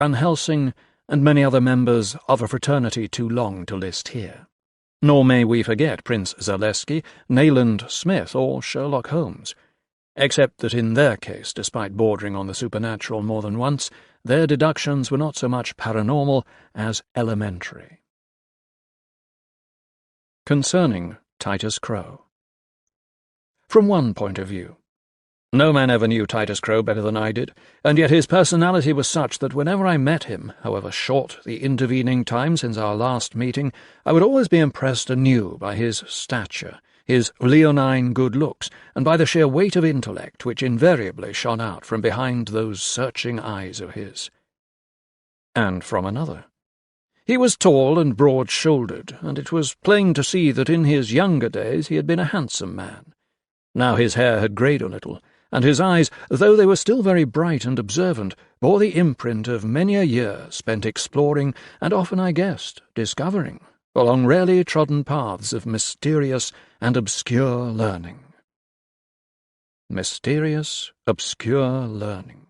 Van Helsing, and many other members of a fraternity too long to list here. Nor may we forget Prince Zaleski, Nayland Smith, or Sherlock Holmes, except that in their case, despite bordering on the supernatural more than once, their deductions were not so much paranormal as elementary. Concerning Titus Crow. From one point of view, no man ever knew Titus Crow better than I did, and yet his personality was such that whenever I met him, however short the intervening time since our last meeting, I would always be impressed anew by his stature, his leonine good looks, and by the sheer weight of intellect which invariably shone out from behind those searching eyes of his. And from another. He was tall and broad-shouldered, and it was plain to see that in his younger days he had been a handsome man. Now his hair had greyed a little, and his eyes, though they were still very bright and observant, bore the imprint of many a year spent exploring, and often, I guessed, discovering, along rarely trodden paths of mysterious and obscure learning. Mysterious, obscure learning.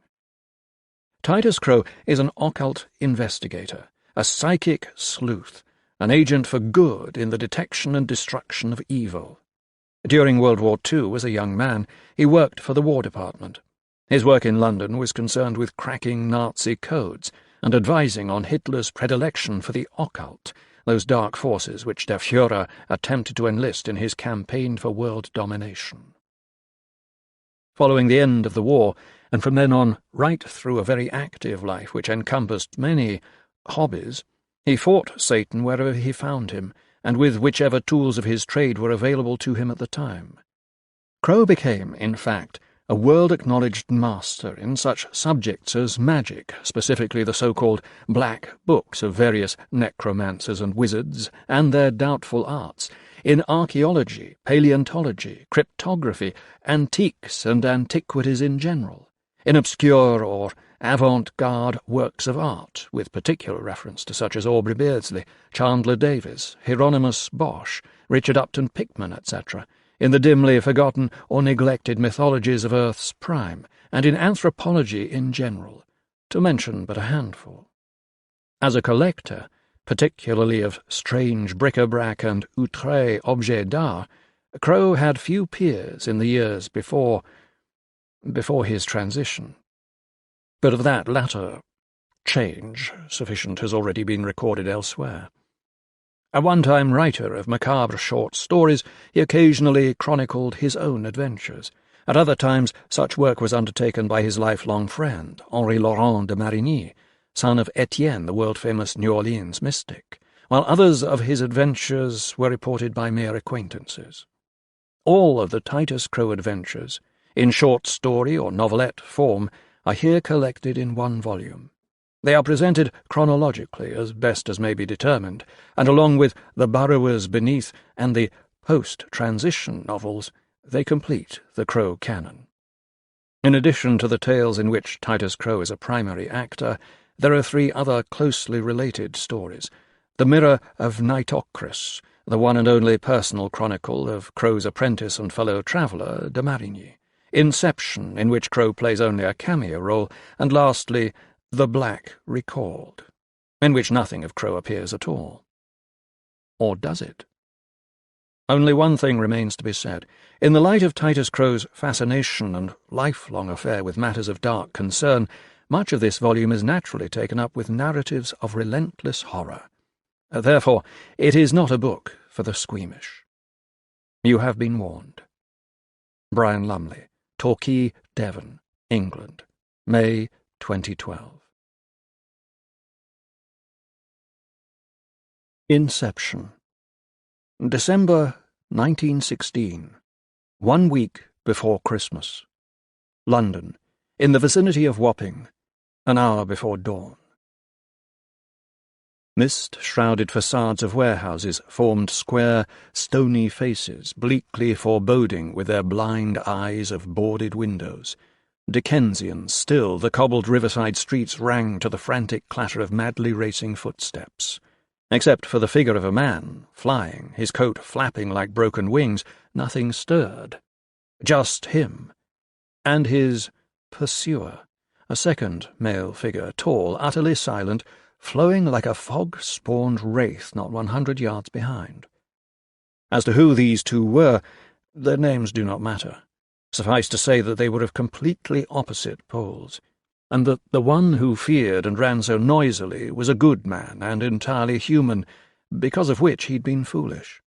Titus Crow is an occult investigator, a psychic sleuth, an agent for good in the detection and destruction of evil. During World War II, as a young man, he worked for the War Department. His work in London was concerned with cracking Nazi codes and advising on Hitler's predilection for the occult, those dark forces which Der Führer attempted to enlist in his campaign for world domination. Following the end of the war, and from then on right through a very active life which encompassed many hobbies, he fought Satan wherever he found him, and with whichever tools of his trade were available to him at the time. Crow became, in fact, a world-acknowledged master in such subjects as magic, specifically the so-called black books of various necromancers and wizards and their doubtful arts, in archaeology, paleontology, cryptography, antiques and antiquities in general, in obscure or avant-garde works of art, with particular reference to such as Aubrey Beardsley, Chandler Davis, Hieronymus Bosch, Richard Upton Pickman, etc., in the dimly forgotten or neglected mythologies of Earth's prime, and in anthropology in general, to mention but a handful. As a collector, particularly of strange bric-a-brac and outré objets d'art, Crow had few peers in the years before his transition. But of that latter change, sufficient has already been recorded elsewhere. A one-time writer of macabre short stories, he occasionally chronicled his own adventures. At other times, such work was undertaken by his lifelong friend, Henri-Laurent de Marigny, son of Etienne, the world-famous New Orleans mystic, while others of his adventures were reported by mere acquaintances. All of the Titus Crow adventures, in short story or novelette form, are here collected in one volume. They are presented chronologically as best as may be determined, and along with The Burrowers Beneath and the post-transition novels, they complete the Crow canon. In addition to the tales in which Titus Crow is a primary actor, there are 3 other closely related stories: The Mirror of Nitocris, the one and only personal chronicle of Crow's apprentice and fellow traveller, de Marigny; Inception, in which Crow plays only a cameo role; and lastly, The Black Recalled, in which nothing of Crow appears at all. Or does it? Only one thing remains to be said. In the light of Titus Crow's fascination and lifelong affair with matters of dark concern, much of this volume is naturally taken up with narratives of relentless horror. Therefore, it is not a book for the squeamish. You have been warned. Brian Lumley, Torquay, Devon, England, May 2012. Inception. December 1916. 1 week before Christmas. London, in the vicinity of Wapping, an hour before dawn. Mist-shrouded facades of warehouses formed square, stony faces, bleakly foreboding with their blind eyes of boarded windows. Dickensian still, the cobbled riverside streets rang to the frantic clatter of madly racing footsteps. Except for the figure of a man, flying, his coat flapping like broken wings, nothing stirred. Just him. And his pursuer, a second male figure, tall, utterly silent, flowing like a fog-spawned wraith not 100 yards behind. As to who these two were, their names do not matter. Suffice to say that they were of completely opposite poles, and that the one who feared and ran so noisily was a good man and entirely human, because of which he'd been foolish.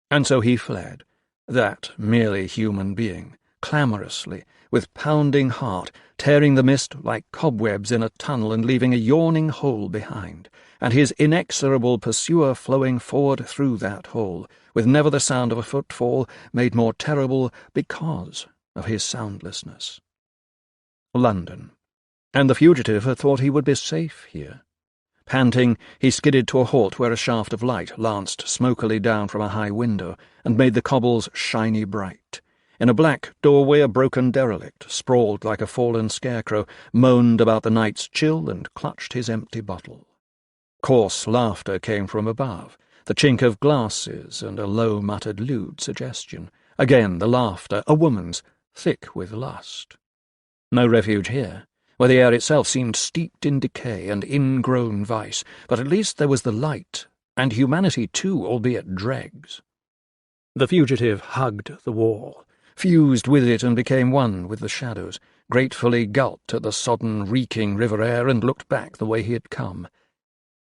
And so he fled, that merely human being, clamorously, with pounding heart, tearing the mist like cobwebs in a tunnel and leaving a yawning hole behind, and his inexorable pursuer flowing forward through that hole, with never the sound of a footfall, made more terrible because of his soundlessness. London, and the fugitive had thought he would be safe here. Panting, he skidded to a halt where a shaft of light lanced smokily down from a high window and made the cobbles shiny bright. In a black doorway a broken derelict, sprawled like a fallen scarecrow, moaned about the night's chill and clutched his empty bottle. Coarse laughter came from above, the chink of glasses and a low-muttered lewd suggestion. Again the laughter, a woman's, thick with lust. No refuge here, where the air itself seemed steeped in decay and ingrown vice, but at least there was the light, and humanity too, albeit dregs. The fugitive hugged the wall, fused with it and became one with the shadows, gratefully gulped at the sodden, reeking river air and looked back the way he had come.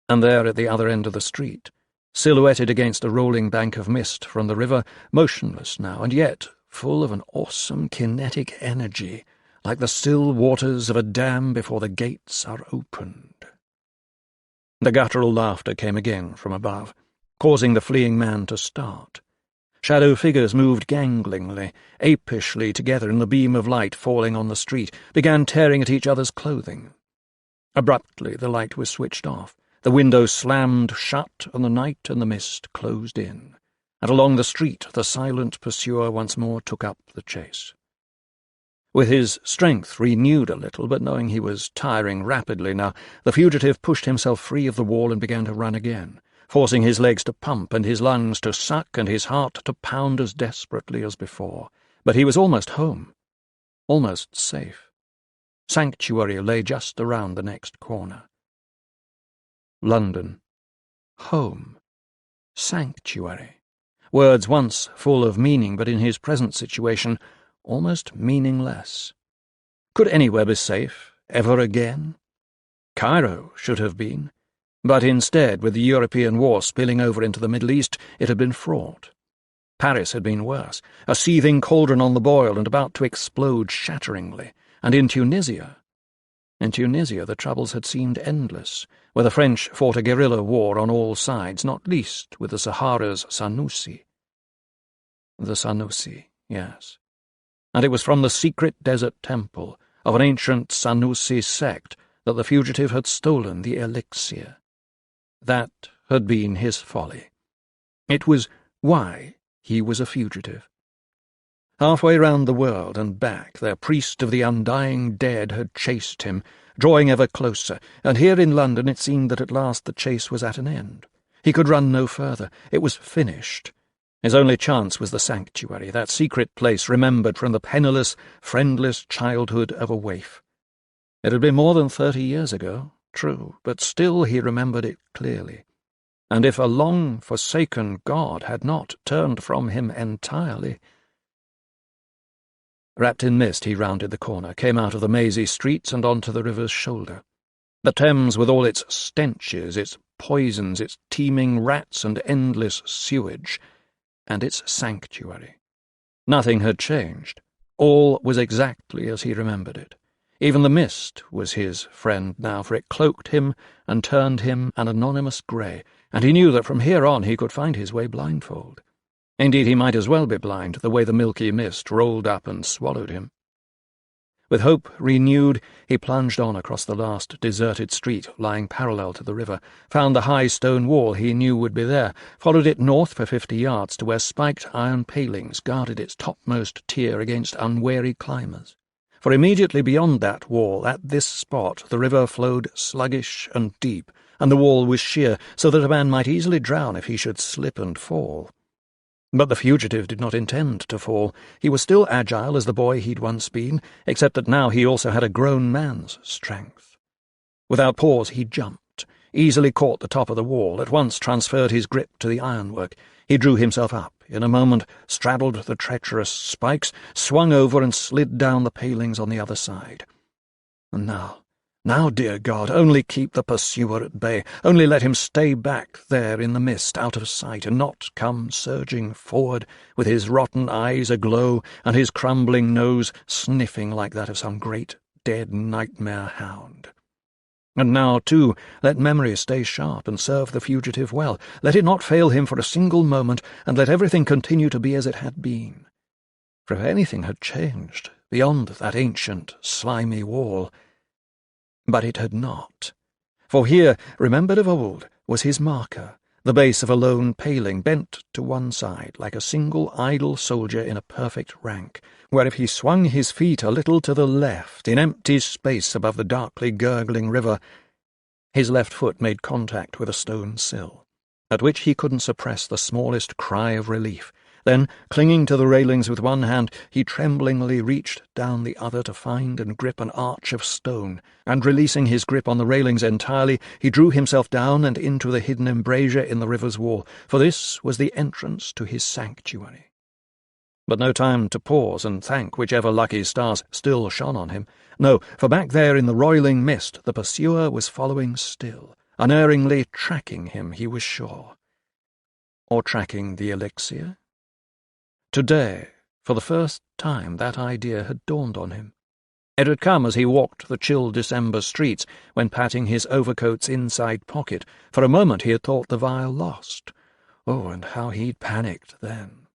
And there at the other end of the street, silhouetted against a rolling bank of mist from the river, motionless now, and yet full of an awesome kinetic energy, like the still waters of a dam before the gates are opened. The guttural laughter came again from above, causing the fleeing man to start. Shadow figures moved ganglingly, apishly together in the beam of light falling on the street, began tearing at each other's clothing. Abruptly the light was switched off, the window slammed shut, and the night and the mist closed in, and along the street the silent pursuer once more took up the chase. With his strength renewed a little, but knowing he was tiring rapidly now, the fugitive pushed himself free of the wall and began to run again, forcing his legs to pump and his lungs to suck and his heart to pound as desperately as before. But he was almost home, almost safe. Sanctuary lay just around the next corner. London. Home. Sanctuary. Words once full of meaning, but in his present situation almost meaningless. Could anywhere be safe, ever again? Cairo should have been, but instead, with the European war spilling over into the Middle East, it had been fraught. Paris had been worse, a seething cauldron on the boil and about to explode shatteringly, and in Tunisia the troubles had seemed endless, where the French fought a guerrilla war on all sides, not least with the Sahara's Sanusi. The Sanusi, yes. And it was from the secret desert temple of an ancient Sanusi sect that the fugitive had stolen the elixir. That had been his folly. It was why he was a fugitive. Halfway round the world and back, their priest of the undying dead had chased him, drawing ever closer, and here in London it seemed that at last the chase was at an end. He could run no further. It was finished. His only chance was the sanctuary, that secret place remembered from the penniless, friendless childhood of a waif. It had been more than 30 years ago, true, but still he remembered it clearly. And if a long-forsaken God had not turned from him entirely— Wrapped in mist, he rounded the corner, came out of the mazy streets and onto the river's shoulder. The Thames, with all its stenches, its poisons, its teeming rats and endless sewage, and its sanctuary. Nothing had changed. All was exactly as he remembered it. Even the mist was his friend now, for it cloaked him and turned him an anonymous grey, and he knew that from here on he could find his way blindfold. Indeed, he might as well be blind, the way the milky mist rolled up and swallowed him. With hope renewed, he plunged on across the last deserted street lying parallel to the river, found the high stone wall he knew would be there, followed it north for 50 yards to where spiked iron palings guarded its topmost tier against unwary climbers. For immediately beyond that wall, at this spot, the river flowed sluggish and deep, and the wall was sheer, so that a man might easily drown if he should slip and fall. But the fugitive did not intend to fall. He was still agile as the boy he'd once been, except that now he also had a grown man's strength. Without pause he jumped, easily caught the top of the wall, at once transferred his grip to the ironwork. He drew himself up, in a moment straddled the treacherous spikes, swung over and slid down the palings on the other side. And now, dear God, only keep the pursuer at bay, only let him stay back there in the mist, out of sight, and not come surging forward, with his rotten eyes aglow and his crumbling nose sniffing like that of some great dead nightmare hound. And now, too, let memory stay sharp and serve the fugitive well. Let it not fail him for a single moment, and let everything continue to be as it had been. For if anything had changed beyond that ancient, slimy wall— But it had not. For here, remembered of old, was his marker, the base of a lone paling bent to one side like a single idle soldier in a perfect rank, where if he swung his feet a little to the left, in empty space above the darkly gurgling river, his left foot made contact with a stone sill, at which he couldn't suppress the smallest cry of relief. Then, clinging to the railings with one hand, he tremblingly reached down the other to find and grip an arch of stone, and releasing his grip on the railings entirely, he drew himself down and into the hidden embrasure in the river's wall, for this was the entrance to his sanctuary. But no time to pause and thank whichever lucky stars still shone on him. No, for back there in the roiling mist the pursuer was following still, unerringly tracking him, he was sure. Or tracking the elixir? Today, for the first time, that idea had dawned on him. It had come as he walked the chill December streets, when patting his overcoat's inside pocket. For a moment he had thought the vial lost. Oh, and how he'd panicked then.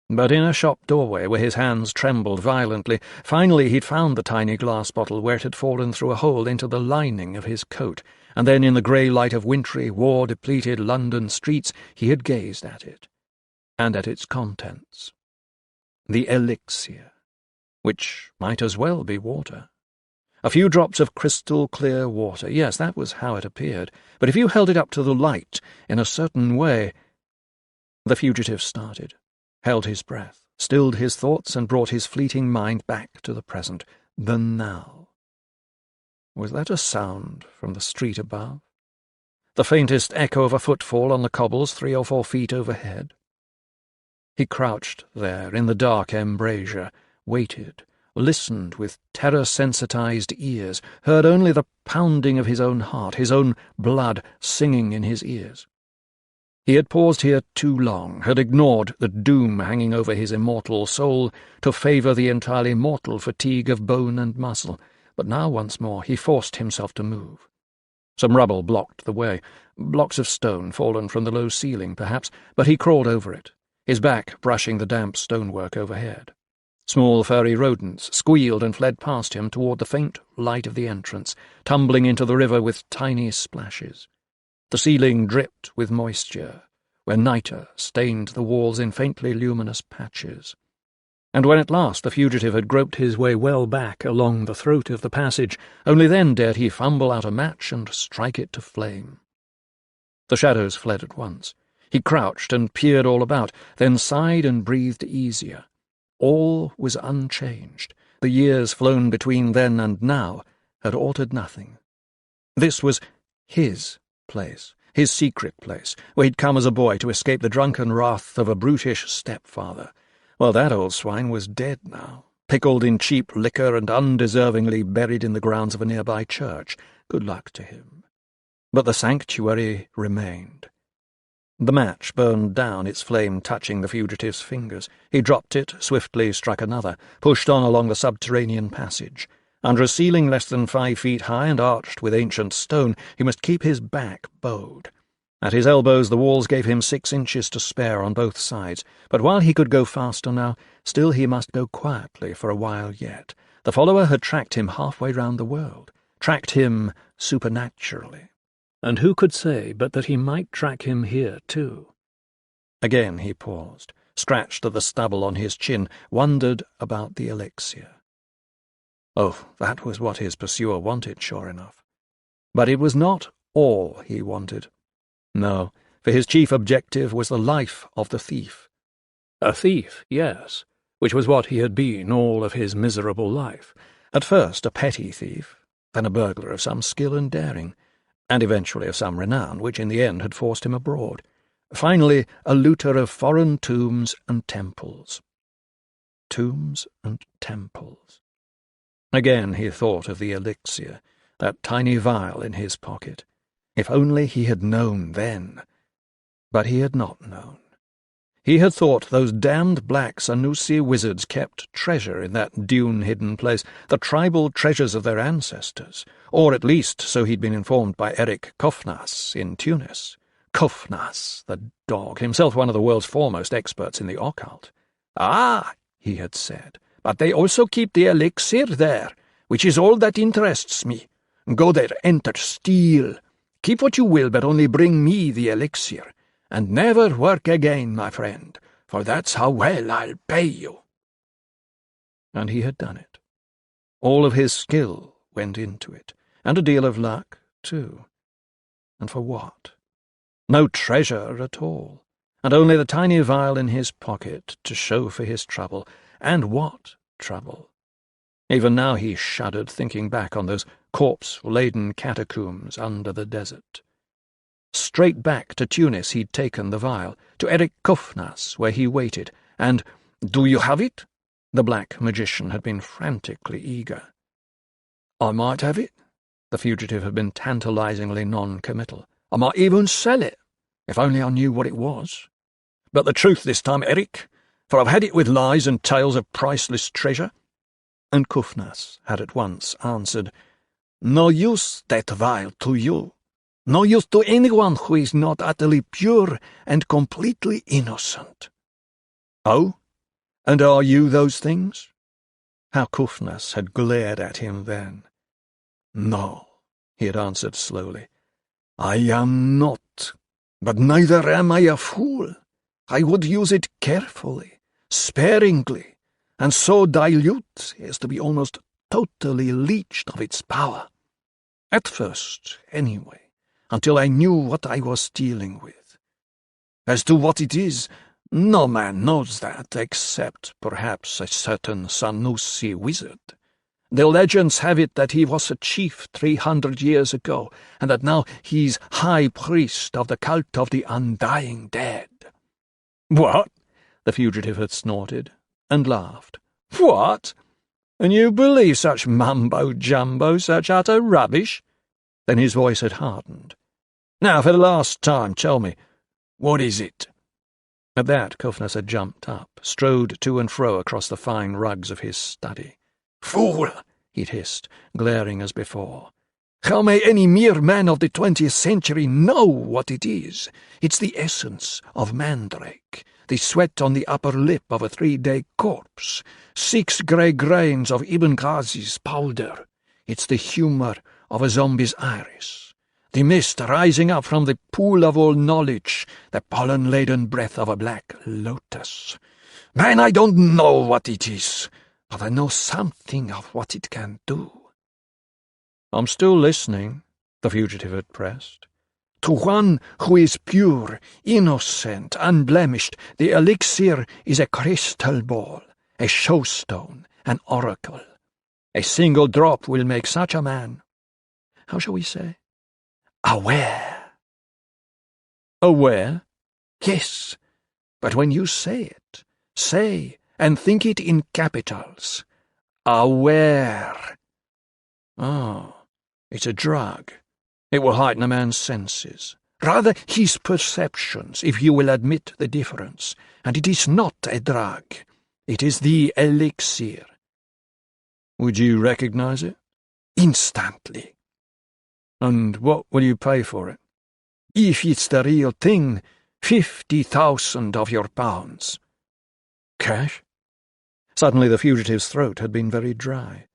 But in a shop doorway where his hands trembled violently, finally he'd found the tiny glass bottle where it had fallen through a hole into the lining of his coat, and then in the grey light of wintry, war-depleted London streets he had gazed at it, and at its contents. The elixir, which might as well be water. A few drops of crystal-clear water, yes, that was how it appeared, but if you held it up to the light in a certain way— The fugitive started, held his breath, stilled his thoughts, and brought his fleeting mind back to the present, the now. Was that a sound from the street above? The faintest echo of a footfall on the cobbles 3 or 4 feet overhead? He crouched there in the dark embrasure, waited, listened with terror-sensitized ears, heard only the pounding of his own heart, his own blood singing in his ears. He had paused here too long, had ignored the doom hanging over his immortal soul to favour the entirely mortal fatigue of bone and muscle, but now once more he forced himself to move. Some rubble blocked the way, blocks of stone fallen from the low ceiling, perhaps, but he crawled over it, his back brushing the damp stonework overhead. Small furry rodents squealed and fled past him toward the faint light of the entrance, tumbling into the river with tiny splashes. The ceiling dripped with moisture, where nitre stained the walls in faintly luminous patches. And when at last the fugitive had groped his way well back along the throat of the passage, only then dared he fumble out a match and strike it to flame. The shadows fled at once. He crouched and peered all about, then sighed and breathed easier. All was unchanged. The years flown between then and now had altered nothing. This was his place, his secret place, where he'd come as a boy to escape the drunken wrath of a brutish stepfather. Well, that old swine was dead now, pickled in cheap liquor and undeservingly buried in the grounds of a nearby church. Good luck to him. But the sanctuary remained. The match burned down, its flame touching the fugitive's fingers. He dropped it, swiftly struck another, pushed on along the subterranean passage. Under a ceiling less than 5 feet high and arched with ancient stone, he must keep his back bowed. At his elbows the walls gave him 6 inches to spare on both sides, but while he could go faster now, still he must go quietly for a while yet. The follower had tracked him halfway round the world, tracked him supernaturally. And who could say but that he might track him here too? Again he paused, scratched at the stubble on his chin, wondered about the elixir. Oh, that was what his pursuer wanted, sure enough. But it was not all he wanted. No, for his chief objective was the life of the thief. A thief, yes, which was what he had been all of his miserable life. At first a petty thief, then a burglar of some skill and daring, and eventually of some renown, which in the end had forced him abroad. Finally, a looter of foreign tombs and temples. Tombs and temples. Again he thought of the elixir, that tiny vial in his pocket. If only he had known then. But he had not known. He had thought those damned black Sanusi wizards kept treasure in that dune-hidden place, the tribal treasures of their ancestors, or at least so he'd been informed by Eric Kofnas in Tunis. Kofnas, the dog, himself one of the world's foremost experts in the occult. "Ah," he had said, "but they also keep the elixir there, which is all that interests me. Go there, enter, steal. Keep what you will, but only bring me the elixir. And never work again, my friend, for that's how well I'll pay you." And he had done it. All of his skill went into it, and a deal of luck, too. And for what? No treasure at all, and only the tiny vial in his pocket to show for his trouble. And what trouble? Even now he shuddered, thinking back on those corpse-laden catacombs under the desert. Straight back to Tunis he'd taken the vial, to Eric Kofnas, where he waited, and, "Do you have it?" The black magician had been frantically eager. "I might have it." The fugitive had been tantalizingly non-committal. "I might even sell it, if only I knew what it was. But the truth this time, Eric, for I've had it with lies and tales of priceless treasure." And Kofnas had at once answered, "No use that vial to you. No use to anyone who is not utterly pure and completely innocent." "Oh? And are you those things?" How Kofnas had glared at him then. "No," he had answered slowly. "I am not, but neither am I a fool. I would use it carefully, sparingly, and so dilute as to be almost totally leached of its power. At first, anyway, until I knew what I was dealing with. As to what it is, no man knows that, except perhaps a certain Sanusi wizard. The legends have it that he was a chief 300 years ago, and that now he's high priest of the cult of the undying dead." "What?" the fugitive had snorted, and laughed. "What? And you believe such mumbo-jumbo, such utter rubbish?" Then his voice had hardened. "Now, for the last time, tell me, what is it?" At that, Kofnas had jumped up, strode to and fro across the fine rugs of his study. "Fool!" he'd hissed, glaring as before. "How may any mere man of the 20th century know what it is? It's the essence of mandrake, the sweat on the upper lip of a 3-day corpse, 6 grey grains of Ibn Ghazi's powder. It's the humour of a zombie's iris, the mist rising up from the pool of all knowledge, the pollen-laden breath of a black lotus. Man, I don't know what it is, but I know something of what it can do." "I'm still listening," the fugitive had pressed. "To one who is pure, innocent, unblemished, the elixir is a crystal ball, a showstone, an oracle. A single drop will make such a man, how shall we say, aware." "Aware?" "Yes, but when you say it, say and think it in capitals. Aware. Oh, it's a drug. It will heighten a man's senses. Rather his perceptions, if you will admit the difference. And it is not a drug. It is the elixir." "Would you recognize it?" "Instantly." "And what will you pay for it?" "If it's the real thing, 50,000 of your pounds." "Cash?" Suddenly the fugitive's throat had been very dry.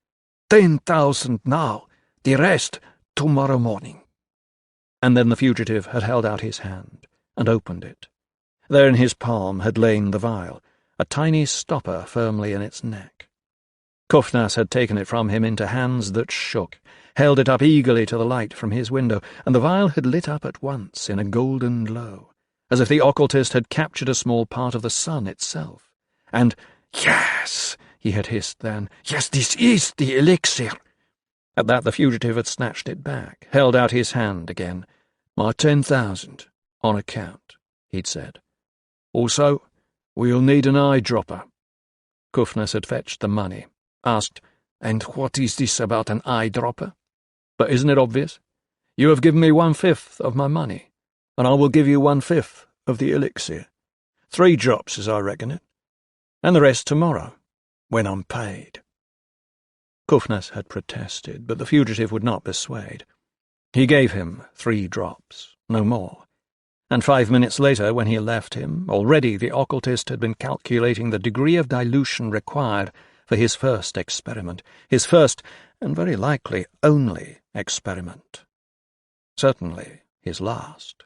10,000 now, the rest tomorrow morning." And then the fugitive had held out his hand and opened it. There in his palm had lain the vial, a tiny stopper firmly in its neck. Kofnas had taken it from him into hands that shook, held it up eagerly to the light from his window, and the vial had lit up at once in a golden glow, as if the occultist had captured a small part of the sun itself. And, "Yes," he had hissed then, "yes, this is the elixir." At that the fugitive had snatched it back, held out his hand again. "My 10,000, on account," he'd said. "Also, we'll need an eyedropper." Cuffness had fetched the money, asked, "And what is this about an eyedropper? But isn't it obvious? You have given me 1/5 of my money, and I will give you 1/5 of the elixir. 3 drops, as I reckon it, and the rest tomorrow, when I'm paid." Cuffness had protested, but the fugitive would not persuade. He gave him 3 drops, no more, and 5 minutes later, when he left him, already the occultist had been calculating the degree of dilution required for his first experiment, his first, and very likely only, experiment. Certainly his last.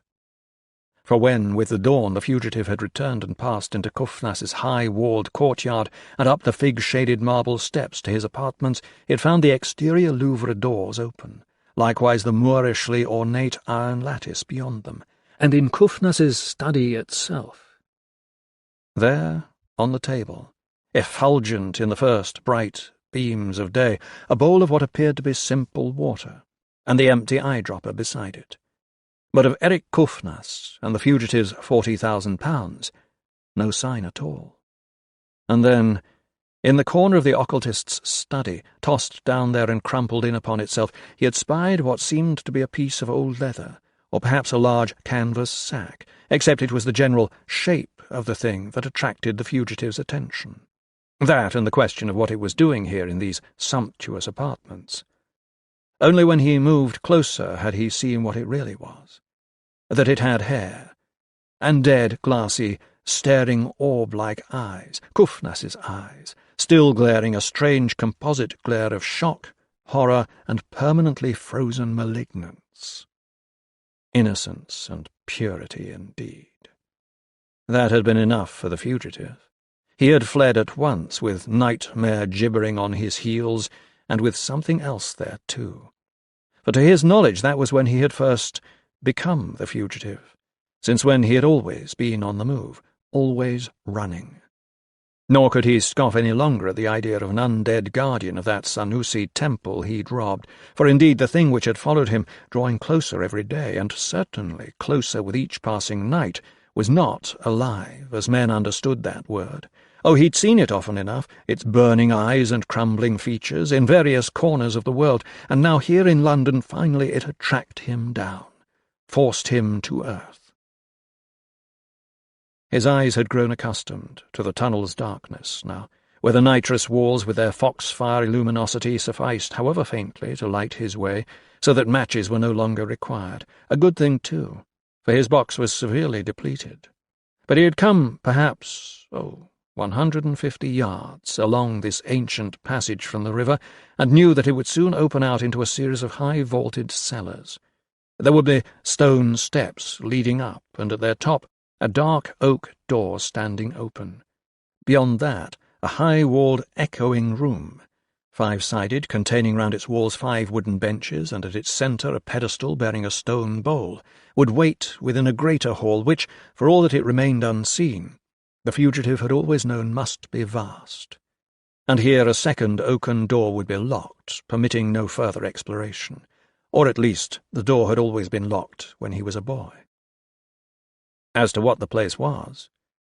For when, with the dawn, the fugitive had returned and passed into Cuffness's high-walled courtyard and up the fig-shaded marble steps to his apartments, he had found the exterior Louvre doors open, likewise the Moorishly ornate iron lattice beyond them, and in Cuffness's study itself. There, on the table, effulgent in the first bright beams of day, a bowl of what appeared to be simple water, and the empty eyedropper beside it. But of Eric Cuffness and the fugitive's £40,000, no sign at all. And then, in the corner of the occultist's study, tossed down there and crumpled in upon itself, he had spied what seemed to be a piece of old leather, or perhaps a large canvas sack, except it was the general shape of the thing that attracted the fugitive's attention. That and the question of what it was doing here in these sumptuous apartments. Only when he moved closer had he seen what it really was. That it had hair, and dead, glassy, staring orb-like eyes, Cuffness's eyes, still glaring a strange composite glare of shock, horror, and permanently frozen malignance. Innocence and purity indeed. That had been enough for the fugitive. He had fled at once, with nightmare gibbering on his heels, and with something else there too. For to his knowledge that was when he had first become the fugitive, since when he had always been on the move, always running. Nor could he scoff any longer at the idea of an undead guardian of that Sanusi temple he'd robbed, for indeed the thing which had followed him, drawing closer every day, and certainly closer with each passing night, was not alive, as men understood that word. Oh, he'd seen it often enough, its burning eyes and crumbling features, in various corners of the world, and now here in London finally it had tracked him down, forced him to earth. His eyes had grown accustomed to the tunnel's darkness now, where the nitrous walls with their foxfire luminosity sufficed, however faintly, to light his way, so that matches were no longer required. A good thing, too, for his box was severely depleted. But he had come, perhaps, 150 yards along this ancient passage from the river, and knew that it would soon open out into a series of high-vaulted cellars. There would be stone steps leading up, and at their top a dark oak door standing open. Beyond that, a high-walled, echoing room, 5-sided, containing round its walls 5 wooden benches, and at its centre a pedestal bearing a stone bowl, would wait within a greater hall which, for all that it remained unseen, the fugitive had always known must be vast. And here a second oaken door would be locked, permitting no further exploration. Or at least the door had always been locked when he was a boy. As to what the place was,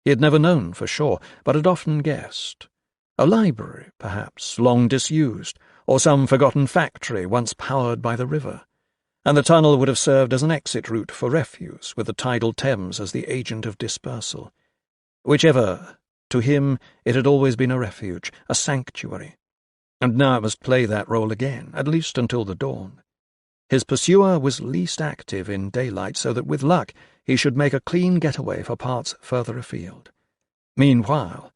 he had never known for sure, but had often guessed. A library, perhaps, long disused, or some forgotten factory once powered by the river. And the tunnel would have served as an exit route for refuse, with the tidal Thames as the agent of dispersal. Whichever, to him it had always been a refuge, a sanctuary. And now it must play that role again, at least until the dawn. His pursuer was least active in daylight, so that with luck he should make a clean getaway for parts further afield. Meanwhile,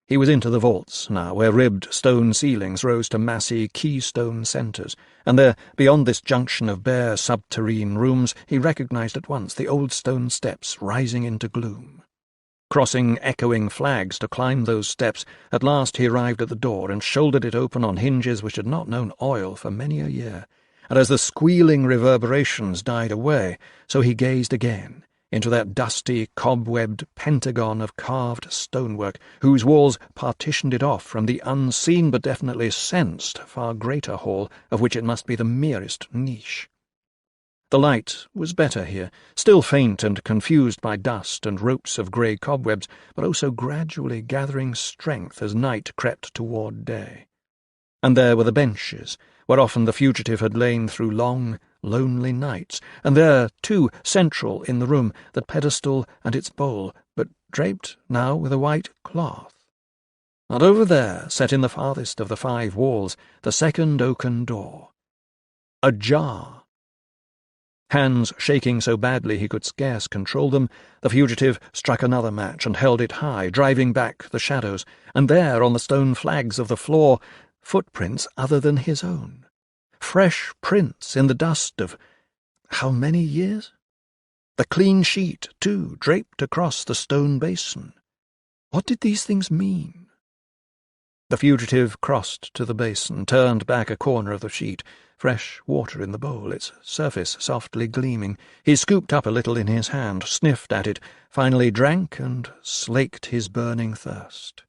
he was into the vaults now, where ribbed stone ceilings rose to massy keystone centres, and there, beyond this junction of bare subterrene rooms, he recognized at once the old stone steps rising into gloom. Crossing echoing flags to climb those steps, at last he arrived at the door and shouldered it open on hinges which had not known oil for many a year, and as the squealing reverberations died away, so he gazed again, into that dusty, cobwebbed pentagon of carved stonework whose walls partitioned it off from the unseen but definitely sensed far greater hall of which it must be the merest niche. The light was better here, still faint and confused by dust and ropes of grey cobwebs, but also gradually gathering strength as night crept toward day. And there were the benches, where often the fugitive had lain through long, lonely nights, and there, too, central in the room, that pedestal and its bowl, but draped now with a white cloth. And over there, set in the farthest of the 5 walls, the second oaken door. Ajar. Hands shaking so badly he could scarce control them, the fugitive struck another match and held it high, driving back the shadows, and there, on the stone flags of the floor, footprints other than his own. Fresh prints in the dust of how many years? The clean sheet, too, draped across the stone basin. What did these things mean? The fugitive crossed to the basin, turned back a corner of the sheet. Fresh water in the bowl, its surface softly gleaming. He scooped up a little in his hand, sniffed at it, finally drank and slaked his burning thirst.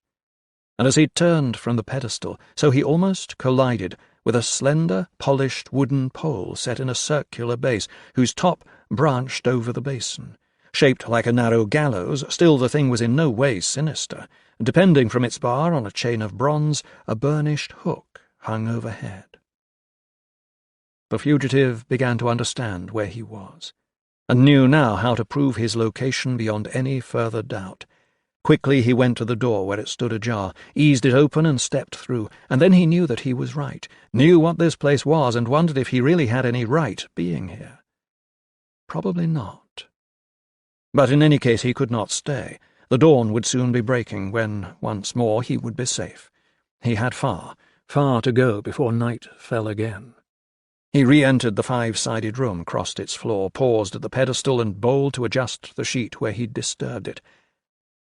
And as he turned from the pedestal, so he almost collided with a slender, polished wooden pole set in a circular base, whose top branched over the basin. Shaped like a narrow gallows, still the thing was in no way sinister. Depending from its bar on a chain of bronze, a burnished hook hung overhead. The fugitive began to understand where he was, and knew now how to prove his location beyond any further doubt. Quickly he went to the door where it stood ajar, eased it open and stepped through, and then he knew that he was right, knew what this place was, and wondered if he really had any right being here. Probably not. But in any case he could not stay. The dawn would soon be breaking, when, once more, he would be safe. He had far, far to go before night fell again. He re-entered the 5-sided room, crossed its floor, paused at the pedestal and bowl to adjust the sheet where he'd disturbed it.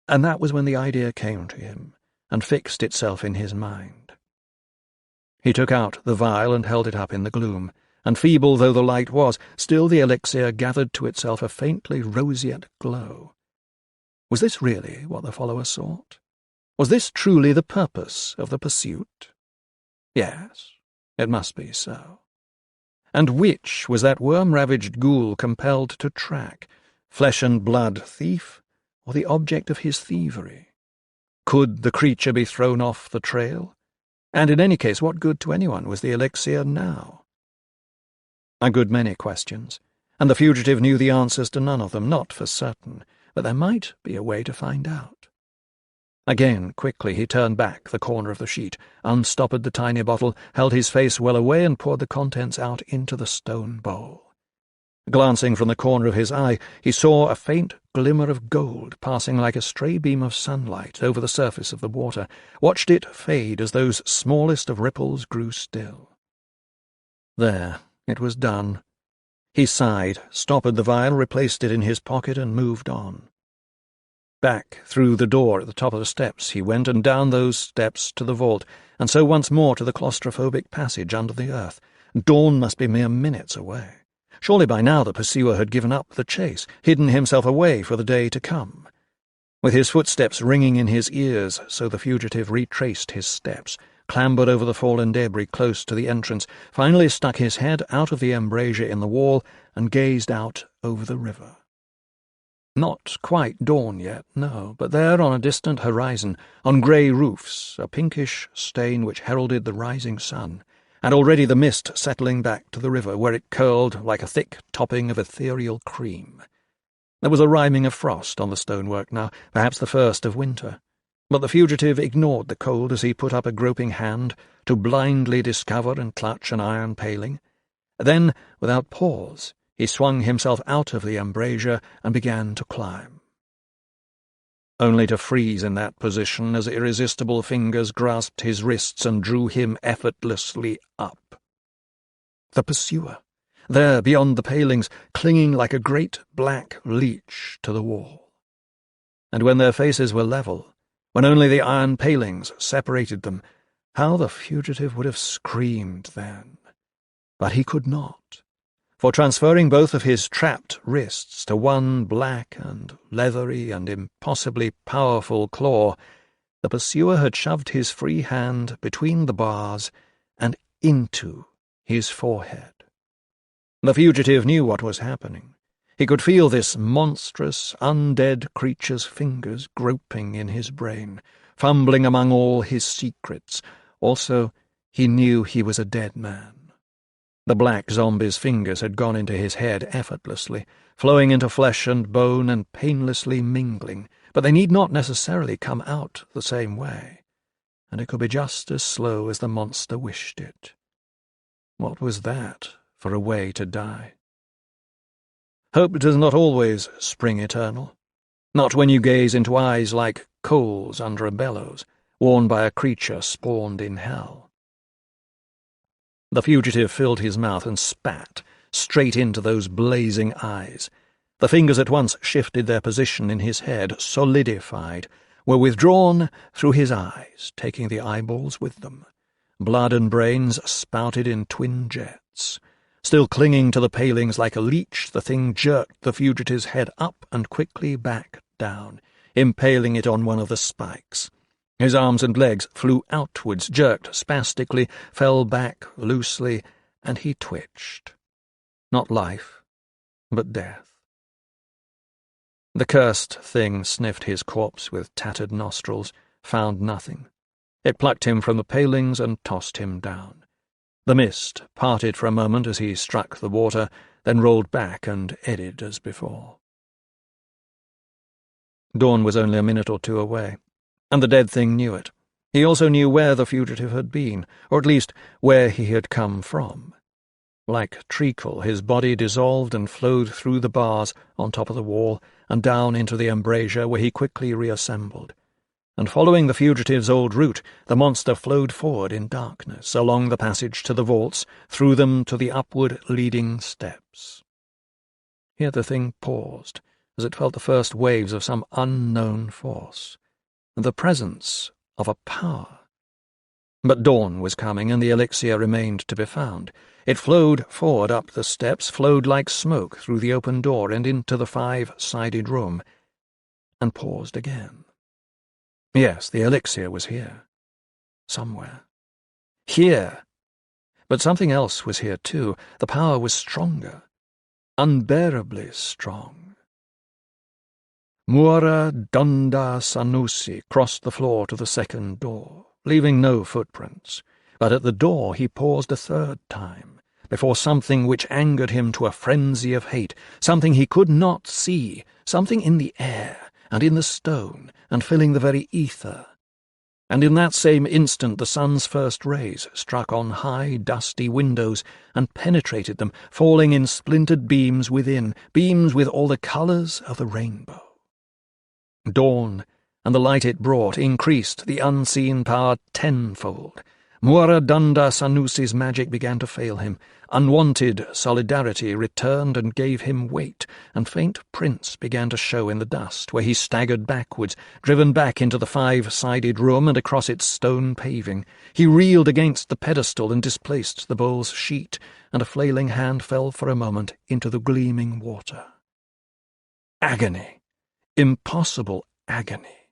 And that was when the idea came to him, and fixed itself in his mind. He took out the vial and held it up in the gloom, and feeble though the light was, still the elixir gathered to itself a faintly roseate glow. Was this really what the follower sought? Was this truly the purpose of the pursuit? Yes, it must be so. And which was that worm-ravaged ghoul compelled to track, flesh-and-blood thief, or the object of his thievery? Could the creature be thrown off the trail? And in any case, what good to anyone was the elixir now? A good many questions, and the fugitive knew the answers to none of them, not for certain, but there might be a way to find out. Again, quickly, he turned back the corner of the sheet, unstoppered the tiny bottle, held his face well away, and poured the contents out into the stone bowl. Glancing from the corner of his eye, he saw a faint glimmer of gold passing like a stray beam of sunlight over the surface of the water, watched it fade as those smallest of ripples grew still. There, it was done. He sighed, stoppered the vial, replaced it in his pocket, and moved on. Back through the door at the top of the steps he went, and down those steps to the vault, and so once more to the claustrophobic passage under the earth. Dawn must be mere minutes away. Surely by now the pursuer had given up the chase, hidden himself away for the day to come. With his footsteps ringing in his ears, so the fugitive retraced his steps, clambered over the fallen debris close to the entrance, finally stuck his head out of the embrasure in the wall, and gazed out over the river. Not quite dawn yet, no, but there on a distant horizon, on grey roofs, a pinkish stain which heralded the rising sun, and already the mist settling back to the river, where it curled like a thick topping of ethereal cream. There was a rhyming of frost on the stonework now, perhaps the first of winter, but the fugitive ignored the cold as he put up a groping hand to blindly discover and clutch an iron paling. Then, without pause, he swung himself out of the embrasure and began to climb, only to freeze in that position as irresistible fingers grasped his wrists and drew him effortlessly up. The pursuer, there beyond the palings, clinging like a great black leech to the wall. And when their faces were level, when only the iron palings separated them, how the fugitive would have screamed then. But he could not. for transferring both of his trapped wrists to one black and leathery and impossibly powerful claw, the pursuer had shoved his free hand between the bars and into his forehead. The fugitive knew what was happening. He could feel this monstrous, undead creature's fingers groping in his brain, fumbling among all his secrets. Also, he knew he was a dead man. The black zombie's fingers had gone into his head effortlessly, flowing into flesh and bone and painlessly mingling, but they need not necessarily come out the same way, and it could be just as slow as the monster wished it. What was that for a way to die? Hope does not always spring eternal, not when you gaze into eyes like coals under a bellows, worn by a creature spawned in hell. The fugitive filled his mouth and spat straight into those blazing eyes. The fingers at once shifted their position in his head, solidified, were withdrawn through his eyes, taking the eyeballs with them. Blood and brains spouted in twin jets. Still clinging to the palings like a leech, the thing jerked the fugitive's head up and quickly back down, impaling it on one of the spikes. His arms and legs flew outwards, jerked spastically, fell back loosely, and he twitched. Not life, but death. The cursed thing sniffed his corpse with tattered nostrils, found nothing. It plucked him from the palings and tossed him down. The mist parted for a moment as he struck the water, then rolled back and eddied as before. Dawn was only a minute or two away, and the dead thing knew it. He also knew where the fugitive had been, or at least where he had come from. Like treacle, his body dissolved and flowed through the bars on top of the wall and down into the embrasure, where he quickly reassembled. And following the fugitive's old route, the monster flowed forward in darkness, along the passage to the vaults, through them to the upward-leading steps. Here the thing paused, as it felt the first waves of some unknown force, the presence of a power. But dawn was coming, and the elixir remained to be found. It flowed forward up the steps, flowed like smoke through the open door and into the five-sided room, and paused again. Yes, the elixir was here. Somewhere. Here. But something else was here too. The power was stronger. Unbearably strong. Muara Dunda Sanusi crossed the floor to the second door, leaving no footprints. But at the door he paused a third time, before something which angered him to a frenzy of hate, something he could not see, something in the air, and in the stone, and filling the very ether. And in that same instant the sun's first rays struck on high, dusty windows and penetrated them, falling in splintered beams within, beams with all the colours of the rainbow. Dawn, and the light it brought, increased the unseen power tenfold. Muara Dunda Sanusi's magic began to fail him. Unwanted solidarity returned and gave him weight, and faint prints began to show in the dust, where he staggered backwards, driven back into the five-sided room and across its stone paving. He reeled against the pedestal and displaced the bowl's sheet, and a flailing hand fell for a moment into the gleaming water. Agony. Impossible agony.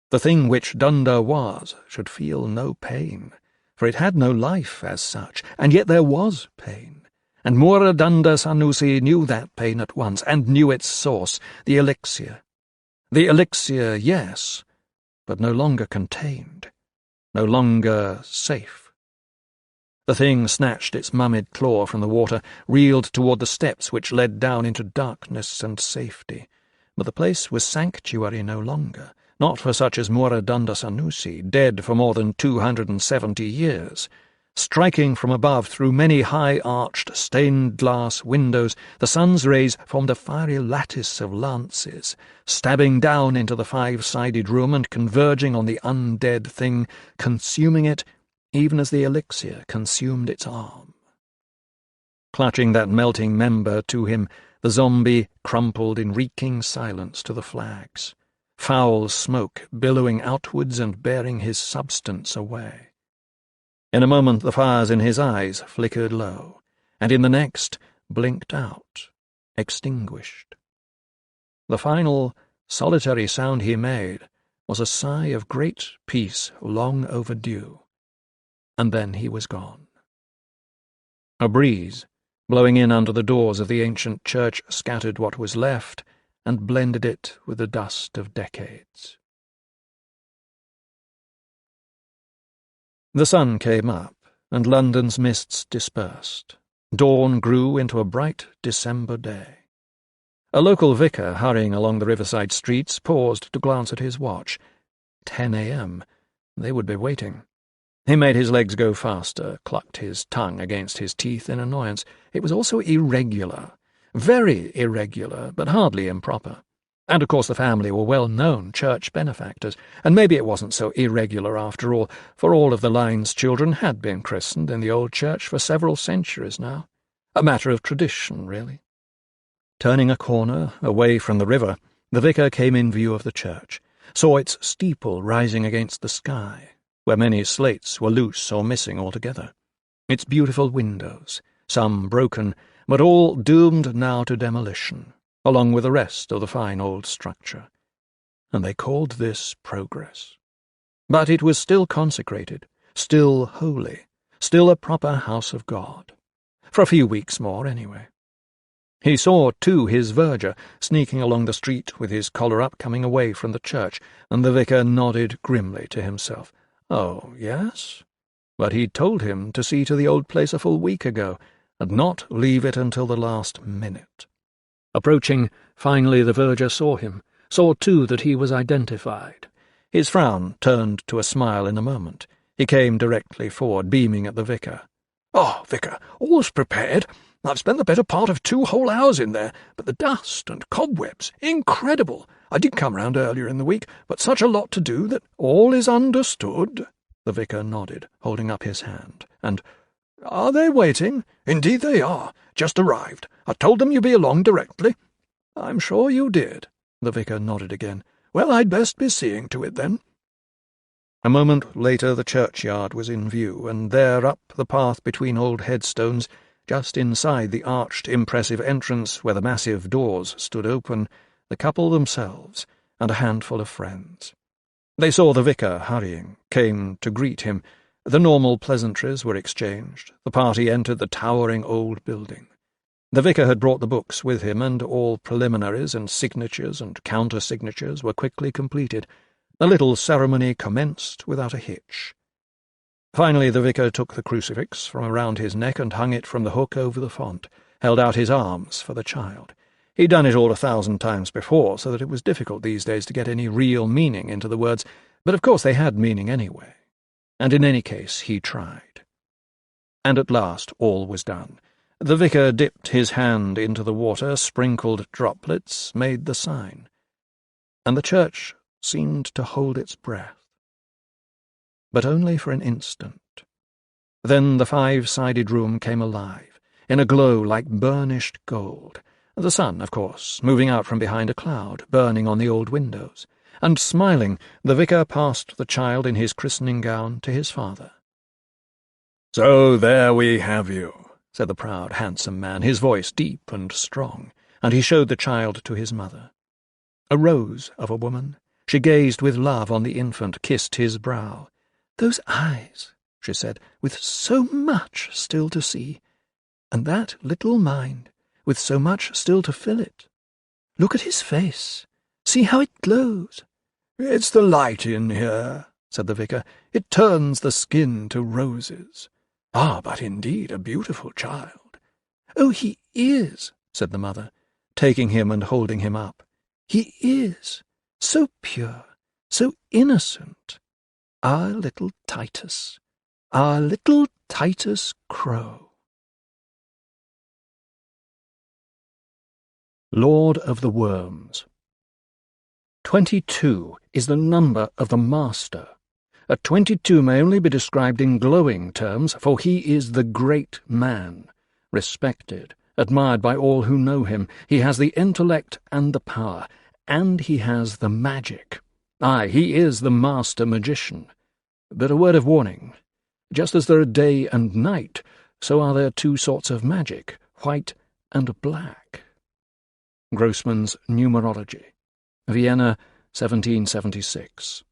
The thing which Dunda was should feel no pain, for it had no life as such, and yet there was pain. And Muara Dunda Sanusi knew that pain at once, and knew its source, the elixir. The elixir, yes, but no longer contained, no longer safe. The thing snatched its mummied claw from the water, reeled toward the steps which led down into darkness and safety. But the place was sanctuary no longer, not for such as Muara Dunda Sanusi, dead for more than 270 years. Striking from above through many high-arched stained-glass windows, the sun's rays formed a fiery lattice of lances, stabbing down into the five-sided room and converging on the undead thing, consuming it even as the elixir consumed its arm. Clutching that melting member to him, the zombie crumpled in reeking silence to the flags, foul smoke billowing outwards and bearing his substance away. In a moment the fires in his eyes flickered low, and in the next blinked out, extinguished. The final, solitary sound he made was a sigh of great peace long overdue, and then he was gone. A breeze, blowing in under the doors of the ancient church, scattered what was left and blended it with the dust of decades. The sun came up, and London's mists dispersed. Dawn grew into a bright December day. A local vicar, hurrying along the riverside streets, paused to glance at his watch. 10 a.m. They would be waiting. He made his legs go faster, clucked his tongue against his teeth in annoyance. It was also irregular. Very irregular, but hardly improper. And of course the family were well-known church benefactors, and maybe it wasn't so irregular after all, for all of the line's children had been christened in the old church for several centuries now. A matter of tradition, really. Turning a corner, away from the river, the vicar came in view of the church, saw its steeple rising against the sky, where many slates were loose or missing altogether, its beautiful windows, some broken, but all doomed now to demolition, along with the rest of the fine old structure. And they called this progress. But it was still consecrated, still holy, still a proper house of God. For a few weeks more, anyway. He saw, too, his verger sneaking along the street with his collar up, coming away from the church, and the vicar nodded grimly to himself. Oh, yes? But he'd told him to see to the old place a full week ago, and not leave it until the last minute. Approaching, finally the verger saw him, saw too that he was identified. His frown turned to a smile in a moment. He came directly forward, beaming at the vicar. "Oh, vicar, all's prepared. I've spent the better part of 2 whole hours in there, but the dust and cobwebs, incredible. I did come round earlier in the week, but such a lot to do that all is understood." The vicar nodded, holding up his hand, and, "Are they waiting?" "Indeed they are. Just arrived. I told them you'd be along directly." "I'm sure you did." The vicar nodded again. "Well, I'd best be seeing to it, then." A moment later the churchyard was in view, and there up the path between old headstones, just inside the arched, impressive entrance where the massive doors stood open, the couple themselves and a handful of friends. They saw the vicar hurrying, came to greet him. The normal pleasantries were exchanged. The party entered the towering old building. The vicar had brought the books with him, and all preliminaries and signatures and counter-signatures were quickly completed. The little ceremony commenced without a hitch. Finally the vicar took the crucifix from around his neck and hung it from the hook over the font, held out his arms for the child. He'd done it all 1,000 times before, so that it was difficult these days to get any real meaning into the words, but of course they had meaning anyway. And in any case he tried. And at last all was done. The vicar dipped his hand into the water, sprinkled droplets, made the sign. And the church seemed to hold its breath. But only for an instant. Then the 5-sided room came alive, in a glow like burnished gold, the sun, of course, moving out from behind a cloud, burning on the old windows, and smiling, the vicar passed the child in his christening gown to his father. "So there we have you," said the proud, handsome man, his voice deep and strong, and he showed the child to his mother. A rose of a woman, she gazed with love on the infant, kissed his brow. "Those eyes," she said, "with so much still to see, and that little mind, with so much still to fill it. Look at his face. See how it glows." "It's the light in here," said the vicar. "It turns the skin to roses. Ah, but indeed a beautiful child." "Oh, he is," said the mother, taking him and holding him up. "He is. So pure, so innocent. Our little Titus. Our little Titus Crow." Lord of the Worms. 22 is the number of the Master. A 22 may only be described in glowing terms, for he is the great man, respected, admired by all who know him. He has the intellect and the power, and he has the magic. Aye, he is the master magician. But a word of warning. Just as there are day and night, so are there 2 sorts of magic, white and black. Grossman's Numerology, Vienna, 1776.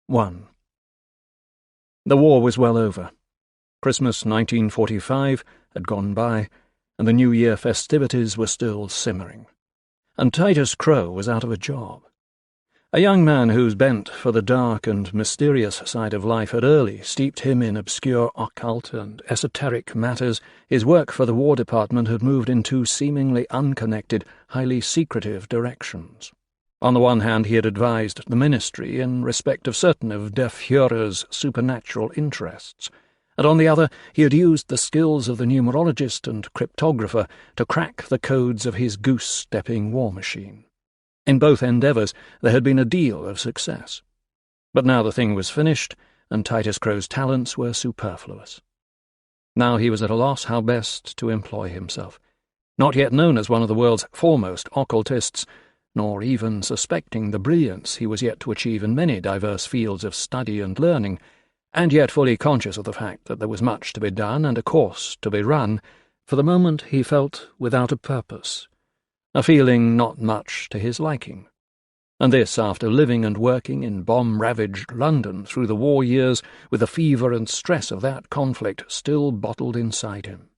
1. The war was well over. Christmas 1945 had gone by, and the New Year festivities were still simmering. And Titus Crow was out of a job. A young man whose bent for the dark and mysterious side of life had early steeped him in obscure occult and esoteric matters, his work for the War Department had moved in two seemingly unconnected, highly secretive directions. On the one hand, he had advised the ministry in respect of certain of Der Führer's supernatural interests, and on the other, he had used the skills of the numerologist and cryptographer to crack the codes of his goose-stepping war machine. In both endeavours there had been a deal of success. But now the thing was finished, and Titus Crow's talents were superfluous. Now he was at a loss how best to employ himself. Not yet known as one of the world's foremost occultists, nor even suspecting the brilliance he was yet to achieve in many diverse fields of study and learning, and yet fully conscious of the fact that there was much to be done and a course to be run, for the moment he felt without a purpose, a feeling not much to his liking. And this after living and working in bomb-ravaged London through the war years with the fever and stress of that conflict still bottled inside him.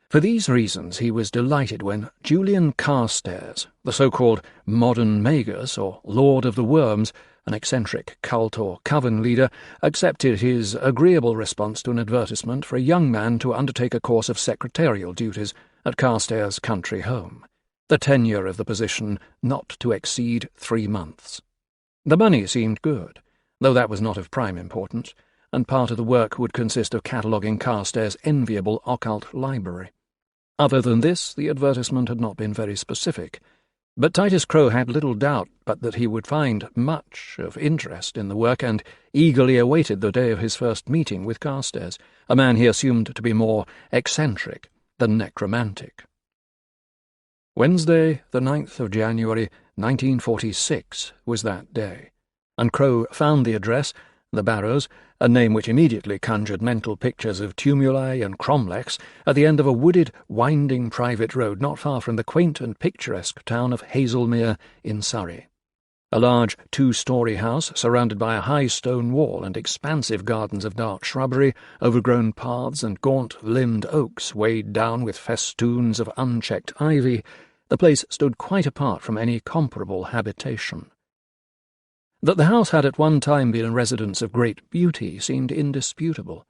For these reasons he was delighted when Julian Carstairs, the so-called modern Magus, or Lord of the Worms, an eccentric cult or coven leader, accepted his agreeable response to an advertisement for a young man to undertake a course of secretarial duties at Carstairs' country home, the tenure of the position not to exceed 3 months. The money seemed good, though that was not of prime importance, and part of the work would consist of cataloguing Carstairs' enviable occult library. Other than this, the advertisement had not been very specific, but Titus Crow had little doubt but that he would find much of interest in the work, and eagerly awaited the day of his first meeting with Carstairs, a man he assumed to be more eccentric than necromantic. Wednesday, the 9th of January, 1946, was that day, and Crow found the address, the Barrows, a name which immediately conjured mental pictures of tumuli and cromlechs, at the end of a wooded, winding private road not far from the quaint and picturesque town of Hazelmere in Surrey. A large 2-story house surrounded by a high stone wall and expansive gardens of dark shrubbery, overgrown paths and gaunt-limbed oaks weighed down with festoons of unchecked ivy, the place stood quite apart from any comparable habitation. That the house had at one time been a residence of great beauty seemed indisputable,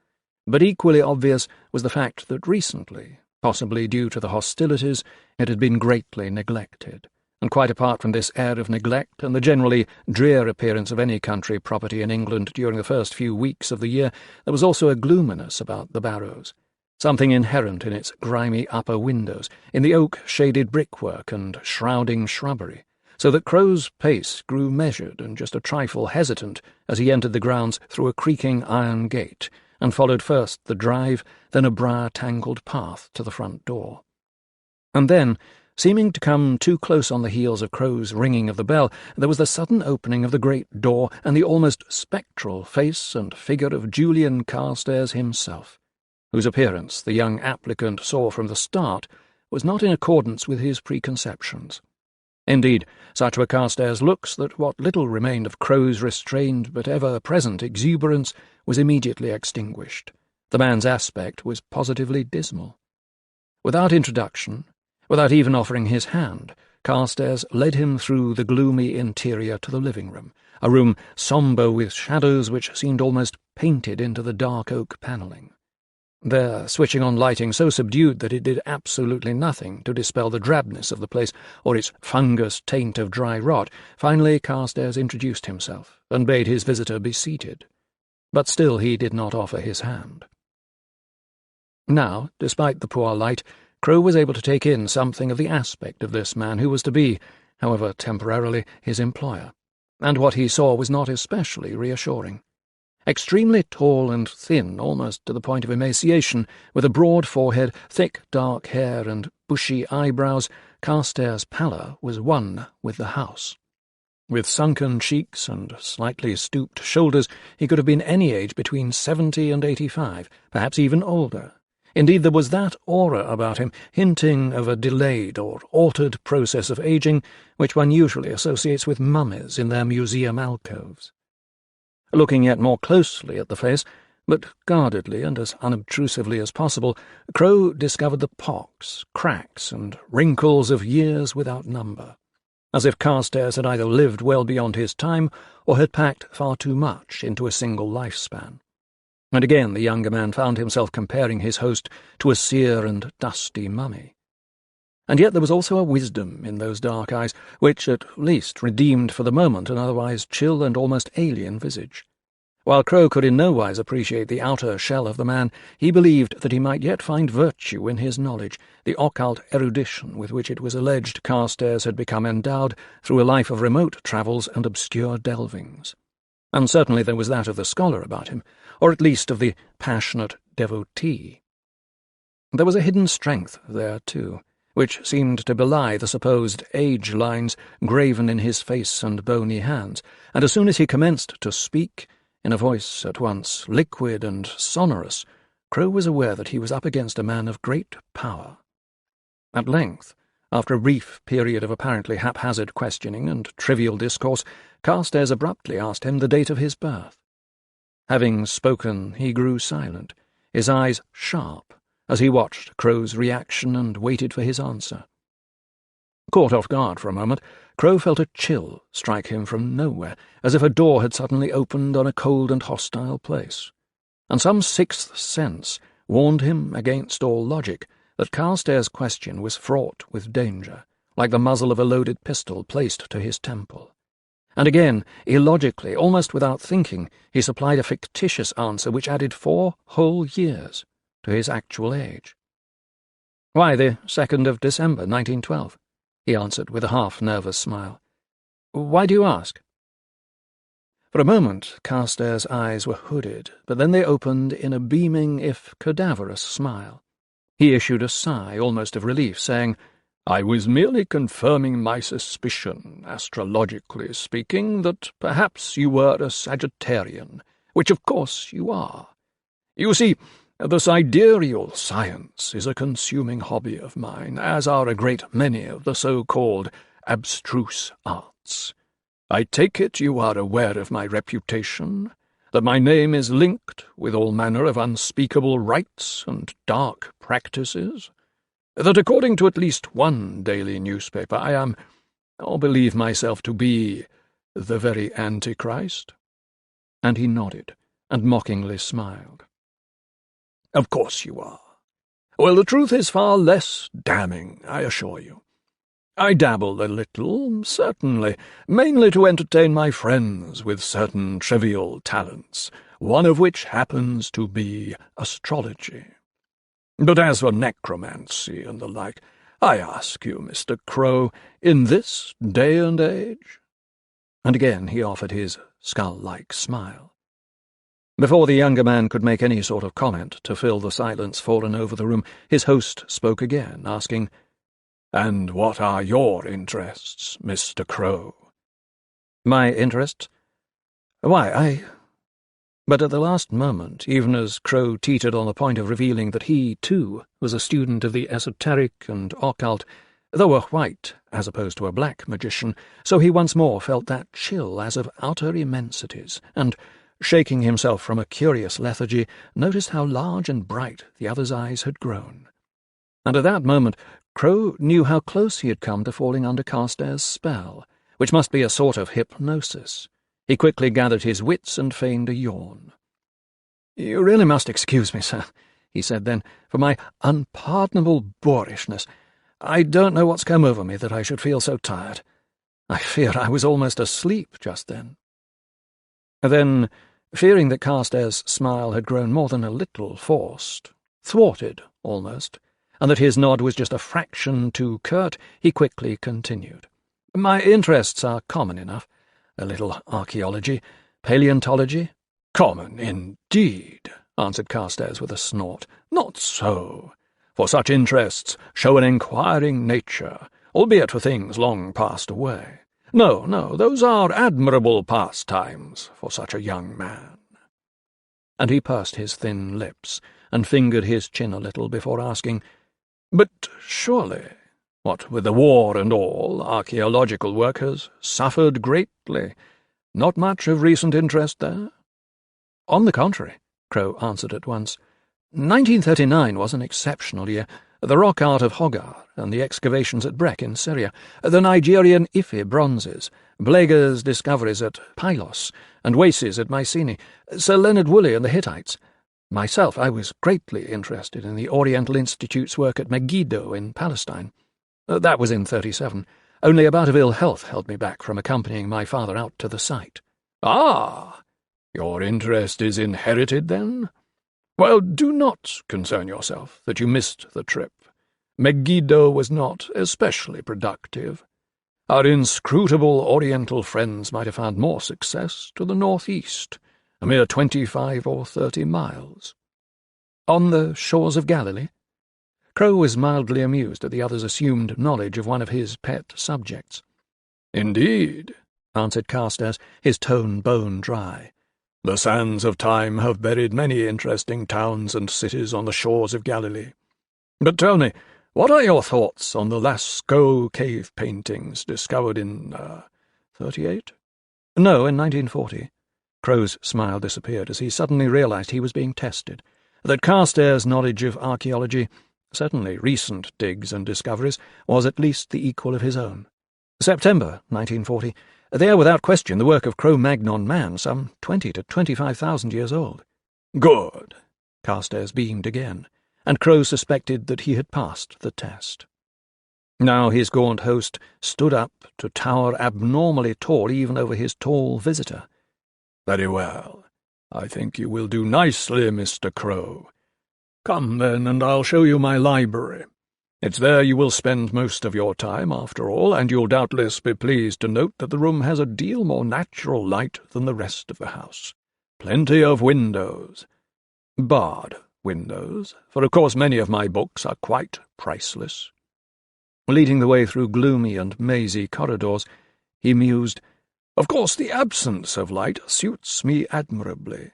but equally obvious was the fact that recently, possibly due to the hostilities, it had been greatly neglected, and quite apart from this air of neglect and the generally drear appearance of any country property in England during the first few weeks of the year, there was also a gloominess about the Barrows, something inherent in its grimy upper windows, in the oak-shaded brickwork and shrouding shrubbery, so that Crow's pace grew measured and just a trifle hesitant as he entered the grounds through a creaking iron gate, and followed first the drive, then a briar-tangled path to the front door. And then, seeming to come too close on the heels of Crow's ringing of the bell, there was the sudden opening of the great door and the almost spectral face and figure of Julian Carstairs himself, whose appearance the young applicant saw from the start was not in accordance with his preconceptions. Indeed, such were Carstairs' looks that what little remained of Crow's restrained but ever-present exuberance was immediately extinguished. The man's aspect was positively dismal. Without introduction, without even offering his hand, Carstairs led him through the gloomy interior to the living-room, a room sombre with shadows which seemed almost painted into the dark oak panelling. There, switching on lighting so subdued that it did absolutely nothing to dispel the drabness of the place or its fungus taint of dry rot, finally Carstairs introduced himself and bade his visitor be seated. But still he did not offer his hand. Now, despite the poor light, Crow was able to take in something of the aspect of this man who was to be, however temporarily, his employer, and what he saw was not especially reassuring. Extremely tall and thin, almost to the point of emaciation, with a broad forehead, thick dark hair, and bushy eyebrows, Carstairs' pallor was one with the house. With sunken cheeks and slightly stooped shoulders, he could have been any age between 70 and 85, perhaps even older. Indeed, there was that aura about him, hinting of a delayed or altered process of aging, which one usually associates with mummies in their museum alcoves. Looking yet more closely at the face, but guardedly and as unobtrusively as possible, Crow discovered the pocks, cracks, and wrinkles of years without number, as if Carstairs had either lived well beyond his time or had packed far too much into a single lifespan. And again the younger man found himself comparing his host to a sere and dusty mummy. And yet there was also a wisdom in those dark eyes, which at least redeemed for the moment an otherwise chill and almost alien visage. While Crow could in no wise appreciate the outer shell of the man, he believed that he might yet find virtue in his knowledge, the occult erudition with which it was alleged Carstairs had become endowed through a life of remote travels and obscure delvings. And certainly there was that of the scholar about him, or at least of the passionate devotee. There was a hidden strength there, too, which seemed to belie the supposed age lines graven in his face and bony hands, and as soon as he commenced to speak, in a voice at once liquid and sonorous, Crow was aware that he was up against a man of great power. At length, after a brief period of apparently haphazard questioning and trivial discourse, Carstairs abruptly asked him the date of his birth. Having spoken, he grew silent, his eyes sharp, as he watched Crow's reaction and waited for his answer. Caught off guard for a moment, Crow felt a chill strike him from nowhere, as if a door had suddenly opened on a cold and hostile place, and some sixth sense warned him against all logic that Carstairs' question was fraught with danger, like the muzzle of a loaded pistol placed to his temple. And again, illogically, almost without thinking, he supplied a fictitious answer which added 4 whole years to his actual age. "Why, the 2nd of December, 1912, he answered with a half-nervous smile. "Why do you ask?" For a moment Carstairs' eyes were hooded, but then they opened in a beaming, if cadaverous, smile. He issued a sigh, almost of relief, saying, "I was merely confirming my suspicion, astrologically speaking, that perhaps you were a Sagittarian, which of course you are. You see, the sidereal science is a consuming hobby of mine, as are a great many of the so-called abstruse arts. I take it you are aware of my reputation, that my name is linked with all manner of unspeakable rites and dark practices, that according to at least one daily newspaper I am, or believe myself to be, the very Antichrist?" And he nodded, and mockingly smiled. "Of course you are. Well, the truth is far less damning, I assure you. I dabble a little, certainly, mainly to entertain my friends with certain trivial talents, one of which happens to be astrology. But as for necromancy and the like, I ask you, Mr. Crow, in this day and age?" And again he offered his skull-like smile. Before the younger man could make any sort of comment to fill the silence fallen over the room, his host spoke again, asking, "And what are your interests, Mr. Crow?" "My interests? Why, But at the last moment, even as Crow teetered on the point of revealing that he, too, was a student of the esoteric and occult, though a white as opposed to a black magician, so he once more felt that chill as of outer immensities, and, shaking himself from a curious lethargy, noticed how large and bright the other's eyes had grown. And at that moment Crow knew how close he had come to falling under Carstairs' spell, which must be a sort of hypnosis. He quickly gathered his wits and feigned a yawn. "You really must excuse me, sir," he said then, "for my unpardonable boorishness. I don't know what's come over me that I should feel so tired. I fear I was almost asleep just then." Then, fearing that Carstairs' smile had grown more than a little forced, thwarted almost, and that his nod was just a fraction too curt, he quickly continued. "My interests are common enough. A little archaeology, paleontology." "Common indeed," answered Carstairs with a snort. "Not so. For such interests show an enquiring nature, albeit for things long passed away. No, those are admirable pastimes for such a young man." And he pursed his thin lips, and fingered his chin a little before asking, "But surely, what with the war and all, archaeological work has suffered greatly. Not much of recent interest there?" "On the contrary," Crow answered at once. 1939 was an exceptional year. The rock art of Hogar and the excavations at Brek in Syria, the Nigerian Ife bronzes, Bleger's discoveries at Pylos and Wace's at Mycenae, Sir Leonard Woolley and the Hittites. Myself, I was greatly interested in the Oriental Institute's work at Megiddo in Palestine. That was in 37. Only a bout of ill health held me back from accompanying my father out to the site. "Ah! Your interest is inherited, then? Well, do not concern yourself that you missed the trip. Megiddo was not especially productive. Our inscrutable Oriental friends might have found more success to the northeast, a mere 25 or 30 miles. On the shores of Galilee? Crow was mildly amused at the other's assumed knowledge of one of his pet subjects. "Indeed," answered Carstairs, his tone bone dry. "The sands of time have buried many interesting towns and cities on the shores of Galilee. But tell me, what are your thoughts on the Lascaux cave paintings discovered in, 38? No, in 1940. Crow's smile disappeared as he suddenly realized he was being tested, that Carstairs' knowledge of archaeology, certainly recent digs and discoveries, was at least the equal of his own. September 1940. They are without question the work of Cro-Magnon man, some 20 to 25,000 years old. Good. Carstairs beamed again, and Crow suspected that he had passed the test. Now his gaunt host stood up to tower abnormally tall even over his tall visitor. Very well. I think you will do nicely, Mr. Crow. Come, then, and I'll show you my library. It's there you will spend most of your time, after all, and you'll doubtless be pleased to note that the room has a deal more natural light than the rest of the house. Plenty of windows. Barred windows, for of course many of my books are quite priceless. Leading the way through gloomy and mazy corridors, he mused, Of course the absence of light suits me admirably.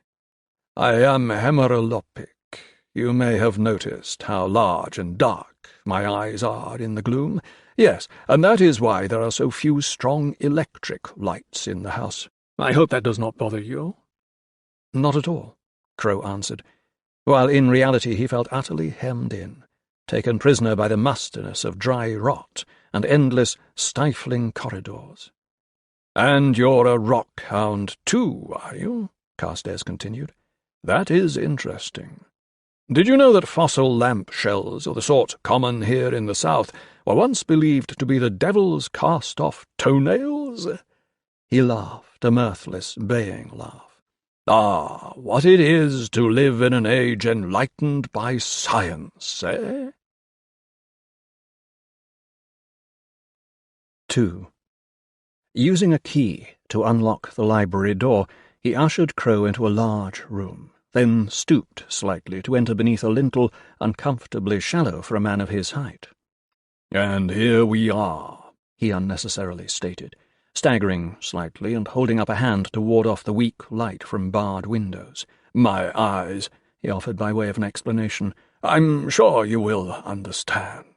I am hemeralopic. You may have noticed how large and dark my eyes are in the gloom. Yes, and that is why there are so few strong electric lights in the house. I hope that does not bother you. Not at all, Crow answered, while in reality he felt utterly hemmed in, taken prisoner by the mustiness of dry rot and endless, stifling corridors. And you're a rock-hound too, are you? Carstairs continued. That is interesting. Did you know that fossil lamp shells of the sort common here in the south were once believed to be the devil's cast-off toenails? He laughed, a mirthless, baying laugh. Ah, what it is to live in an age enlightened by science, eh? 2. Using a key to unlock the library door, he ushered Crow into a large room, then stooped slightly to enter beneath a lintel uncomfortably shallow for a man of his height. "And here we are," he unnecessarily stated, staggering slightly and holding up a hand to ward off the weak light from barred windows. "My eyes," he offered by way of an explanation. "I'm sure you will understand."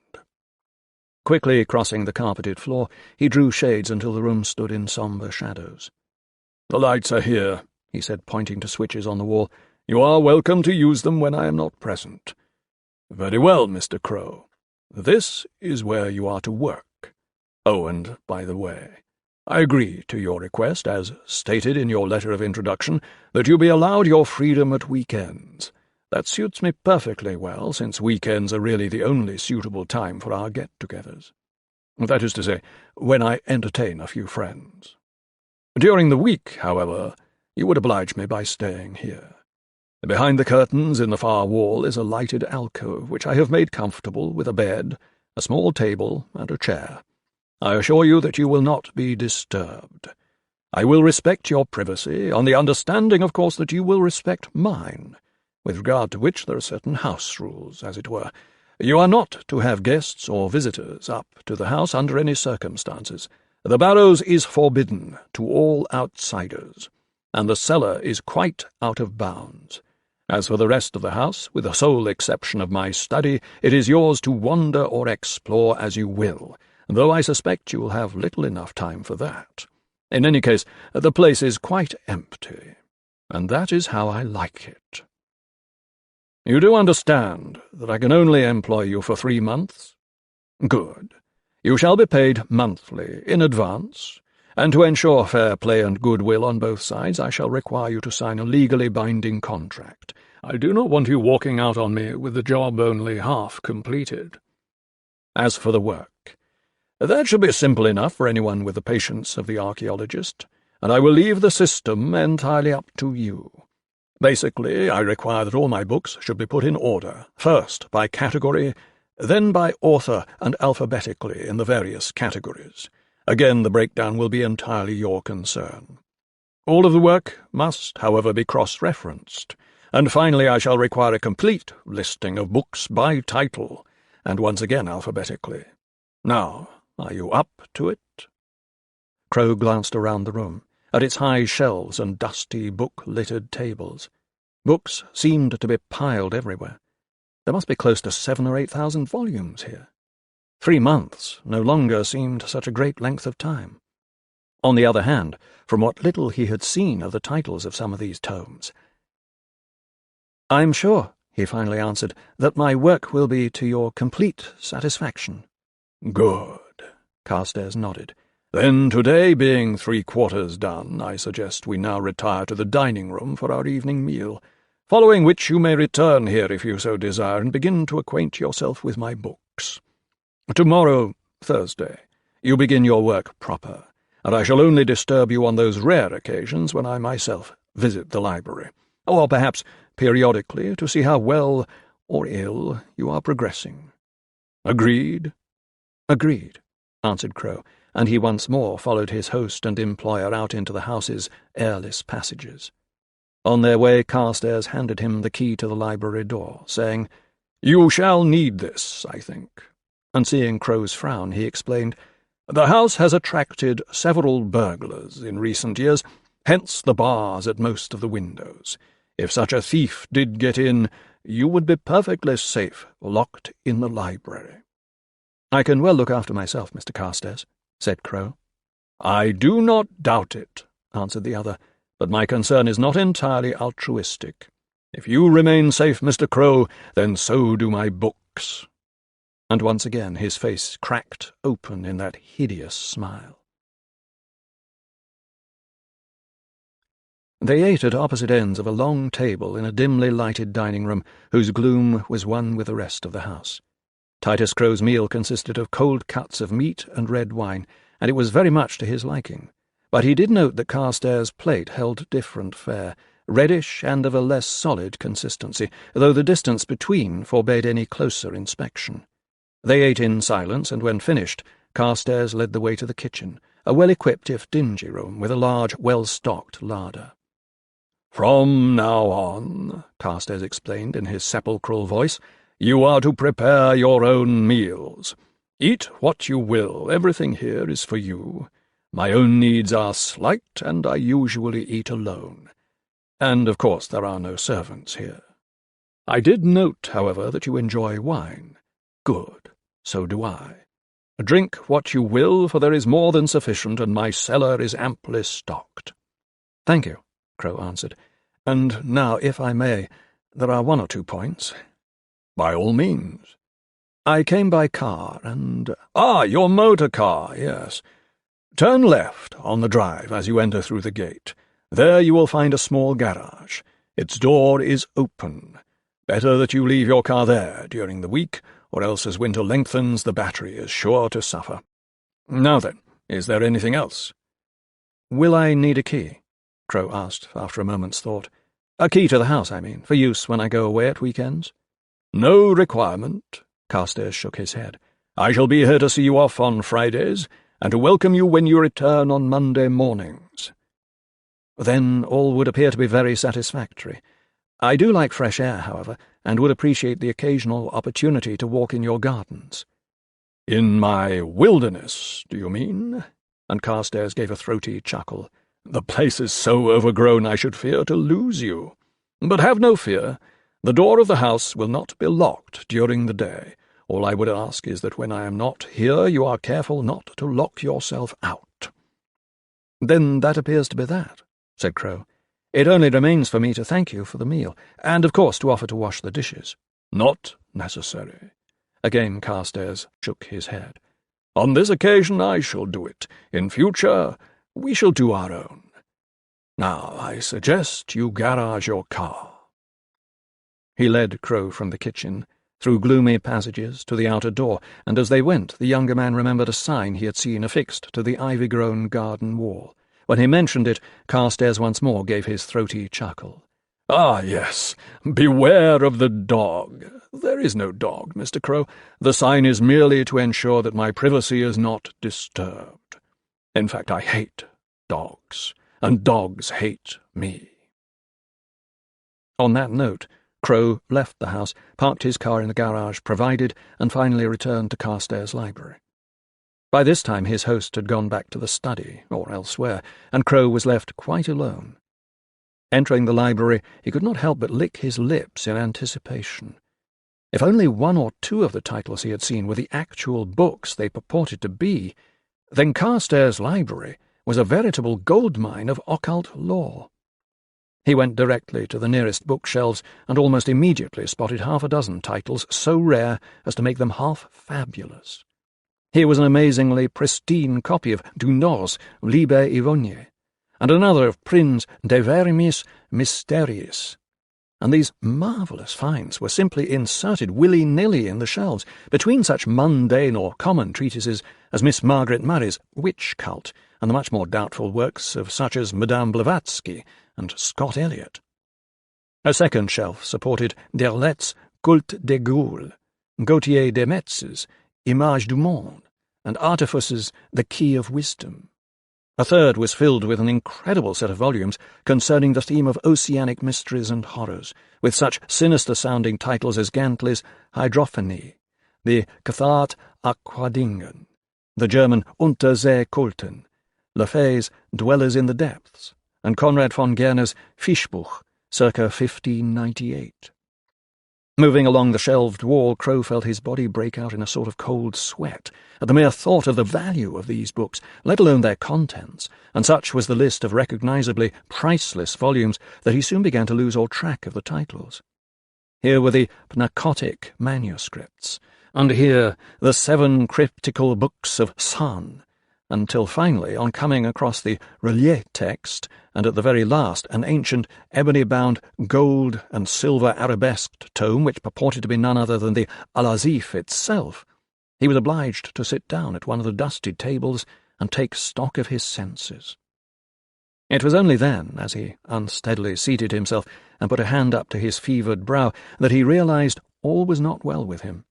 Quickly crossing the carpeted floor, he drew shades until the room stood in sombre shadows. "The lights are here," he said, pointing to switches on the wall. "You are welcome to use them when I am not present. Very well, Mr. Crow. This is where you are to work. Oh, and by the way, I agree to your request, as stated in your letter of introduction, that you be allowed your freedom at weekends. That suits me perfectly well, since weekends are really the only suitable time for our get-togethers. That is to say, when I entertain a few friends. During the week, however, you would oblige me by staying here. Behind the curtains in the far wall is a lighted alcove, which I have made comfortable with a bed, a small table, and a chair. I assure you that you will not be disturbed. I will respect your privacy, on the understanding, of course, that you will respect mine, with regard to which there are certain house rules, as it were. You are not to have guests or visitors up to the house under any circumstances. The Barrows is forbidden to all outsiders, and the cellar is quite out of bounds. As for the rest of the house, with the sole exception of my study, it is yours to wander or explore as you will, though I suspect you will have little enough time for that. In any case, the place is quite empty, and that is how I like it. You do understand that I can only employ you for 3 months? Good. You shall be paid monthly, in advance, and to ensure fair play and goodwill on both sides, I shall require you to sign a legally binding contract. I do not want you walking out on me with the job only half completed. As for the work, that should be simple enough for anyone with the patience of the archaeologist, and I will leave the system entirely up to you. Basically, I require that all my books should be put in order, first by category, then by author and alphabetically in the various categories. Again, the breakdown will be entirely your concern. All of the work must, however, be cross-referenced, and finally I shall require a complete listing of books by title, and once again alphabetically. Now, are you up to it? Crow glanced around the room, at its high shelves and dusty book-littered tables. Books seemed to be piled everywhere. There must be close to 7,000 or 8,000 volumes here. 3 months no longer seemed such a great length of time. On the other hand, from what little he had seen of the titles of some of these tomes, "I'm sure," he finally answered, "that my work will be to your complete satisfaction." Good. Carstairs nodded. Then, today being 3/4 done, I suggest we now retire to the dining-room for our evening meal, following which you may return here if you so desire and begin to acquaint yourself with my books. Tomorrow, Thursday, you begin your work proper, and I shall only disturb you on those rare occasions when I myself visit the library, or perhaps periodically to see how well or ill you are progressing. Agreed? Agreed, answered Crow, and he once more followed his host and employer out into the house's airless passages. On their way, Carstairs handed him the key to the library door, saying, "You shall need this, I think." And seeing Crow's frown, he explained, "The house has attracted several burglars in recent years, hence the bars at most of the windows. If such a thief did get in, you would be perfectly safe locked in the library." "I can well look after myself, Mr. Carstairs," said Crow. "I do not doubt it," answered the other, "but my concern is not entirely altruistic. If you remain safe, Mr. Crow, then so do my books." And once again his face cracked open in that hideous smile. They ate at opposite ends of a long table in a dimly lighted dining-room whose gloom was one with the rest of the house. Titus Crow's meal consisted of cold cuts of meat and red wine, and it was very much to his liking. But he did note that Carstairs' plate held different fare, reddish and of a less solid consistency, though the distance between forbade any closer inspection. They ate in silence, and when finished, Carstairs led the way to the kitchen, a well-equipped if dingy room with a large, well-stocked larder. "From now on," Carstairs explained in his sepulchral voice, "you are to prepare your own meals. Eat what you will, everything here is for you. My own needs are slight, and I usually eat alone. And, of course, there are no servants here. I did note, however, that you enjoy wine. Good. So do I. Drink what you will, for there is more than sufficient, and my cellar is amply stocked." "Thank you," Crow answered. "And now, if I may, there are 1 or 2 points." "By all means." "I came by car, and—" "Ah, your motor car, yes. Turn left on the drive as you enter through the gate. There you will find a small garage. Its door is open. Better that you leave your car there during the week, or else as winter lengthens the battery is sure to suffer. Now then, is there anything else?" "Will I need a key?" Crow asked after a moment's thought. "A key to the house, I mean, for use when I go away at weekends?" "No requirement." Carstairs shook his head. "I shall be here to see you off on Fridays, and to welcome you when you return on Monday mornings." "Then all would appear to be very satisfactory. I do like fresh air, however, and would appreciate the occasional opportunity to walk in your gardens." "In my wilderness, do you mean?" And Carstairs gave a throaty chuckle. "The place is so overgrown I should fear to lose you. But have no fear. The door of the house will not be locked during the day. All I would ask is that when I am not here, you are careful not to lock yourself out." "Then that appears to be that," said Crow. "It only remains for me to thank you for the meal, and of course to offer to wash the dishes." "Not necessary." Again Carstairs shook his head. "On this occasion I shall do it. In future we shall do our own. Now I suggest you garage your car." He led Crow from the kitchen, through gloomy passages to the outer door, and as they went the younger man remembered a sign he had seen affixed to the ivy-grown garden wall. When he mentioned it, Carstairs once more gave his throaty chuckle. "Ah, yes, beware of the dog. There is no dog, Mr. Crow. The sign is merely to ensure that my privacy is not disturbed. In fact, I hate dogs, and dogs hate me." On that note, Crow left the house, parked his car in the garage provided, and finally returned to Carstairs' library. By this time his host had gone back to the study, or elsewhere, and Crow was left quite alone. Entering the library, he could not help but lick his lips in anticipation. If only one or two of the titles he had seen were the actual books they purported to be, then Carstairs' library was a veritable goldmine of occult lore. He went directly to the nearest bookshelves and almost immediately spotted half a dozen titles so rare as to make them half fabulous. Here was an amazingly pristine copy of Duno's Liber Ironie, and another of Prynne's De Verimis Mysteriis, and these marvellous finds were simply inserted willy-nilly in the shelves, between such mundane or common treatises as Miss Margaret Murray's Witch Cult, and the much more doubtful works of such as Madame Blavatsky and Scott Elliot. A second shelf supported Derlet's Culte des Gaules, Gautier de Metz's Image du Monde, and Artifuce's The Key of Wisdom. A third was filled with an incredible set of volumes concerning the theme of oceanic mysteries and horrors, with such sinister-sounding titles as Gantly's Hydrophanie, the Cathart Aquadingen, the German Unterseekulten, Lafay's Dwellers in the Depths, and Conrad von Gerner's Fischbuch, circa 1598. Moving along the shelved wall, Crow felt his body break out in a sort of cold sweat at the mere thought of the value of these books, let alone their contents, and such was the list of recognisably priceless volumes that he soon began to lose all track of the titles. Here were the Pnakotic manuscripts, and here the 7 cryptical books of San, until finally, on coming across the relief text, and at the very last an ancient ebony-bound gold and silver arabesqued tome which purported to be none other than the Al-Azif itself, he was obliged to sit down at one of the dusty tables and take stock of his senses. It was only then, as he unsteadily seated himself and put a hand up to his fevered brow, that he realized all was not well with him.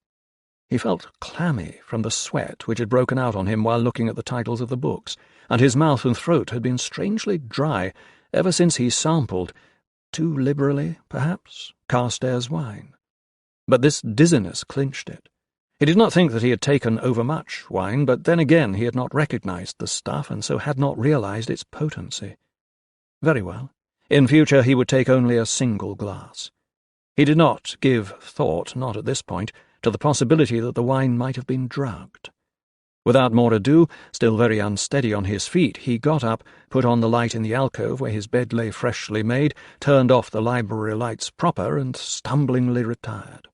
He felt clammy from the sweat which had broken out on him while looking at the titles of the books, and his mouth and throat had been strangely dry ever since he sampled, too liberally, perhaps, Carstairs' wine. But this dizziness clinched it. He did not think that he had taken overmuch wine, but then again he had not recognized the stuff, and so had not realized its potency. Very well. In future he would take only a single glass. He did not give thought, not at this point, to the possibility that the wine might have been drugged. Without more ado, still very unsteady on his feet, he got up, put on the light in the alcove where his bed lay freshly made, turned off the library lights proper, and stumblingly retired.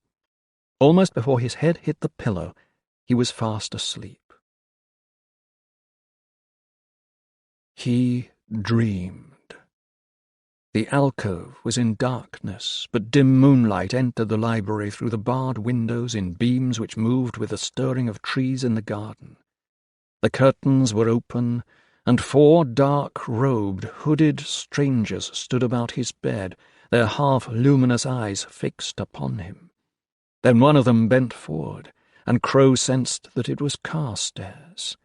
Almost before his head hit the pillow, he was fast asleep. He dreamed. The alcove was in darkness, but dim moonlight entered the library through the barred windows in beams which moved with the stirring of trees in the garden. The curtains were open, and 4 dark-robed, hooded strangers stood about his bed, their half-luminous eyes fixed upon him. Then one of them bent forward, and Crow sensed that it was Carstairs.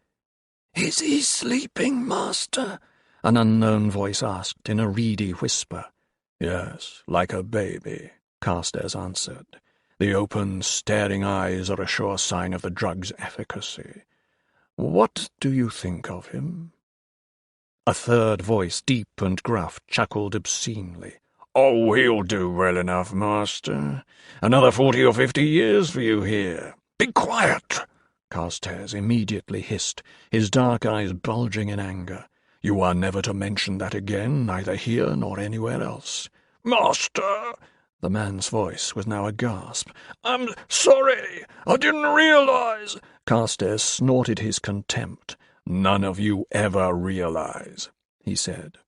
"Is he sleeping, master?" an unknown voice asked in a reedy whisper. "Yes, like a baby," Carstairs answered. "The open, staring eyes are a sure sign of the drug's efficacy. What do you think of him?" A third voice, deep and gruff, chuckled obscenely. "Oh, he'll do well enough, master. Another 40 or 50 years for you here. Be quiet!" Carstairs immediately hissed, his dark eyes bulging in anger. "You are never to mention that again, neither here nor anywhere else." "Master!" The man's voice was now a gasp. "I'm sorry. I didn't realize." Carstairs snorted his contempt. "None of you ever realize," he said.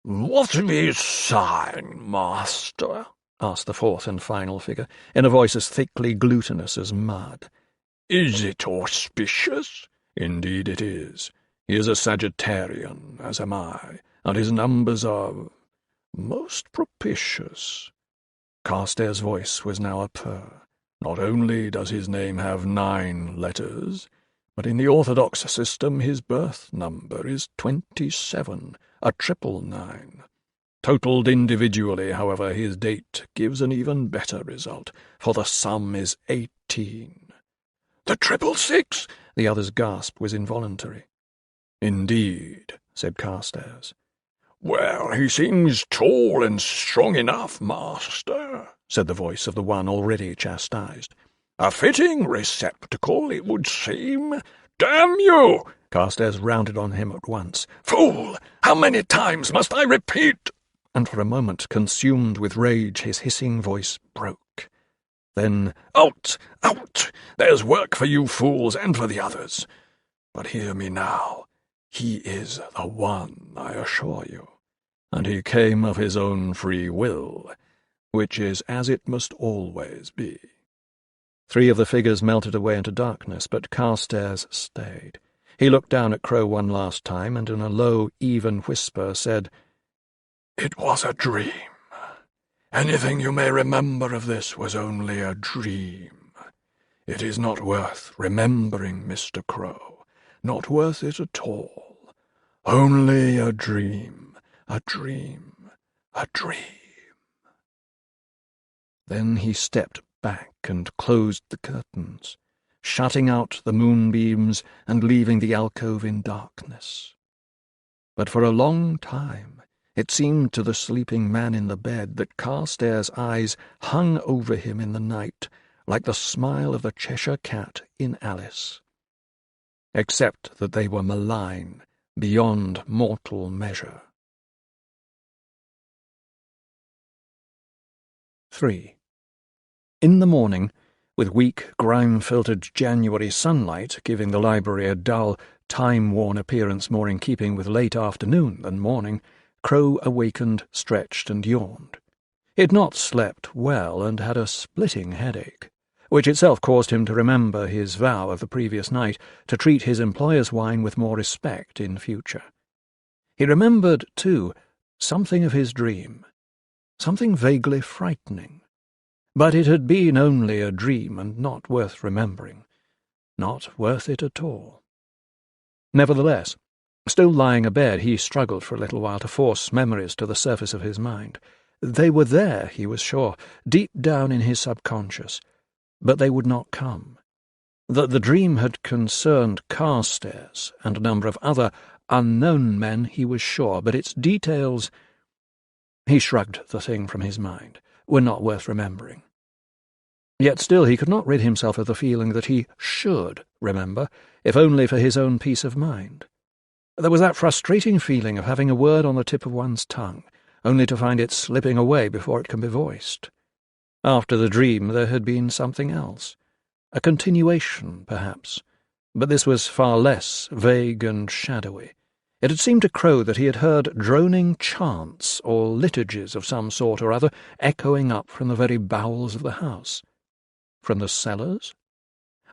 "What's his sign, master?" asked the fourth and final figure, in a voice as thickly glutinous as mud. "Is it auspicious?" "Indeed it is. He is a Sagittarian, as am I, and his numbers are most propitious." Carstairs' voice was now a purr. "Not only does his name have 9 letters, but in the Orthodox system his birth number is 27, a triple 9. Totaled individually, however, his date gives an even better result, for the sum is 18. "The 666!" The other's gasp was involuntary. "Indeed," said Carstairs. "Well, he seems tall and strong enough, master," said the voice of the one already chastised. "A fitting receptacle, it would seem. Damn you!" Carstairs rounded on him at once. "Fool! How many times must I repeat?" And for a moment, consumed with rage, his hissing voice broke. Then, "Out! Out! There's work for you fools and for the others. But hear me now. He is the one, I assure you, and he came of his own free will, which is as it must always be." 3 of the figures melted away into darkness, but Carstairs stayed. He looked down at Crow one last time, and in a low, even whisper said, "It was a dream. Anything you may remember of this was only a dream. It is not worth remembering, Mr. Crow. Not worth it at all. Only a dream, a dream, a dream." Then he stepped back and closed the curtains, shutting out the moonbeams and leaving the alcove in darkness. But for a long time it seemed to the sleeping man in the bed that Carstairs' eyes hung over him in the night like the smile of the Cheshire Cat in Alice, except that they were malign beyond mortal measure. 3. In the morning, with weak, grime-filtered January sunlight giving the library a dull, time-worn appearance more in keeping with late afternoon than morning, Crow awakened, stretched, and yawned. He had not slept well and had a splitting headache, which itself caused him to remember his vow of the previous night to treat his employer's wine with more respect in future. He remembered, too, something of his dream, something vaguely frightening. But it had been only a dream and not worth remembering, not worth it at all. Nevertheless, still lying abed, he struggled for a little while to force memories to the surface of his mind. They were there, he was sure, deep down in his subconscious, but they would not come. That the dream had concerned Carstairs and a number of other unknown men, he was sure, but its details— he shrugged the thing from his mind— were not worth remembering. Yet still he could not rid himself of the feeling that he should remember, if only for his own peace of mind. There was that frustrating feeling of having a word on the tip of one's tongue, only to find it slipping away before it can be voiced. After the dream there had been something else, a continuation, perhaps, but this was far less vague and shadowy. It had seemed to Crow that he had heard droning chants or liturgies of some sort or other echoing up from the very bowels of the house. From the cellars?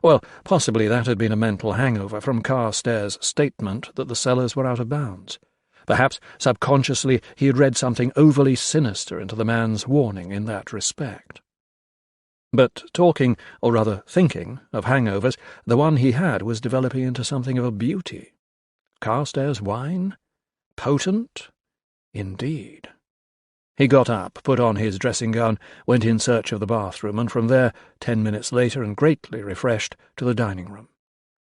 Well, possibly that had been a mental hangover from Carstairs' statement that the cellars were out of bounds. Perhaps, subconsciously, he had read something overly sinister into the man's warning in that respect. But talking, or rather thinking, of hangovers, the one he had was developing into something of a beauty. Carstairs' wine? Potent? Indeed. He got up, put on his dressing-gown, went in search of the bathroom, and from there, 10 minutes later and greatly refreshed, to the dining-room.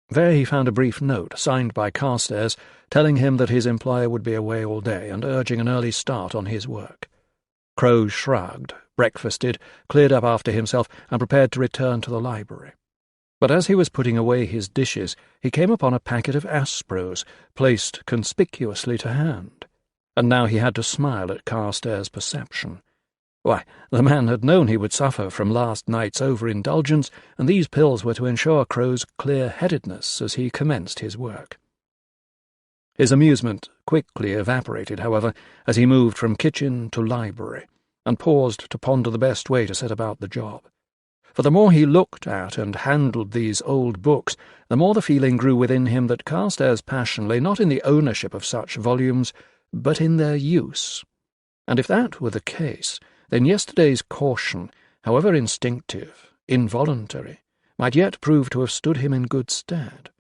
There he found a brief note, signed by Carstairs, telling him that his employer would be away all day and urging an early start on his work. Crow shrugged, breakfasted, cleared up after himself, and prepared to return to the library. But as he was putting away his dishes, he came upon a packet of Aspros, placed conspicuously to hand. And now he had to smile at Carstairs' perception. Why, the man had known he would suffer from last night's overindulgence, and these pills were to ensure Crow's clear-headedness as he commenced his work. His amusement quickly evaporated, however, as he moved from kitchen to library, and paused to ponder the best way to set about the job. For the more he looked at and handled these old books, the more the feeling grew within him that Carstairs' passion lay not in the ownership of such volumes, but in their use. And if that were the case, then yesterday's caution, however instinctive, involuntary, might yet prove to have stood him in good stead.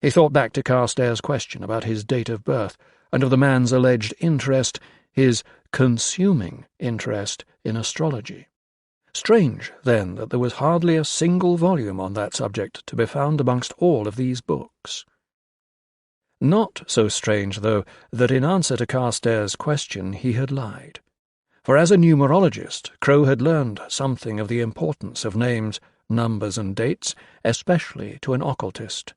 He thought back to Carstairs' question about his date of birth, and of the man's alleged interest, his consuming interest in astrology. Strange, then, that there was hardly a single volume on that subject to be found amongst all of these books. Not so strange, though, that in answer to Carstairs' question he had lied. For as a numerologist, Crow had learned something of the importance of names, numbers, and dates, especially to an occultist.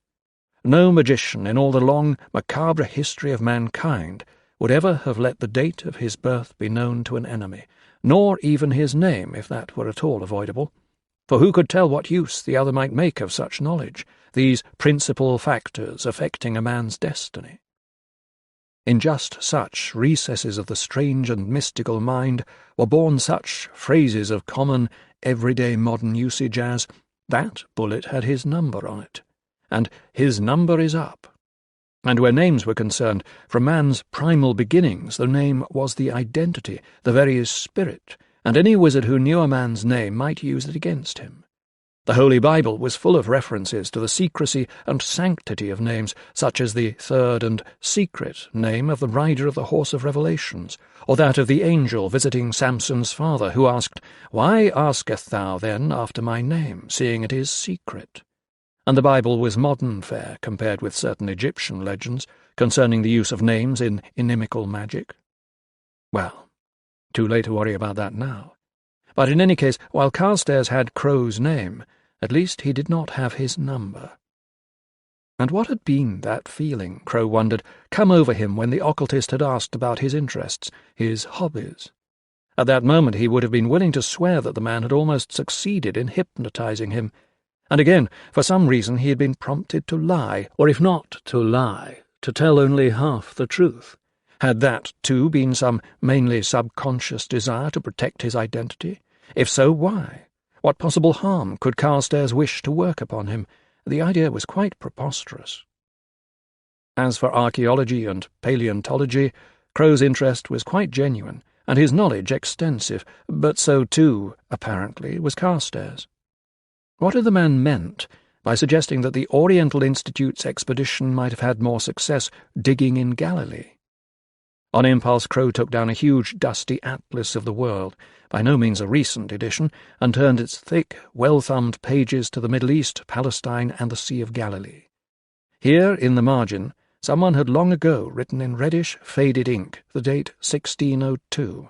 No magician in all the long, macabre history of mankind would ever have let the date of his birth be known to an enemy, nor even his name, if that were at all avoidable. For who could tell what use the other might make of such knowledge, these principal factors affecting a man's destiny? In just such recesses of the strange and mystical mind were born such phrases of common, everyday modern usage as, "That bullet had his number on it," and "His number is up." And where names were concerned, from man's primal beginnings the name was the identity, the very spirit, and any wizard who knew a man's name might use it against him. The Holy Bible was full of references to the secrecy and sanctity of names, such as the third and secret name of the rider of the horse of Revelations, or that of the angel visiting Samson's father, who asked, "Why askest thou then after my name, seeing it is secret?" And the Bible was modern fare compared with certain Egyptian legends concerning the use of names in inimical magic. Well, too late to worry about that now. But in any case, while Carstairs had Crow's name, at least he did not have his number. And what had been that feeling, Crow wondered, come over him when the occultist had asked about his interests, his hobbies? At that moment he would have been willing to swear that the man had almost succeeded in hypnotizing him. And again, for some reason he had been prompted to lie, or if not to lie, to tell only half the truth. Had that, too, been some mainly subconscious desire to protect his identity? If so, why? What possible harm could Carstairs wish to work upon him? The idea was quite preposterous. As for archaeology and paleontology, Crow's interest was quite genuine, and his knowledge extensive, but so, too, apparently, was Carstairs. What had the man meant by suggesting that the Oriental Institute's expedition might have had more success digging in Galilee? On impulse, Crow took down a huge, dusty atlas of the world, by no means a recent edition, and turned its thick, well-thumbed pages to the Middle East, Palestine, and the Sea of Galilee. Here, in the margin, someone had long ago written in reddish, faded ink the date 1602,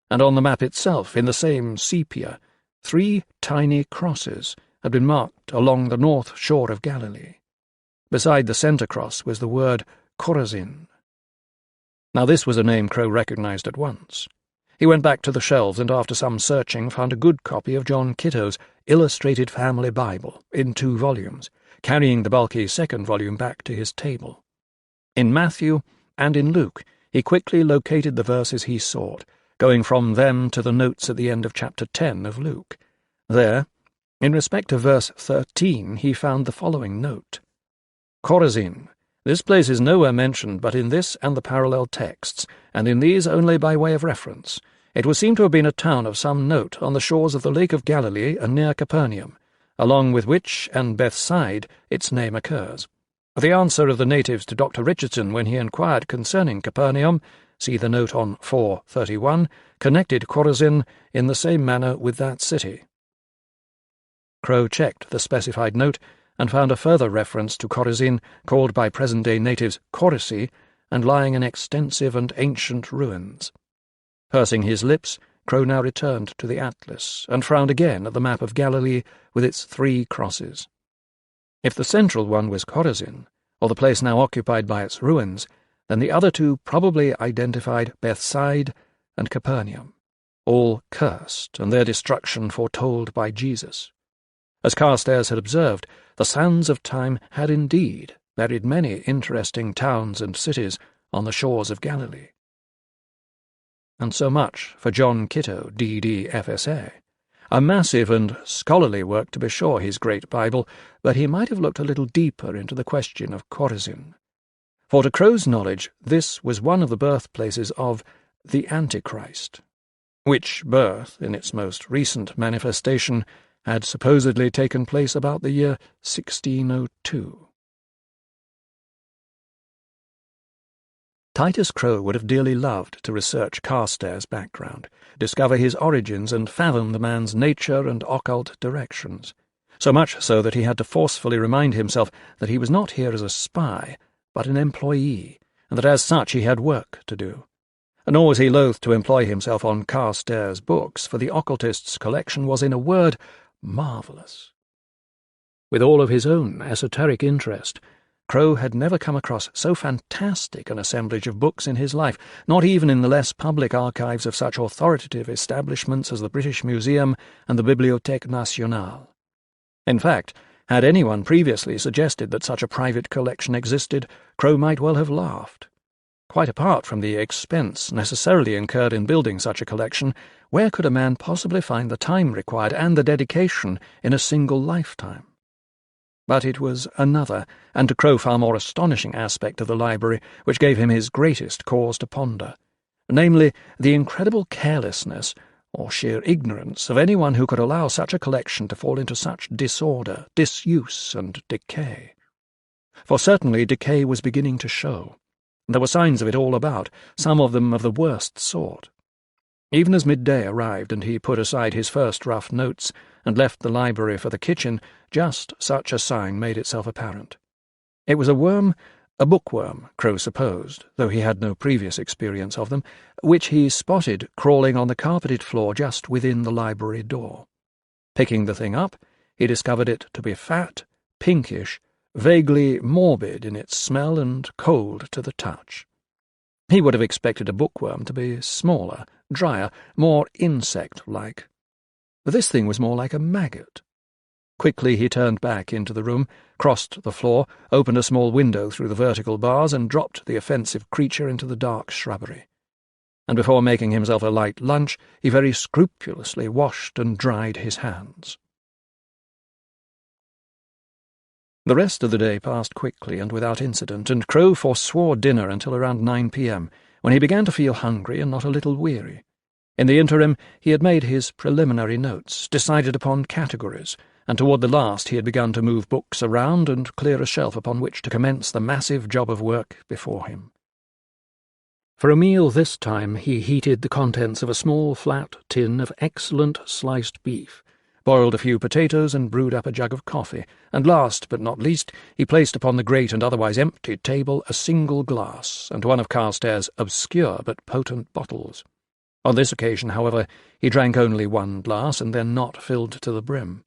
and on the map itself, in the same sepia, 3 tiny crosses had been marked along the north shore of Galilee. Beside the centre cross was the word Chorazin. Now this was a name Crow recognized at once. He went back to the shelves and after some searching found a good copy of John Kitto's Illustrated Family Bible in 2 volumes, carrying the bulky second volume back to his table. In Matthew and in Luke he quickly located the verses he sought, going from them to the notes at the end of chapter 10 of Luke. There, in respect of verse 13, he found the following note. Chorazin. This place is nowhere mentioned but in this and the parallel texts, and in these only by way of reference. It would seem to have been a town of some note on the shores of the Lake of Galilee and near Capernaum, along with which and Bethsaida its name occurs. The answer of the natives to Dr. Richardson when he inquired concerning Capernaum, see the note on 431, connected Chorazin in the same manner with that city. Crow checked the specified note and found a further reference to Chorazin, called by present-day natives Choracy, and lying in extensive and ancient ruins. Pursing his lips, Crow now returned to the atlas and frowned again at the map of Galilee with its 3 crosses. If the central one was Chorazin, or the place now occupied by its ruins, then the other 2 probably identified Bethsaida and Capernaum, all cursed and their destruction foretold by Jesus. As Carstairs had observed, the sands of time had indeed buried many interesting towns and cities on the shores of Galilee. And so much for John Kitto, D.D., F.S.A. A massive and scholarly work, to be sure, his great Bible, but he might have looked a little deeper into the question of Chorazin. For to Crow's knowledge, this was one of the birthplaces of the Antichrist, which birth, in its most recent manifestation, had supposedly taken place about the year 1602. Titus Crow would have dearly loved to research Carstairs' background, discover his origins and fathom the man's nature and occult directions, so much so that he had to forcefully remind himself that he was not here as a spy, but an employee, and that as such he had work to do. Nor was he loath to employ himself on Carstairs' books, for the occultist's collection was, in a word, marvellous. With all of his own esoteric interest, Crow had never come across so fantastic an assemblage of books in his life, not even in the less public archives of such authoritative establishments as the British Museum and the Bibliothèque Nationale. In fact, had anyone previously suggested that such a private collection existed, Crow might well have laughed. Quite apart from the expense necessarily incurred in building such a collection, where could a man possibly find the time required and the dedication in a single lifetime? But it was another, and to Crow far more astonishing aspect of the library which gave him his greatest cause to ponder, namely, the incredible carelessness or sheer ignorance of anyone who could allow such a collection to fall into such disorder, disuse, and decay. For certainly decay was beginning to show. There were signs of it all about, some of them of the worst sort. Even as midday arrived and he put aside his first rough notes and left the library for the kitchen, just such a sign made itself apparent. It was a bookworm, Crow supposed, though he had no previous experience of them, which he spotted crawling on the carpeted floor just within the library door. Picking the thing up, he discovered it to be fat, pinkish, vaguely morbid in its smell and cold to the touch. He would have expected a bookworm to be smaller, drier, more insect-like. But this thing was more like a maggot. Quickly he turned back into the room, crossed the floor, opened a small window through the vertical bars, and dropped the offensive creature into the dark shrubbery. And before making himself a light lunch, he very scrupulously washed and dried his hands. The rest of the day passed quickly and without incident, and Crow forswore dinner until around 9 p.m., when he began to feel hungry and not a little weary. In the interim, he had made his preliminary notes, decided upon categories, and toward the last he had begun to move books around and clear a shelf upon which to commence the massive job of work before him. For a meal this time he heated the contents of a small flat tin of excellent sliced beef, boiled a few potatoes and brewed up a jug of coffee, and last but not least he placed upon the great and otherwise empty table a single glass and one of Carstairs' obscure but potent bottles. On this occasion, however, he drank only one glass and then not filled to the brim.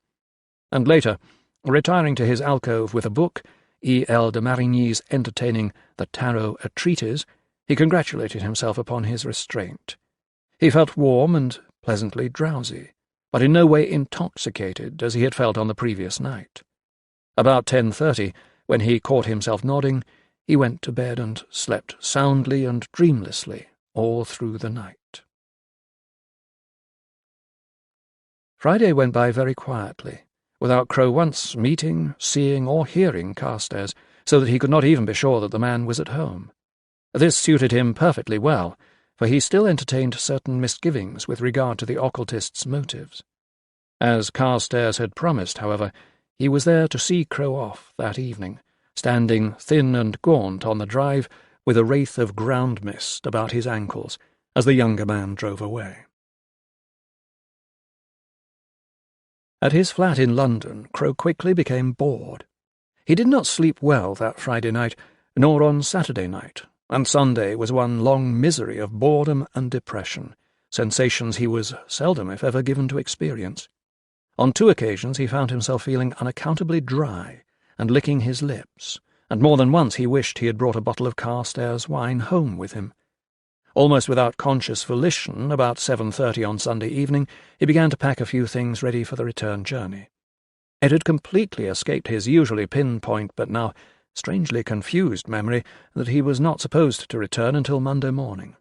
And later, retiring to his alcove with a book, E. L. de Marigny's entertaining The Tarot a Treatise, he congratulated himself upon his restraint. He felt warm and pleasantly drowsy, but in no way intoxicated as he had felt on the previous night. About 10:30, when he caught himself nodding, he went to bed and slept soundly and dreamlessly all through the night. Friday went by very quietly, without Crow once meeting, seeing, or hearing Carstairs, so that he could not even be sure that the man was at home. This suited him perfectly well, for he still entertained certain misgivings with regard to the occultist's motives. As Carstairs had promised, however, he was there to see Crow off that evening, standing thin and gaunt on the drive with a wraith of ground mist about his ankles as the younger man drove away. At his flat in London, Crow quickly became bored. He did not sleep well that Friday night, nor on Saturday night, and Sunday was one long misery of boredom and depression, sensations he was seldom, if ever, given to experience. On 2 occasions he found himself feeling unaccountably dry and licking his lips, and more than once he wished he had brought a bottle of Carstairs wine home with him. Almost without conscious volition, about 7:30 on Sunday evening, he began to pack a few things ready for the return journey. It had completely escaped his usually pinpoint but now strangely confused memory that he was not supposed to return until Monday morning.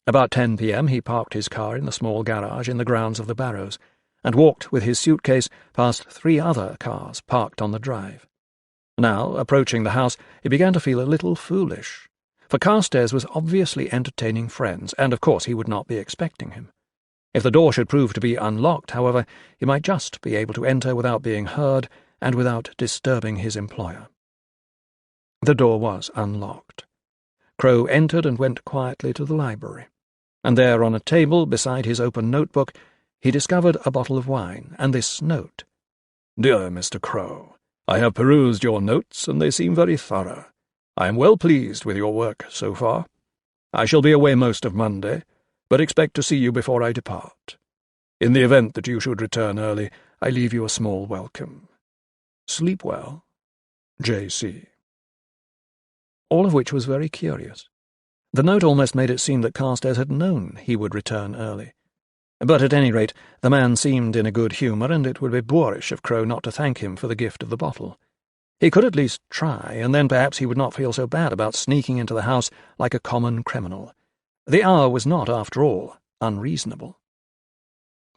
About 10 p.m. he parked his car in the small garage in the grounds of the Barrows, and walked with his suitcase past 3 other cars parked on the drive. Now, approaching the house, he began to feel a little foolish, for Carstairs was obviously entertaining friends, and of course he would not be expecting him. If the door should prove to be unlocked, however, he might just be able to enter without being heard and without disturbing his employer. The door was unlocked. Crow entered and went quietly to the library, and there on a table beside his open notebook he discovered a bottle of wine and this note. "Dear Mr. Crow, I have perused your notes, and they seem very thorough. I am well pleased with your work so far. I shall be away most of Monday, but expect to see you before I depart. In the event that you should return early, I leave you a small welcome. Sleep well, J.C." All of which was very curious. The note almost made it seem that Carstairs had known he would return early. But at any rate, the man seemed in a good humour, and it would be boorish of Crow not to thank him for the gift of the bottle. He could at least try, and then perhaps he would not feel so bad about sneaking into the house like a common criminal. The hour was not, after all, unreasonable.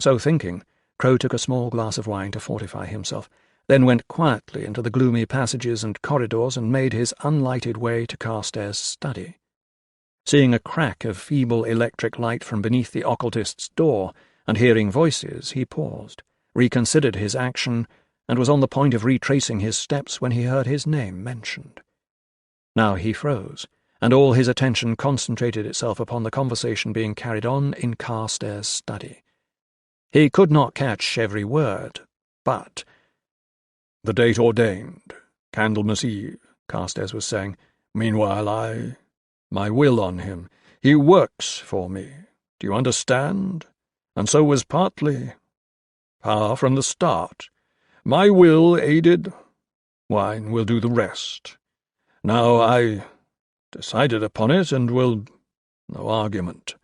So thinking, Crow took a small glass of wine to fortify himself, then went quietly into the gloomy passages and corridors and made his unlighted way to Carstairs' study. Seeing a crack of feeble electric light from beneath the occultist's door, and hearing voices, he paused, reconsidered his action, and was on the point of retracing his steps when he heard his name mentioned. Now he froze, and all his attention concentrated itself upon the conversation being carried on in Carstairs' study. He could not catch every word, but— "The date ordained, Candlemas Eve," Carstairs was saying. "Meanwhile my will on him. He works for me. Do you understand? And so was partly power from the start. My will aided, wine will do the rest. Now I decided upon it, and will— no argument.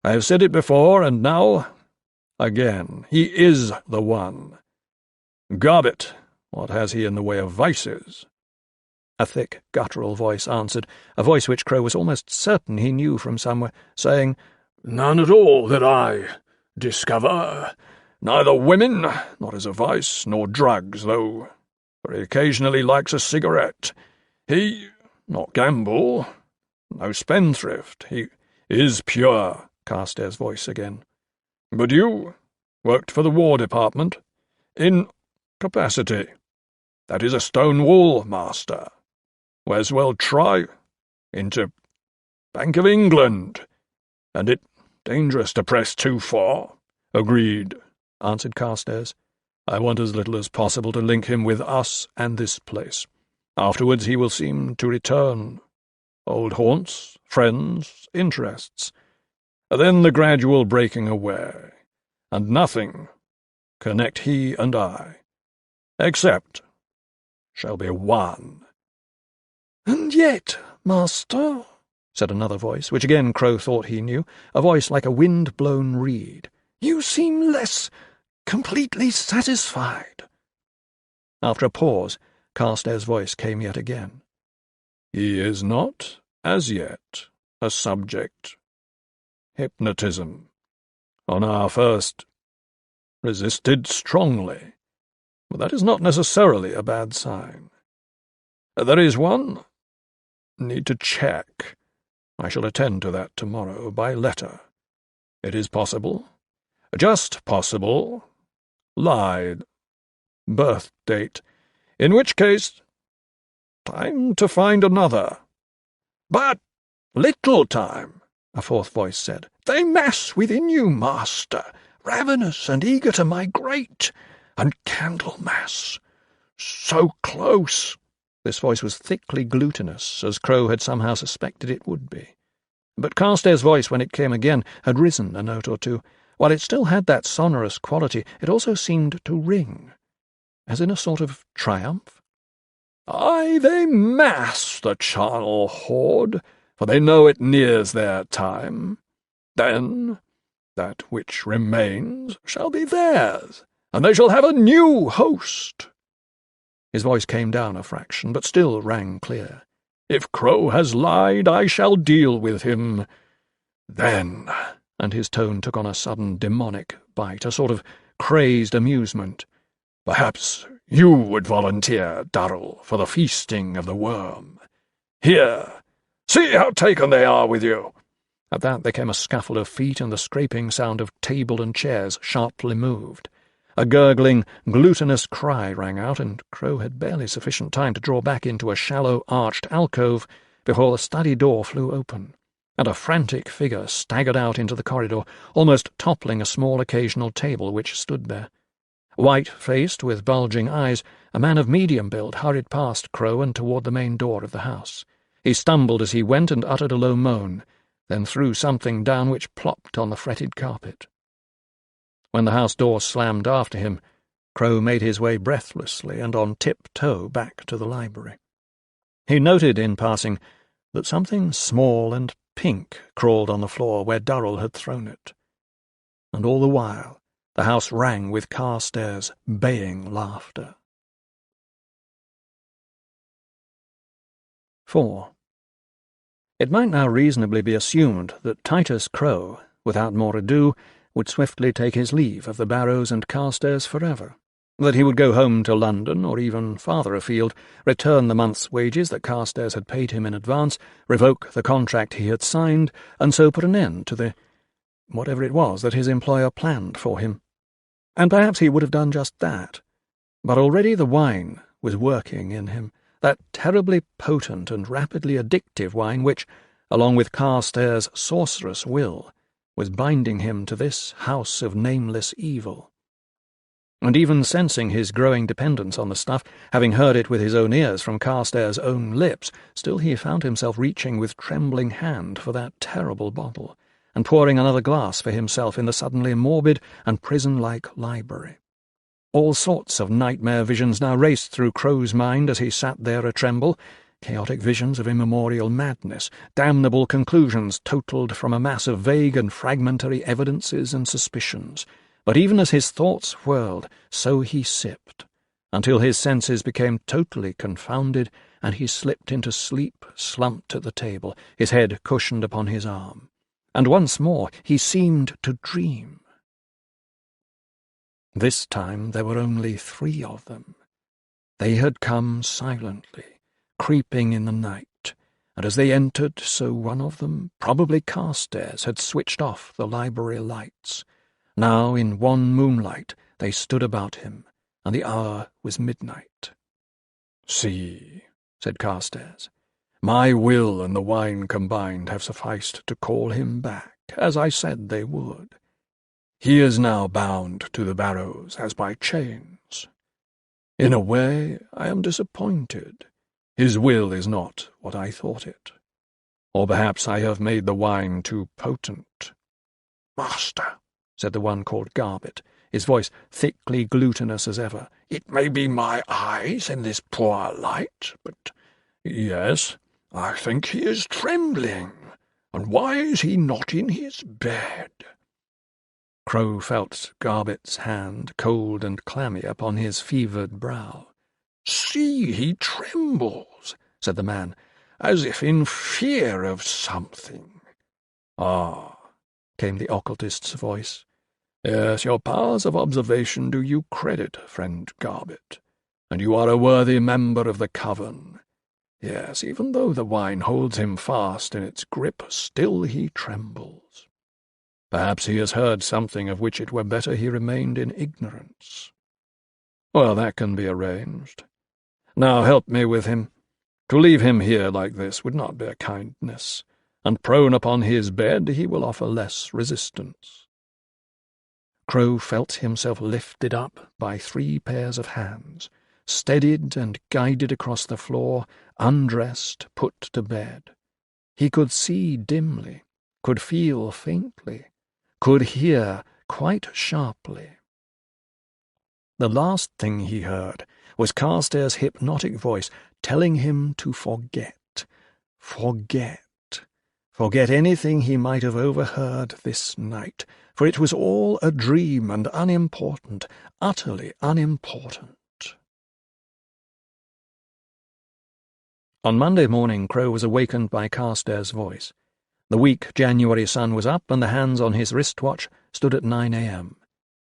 I have said it before, and now, again, he is the one. Gobbet, what has he in the way of vices?" A thick, guttural voice answered, a voice which Crow was almost certain he knew from somewhere, saying, "None at all that I discover. Neither women, not as a vice, nor drugs, though very occasionally likes a cigarette. He— not gamble, no spendthrift. He is pure," Carstairs' voice again. "But you worked for the War Department, in capacity. That is a stone wall, master. As well try into Bank of England, and it dangerous to press too far." "Agreed," answered Carstairs. "I want as little as possible to link him with us and this place. Afterwards he will seem to return. Old haunts, friends, interests. Then the gradual breaking away, and nothing connect he and I, except shall be one." "And yet, master," said another voice, which again Crow thought he knew, a voice like a wind-blown reed, "you seem less completely satisfied." After a pause, Carstairs' voice came yet again. "He is not, as yet, a subject. Hypnotism. On our first, resisted strongly, but that is not necessarily a bad sign. There is one need to check. I shall attend to that tomorrow by letter. It is possible, just possible, lied, birth date, in which case, time to find another." "But little time," a fourth voice said. "They mass within you, master, ravenous and eager to migrate, and Candlemas, so close." This voice was thickly glutinous, as Crow had somehow suspected it would be. But Carstairs' voice, when it came again, had risen a note or two. While it still had that sonorous quality, it also seemed to ring, as in a sort of triumph. "Aye, they mass the charnel horde, for they know it nears their time. Then that which remains shall be theirs, and they shall have a new host." His voice came down a fraction, but still rang clear. "If Crow has lied, I shall deal with him. Then," and his tone took on a sudden demonic bite, a sort of crazed amusement, "perhaps you would volunteer, Darrell, for the feasting of the worm. Here, see how taken they are with you." At that there came a scuffle of feet and the scraping sound of table and chairs sharply moved. A gurgling, glutinous cry rang out, and Crow had barely sufficient time to draw back into a shallow, arched alcove before the study door flew open, and a frantic figure staggered out into the corridor, almost toppling a small occasional table which stood there. White-faced, with bulging eyes, a man of medium build hurried past Crow and toward the main door of the house. He stumbled as he went and uttered a low moan, then threw something down which plopped on the fretted carpet. When the house door slammed after him, Crow made his way breathlessly and on tiptoe back to the library. He noted in passing that something small and pink crawled on the floor where Darrell had thrown it. And all the while the house rang with Carstairs' baying laughter. 4. It might now reasonably be assumed that Titus Crow, without more ado, would swiftly take his leave of the Barrows and Carstairs forever, that he would go home to London, or even farther afield, return the month's wages that Carstairs had paid him in advance, revoke the contract he had signed, and so put an end to the whatever it was that his employer planned for him. And perhaps he would have done just that. But already the wine was working in him, that terribly potent and rapidly addictive wine which, along with Carstairs' sorcerous will, was binding him to this house of nameless evil. And even sensing his growing dependence on the stuff, having heard it with his own ears from Carstairs' own lips, still he found himself reaching with trembling hand for that terrible bottle, and pouring another glass for himself in the suddenly morbid and prison-like library. All sorts of nightmare visions now raced through Crow's mind as he sat there a-tremble, chaotic visions of immemorial madness, damnable conclusions totalled from a mass of vague and fragmentary evidences and suspicions. But even as his thoughts whirled, so he sipped, until his senses became totally confounded, and he slipped into sleep, slumped at the table, his head cushioned upon his arm. And once more he seemed to dream. This time there were only 3 of them. They had come silently, creeping in the night, and as they entered, so one of them, probably Carstairs, had switched off the library lights. Now, in wan moonlight, they stood about him, and the hour was midnight. "See," said Carstairs, "my will and the wine combined have sufficed to call him back, as I said they would. He is now bound to the Barrows as by chains. In a way, I am disappointed. His will is not what I thought it. Or perhaps I have made the wine too potent." "Master," said the one called Garbett, his voice thickly glutinous as ever, "it may be my eyes in this poor light, but yes, I think he is trembling. And why is he not in his bed?" Crow felt Garbett's hand, cold and clammy, upon his fevered brow. "See, he trembles," said the man, "as if in fear of something." "Ah," came the occultist's voice. "Yes, your powers of observation do you credit, friend Garbett, and you are a worthy member of the coven. Yes, even though the wine holds him fast in its grip, still he trembles. Perhaps he has heard something of which it were better he remained in ignorance. Well, that can be arranged. Now help me with him. To leave him here like this would not be a kindness, and prone upon his bed he will offer less resistance." Crow felt himself lifted up by 3 pairs of hands, steadied and guided across the floor, undressed, put to bed. He could see dimly, could feel faintly, could hear quite sharply. The last thing he heard was Carstairs' hypnotic voice telling him to forget, forget anything he might have overheard this night, for it was all a dream and unimportant, utterly unimportant. On Monday morning, Crow was awakened by Carstairs' voice. The weak January sun was up, and the hands on his wristwatch stood at 9 a.m.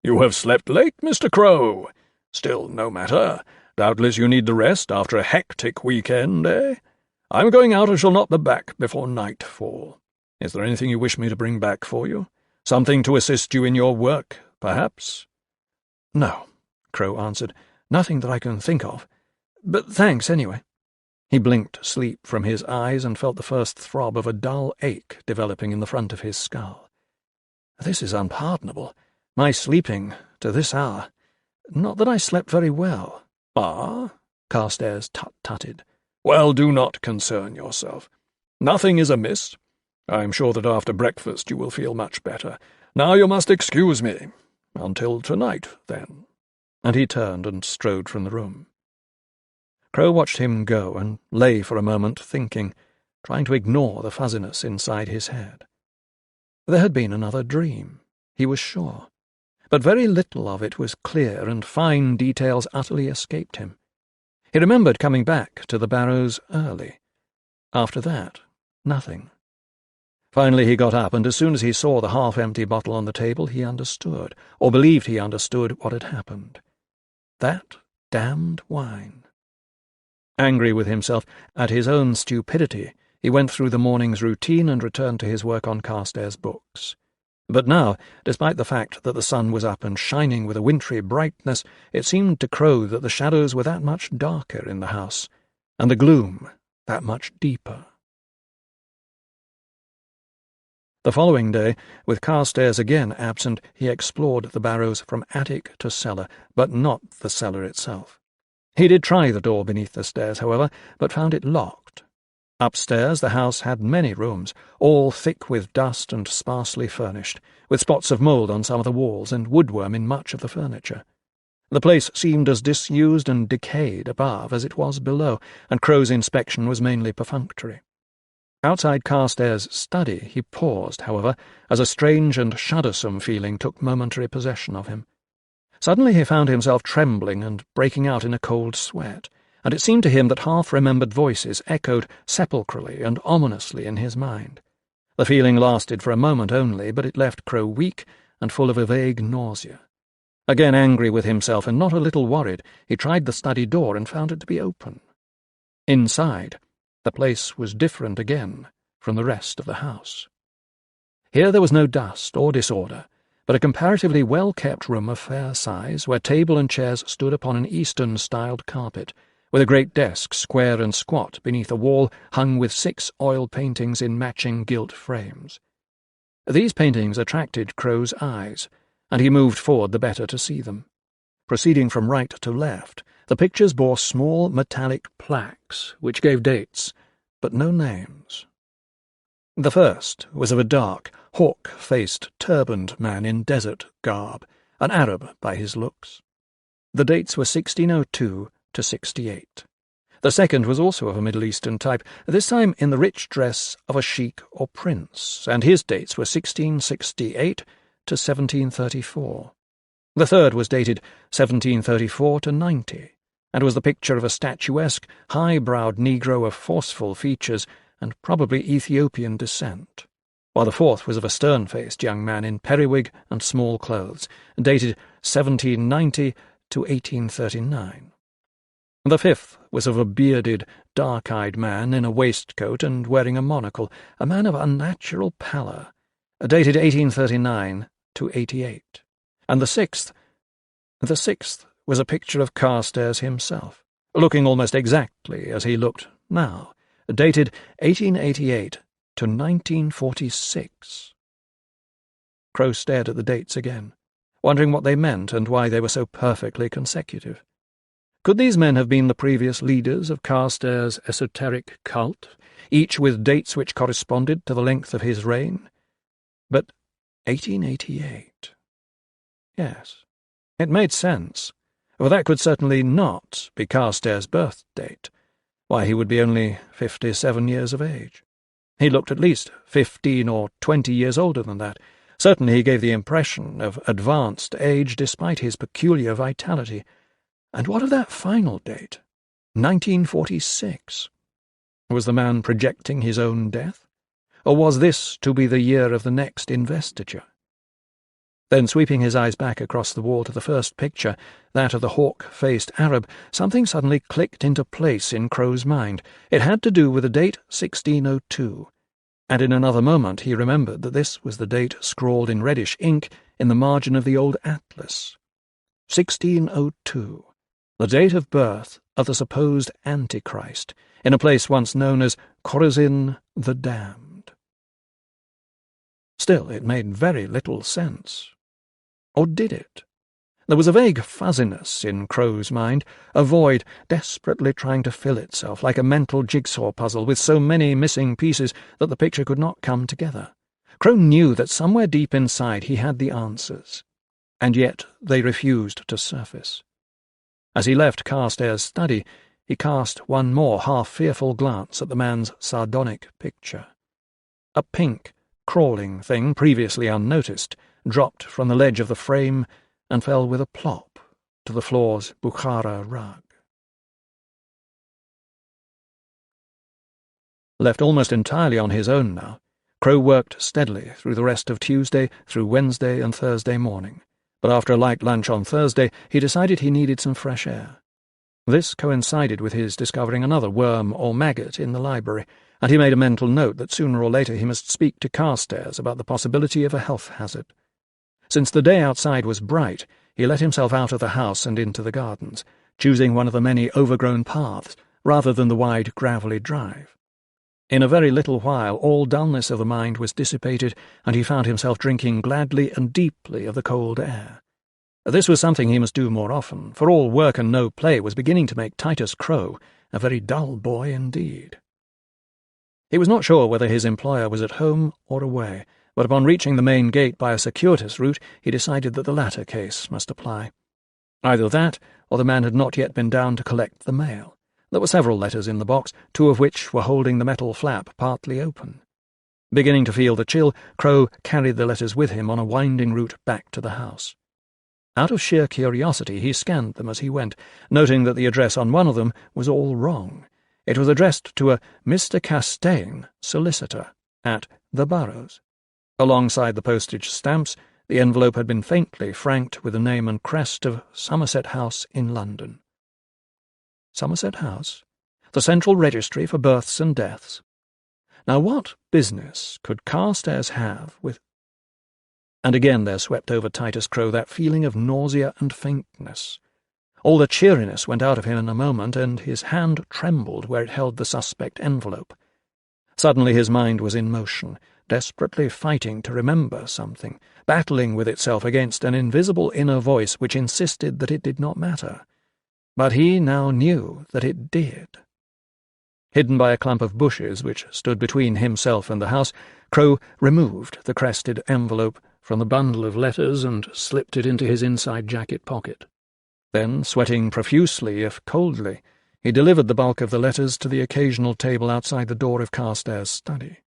"You have slept late, Mr. Crow. Still, no matter. Doubtless you need the rest after a hectic weekend, eh? I'm going out and shall not be back before nightfall. Is there anything you wish me to bring back for you? Something to assist you in your work, perhaps?" "No," Crow answered. "Nothing that I can think of. But thanks, anyway." He blinked sleep from his eyes and felt the first throb of a dull ache developing in the front of his skull. This is unpardonable. My sleeping to this hour. Not that I slept very well. "Ah?" Carstairs tut-tutted. "Well, do not concern yourself. Nothing is amiss. I am sure that after breakfast you will feel much better. Now you must excuse me. Until tonight, then." And he turned and strode from the room. Crow watched him go and lay for a moment thinking, trying to ignore the fuzziness inside his head. There had been another dream, he was sure, but very little of it was clear, and fine details utterly escaped him. He remembered coming back to the Barrows early. After that, nothing. Finally he got up, and as soon as he saw the half-empty bottle on the table, he understood, or believed he understood, what had happened. That damned wine. Angry with himself at his own stupidity, he went through the morning's routine and returned to his work on Carstairs' books. But now, despite the fact that the sun was up and shining with a wintry brightness, it seemed to Crow that the shadows were that much darker in the house, and the gloom that much deeper. The following day, with Carstairs again absent, he explored the Barrows from attic to cellar, but not the cellar itself. He did try the door beneath the stairs, however, but found it locked. Upstairs the house had many rooms, all thick with dust and sparsely furnished, with spots of mould on some of the walls and woodworm in much of the furniture. The place seemed as disused and decayed above as it was below, and Crow's inspection was mainly perfunctory. Outside Carstairs' study he paused, however, as a strange and shuddersome feeling took momentary possession of him. Suddenly he found himself trembling and breaking out in a cold sweat, and it seemed to him that half-remembered voices echoed sepulchrally and ominously in his mind. The feeling lasted for a moment only, but it left Crow weak and full of a vague nausea. Again angry with himself and not a little worried, he tried the study door and found it to be open. Inside, the place was different again from the rest of the house. Here there was no dust or disorder, but a comparatively well-kept room of fair size, where table and chairs stood upon an Eastern-styled carpet, with a great desk, square and squat, beneath a wall hung with 6 oil paintings in matching gilt frames. These paintings attracted Crow's eyes, and he moved forward the better to see them. Proceeding from right to left, the pictures bore small metallic plaques, which gave dates, but no names. The first was of a dark, hawk-faced, turbaned man in desert garb, an Arab by his looks. The dates were 1602 to 68. The second was also of a Middle Eastern type, this time in the rich dress of a sheikh or prince, and his dates were 1668 to 1734. The third was dated 1734 to 90, and was the picture of a statuesque, high-browed Negro of forceful features and probably Ethiopian descent, while the fourth was of a stern-faced young man in periwig and small clothes, dated 1790 to 1839. The fifth was of a bearded, dark-eyed man in a waistcoat and wearing a monocle, a man of unnatural pallor, dated 1839 to 88. And the sixth was a picture of Carstairs himself, looking almost exactly as he looked now, dated 1888 to 1946. Crow stared at the dates again, wondering what they meant and why they were so perfectly consecutive. Could these men have been the previous leaders of Carstairs' esoteric cult, each with dates which corresponded to the length of his reign. But 1888. Yes, it made sense, for that could certainly not be Carstairs' birth date. Why, he would be only 57 years of age. He looked at least 15 or 20 years older than that. Certainly he gave the impression of advanced age despite his peculiar vitality. And what of that final date, 1946? Was the man projecting his own death? Or was this to be the year of the next investiture? Then, sweeping his eyes back across the wall to the first picture, that of the hawk-faced Arab, something suddenly clicked into place in Crow's mind. It had to do with the date 1602, and in another moment he remembered that this was the date scrawled in reddish ink in the margin of the old atlas. 1602, the date of birth of the supposed Antichrist, in a place once known as Chorazin the Damned. Still, it made very little sense. Or did it? There was a vague fuzziness in Crow's mind, a void desperately trying to fill itself, like a mental jigsaw puzzle with so many missing pieces that the picture could not come together. Crow knew that somewhere deep inside he had the answers, and yet they refused to surface. As he left Carstairs' study, he cast one more half-fearful glance at the man's sardonic picture. A pink, crawling thing, previously unnoticed, dropped from the ledge of the frame and fell with a plop to the floor's Bukhara rug. Left almost entirely on his own now, Crow worked steadily through the rest of Tuesday, through Wednesday and Thursday morning, but after a light lunch on Thursday he decided he needed some fresh air. This coincided with his discovering another worm or maggot in the library, and he made a mental note that sooner or later he must speak to Carstairs about the possibility of a health hazard. Since the day outside was bright, he let himself out of the house and into the gardens, choosing one of the many overgrown paths rather than the wide gravelly drive. In a very little while all dullness of the mind was dissipated, and he found himself drinking gladly and deeply of the cold air. This was something he must do more often, for all work and no play was beginning to make Titus Crow a very dull boy indeed. He was not sure whether his employer was at home or away, but upon reaching the main gate by a circuitous route, he decided that the latter case must apply. Either that, or the man had not yet been down to collect the mail. There were several letters in the box, two of which were holding the metal flap partly open. Beginning to feel the chill, Crow carried the letters with him on a winding route back to the house. Out of sheer curiosity, he scanned them as he went, noting that the address on one of them was all wrong. It was addressed to a Mr. Castaigne, solicitor, at The Burrows. Alongside the postage stamps, the envelope had been faintly franked with the name and crest of Somerset House in London. Somerset House? The central registry for births and deaths? Now what business could Carstairs have with— And again there swept over Titus Crow that feeling of nausea and faintness. All the cheeriness went out of him in a moment, and his hand trembled where it held the suspect envelope. Suddenly his mind was in motion, desperately fighting to remember something, battling with itself against an invisible inner voice which insisted that it did not matter. But he now knew that it did. Hidden by a clump of bushes which stood between himself and the house, Crow removed the crested envelope from the bundle of letters and slipped it into his inside jacket pocket. Then, sweating profusely if coldly, he delivered the bulk of the letters to the occasional table outside the door of Carstairs' study.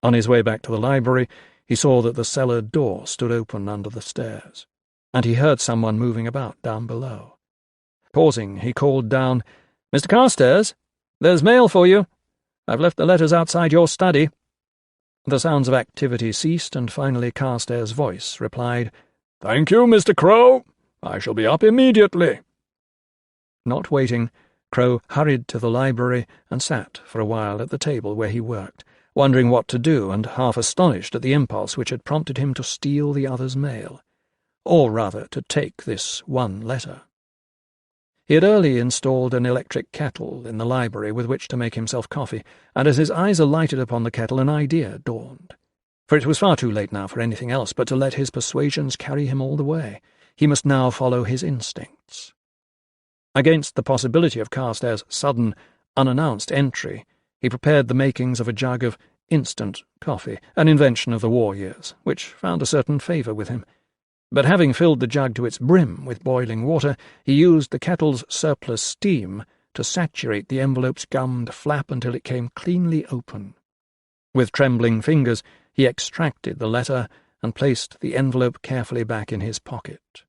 On his way back to the library, he saw that the cellar door stood open under the stairs, and he heard someone moving about down below. Pausing, he called down, "Mr. Carstairs, there's mail for you. I've left the letters outside your study." The sounds of activity ceased, and finally Carstairs' voice replied, "Thank you, Mr. Crow. I shall be up immediately." Not waiting, Crow hurried to the library and sat for a while at the table where he worked, wondering what to do and half astonished at the impulse which had prompted him to steal the other's mail, or rather to take this one letter. He had early installed an electric kettle in the library with which to make himself coffee, and as his eyes alighted upon the kettle an idea dawned. For it was far too late now for anything else but to let his persuasions carry him all the way. He must now follow his instincts. Against the possibility of Carstairs' sudden, unannounced entry, He prepared the makings of a jug of instant coffee, an invention of the war years, which found a certain favour with him. But having filled the jug to its brim with boiling water, he used the kettle's surplus steam to saturate the envelope's gummed flap until it came cleanly open. With trembling fingers, he extracted the letter and placed the envelope carefully back in his pocket.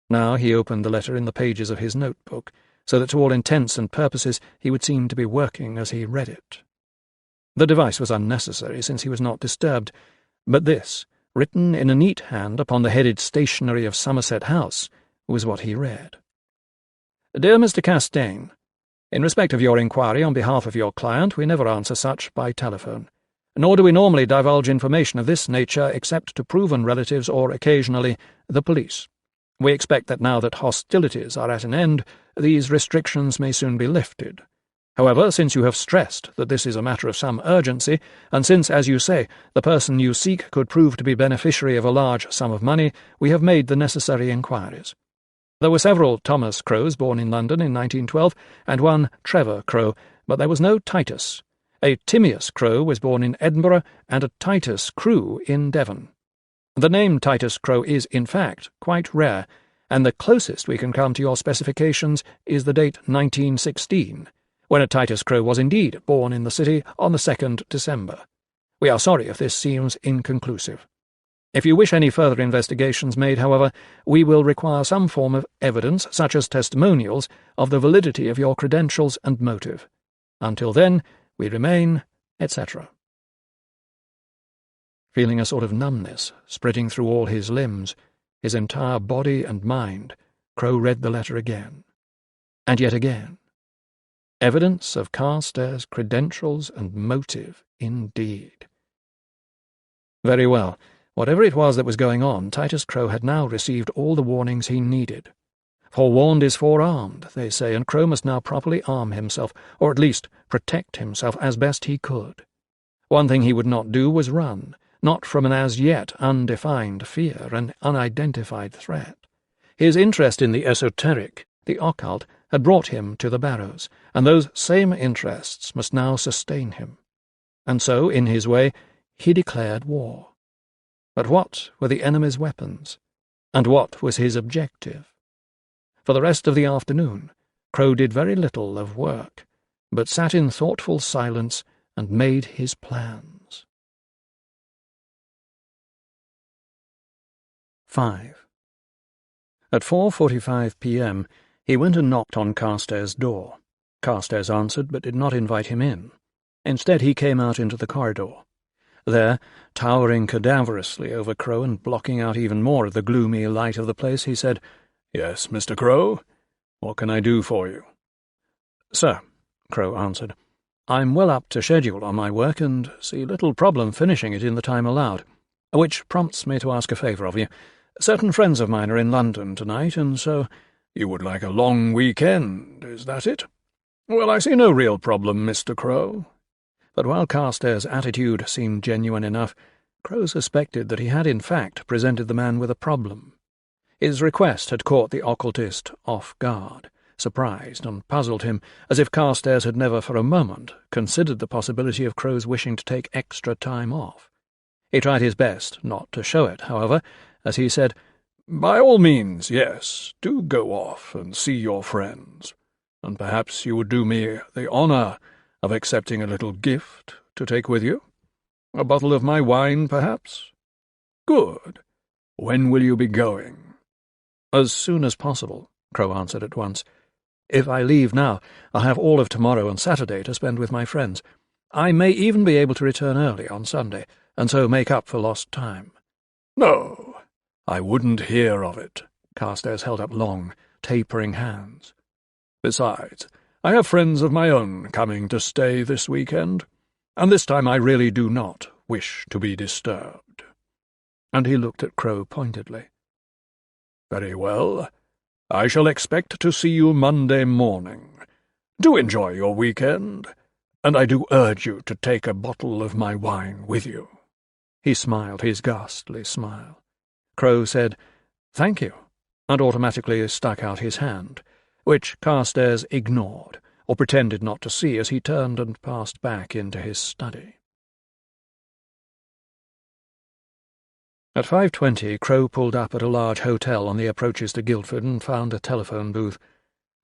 Now he opened the letter in the pages of his notebook, so that to all intents and purposes he would seem to be working as he read it. The device was unnecessary, since he was not disturbed, but this, written in a neat hand upon the headed stationery of Somerset House, was what he read. Dear Mr. Castaigne, in respect of your inquiry on behalf of your client, we never answer such by telephone, nor do we normally divulge information of this nature except to proven relatives or, occasionally, the police. We expect that now that hostilities are at an end, these restrictions may soon be lifted. However, since you have stressed that this is a matter of some urgency, and since, as you say, the person you seek could prove to be beneficiary of a large sum of money, we have made the necessary inquiries. There were several Thomas Crows born in London in 1912, and one Trevor Crow, but there was no Titus. A Timaeus Crow was born in Edinburgh, and a Titus Crew in Devon. The name Titus Crow is, in fact, quite rare, and the closest we can come to your specifications is the date 1916, when a Titus Crow was indeed born in the city on the 2nd December. We are sorry if this seems inconclusive. If you wish any further investigations made, however, we will require some form of evidence, such as testimonials, of the validity of your credentials and motive. Until then, we remain, etc. Feeling a sort of numbness spreading through all his limbs, his entire body and mind, Crow read the letter again, and yet again. Evidence of Carstairs' credentials and motive, indeed. Very well. Whatever it was that was going on, Titus Crow had now received all the warnings he needed. Forewarned is forearmed, they say, and Crow must now properly arm himself, or at least protect himself as best he could. One thing he would not do was run, not from an as yet undefined fear, an unidentified threat. His interest in the esoteric, the occult, had brought him to the Barrows, and those same interests must now sustain him. And so, in his way, he declared war. But what were the enemy's weapons? And what was his objective? For the rest of the afternoon, Crow did very little of work, but sat in thoughtful silence and made his plans. 5. At 4:45 p.m., he went and knocked on Carstairs' door. Carstairs answered, but did not invite him in. Instead, he came out into the corridor. There, towering cadaverously over Crow and blocking out even more of the gloomy light of the place, he said, "Yes, Mr. Crow, what can I do for you?" "Sir," Crow answered, "I'm well up to schedule on my work and see little problem finishing it in the time allowed, which prompts me to ask a favour of you. Certain friends of mine are in London tonight, and so—" "You would like a long weekend, is that it? Well, I see no real problem, Mr. Crow." But while Carstairs' attitude seemed genuine enough, Crow suspected that he had in fact presented the man with a problem. His request had caught the occultist off guard, surprised and puzzled him, as if Carstairs had never for a moment considered the possibility of Crow's wishing to take extra time off. He tried his best not to show it, however, as he said, "By all means, yes, do go off and see your friends, and perhaps you would do me the honour of accepting a little gift to take with you? A bottle of my wine, perhaps? Good. When will you be going?" "As soon as possible," Crow answered at once. "If I leave now, I'll have all of tomorrow and Saturday to spend with my friends. I may even be able to return early on Sunday, and so make up for lost time." "No, I wouldn't hear of it." Carstairs held up long, tapering hands. "Besides, I have friends of my own coming to stay this weekend, and this time I really do not wish to be disturbed." And he looked at Crow pointedly. "Very well. I shall expect to see you Monday morning. Do enjoy your weekend, and I do urge you to take a bottle of my wine with you." He smiled his ghastly smile. Crow said, "Thank you," and automatically stuck out his hand, which Carstairs ignored, or pretended not to see as he turned and passed back into his study. At 5:20, Crow pulled up at a large hotel on the approaches to Guildford and found a telephone booth.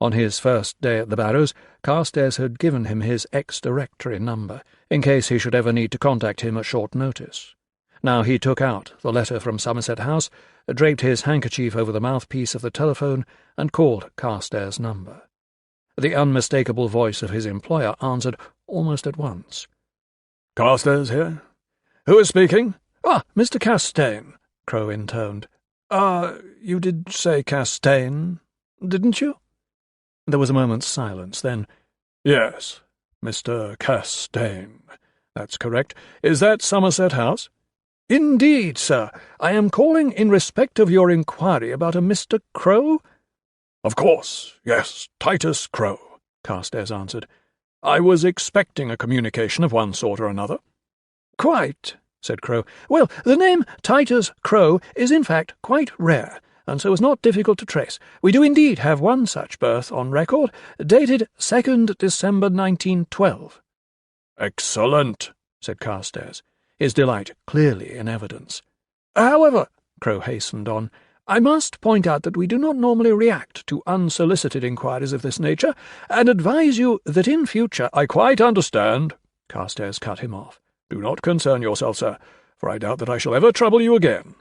On his first day at the Barrows, Carstairs had given him his ex-directory number, in case he should ever need to contact him at short notice. Now he took out the letter from Somerset House, draped his handkerchief over the mouthpiece of the telephone, and called Carstairs' number. The unmistakable voice of his employer answered almost at once. "Carstairs here? Who is speaking?" "Ah, Mr. Castaigne," Crow intoned. You did say Castaigne, didn't you?" There was a moment's silence, then, "Yes, Mr. Castaigne. That's correct. Is that Somerset House?" "Indeed, sir. I am calling in respect of your inquiry about a Mr. Crow?" "Of course, yes, Titus Crow," Carstairs answered. "I was expecting a communication of one sort or another." "Quite," said Crow. "Well, the name Titus Crow is in fact quite rare, and so is not difficult to trace. We do indeed have one such birth on record, dated 2nd December 1912. "Excellent," said Carstairs, his delight clearly in evidence. "However," Crow hastened on, "I must point out that we do not normally react to unsolicited inquiries of this nature, and advise you that in future—" "I quite understand," Carstairs cut him off. "Do not concern yourself, sir, for I doubt that I shall ever trouble you again."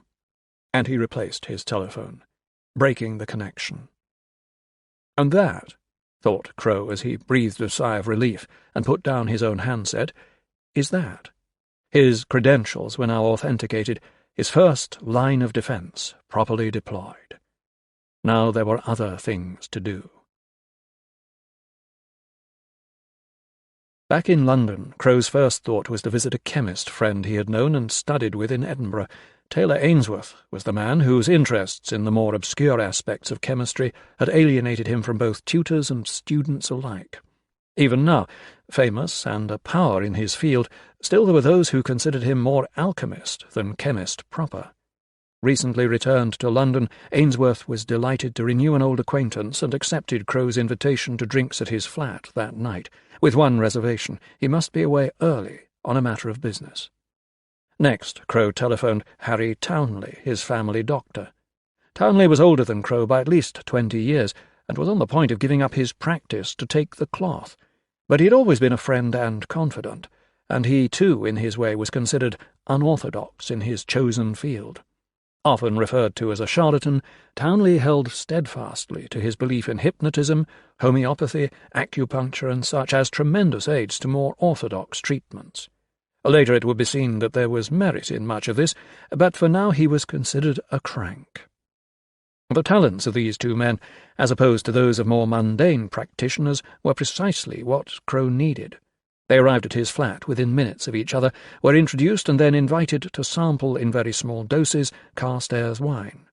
And he replaced his telephone, breaking the connection. And that, thought Crow as he breathed a sigh of relief and put down his own handset, is that. His credentials were now authenticated, his first line of defence properly deployed. Now there were other things to do. Back in London, Crow's first thought was to visit a chemist friend he had known and studied with in Edinburgh. Taylor Ainsworth was the man whose interests in the more obscure aspects of chemistry had alienated him from both tutors and students alike. Even now, famous and a power in his field, still there were those who considered him more alchemist than chemist proper. Recently returned to London, Ainsworth was delighted to renew an old acquaintance and accepted Crow's invitation to drinks at his flat that night, with one reservation: he must be away early on a matter of business. Next, Crow telephoned Harry Townley, his family doctor. Townley was older than Crow by at least 20 years, and was on the point of giving up his practice to take the cloth. But he had always been a friend and confidant, and he, too, in his way, was considered unorthodox in his chosen field. Often referred to as a charlatan, Townley held steadfastly to his belief in hypnotism, homeopathy, acupuncture, and such as tremendous aids to more orthodox treatments. Later it would be seen that there was merit in much of this, but for now he was considered a crank. The talents of these two men, as opposed to those of more mundane practitioners, were precisely what Crow needed. They arrived at his flat within minutes of each other, were introduced and then invited to sample in very small doses Carstairs wine.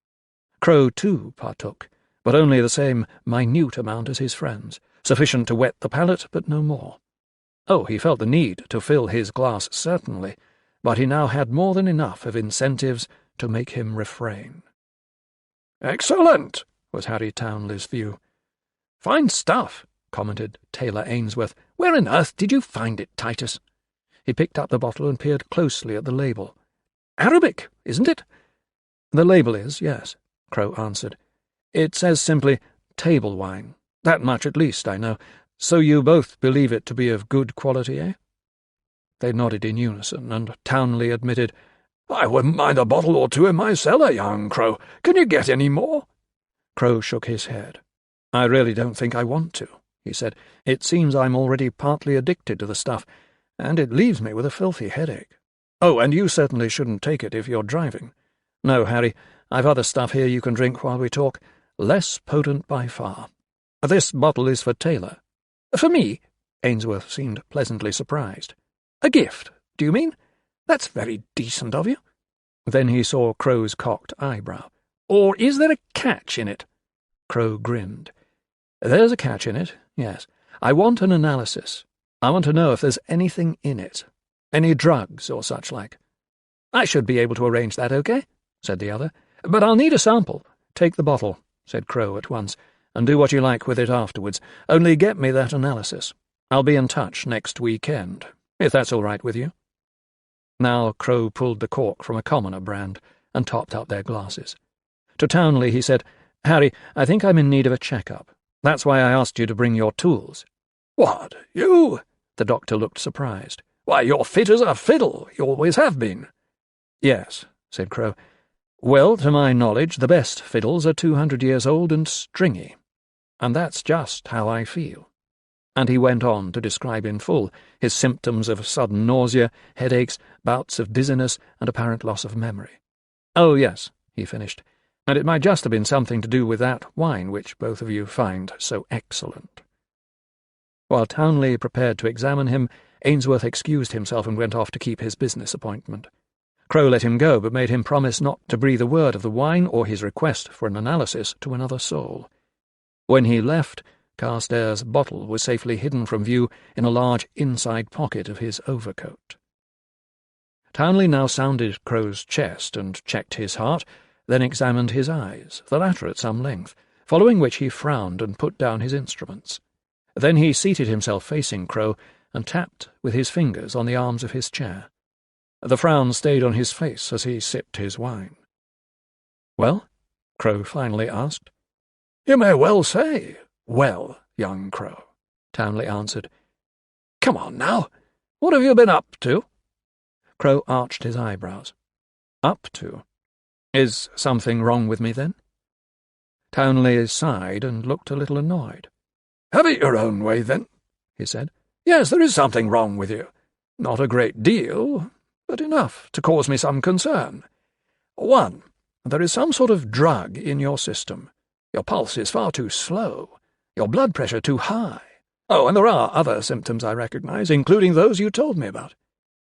Crow, too, partook, but only the same minute amount as his friends, sufficient to wet the palate, but no more. Oh, he felt the need to fill his glass, certainly, but he now had more than enough of incentives to make him refrain. "Excellent," was Harry Townley's view. "Fine stuff," commented Taylor Ainsworth. "Where on earth did you find it, Titus?" He picked up the bottle and peered closely at the label. "Arabic, isn't it?" "The label is, yes," Crow answered. "It says simply, table wine. That much at least, I know. So you both believe it to be of good quality, eh?" They nodded in unison, and Townley admitted, "I wouldn't mind a bottle or two in my cellar, young Crow. Can you get any more?" Crow shook his head. "I really don't think I want to," he said. "It seems I'm already partly addicted to the stuff, and it leaves me with a filthy headache. Oh, and you certainly shouldn't take it if you're driving. No, Harry, I've other stuff here you can drink while we talk, less potent by far. This bottle is for Taylor." "For me?" Ainsworth seemed pleasantly surprised. "A gift, do you mean? That's very decent of you." Then he saw Crow's cocked eyebrow. "Or is there a catch in it?" Crow grinned. "There's a catch in it, yes. I want an analysis. I want to know if there's anything in it. Any drugs or such like." "I should be able to arrange that, okay?" said the other. "But I'll need a sample." "Take the bottle," said Crow at once. and do what you like with it afterwards. Only get me that analysis. I'll be in touch next weekend, if that's all right with you." Now Crow pulled the cork from a commoner brand and topped up their glasses. To Townley he said, "Harry, I think I'm in need of a check-up. That's why I asked you to bring your tools." "What, you?" The doctor looked surprised. "Why, you're fit as a fiddle. You always have been." "Yes," said Crow. "Well, to my knowledge, the best fiddles are 200 years old and stringy. And that's just how I feel." And he went on to describe in full his symptoms of sudden nausea, headaches, bouts of dizziness, and apparent loss of memory. "Oh, yes," he finished, "and it might just have been something to do with that wine which both of you find so excellent." While Townley prepared to examine him, Ainsworth excused himself and went off to keep his business appointment. Crow let him go, but made him promise not to breathe a word of the wine or his request for an analysis to another soul. When he left, Carstairs' bottle was safely hidden from view in a large inside pocket of his overcoat. Townley now sounded Crow's chest and checked his heart, then examined his eyes, the latter at some length, following which he frowned and put down his instruments. Then he seated himself facing Crow and tapped with his fingers on the arms of his chair. The frown stayed on his face as he sipped his wine. "Well?" Crow finally asked. "You may well say, 'well,' young Crow," Townley answered. "Come on now, what have you been up to?" Crow arched his eyebrows. "Up to? Is something wrong with me, then?" Townley sighed and looked a little annoyed. "Have it your own way, then," he said. "Yes, there is something wrong with you. Not a great deal, but enough to cause me some concern. 1, there is some sort of drug in your system. Your pulse is far too slow, your blood pressure too high. Oh, and there are other symptoms I recognize, including those you told me about.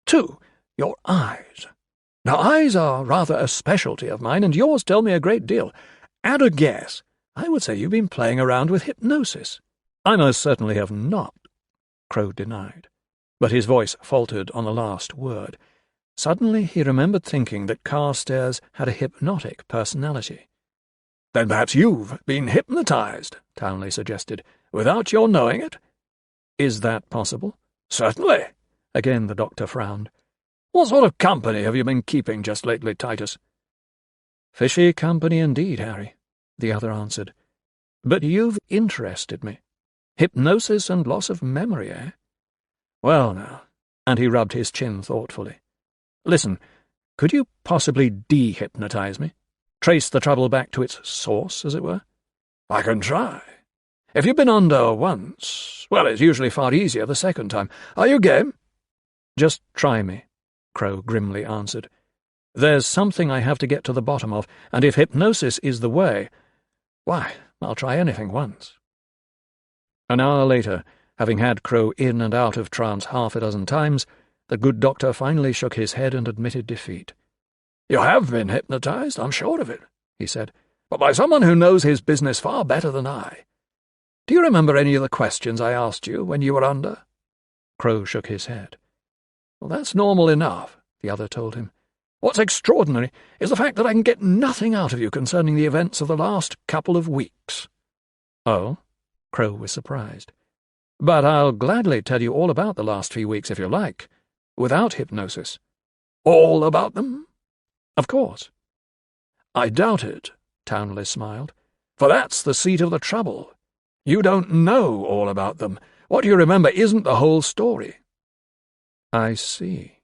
2, your eyes. Now, eyes are rather a specialty of mine, and yours tell me a great deal. Add a guess. I would say you've been playing around with hypnosis." "I most certainly have not," Crow denied, but his voice faltered on the last word. Suddenly he remembered thinking that Carstairs had a hypnotic personality. "Then perhaps you've been hypnotized," Townley suggested, "without your knowing it." "Is that possible?" "Certainly." Again the doctor frowned. "What sort of company have you been keeping just lately, Titus?" "Fishy company indeed, Harry," the other answered. "But you've interested me. Hypnosis and loss of memory, eh? Well, now," and he rubbed his chin thoughtfully. "Listen, could you possibly de-hypnotize me? Trace the trouble back to its source, as it were?" "I can try. If you've been under once, well, it's usually far easier the second time. Are you game?" "Just try me," Crow grimly answered. "There's something I have to get to the bottom of, and if hypnosis is the way, why, I'll try anything once." An hour later, having had Crow in and out of trance half a dozen times, the good doctor finally shook his head and admitted defeat. "You have been hypnotized, I'm sure of it," he said, "but by someone who knows his business far better than I. Do you remember any of the questions I asked you when you were under?" Crow shook his head. "Well, that's normal enough," the other told him. "What's extraordinary is the fact that I can get nothing out of you concerning the events of the last couple of weeks." "Oh?" Crow was surprised. "But I'll gladly tell you all about the last few weeks if you like, without hypnosis." "All about them?" "Of course." "I doubt it," Townley smiled, "for that's the seat of the trouble. You don't know all about them. What you remember isn't the whole story." "I see,"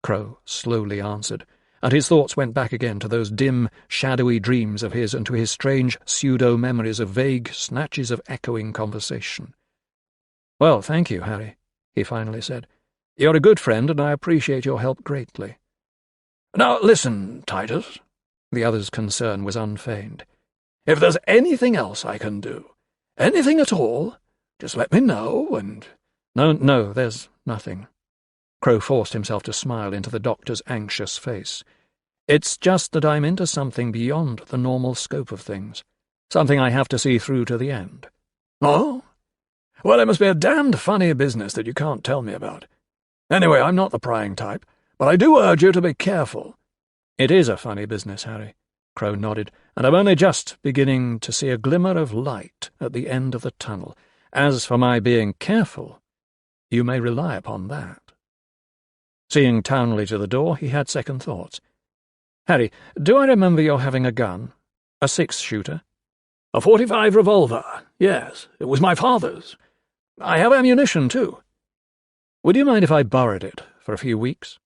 Crow slowly answered, and his thoughts went back again to those dim, shadowy dreams of his and to his strange pseudo-memories of vague snatches of echoing conversation. "Well, thank you, Harry," he finally said. "You're a good friend, and I appreciate your help greatly." "Now listen, Titus." The other's concern was unfeigned. "If there's anything else I can do, anything at all, just let me know, and—" No, there's nothing." Crow forced himself to smile into the doctor's anxious face. "It's just that I'm into something beyond the normal scope of things, something I have to see through to the end." "Oh? Well, it must be a damned funny business that you can't tell me about. Anyway, I'm not the prying type, but I do urge you to be careful." "It is a funny business, Harry," Crow nodded, and I'm only just beginning to see a glimmer of light at the end of the tunnel. As for my being careful, you may rely upon that." Seeing Townley to the door, he had second thoughts. "Harry, do I remember your having a gun? A 6-shooter? "A .45 revolver, yes. It was my father's. I have ammunition, too." "Would you mind if I borrowed it for a few weeks?"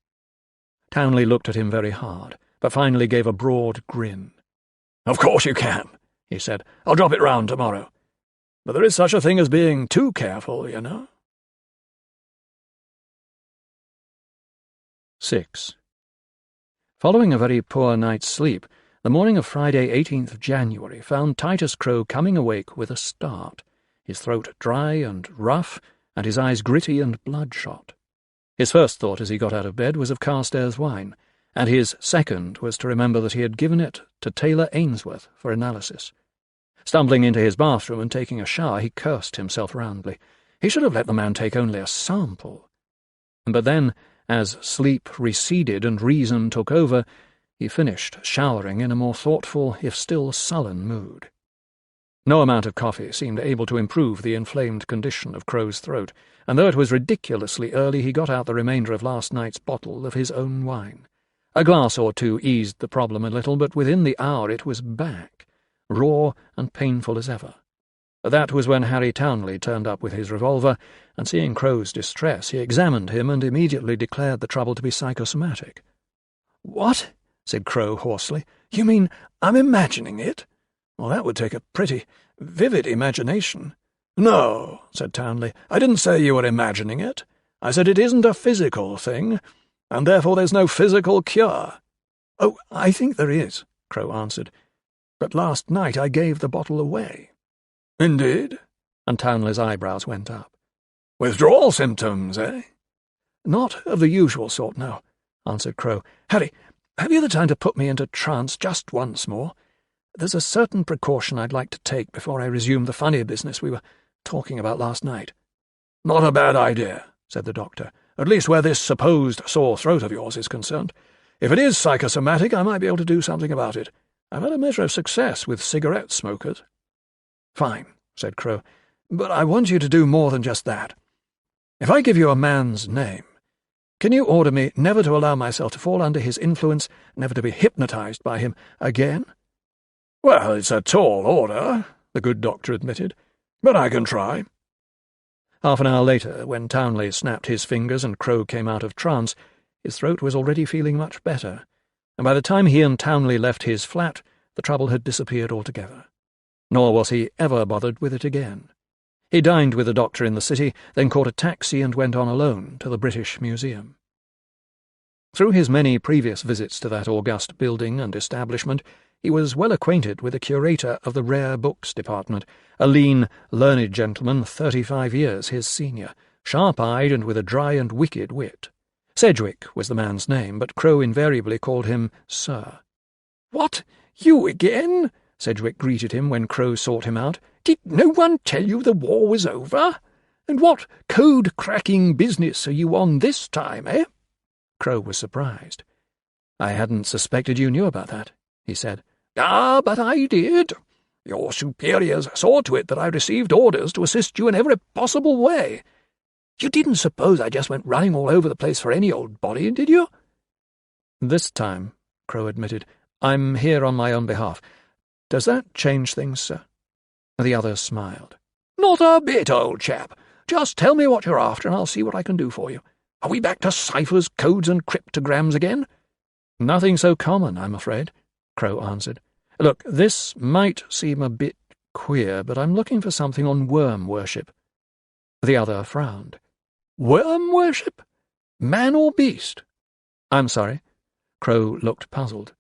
Townley looked at him very hard, but finally gave a broad grin. "Of course you can," he said. "I'll drop it round tomorrow. But there is such a thing as being too careful, you know." 6. Following a very poor night's sleep, the morning of Friday, 18th of January, found Titus Crow coming awake with a start, his throat dry and rough, and his eyes gritty and bloodshot. His first thought as he got out of bed was of Carstairs wine, and his second was to remember that he had given it to Taylor Ainsworth for analysis. Stumbling into his bathroom and taking a shower, he cursed himself roundly. He should have let the man take only a sample. But then, as sleep receded and reason took over, he finished showering in a more thoughtful, if still sullen, mood. No amount of coffee seemed able to improve the inflamed condition of Crow's throat, and though it was ridiculously early, he got out the remainder of last night's bottle of his own wine. A glass or two eased the problem a little, but within the hour it was back, raw and painful as ever. That was when Harry Townley turned up with his revolver, and seeing Crow's distress, he examined him and immediately declared the trouble to be psychosomatic. "What?" said Crow hoarsely. "You mean I'm imagining it? Well, that would take a pretty vivid imagination." "No," said Townley, "I didn't say you were imagining it. I said it isn't a physical thing, and therefore there's no physical cure." "Oh, I think there is," Crow answered. "But last night I gave the bottle away." "Indeed?" And Townley's eyebrows went up. "Withdrawal symptoms, eh?" "Not of the usual sort, no," answered Crow. "Harry, have you the time to put me into trance just once more? There's a certain precaution I'd like to take before I resume the funny business we were talking about last night." "Not a bad idea," said the doctor, "at least where this supposed sore throat of yours is concerned. If it is psychosomatic, I might be able to do something about it. I've had a measure of success with cigarette smokers." "Fine," said Crow, "but I want you to do more than just that. If I give you a man's name, can you order me never to allow myself to fall under his influence, never to be hypnotized by him again?" "Well, it's a tall order," the good doctor admitted, "but I can try." Half an hour later, when Townley snapped his fingers and Crow came out of trance, his throat was already feeling much better, and by the time he and Townley left his flat, the trouble had disappeared altogether. Nor was he ever bothered with it again. He dined with the doctor in the city, then caught a taxi and went on alone to the British Museum. Through his many previous visits to that august building and establishment, he was well acquainted with the curator of the rare books department, a lean, learned gentleman 35 years his senior, sharp-eyed and with a dry and wicked wit. Sedgwick was the man's name, but Crow invariably called him Sir. "What, you again?" Sedgwick greeted him when Crow sought him out. "Did no one tell you the war was over? And what code-cracking business are you on this time, eh?" Crow was surprised. "I hadn't suspected you knew about that," he said. "Ah, but I did. Your superiors saw to it that I received orders to assist you in every possible way. You didn't suppose I just went running all over the place for any old body, did you?" "This time," Crow admitted, "I'm here on my own behalf. Does that change things, sir?" The other smiled. "Not a bit, old chap. Just tell me what you're after and I'll see what I can do for you. Are we back to ciphers, codes, and cryptograms again?" "Nothing so common, I'm afraid," Crow answered. "Look, this might seem a bit queer, but I'm looking for something on worm worship." The other frowned. "Worm worship? Man or beast?" "I'm sorry." Crow looked puzzled.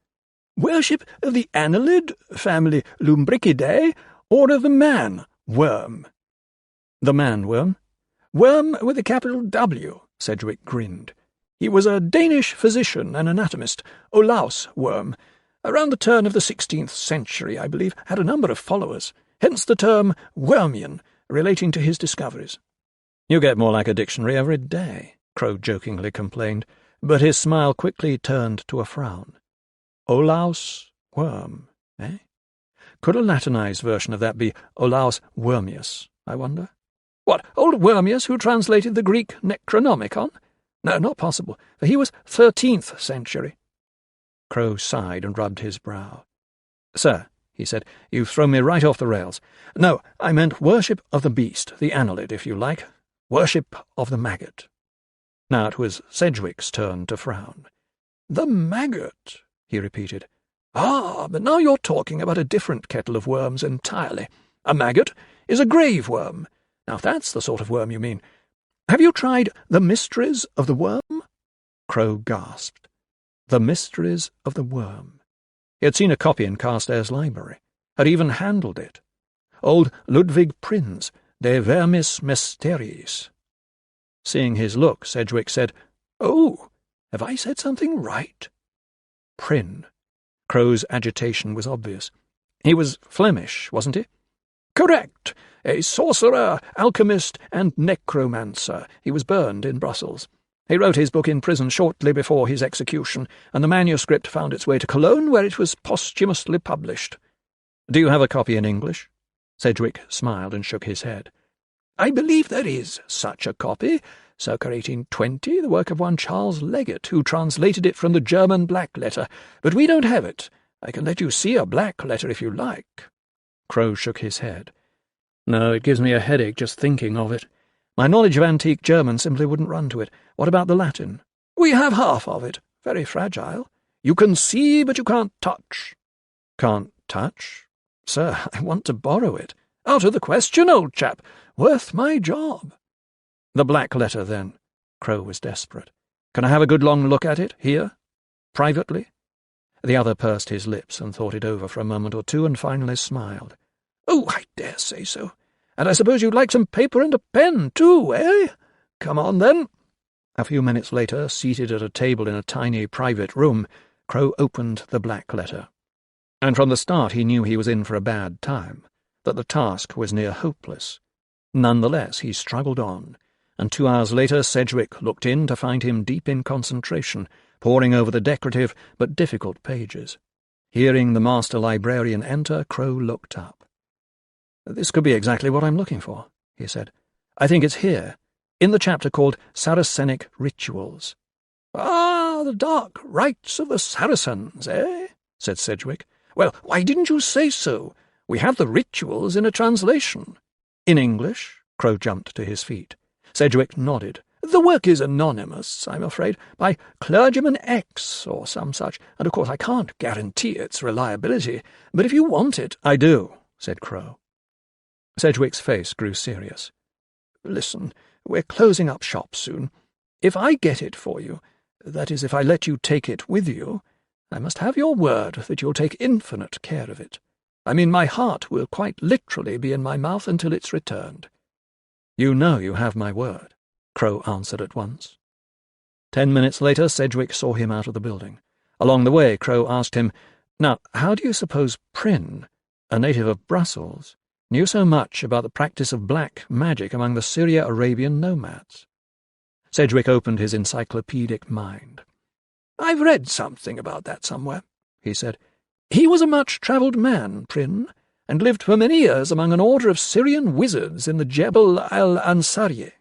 "Worship of the annelid, family Lumbricidae, or of the man worm?" "The man worm." "Worm with a capital W," Sedgwick grinned. "He was a Danish physician and anatomist, Olaus Worm. Around the turn of the 16th century, I believe, had a number of followers, hence the term Wormian, relating to his discoveries." "You get more like a dictionary every day," Crow jokingly complained, but his smile quickly turned to a frown. "Olaus Worm, eh?" Could a Latinized version of that be Olaus Wormius, I wonder? What, old Wormius who translated the Greek Necronomicon? No, not possible, for he was 13th century. Crow sighed and rubbed his brow. Sir, he said, you've thrown me right off the rails. No, I meant worship of the beast, the annelid, if you like. Worship of the maggot. Now it was Sedgwick's turn to frown. The maggot, he repeated. Ah, but now you're talking about a different kettle of worms entirely. A maggot is a grave worm. Now if that's the sort of worm you mean. Have you tried The Mysteries of the Worm? Crow gasped. The Mysteries of the Worm. He had seen a copy in Carstairs' library, had even handled it. Old Ludwig Prinz, De Vermis Mysteriis. Seeing his look, Sedgwick said, Oh, have I said something right? Prynne. Crow's agitation was obvious. He was Flemish, wasn't he? Correct. A sorcerer, alchemist, and necromancer. He was burned in Brussels. He wrote his book in prison shortly before his execution, and the manuscript found its way to Cologne, where it was posthumously published. Do you have a copy in English? Sedgwick smiled and shook his head. I believe there is such a copy, circa 1820, the work of one Charles Leggett, who translated it from the German black letter, but we don't have it. I can let you see a black letter if you like. Crow shook his head. No, it gives me a headache just thinking of it. My knowledge of antique German simply wouldn't run to it. What about the Latin? We have half of it. Very fragile. You can see, but you can't touch. Can't touch? Sir, I want to borrow it. Out of the question, old chap. Worth my job. The black letter, then. Crow was desperate. Can I have a good long look at it, here? Privately? The other pursed his lips and thought it over for a moment or two and finally smiled. Oh, I dare say so. And I suppose you'd like some paper and a pen, too, eh? Come on, then. A few minutes later, seated at a table in a tiny private room, Crow opened the black letter. And from the start he knew he was in for a bad time, that the task was near hopeless. Nonetheless, he struggled on, and 2 hours later Sedgwick looked in to find him deep in concentration, poring over the decorative but difficult pages. Hearing the master librarian enter, Crow looked up. This could be exactly what I'm looking for, he said. I think it's here, in the chapter called Saracenic Rituals. Ah, the dark rites of the Saracens, eh? Said Sedgwick. Well, why didn't you say so? We have the rituals in a translation. In English? Crow jumped to his feet. Sedgwick nodded. The work is anonymous, I'm afraid, by Clergyman X or some such, and of course I can't guarantee its reliability, but if you want it— I do, said Crow. Sedgwick's face grew serious. Listen, we're closing up shop soon. If I get it for you, that is, if I let you take it with you, I must have your word that you'll take infinite care of it. I mean, my heart will quite literally be in my mouth until it's returned. You know you have my word, Crow answered at once. 10 minutes later, Sedgwick saw him out of the building. Along the way, Crow asked him, Now, how do you suppose Prynne, a native of Brussels, knew so much about the practice of black magic among the Syria-Arabian nomads? Sedgwick opened his encyclopedic mind. I've read something about that somewhere, he said. He was a much-travelled man, Prynne, and lived for many years among an order of Syrian wizards in the Jebel al-Ansari.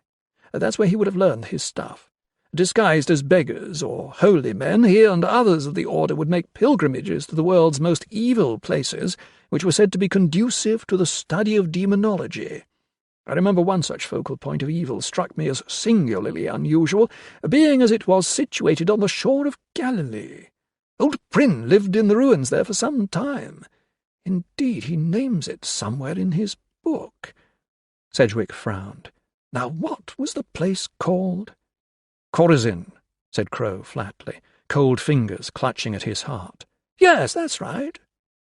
That's where he would have learned his stuff. Disguised as beggars or holy men, he and others of the order would make pilgrimages to the world's most evil places, which were said to be conducive to the study of demonology. I remember one such focal point of evil struck me as singularly unusual, being as it was situated on the shore of Galilee. Old Prynne lived in the ruins there for some time. Indeed, he names it somewhere in his book. Sedgwick frowned. Now, what was the place called? Chorazin, said Crow flatly, cold fingers clutching at his heart. Yes, that's right,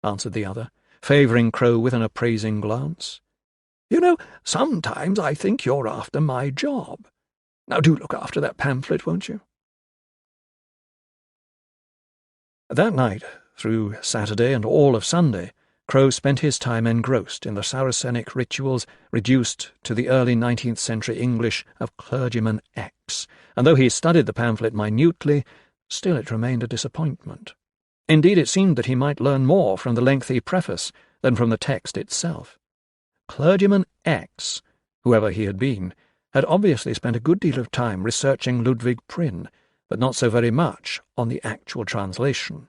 answered the other, favouring Crow with an appraising glance. You know, sometimes I think you're after my job. Now do look after that pamphlet, won't you? That night, through Saturday and all of Sunday, Crow spent his time engrossed in the Saracenic rituals reduced to the early 19th century English of Clergyman X, and though he studied the pamphlet minutely, still it remained a disappointment. Indeed, it seemed that he might learn more from the lengthy preface than from the text itself. Clergyman X, whoever he had been, had obviously spent a good deal of time researching Ludwig Prynne, but not so very much on the actual translation.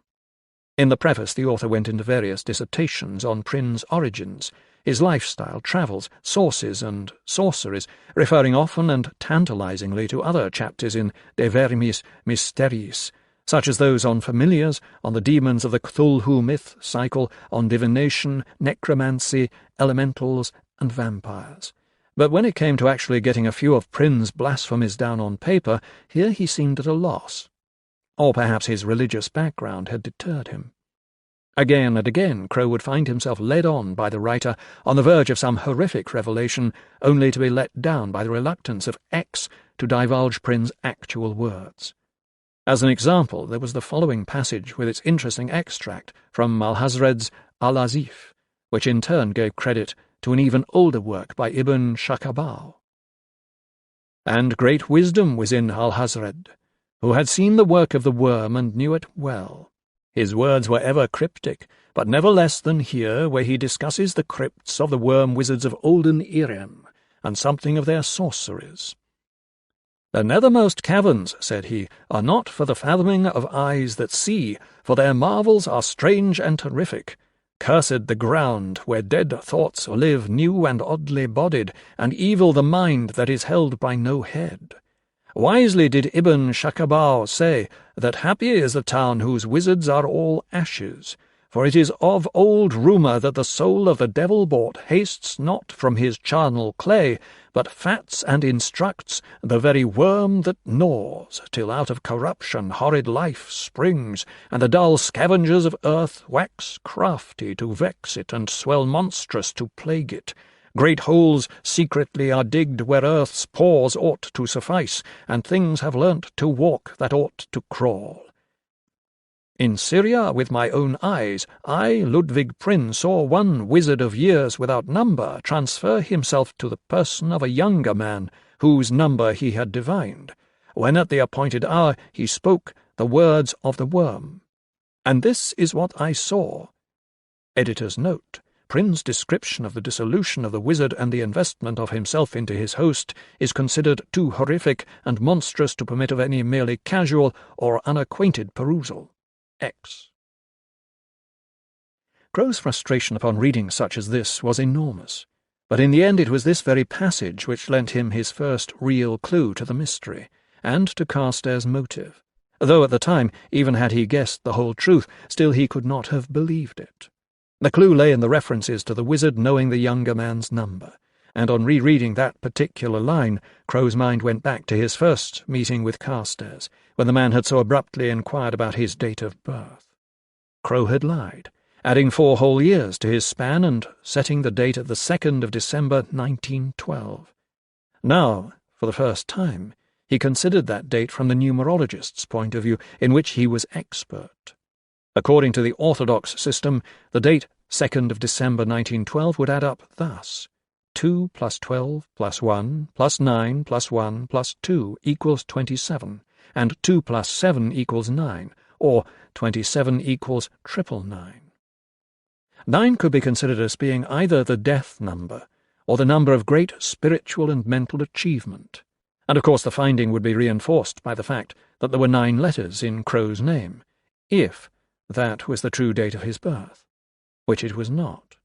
In the preface, the author went into various dissertations on Prynne's origins, his lifestyle, travels, sources, and sorceries, referring often and tantalizingly to other chapters in De Vermis Mysteriis, such as those on familiars, on the demons of the Cthulhu myth cycle, on divination, necromancy, elementals, and vampires. But when it came to actually getting a few of Prynne's blasphemies down on paper, here he seemed at a loss. Or perhaps his religious background had deterred him. Again and again Crow would find himself led on by the writer on the verge of some horrific revelation, only to be let down by the reluctance of X to divulge Prynne's actual words. As an example, there was the following passage with its interesting extract from Malhazred's Al-Azif, which in turn gave credit to an even older work by Ibn Shakabal. And great wisdom was in Alhazred, who had seen the work of the worm and knew it well. His words were ever cryptic, but never less than here, where he discusses the crypts of the worm wizards of olden Irem, and something of their sorceries. The nethermost caverns, said he, are not for the fathoming of eyes that see, for their marvels are strange and terrific. Cursed the ground where dead thoughts live new and oddly bodied, and evil the mind that is held by no head. Wisely did Ibn Shakabau say that happy is the town whose wizards are all ashes, for it is of old rumour that the soul of the devil-bought hastes not from his charnel clay, but fats and instructs the very worm that gnaws, till out of corruption horrid life springs, and the dull scavengers of earth wax crafty to vex it, and swell monstrous to plague it. Great holes secretly are digged where earth's pores ought to suffice, and things have learnt to walk that ought to crawl. In Syria, with my own eyes, I, Ludwig Prynne, saw one wizard of years without number transfer himself to the person of a younger man, whose number he had divined, when at the appointed hour he spoke the words of the worm. And this is what I saw. Editor's note. Prynne's description of the dissolution of the wizard and the investment of himself into his host is considered too horrific and monstrous to permit of any merely casual or unacquainted perusal. X. Crow's frustration upon reading such as this was enormous, but in the end it was this very passage which lent him his first real clue to the mystery, and to Carstairs' motive, though at the time, even had he guessed the whole truth, still he could not have believed it. The clue lay in the references to the wizard knowing the younger man's number, and on rereading that particular line, Crow's mind went back to his first meeting with Carstairs, when the man had so abruptly inquired about his date of birth. Crow had lied, adding 4 whole years to his span and setting the date at the 2nd of December 1912. Now, for the first time, he considered that date from the numerologist's point of view, in which he was expert. According to the orthodox system, the date 2nd of December 1912 would add up thus: 2 plus 12 plus 1 plus 9 plus 1 plus 2 equals 27, and 2 plus 7 equals 9, or 27 equals 999. 9 could be considered as being either the death number, or the number of great spiritual and mental achievement, and of course the finding would be reinforced by the fact that there were 9 letters in Crow's name, if that was the true date of his birth, which it was not.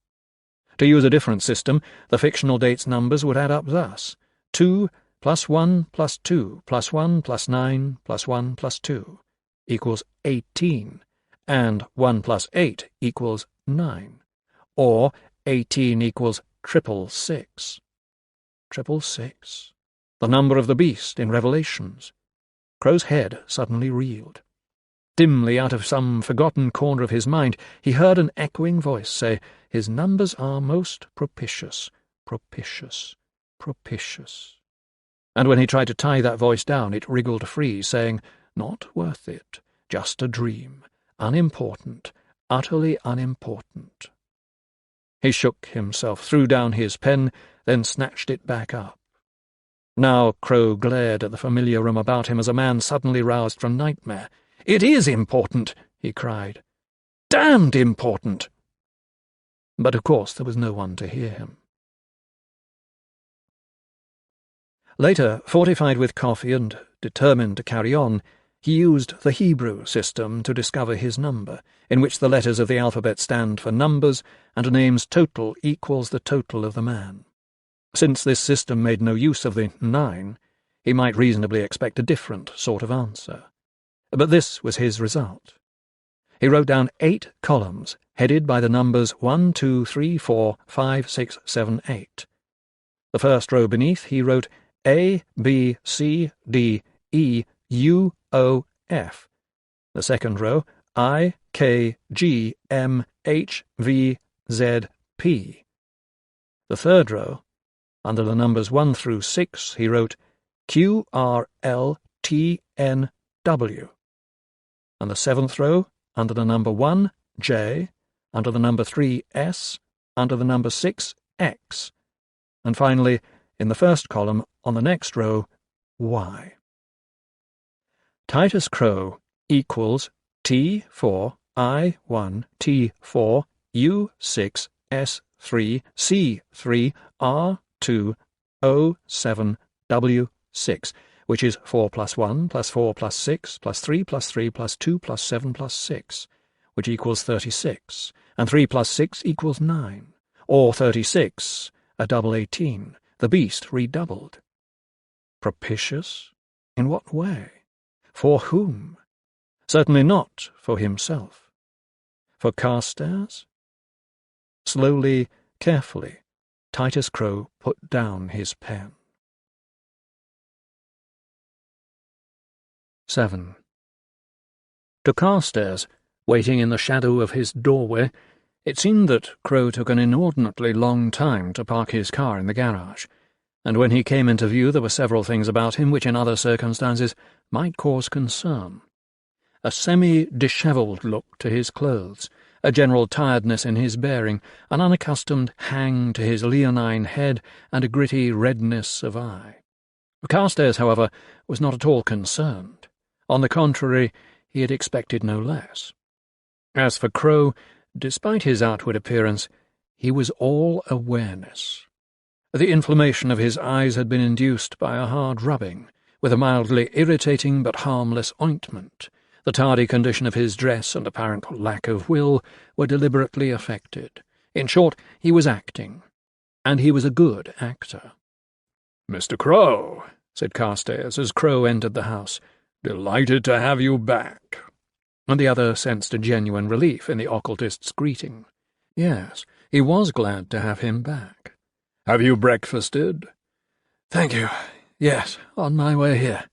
To use a different system, the fictional date's numbers would add up thus: 2 plus 1 plus 2 plus 1 plus 9 plus 1 plus 2 equals 18, and 1 plus 8 equals 9, or 18 equals 666. 666, the number of the beast in Revelations. Crow's head suddenly reeled. Dimly, out of some forgotten corner of his mind, he heard an echoing voice say, "His numbers are most propitious, propitious, propitious." And when he tried to tie that voice down, it wriggled free, saying, "Not worth it, just a dream, unimportant, utterly unimportant." He shook himself, threw down his pen, then snatched it back up. Now Crow glared at the familiar room about him as a man suddenly roused from nightmare. "It is important," he cried. "Damned important!" But of course there was no one to hear him. Later, fortified with coffee and determined to carry on, he used the Hebrew system to discover his number, in which the letters of the alphabet stand for numbers, and a name's total equals the total of the man. Since this system made no use of the 9, he might reasonably expect a different sort of answer. But this was his result. He wrote down 8 columns, headed by the numbers 1, 2, 3, 4, 5, 6, 7, 8. The first row beneath he wrote A, B, C, D, E, U, O, F. The second row, I, K, G, M, H, V, Z, P. The third row, under the numbers 1 through 6, he wrote Q, R, L, T, N, W. And the seventh row, under the number 1, J, under the number 3, S, under the number 6, X. And finally, in the first column, on the next row, Y. Titus Crow equals T4, I1, T4, U6, S3, C3, R2, O7, W6, which is 4 plus 1 plus 4 plus 6 plus 3 plus 3 plus 2 plus 7 plus 6, which equals 36, and 3 plus 6 equals 9, or 36, a double 18, the beast redoubled. Propitious? In what way? For whom? Certainly not for himself. For Carstairs? Slowly, carefully, Titus Crow put down his pen. 7. To Carstairs, waiting in the shadow of his doorway, it seemed that Crow took an inordinately long time to park his car in the garage, and when he came into view there were several things about him which in other circumstances might cause concern. A semi-dishevelled look to his clothes, a general tiredness in his bearing, an unaccustomed hang to his leonine head, and a gritty redness of eye. Carstairs, however, was not at all concerned. On the contrary, he had expected no less. As for Crow, despite his outward appearance, he was all awareness. The inflammation of his eyes had been induced by a hard rubbing, with a mildly irritating but harmless ointment. The tardy condition of his dress and apparent lack of will were deliberately affected. In short, he was acting, and he was a good actor. "Mr. Crow," said Carstairs as Crow entered the house, "delighted to have you back." And the other sensed a genuine relief in the occultist's greeting. Yes, he was glad to have him back. "Have you breakfasted?" "Thank you. Yes, on my way here."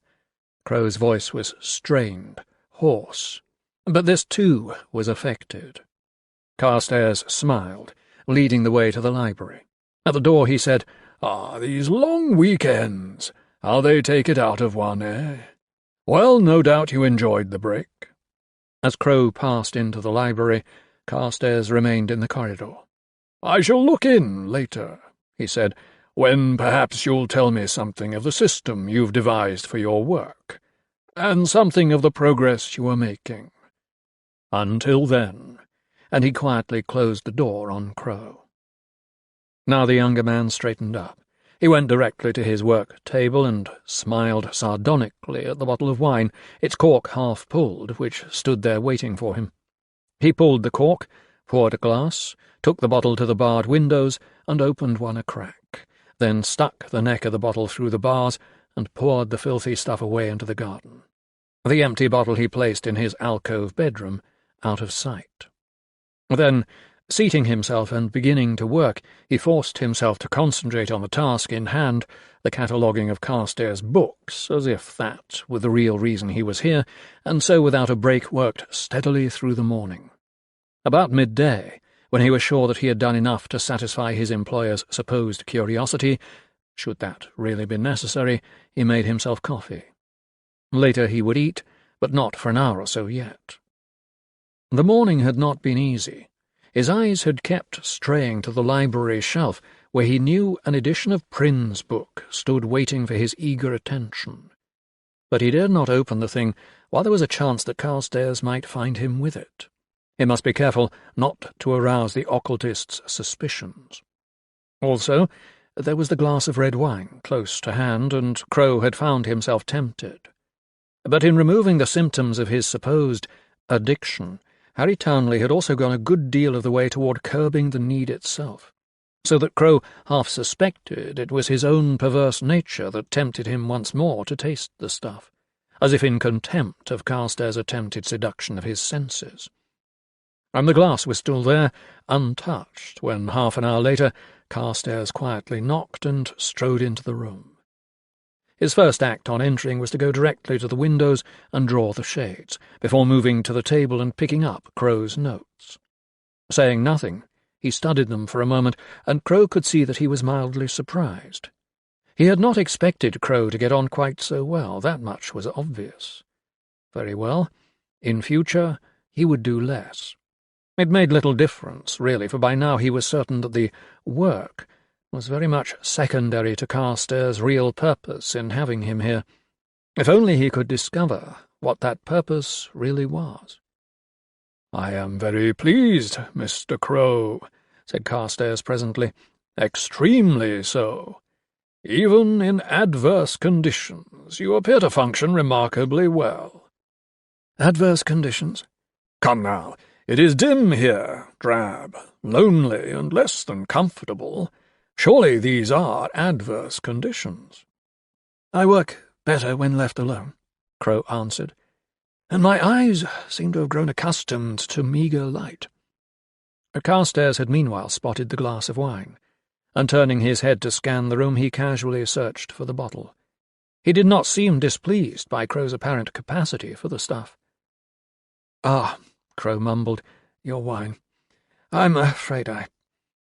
Crow's voice was strained, hoarse, but this too was affected. Carstairs smiled, leading the way to the library. At the door he said, These long weekends. How they take it out of one, eh? Well, no doubt you enjoyed the break." As Crow passed into the library, Carstairs remained in the corridor. "I shall look in later," he said, "when perhaps you'll tell me something of the system you've devised for your work, and something of the progress you are making. Until then," and he quietly closed the door on Crow. Now the younger man straightened up. He went directly to his work table and smiled sardonically at the bottle of wine, its cork half pulled, which stood there waiting for him. He pulled the cork, poured a glass, took the bottle to the barred windows, and opened one a crack, then stuck the neck of the bottle through the bars and poured the filthy stuff away into the garden. The empty bottle he placed in his alcove bedroom, out of sight. Then, seating himself and beginning to work, he forced himself to concentrate on the task in hand, the cataloguing of Carstairs' books, as if that were the real reason he was here, and so without a break worked steadily through the morning. About midday, when he was sure that he had done enough to satisfy his employer's supposed curiosity, should that really be necessary, he made himself coffee. Later he would eat, but not for an hour or so yet. The morning had not been easy. His eyes had kept straying to the library shelf, where he knew an edition of Prynne's book stood waiting for his eager attention. But he dared not open the thing while there was a chance that Carstairs might find him with it. He must be careful not to arouse the occultist's suspicions. Also, there was the glass of red wine close to hand, and Crow had found himself tempted. But in removing the symptoms of his supposed addiction, Harry Townley had also gone a good deal of the way toward curbing the need itself, so that Crow half suspected it was his own perverse nature that tempted him once more to taste the stuff, as if in contempt of Carstairs' attempted seduction of his senses. And the glass was still there, untouched, when half an hour later Carstairs quietly knocked and strode into the room. His first act on entering was to go directly to the windows and draw the shades, before moving to the table and picking up Crow's notes. Saying nothing, he studied them for a moment, and Crow could see that he was mildly surprised. He had not expected Crow to get on quite so well, that much was obvious. Very well, in future he would do less. It made little difference, really, for by now he was certain that the work was very much secondary to Carstairs' real purpose in having him here. If only he could discover what that purpose really was. "I am very pleased, Mr. Crow," said Carstairs presently. "Extremely so. Even in adverse conditions, you appear to function remarkably well." "Adverse conditions?" "Come now, it is dim here, drab, lonely, and less than comfortable. Surely these are adverse conditions." "I work better when left alone," Crow answered, "and my eyes seem to have grown accustomed to meagre light." Carstairs had meanwhile spotted the glass of wine, and turning his head to scan the room, he casually searched for the bottle. He did not seem displeased by Crow's apparent capacity for the stuff. "Ah," Crow mumbled, "your wine. I'm afraid I—"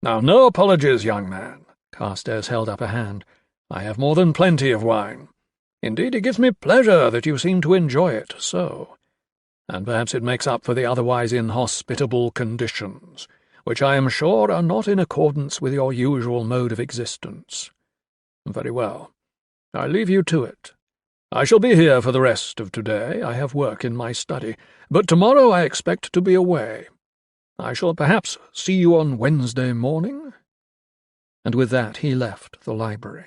"Now, no apologies, young man." Carstairs held up a hand. "I have more than plenty of wine. Indeed, it gives me pleasure that you seem to enjoy it so. And perhaps it makes up for the otherwise inhospitable conditions, which I am sure are not in accordance with your usual mode of existence. Very well. I leave you to it. I shall be here for the rest of today. I have work in my study, but tomorrow I expect to be away. I shall perhaps see you on Wednesday morning." And with that he left the library.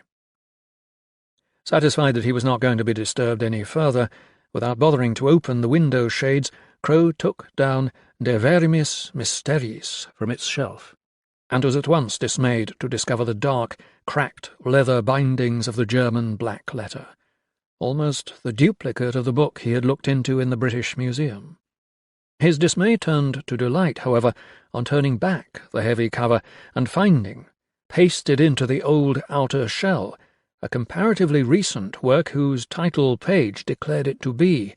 Satisfied that he was not going to be disturbed any further, without bothering to open the window shades, Crow took down De Verimis Mysteriis from its shelf, and was at once dismayed to discover the dark, cracked leather bindings of the German black letter, almost the duplicate of the book he had looked into in the British Museum. His dismay turned to delight, however, on turning back the heavy cover and finding, pasted into the old outer shell, a comparatively recent work whose title page declared it to be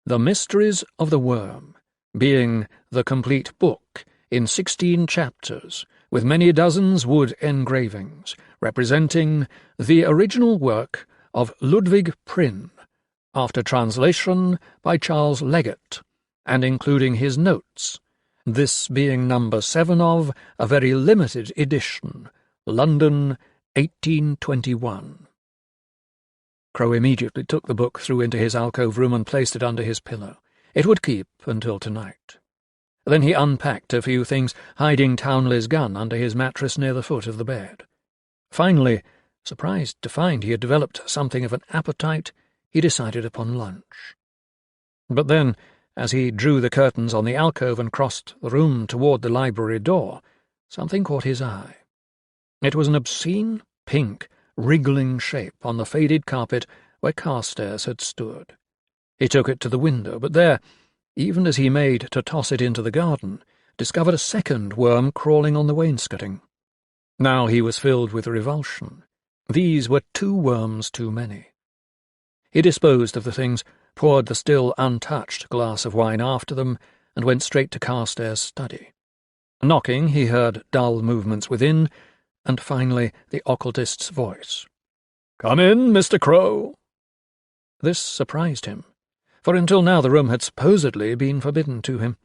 The Mysteries of the Worm, being the complete book in 16 chapters, with many dozens wood engravings, representing the original work of Ludwig Prynne, after translation by Charles Leggett, and including his notes, this being number 7 of a very limited edition, London, 1821. Crow immediately took the book, threw into his alcove room, and placed it under his pillow. It would keep until tonight. Then he unpacked a few things, hiding Townley's gun under his mattress near the foot of the bed. Finally, surprised to find he had developed something of an appetite, he decided upon lunch. But then, as he drew the curtains on the alcove and crossed the room toward the library door, something caught his eye. It was an obscene, pink, wriggling shape on the faded carpet where Carstairs had stood. He took it to the window, but there, even as he made to toss it into the garden, discovered a second worm crawling on the wainscoting. Now he was filled with revulsion. These were 2 worms too many. He disposed of the things, poured the still untouched glass of wine after them, and went straight to Carstairs' study. Knocking, he heard dull movements within, and finally the occultist's voice. "Come in, Mr. Crow." This surprised him, for until now the room had supposedly been forbidden to him.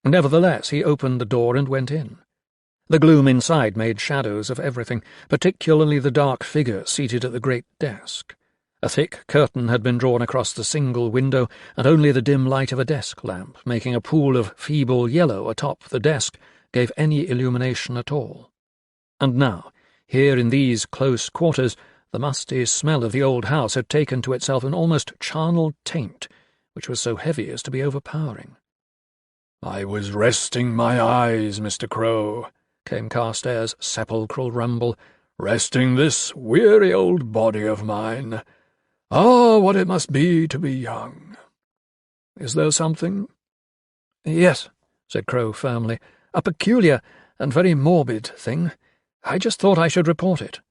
Nevertheless, he opened the door and went in. The gloom inside made shadows of everything, particularly the dark figure seated at the great desk, A thick curtain had been drawn across the single window, and only the dim light of a desk lamp, making a pool of feeble yellow atop the desk, gave any illumination at all. And now, here in these close quarters, the musty smell of the old house had taken to itself an almost charnel taint, which was so heavy as to be overpowering. "I was resting my eyes, Mr. Crow," came Carstairs' sepulchral rumble, "resting this weary old body of mine. Ah, what it must be to be young. Is there something?" "Yes," said Crow firmly, "a peculiar and very morbid thing. I just thought I should report it."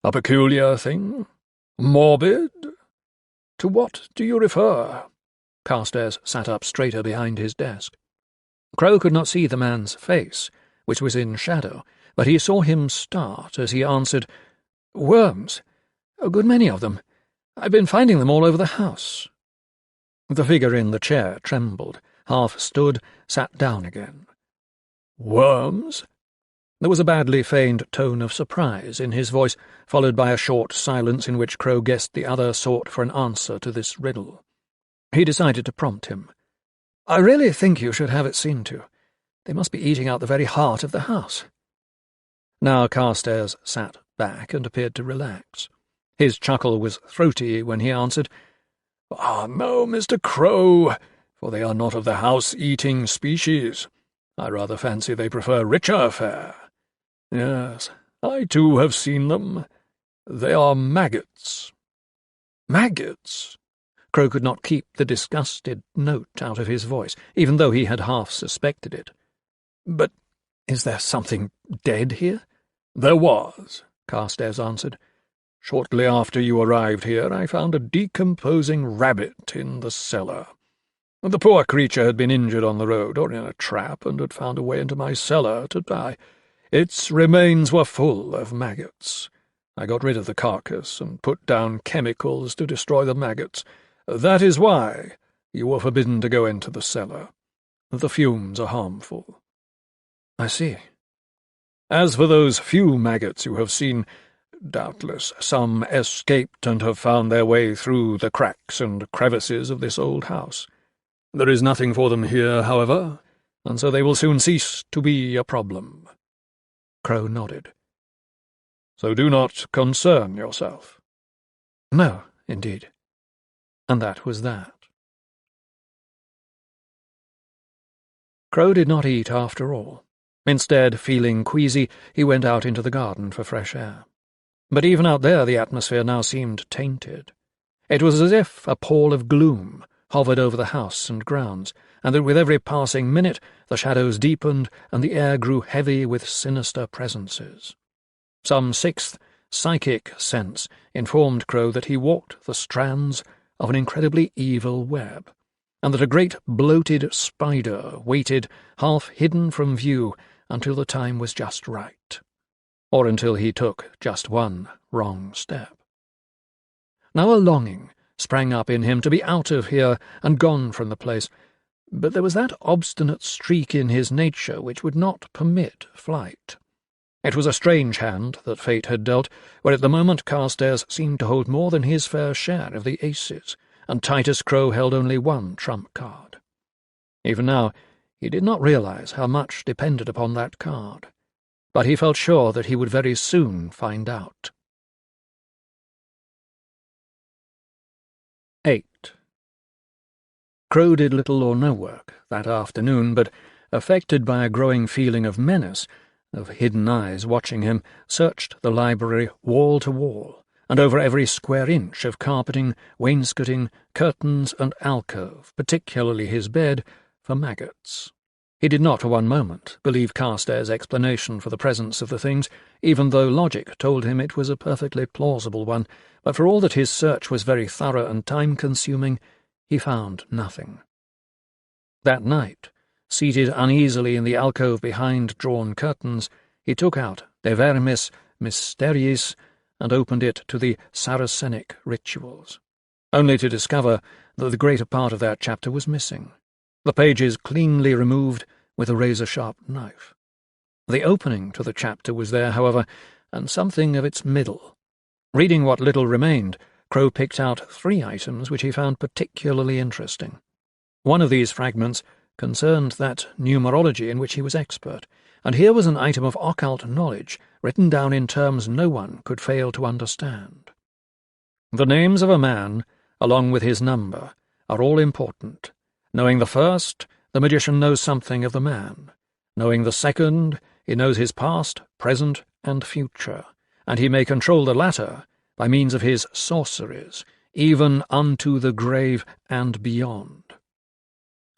"A peculiar thing? Morbid? To what do you refer?" Carstairs sat up straighter behind his desk. Crow could not see the man's face, which was in shadow, but he saw him start as he answered, "Worms. A good many of them. I've been finding them all over the house." The figure in the chair trembled, half stood, sat down again. "Worms?" There was a badly feigned tone of surprise in his voice, followed by a short silence in which Crow guessed the other sought for an answer to this riddle. He decided to prompt him. "I really think you should have it seen to. They must be eating out the very heart of the house." Now Carstairs sat back and appeared to relax. His chuckle was throaty when he answered, "Ah, no, Mr. Crow, for they are not of the house-eating species. I rather fancy they prefer richer fare. Yes, I too have seen them. They are maggots." "Maggots?" Crow could not keep the disgusted note out of his voice, even though he had half suspected it. "But is there something dead here?" "There was," Carstairs answered. "Shortly after you arrived here, I found a decomposing rabbit in the cellar. The poor creature had been injured on the road or in a trap and had found a way into my cellar to die. Its remains were full of maggots. I got rid of the carcass and put down chemicals to destroy the maggots. That is why you were forbidden to go into the cellar. The fumes are harmful." "I see." "As for those few maggots you have seen, doubtless some escaped and have found their way through the cracks and crevices of this old house. There is nothing for them here, however, and so they will soon cease to be a problem." Crow nodded. "So do not concern yourself." "No, indeed." And that was that. Crow did not eat after all. Instead, feeling queasy, he went out into the garden for fresh air. But even out there the atmosphere now seemed tainted. It was as if a pall of gloom hovered over the house and grounds, and that with every passing minute the shadows deepened and the air grew heavy with sinister presences. Some sixth psychic sense informed Crow that he walked the strands of an incredibly evil web, and that a great bloated spider waited, half hidden from view, until the time was just right, or until he took just one wrong step. Now a longing sprang up in him to be out of here and gone from the place, but there was that obstinate streak in his nature which would not permit flight. It was a strange hand that fate had dealt, where at the moment Carstairs seemed to hold more than his fair share of the aces, and Titus Crow held only one trump card. Even now, he did not realize how much depended upon that card, but he felt sure that he would very soon find out. 8. Crow did little or no work that afternoon, but, affected by a growing feeling of menace, of hidden eyes watching him, searched the library wall to wall, and over every square inch of carpeting, wainscoting, curtains, and alcove, particularly his bed, for maggots. He did not for one moment believe Carstairs' explanation for the presence of the things, even though logic told him it was a perfectly plausible one, but for all that his search was very thorough and time-consuming, he found nothing. That night, seated uneasily in the alcove behind drawn curtains, he took out De Vermis Mysteriis and opened it to the Saracenic rituals, only to discover that the greater part of that chapter was missing, the pages cleanly removed with a razor-sharp knife. The opening to the chapter was there, however, and something of its middle. Reading what little remained, Crow picked out 3 items which he found particularly interesting. One of these fragments concerned that numerology in which he was expert, and here was an item of occult knowledge written down in terms no one could fail to understand. The names of a man, along with his number, are all important. Knowing the first, the magician knows something of the man. Knowing the second, he knows his past, present, and future, and he may control the latter by means of his sorceries, even unto the grave and beyond.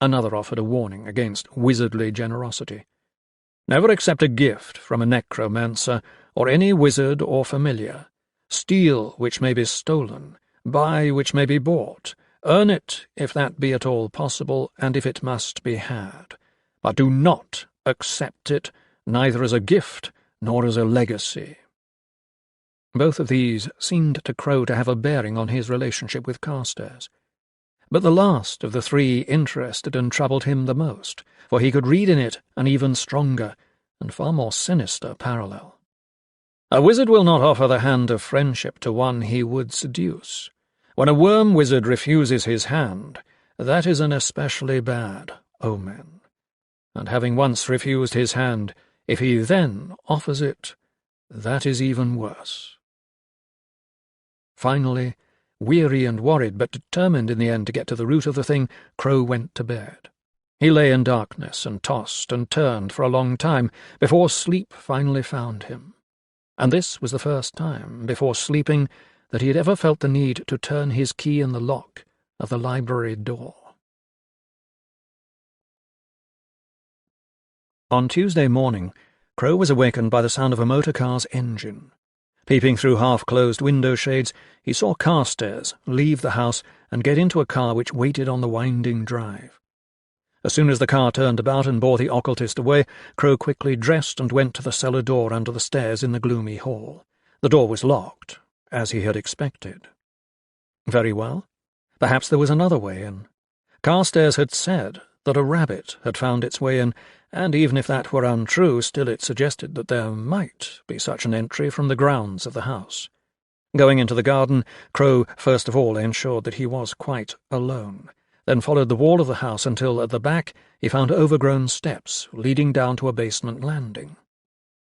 Another offered a warning against wizardly generosity. Never accept a gift from a necromancer or any wizard or familiar. Steal which may be stolen, buy which may be bought, earn it if that be at all possible, and if it must be had. But do not accept it, neither as a gift nor as a legacy. Both of these seemed to Crow to have a bearing on his relationship with Carstairs. But the last of the 3 interested and troubled him the most, for he could read in it an even stronger and far more sinister parallel. A wizard will not offer the hand of friendship to one he would seduce. When a worm wizard refuses his hand, that is an especially bad omen. And having once refused his hand, if he then offers it, that is even worse. Finally, weary and worried, but determined in the end to get to the root of the thing, Crow went to bed. He lay in darkness and tossed and turned for a long time before sleep finally found him. And this was the first time, before sleeping, that he had ever felt the need to turn his key in the lock of the library door. On Tuesday morning, Crow was awakened by the sound of a motor car's engine. Peeping through half-closed window shades, he saw Carstairs leave the house and get into a car which waited on the winding drive. As soon as the car turned about and bore the occultist away, Crow quickly dressed and went to the cellar door under the stairs in the gloomy hall. The door was locked, as he had expected. Very well. Perhaps there was another way in. Carstairs had said that a rabbit had found its way in, and even if that were untrue, still it suggested that there might be such an entry from the grounds of the house. Going into the garden, Crow first of all ensured that he was quite alone, then followed the wall of the house until, at the back, he found overgrown steps leading down to a basement landing.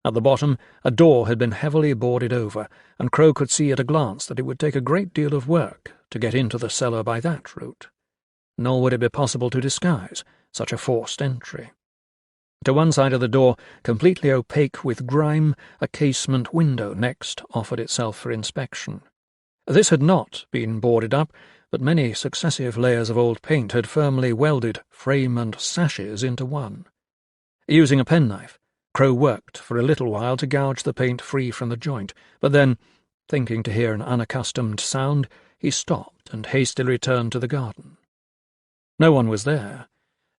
At the bottom, a door had been heavily boarded over, and Crow could see at a glance that it would take a great deal of work to get into the cellar by that route. Nor would it be possible to disguise such a forced entry. To one side of the door, completely opaque with grime, a casement window next offered itself for inspection. This had not been boarded up, but many successive layers of old paint had firmly welded frame and sashes into one. Using a penknife, Crow worked for a little while to gouge the paint free from the joint, but then, thinking to hear an unaccustomed sound, he stopped and hastily returned to the garden. No one was there,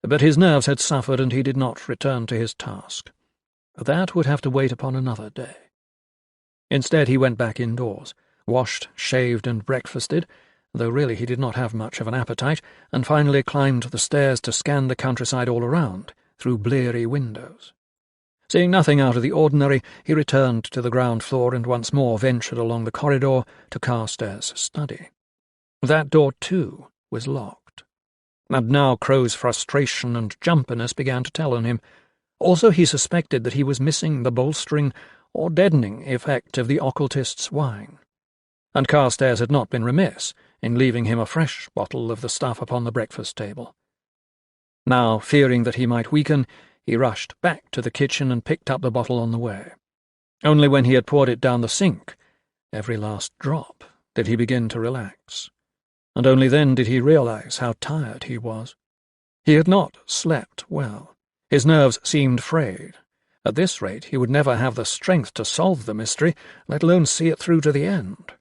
but his nerves had suffered and he did not return to his task. That would have to wait upon another day. Instead, he went back indoors, washed, shaved, and breakfasted, though really he did not have much of an appetite, and finally climbed the stairs to scan the countryside all around, through bleary windows. Seeing nothing out of the ordinary, he returned to the ground floor and once more ventured along the corridor to Carstairs' study. That door, too, was locked. And now Crow's frustration and jumpiness began to tell on him. Also he suspected that he was missing the bolstering or deadening effect of the occultist's wine. And Carstairs had not been remiss in leaving him a fresh bottle of the stuff upon the breakfast table. Now, fearing that he might weaken, he rushed back to the kitchen and picked up the bottle on the way. Only when he had poured it down the sink, every last drop, did he begin to relax. And only then did he realize how tired he was. He had not slept well. His nerves seemed frayed. At this rate, he would never have the strength to solve the mystery, let alone see it through to the end.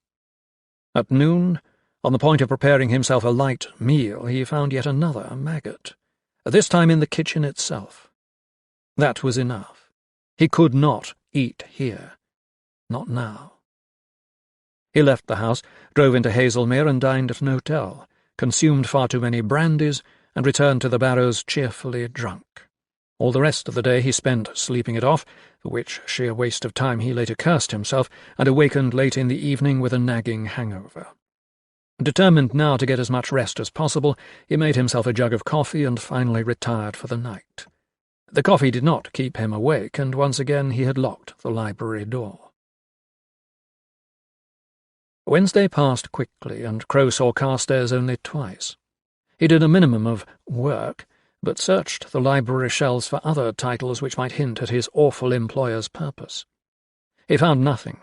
At noon, on the point of preparing himself a light meal, he found yet another maggot, this time in the kitchen itself. That was enough. He could not eat here. Not now. He left the house, drove into Hazelmere and dined at an hotel, consumed far too many brandies, and returned to the Barrows cheerfully drunk. All the rest of the day he spent sleeping it off, for which sheer waste of time he later cursed himself, and awakened late in the evening with a nagging hangover. Determined now to get as much rest as possible, he made himself a jug of coffee and finally retired for the night. The coffee did not keep him awake, and once again he had locked the library door. Wednesday passed quickly, and Crow saw Carstairs only twice. He did a minimum of work, but searched the library shelves for other titles which might hint at his awful employer's purpose. He found nothing,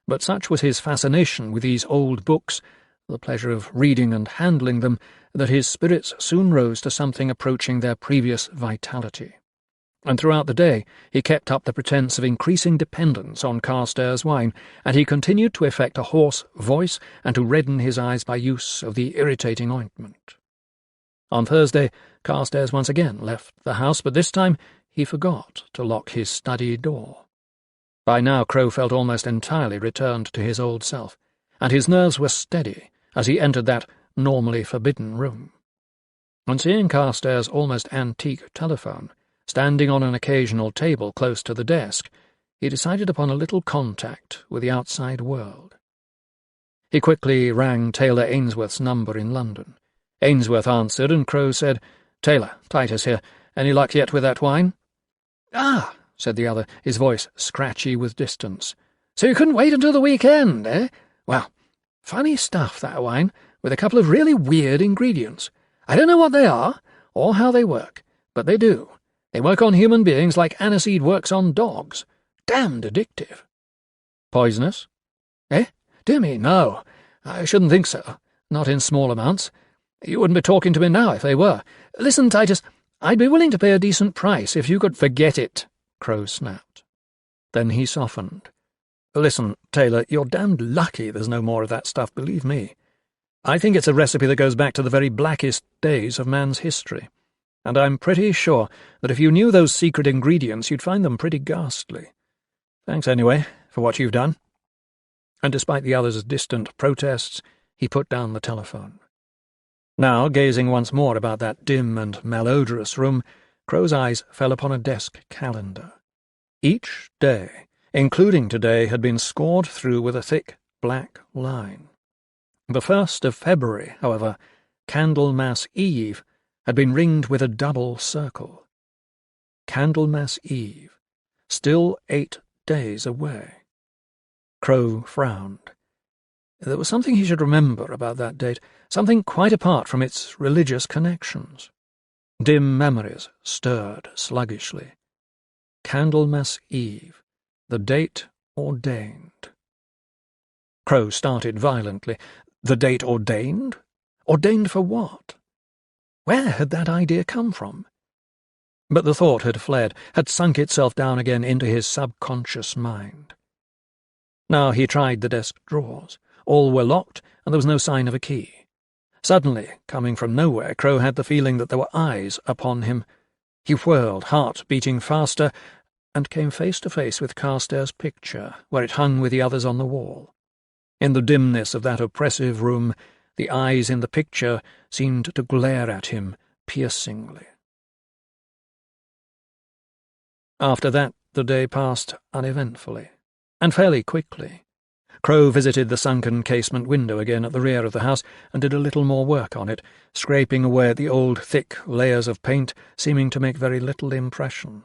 but such was his fascination with these old books, the pleasure of reading and handling them, that his spirits soon rose to something approaching their previous vitality. And throughout the day he kept up the pretence of increasing dependence on Carstairs wine, and he continued to affect a hoarse voice and to redden his eyes by use of the irritating ointment. On Thursday, Carstairs once again left the house, but this time he forgot to lock his study door. By now Crow felt almost entirely returned to his old self, and his nerves were steady as he entered that normally forbidden room. On seeing Carstairs' almost antique telephone standing on an occasional table close to the desk, he decided upon a little contact with the outside world. He quickly rang Taylor Ainsworth's number in London. Ainsworth answered, and Crow said, "Taylor, Titus here. Any luck yet with that wine?" "Ah," said the other, his voice scratchy with distance. "So you couldn't wait until the weekend, eh? Well, funny stuff, that wine, with a couple of really weird ingredients. I don't know what they are, or how they work, but they do. They work on human beings like aniseed works on dogs. Damned addictive." "Poisonous?" "Eh? Dear me, no. I shouldn't think so. Not in small amounts. You wouldn't be talking to me now if they were. Listen, Titus, I'd be willing to pay a decent price if you could forget it," Crow snapped. Then he softened. "Listen, Taylor, you're damned lucky there's no more of that stuff, believe me. I think it's a recipe that goes back to the very blackest days of man's history. And I'm pretty sure that if you knew those secret ingredients, you'd find them pretty ghastly. Thanks anyway, for what you've done." And despite the other's distant protests, he put down the telephone. Now, gazing once more about that dim and malodorous room, Crow's eyes fell upon a desk calendar. Each day, including today, had been scored through with a thick black line. The 1st of February, however, Candlemas Eve, had been ringed with a double circle. Candlemas Eve, still 8 days away. Crow frowned. There was something he should remember about that date, something quite apart from its religious connections. Dim memories stirred sluggishly. Candlemas Eve, the date ordained. Crow started violently. The date ordained? Ordained for what? Where had that idea come from? But the thought had fled, had sunk itself down again into his subconscious mind. Now he tried the desk drawers. All were locked, and there was no sign of a key. Suddenly, coming from nowhere, Crow had the feeling that there were eyes upon him. He whirled, heart beating faster, and came face to face with Carstairs' picture, where it hung with the others on the wall. In the dimness of that oppressive room, the eyes in the picture seemed to glare at him piercingly. After that, the day passed uneventfully, and fairly quickly. Crow visited the sunken casement window again at the rear of the house and did a little more work on it, scraping away at the old thick layers of paint, seeming to make very little impression.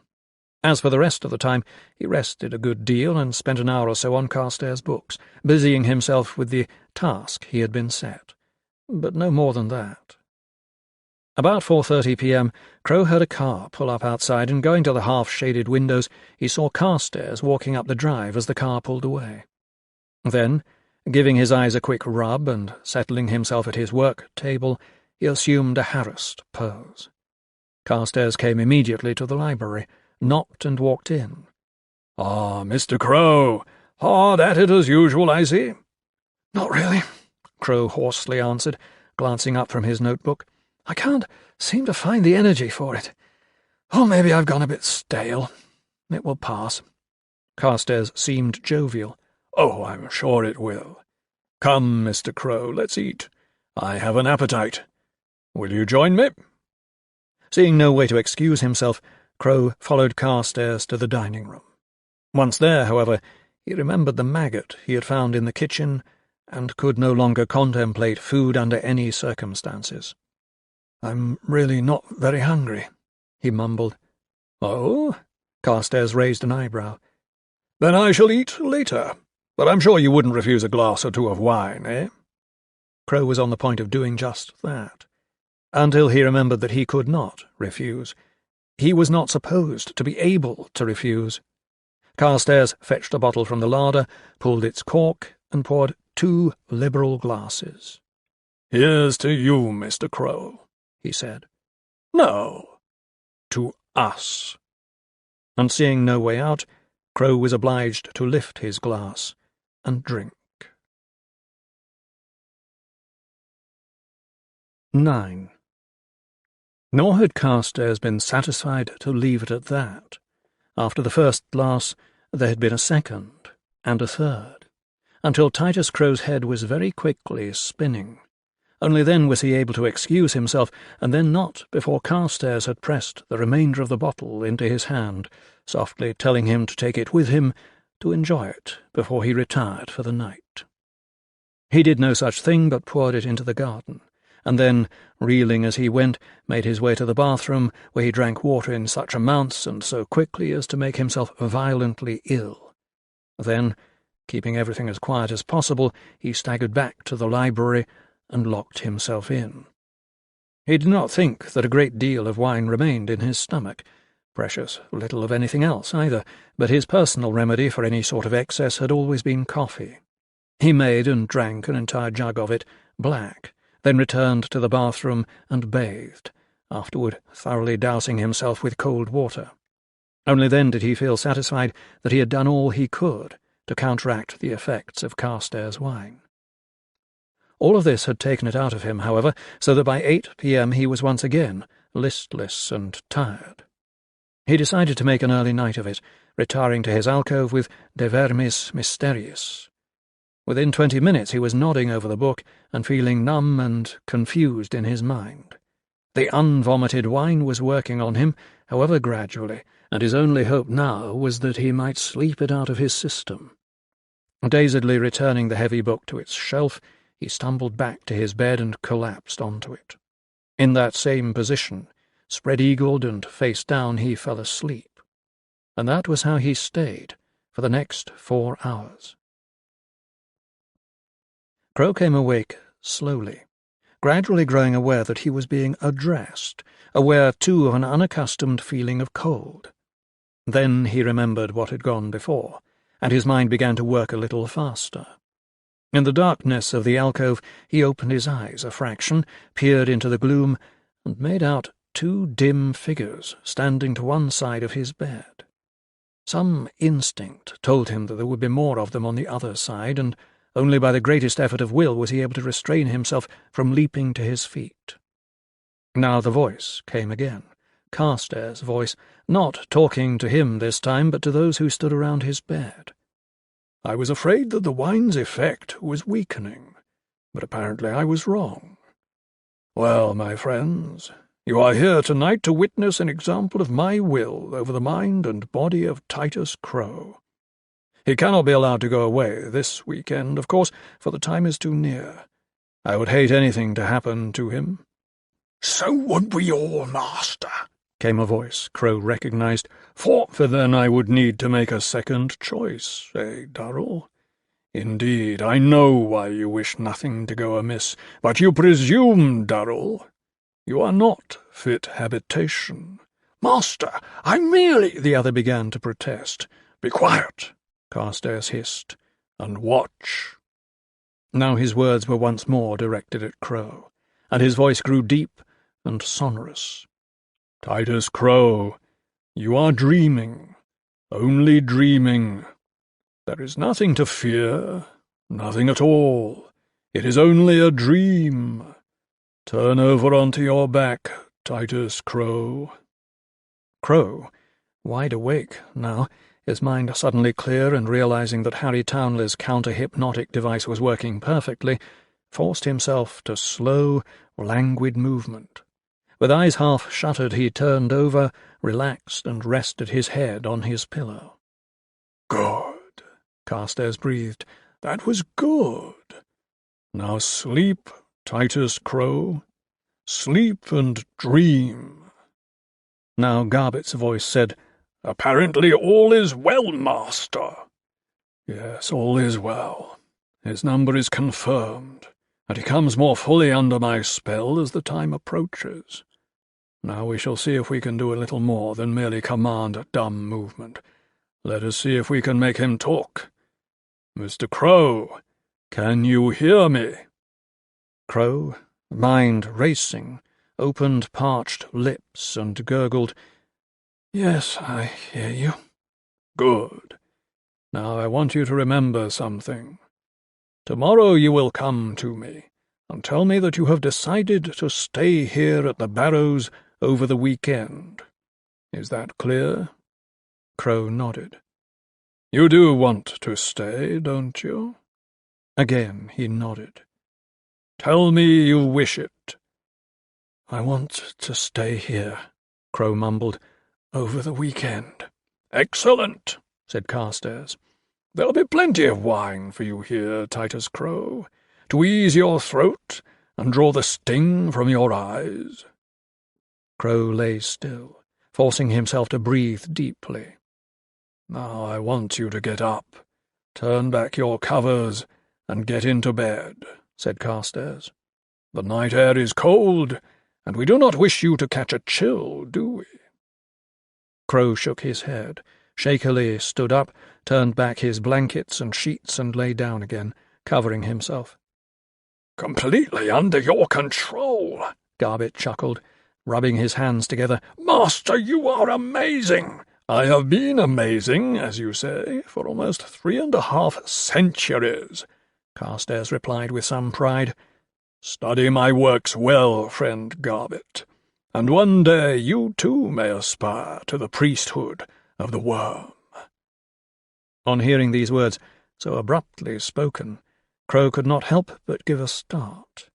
As for the rest of the time, he rested a good deal and spent an hour or so on Carstairs' books, busying himself with the task he had been set. But no more than that. About 4:30 p.m., Crow heard a car pull up outside, and going to the half-shaded windows, he saw Carstairs walking up the drive as the car pulled away. Then, giving his eyes a quick rub and settling himself at his work table, he assumed a harassed pose. Carstairs came immediately to the library, knocked and walked in. "Ah, Mr. Crow, hard at it as usual, I see." "Not really," Crow hoarsely answered, glancing up from his notebook. "I can't seem to find the energy for it. Or maybe I've gone a bit stale. It will pass." Carstairs seemed jovial. "Oh, I'm sure it will. Come, Mr. Crow, let's eat. I have an appetite. Will you join me?" Seeing no way to excuse himself, Crow followed Carstairs to the dining room. Once there, however, he remembered the maggot he had found in the kitchen and could no longer contemplate food under any circumstances. "I'm really not very hungry," he mumbled. "Oh?" Carstairs raised an eyebrow. "Then I shall eat later, but I'm sure you wouldn't refuse a glass or two of wine, eh?" Crow was on the point of doing just that, until he remembered that he could not refuse. He was not supposed to be able to refuse. Carstairs fetched a bottle from the larder, pulled its cork, and poured 2 liberal glasses. "Here's to you, Mr. Crow," he said. "No, to us." And seeing no way out, Crow was obliged to lift his glass and drink. 9. Nor had Carstairs been satisfied to leave it at that. After the first glass, there had been a second, and a third, until Titus Crow's head was very quickly spinning. Only then was he able to excuse himself, and then not before Carstairs had pressed the remainder of the bottle into his hand, softly telling him to take it with him, to enjoy it before he retired for the night. He did no such thing, but poured it into the garden, and then, reeling as he went, made his way to the bathroom, where he drank water in such amounts and so quickly as to make himself violently ill. Then, keeping everything as quiet as possible, he staggered back to the library and locked himself in. He did not think that a great deal of wine remained in his stomach, precious little of anything else either, but his personal remedy for any sort of excess had always been coffee. He made and drank an entire jug of it, black, then returned to the bathroom and bathed, afterward thoroughly dousing himself with cold water. Only then did he feel satisfied that he had done all he could to counteract the effects of Carstairs' wine. All of this had taken it out of him, however, so that by 8 p.m. he was once again listless and tired. He decided to make an early night of it, retiring to his alcove with De Vermis Mysteriis. Within 20 minutes he was nodding over the book and feeling numb and confused in his mind. The unvomited wine was working on him, however gradually, and his only hope now was that he might sleep it out of his system. Dazedly returning the heavy book to its shelf, he stumbled back to his bed and collapsed onto it. In that same position, spread-eagled and face down, he fell asleep. And that was how he stayed for the next 4 hours. Crow came awake slowly, gradually growing aware that he was being addressed, aware, too, of an unaccustomed feeling of cold. Then he remembered what had gone before, and his mind began to work a little faster. In the darkness of the alcove, he opened his eyes a fraction, peered into the gloom, and made out 2 dim figures standing to one side of his bed. Some instinct told him that there would be more of them on the other side, and only by the greatest effort of will was he able to restrain himself from leaping to his feet. Now the voice came again, Carstairs' voice, not talking to him this time, but to those who stood around his bed. "I was afraid that the wine's effect was weakening, but apparently I was wrong. Well, my friends, you are here tonight to witness an example of my will over the mind and body of Titus Crow. He cannot be allowed to go away this weekend, of course, for the time is too near. I would hate anything to happen to him." "So would we all, Master," came a voice Crow recognized. For then I would need to make a second choice, Durrell? Indeed, I know why you wish nothing to go amiss, but you presume, Durrell. You are not fit habitation." "Master, I merely—" the other began to protest. "Be quiet," Carstairs hissed, "and watch." Now his words were once more directed at Crow, and his voice grew deep and sonorous. "Titus Crow, you are dreaming, only dreaming. There is nothing to fear, nothing at all. It is only a dream. Turn over onto your back, Titus Crow." Crow, wide awake now, his mind suddenly clear and realizing that Harry Townley's counter-hypnotic device was working perfectly, forced himself to slow, languid movement. With eyes half shuttered, he turned over, relaxed, and rested his head on his pillow. "Good," Carstairs breathed. "That was good. Now sleep, Titus Crow. Sleep and dream. Now Garbet's voice said, Apparently all is well, master. Yes, all is well. His number is confirmed, and he comes more fully under my spell as the time approaches. Now we shall see if we can do a little more than merely command a dumb movement. Let us see if we can make him talk. Mr. Crow, can you hear me? Crow, mind racing, opened parched lips and gurgled, Yes, I hear you. Good. Now I want you to remember something. Tomorrow you will come to me and tell me that you have decided to stay here at the Barrows over the weekend. Is that clear? Crow nodded. You do want to stay, don't you? Again he nodded. Tell me you wish it. I want to stay here, Crow mumbled, over the weekend. Excellent, said Carstairs. There'll be plenty of wine for you here, Titus Crow, to ease your throat and draw the sting from your eyes. Crow lay still, forcing himself to breathe deeply. Now I want you to get up, turn back your covers, and get into bed, said Carstairs. The night air is cold, and we do not wish you to catch a chill, do we? Crow shook his head, shakily stood up, turned back his blankets and sheets and lay down again, covering himself. Completely under your control, Garbet chuckled, rubbing his hands together. Master, you are amazing! I have been amazing, as you say, for almost 3.5 centuries, Carstairs replied with some pride. Study my works well, friend Garbet, and one day you too may aspire to the priesthood of the worm. On hearing these words, so abruptly spoken, Crow could not help but give a start.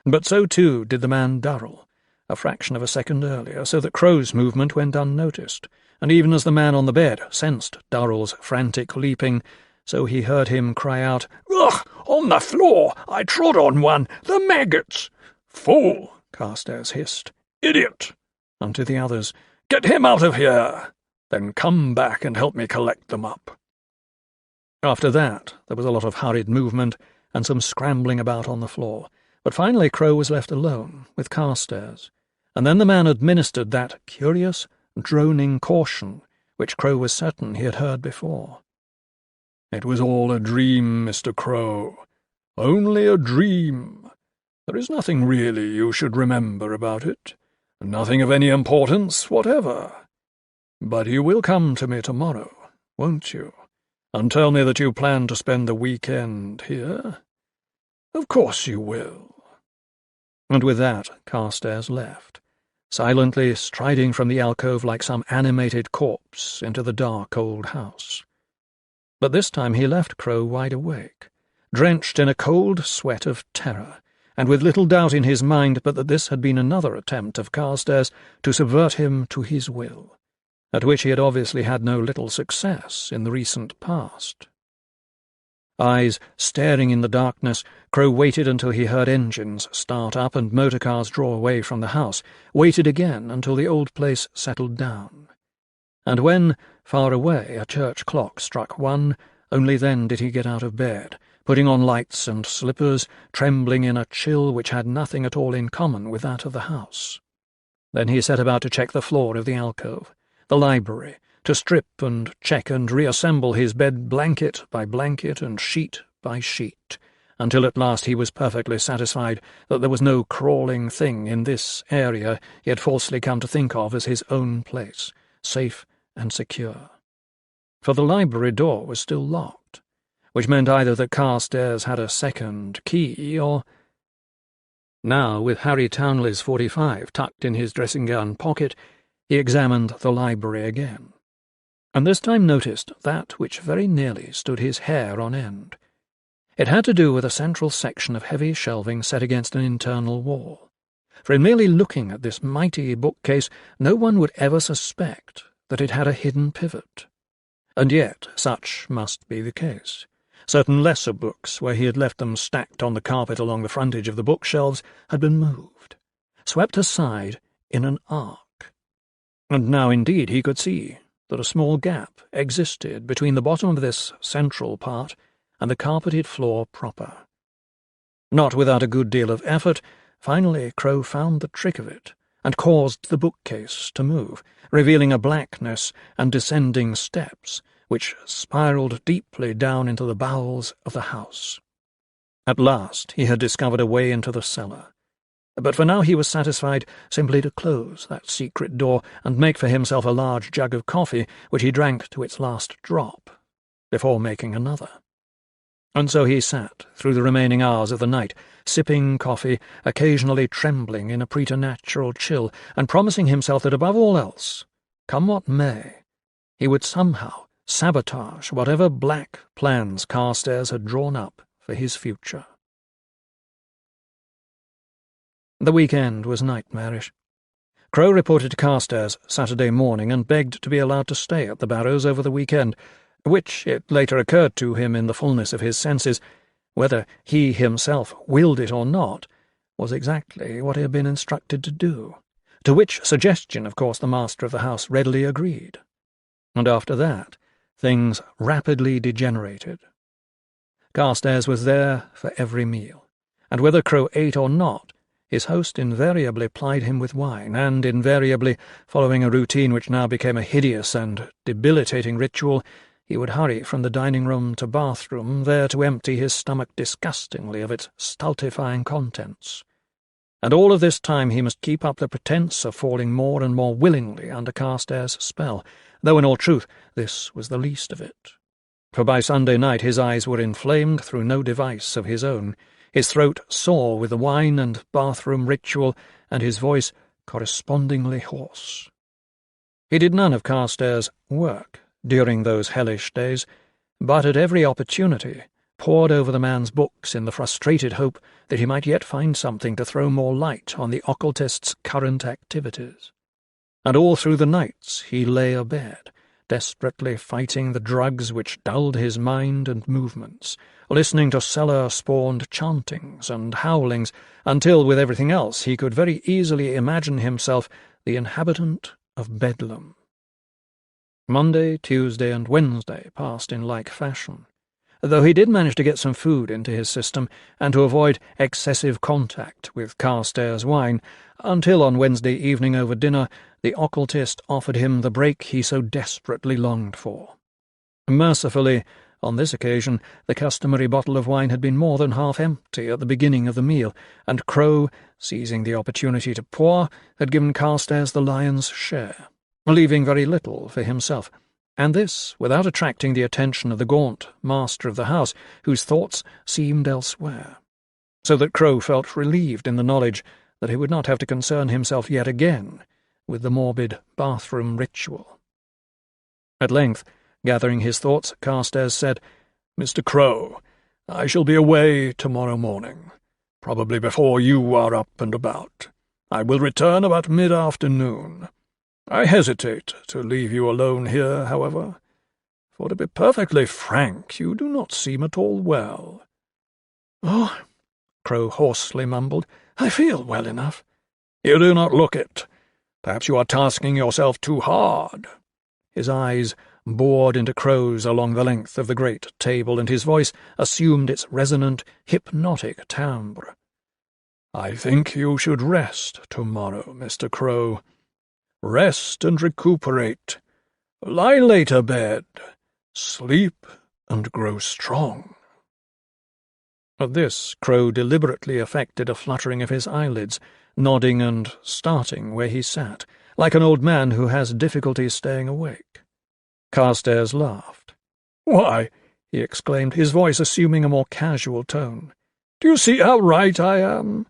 But so too did the man Durrell, a fraction of a second earlier, so that Crow's movement went unnoticed, and even as the man on the bed sensed Durrell's frantic leaping, so he heard him cry out, Ugh! On the floor! I trod on one! The maggots! Fool! Carstairs hissed. Idiot! And to the others, Get him out of here! Then come back and help me collect them up. After that, there was a lot of hurried movement and some scrambling about on the floor, but finally Crow was left alone with Carstairs, and then the man administered that curious, droning caution which Crow was certain he had heard before. It was all a dream, Mr. Crow. Only a dream. There is nothing really you should remember about it, nothing of any importance whatever. But you will come to me tomorrow, won't you, and tell me that you plan to spend the weekend here? Of course you will. And with that Carstairs left, silently striding from the alcove like some animated corpse into the dark old house. But this time he left Crow wide awake, drenched in a cold sweat of terror, and with little doubt in his mind but that this had been another attempt of Carstairs to subvert him to his will, at which he had obviously had no little success in the recent past. Eyes staring in the darkness, Crow waited until he heard engines start up and motor cars draw away from the house, waited again until the old place settled down. And when, far away, a church clock struck 1, only then did he get out of bed, putting on lights and slippers, trembling in a chill which had nothing at all in common with that of the house. Then he set about to check the floor of the alcove, the library, to strip and check and reassemble his bed blanket by blanket and sheet by sheet, until at last he was perfectly satisfied that there was no crawling thing in this area he had falsely come to think of as his own place, safe and secure. For the library door was still locked, which meant either that Carstairs had a second key or— Now, with Harry Townley's .45 tucked in his dressing-gown pocket, he examined the library again, and this time noticed that which very nearly stood his hair on end. It had to do with a central section of heavy shelving set against an internal wall, for in merely looking at this mighty bookcase no one would ever suspect that it had a hidden pivot. And yet such must be the case, Certain lesser books, where he had left them stacked on the carpet along the frontage of the bookshelves, had been moved, swept aside in an arc. And now indeed he could see that a small gap existed between the bottom of this central part and the carpeted floor proper. Not without a good deal of effort, finally Crow found the trick of it, and caused the bookcase to move, revealing a blackness and descending steps, which spiraled deeply down into the bowels of the house. At last he had discovered a way into the cellar, but for now he was satisfied simply to close that secret door and make for himself a large jug of coffee, which he drank to its last drop, before making another. And so he sat through the remaining hours of the night, sipping coffee, occasionally trembling in a preternatural chill, and promising himself that above all else, come what may, he would somehow sabotage whatever black plans Carstairs had drawn up for his future. The weekend was nightmarish. Crow reported to Carstairs Saturday morning and begged to be allowed to stay at the Barrows over the weekend, which, it later occurred to him in the fullness of his senses, whether he himself willed it or not, was exactly what he had been instructed to do, to which suggestion, of course, the master of the house readily agreed. And after that, things rapidly degenerated. Carstairs was there for every meal, and whether Crow ate or not, his host invariably plied him with wine, and invariably, following a routine which now became a hideous and debilitating ritual, he would hurry from the dining-room to bathroom, there to empty his stomach disgustingly of its stultifying contents. And all of this time he must keep up the pretence of falling more and more willingly under Carstairs' spell, though in all truth this was the least of it. For by Sunday night his eyes were inflamed through no device of his own, his throat sore with the wine and bathroom ritual, and his voice correspondingly hoarse. He did none of Carstairs' work during those hellish days, but at every opportunity pored over the man's books in the frustrated hope that he might yet find something to throw more light on the occultist's current activities. And all through the nights he lay abed, desperately fighting the drugs which dulled his mind and movements, listening to cellar-spawned chantings and howlings, until, with everything else, he could very easily imagine himself the inhabitant of Bedlam. Monday, Tuesday, and Wednesday passed in like fashion, though he did manage to get some food into his system and to avoid excessive contact with Carstairs' wine, until on Wednesday evening over dinner the occultist offered him the break he so desperately longed for. Mercifully, on this occasion, the customary bottle of wine had been more than half empty at the beginning of the meal, and Crow, seizing the opportunity to pour, had given Carstairs the lion's share, leaving very little for himself, and this without attracting the attention of the gaunt master of the house, whose thoughts seemed elsewhere, so that Crow felt relieved in the knowledge that he would not have to concern himself yet again with the morbid bathroom ritual. At length, gathering his thoughts, Carstairs said, "Mr. Crow, I shall be away tomorrow morning, probably before you are up and about. I will return about mid-afternoon. I hesitate to leave you alone here, however, for to be perfectly frank, you do not seem at all well." "Oh," Crow hoarsely mumbled, "I feel well enough." "You do not look it. Perhaps you are tasking yourself too hard." His eyes bored into Crow's along the length of the great table, and his voice assumed its resonant, hypnotic timbre. "I think you should rest tomorrow, Mr. Crow. Rest and recuperate. Lie late abed. Sleep and grow strong." At this, Crow deliberately affected a fluttering of his eyelids, nodding and starting where he sat, like an old man who has difficulty staying awake. Carstairs laughed. "Why," he exclaimed, his voice assuming a more casual tone, "do you see how right I am?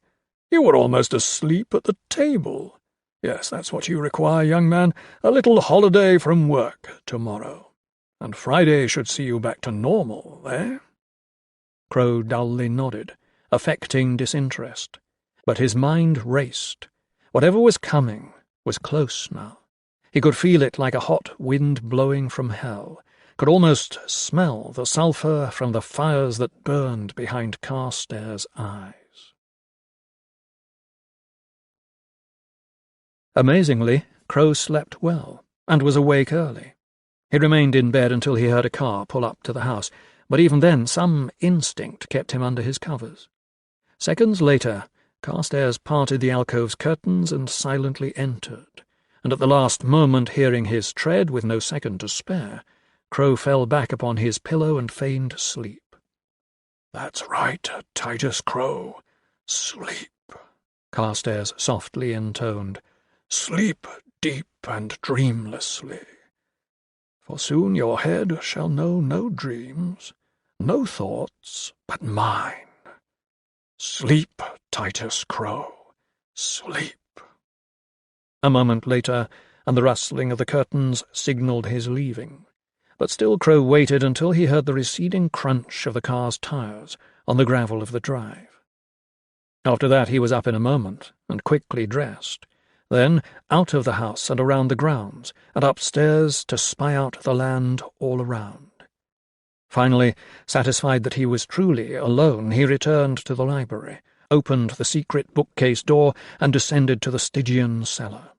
You were almost asleep at the table. Yes, that's what you require, young man, a little holiday from work tomorrow. And Friday should see you back to normal, eh?" Crow dully nodded, affecting disinterest, but his mind raced. Whatever was coming was close now. He could feel it like a hot wind blowing from hell, could almost smell the sulphur from the fires that burned behind Carstairs' eyes. Amazingly, Crow slept well, and was awake early. He remained in bed until he heard a car pull up to the house, but even then some instinct kept him under his covers. Seconds later, Carstairs parted the alcove's curtains and silently entered, and at the last moment, hearing his tread with no second to spare, Crow fell back upon his pillow and feigned sleep. "That's right, Titus Crow. Sleep," Carstairs softly intoned. "Sleep deep and dreamlessly. For soon your head shall know no dreams, no thoughts but mine. Sleep, Titus Crow, sleep." A moment later, and the rustling of the curtains signalled his leaving. But still Crow waited until he heard the receding crunch of the car's tires on the gravel of the drive. After that he was up in a moment, and quickly dressed. Then out of the house and around the grounds, and upstairs to spy out the land all around. Finally, satisfied that he was truly alone, he returned to the library, opened the secret bookcase door, and descended to the Stygian cellar.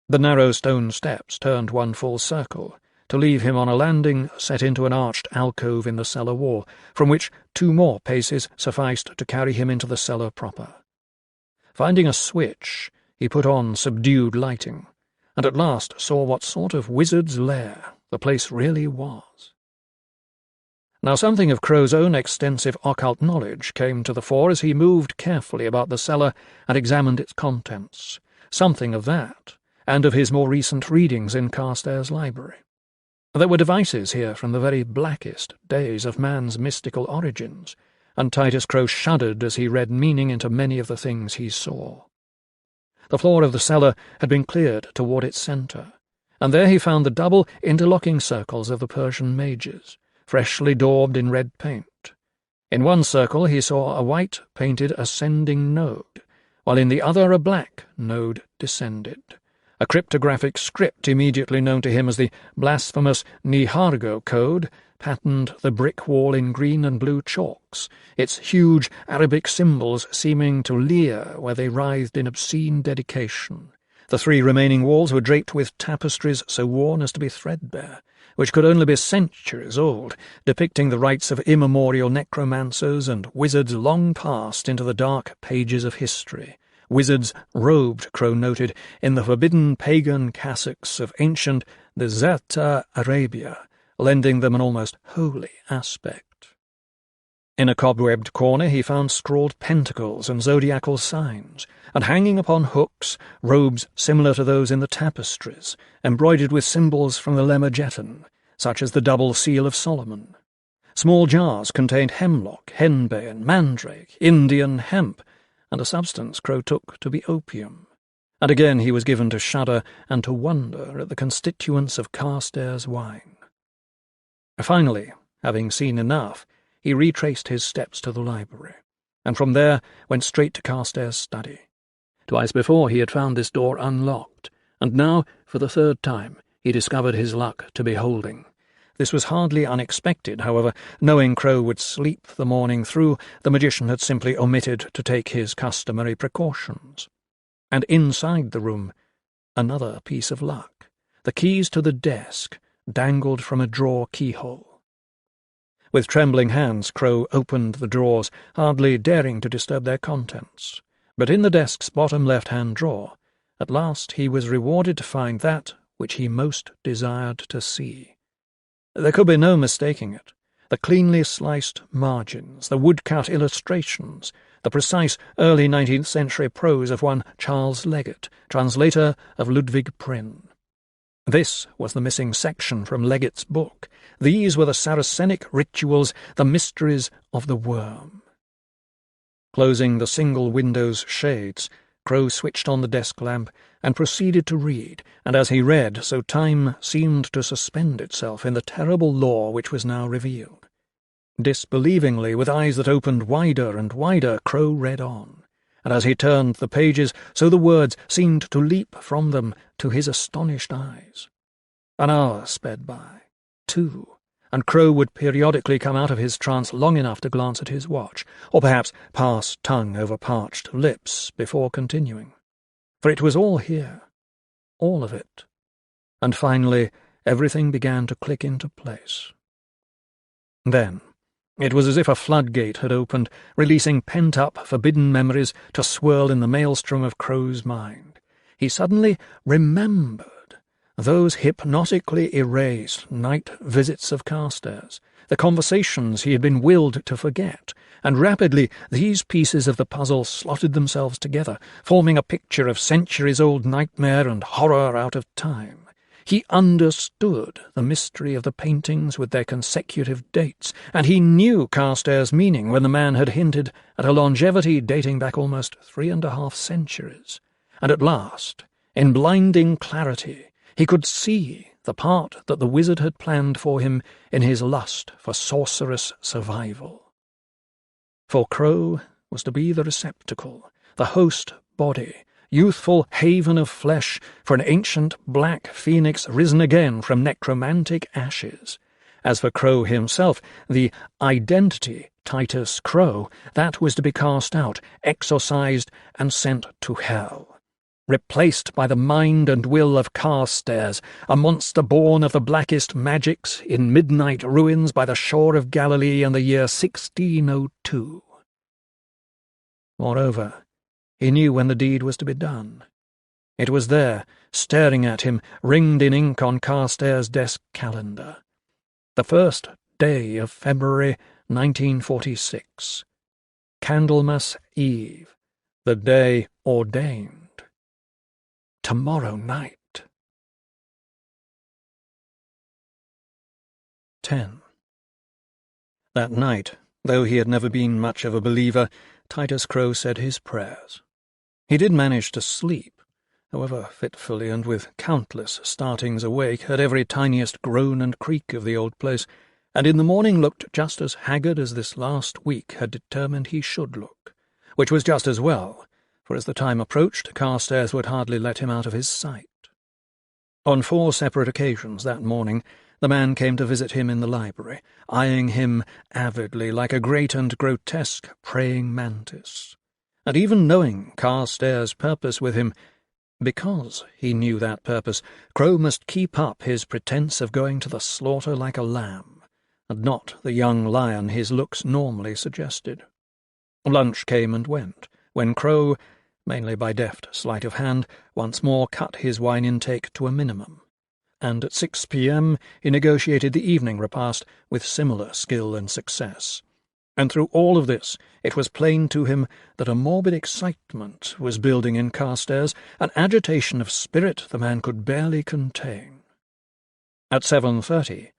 The narrow stone steps turned one full circle, to leave him on a landing set into an arched alcove in the cellar wall, from which 2 more paces sufficed to carry him into the cellar proper. Finding a switch, he put on subdued lighting, and at last saw what sort of wizard's lair the place really was. Now something of Crow's own extensive occult knowledge came to the fore as he moved carefully about the cellar and examined its contents. Something of that, and of his more recent readings in Carstairs' library. There were devices here from the very blackest days of man's mystical origins, and Titus Crow shuddered as he read meaning into many of the things he saw. The floor of the cellar had been cleared toward its centre, and there he found the double interlocking circles of the Persian mages, freshly daubed in red paint. In one circle he saw a white painted ascending node, while in the other a black node descended. A cryptographic script immediately known to him as the blasphemous Nihargo code patterned the brick wall in green and blue chalks, its huge Arabic symbols seeming to leer where they writhed in obscene dedication. The 3 remaining walls were draped with tapestries so worn as to be threadbare, which could only be centuries old, depicting the rites of immemorial necromancers and wizards long past into the dark pages of history. Wizards robed, Crow noted, in the forbidden pagan cassocks of ancient Deserta Arabia, lending them an almost holy aspect. In a cobwebbed corner he found scrawled pentacles and zodiacal signs, and hanging upon hooks, robes similar to those in the tapestries, embroidered with symbols from the Lemergeton, such as the double seal of Solomon. Small jars contained hemlock, henbane, mandrake, Indian hemp, and a substance Crow took to be opium. And again he was given to shudder and to wonder at the constituents of Carstairs wine. Finally, having seen enough, he retraced his steps to the library, and from there went straight to Carstairs' study. Twice before he had found this door unlocked, and now, for the 3rd time, he discovered his luck to be holding. This was hardly unexpected, however. Knowing Crow would sleep the morning through, the magician had simply omitted to take his customary precautions. And inside the room, another piece of luck. The keys to the desk dangled from a drawer keyhole. With trembling hands, Crow opened the drawers, hardly daring to disturb their contents. But in the desk's bottom left-hand drawer, at last he was rewarded to find that which he most desired to see. There could be no mistaking it. The cleanly sliced margins, the woodcut illustrations, the precise early 19th century prose of one Charles Leggett, translator of Ludwig Prynne. This was the missing section from Leggett's book. These were the Saracenic rituals, the mysteries of the worm. Closing the single window's shades, Crow switched on the desk lamp and proceeded to read, and as he read, so time seemed to suspend itself in the terrible lore which was now revealed. Disbelievingly, with eyes that opened wider and wider, Crow read on, and as he turned the pages, so the words seemed to leap from them to his astonished eyes. An hour sped by, 2, and Crow would periodically come out of his trance long enough to glance at his watch, or perhaps pass tongue over parched lips before continuing. For it was all here, all of it. And finally, everything began to click into place. Then, it was as if a floodgate had opened, releasing pent-up, forbidden memories to swirl in the maelstrom of Crow's mind. He suddenly remembered those hypnotically erased night visits of Carstairs, the conversations he had been willed to forget, and rapidly these pieces of the puzzle slotted themselves together, forming a picture of centuries-old nightmare and horror out of time. He understood the mystery of the paintings with their consecutive dates, and he knew Carstairs' meaning when the man had hinted at a longevity dating back almost 3.5 centuries. And at last, in blinding clarity, he could see the part that the wizard had planned for him in his lust for sorcerous survival. For Crow was to be the receptacle, the host body, youthful haven of flesh for an ancient black phoenix risen again from necromantic ashes. As for Crow himself, the identity, Titus Crow, that was to be cast out, exorcised, and sent to hell, replaced by the mind and will of Carstairs, a monster born of the blackest magics in midnight ruins by the shore of Galilee in the year 1602. Moreover, he knew when the deed was to be done. It was there, staring at him, ringed in ink on Carstairs' desk calendar. The first day of February 1946. Candlemas Eve, the day ordained. Tomorrow night. 10. That night, though he had never been much of a believer, Titus Crow said his prayers. He did manage to sleep, however fitfully and with countless startings awake at every tiniest groan and creak of the old place, and in the morning looked just as haggard as this last week had determined he should look, which was just as well, for as the time approached, Carstairs would hardly let him out of his sight. On 4 separate occasions that morning, the man came to visit him in the library, eyeing him avidly like a great and grotesque praying mantis. And even knowing Carstairs' purpose with him, because he knew that purpose, Crow must keep up his pretense of going to the slaughter like a lamb, and not the young lion his looks normally suggested. Lunch came and went, when Crow, mainly by deft sleight of hand, once more cut his wine intake to a minimum, and at 6 p.m. he negotiated the evening repast with similar skill and success. And through all of this, it was plain to him that a morbid excitement was building in Carstairs, an agitation of spirit the man could barely contain. At 7:30,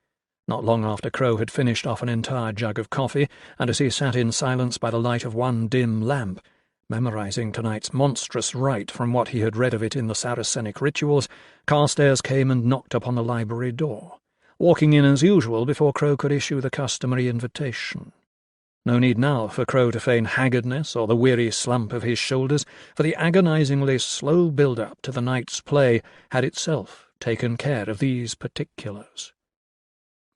not long after Crow had finished off an entire jug of coffee, and as he sat in silence by the light of one dim lamp, memorizing tonight's monstrous rite from what he had read of it in the Saracenic rituals, Carstairs came and knocked upon the library door, walking in as usual before Crow could issue the customary invitation. No need now for Crow to feign haggardness or the weary slump of his shoulders, for the agonizingly slow build-up to the night's play had itself taken care of these particulars.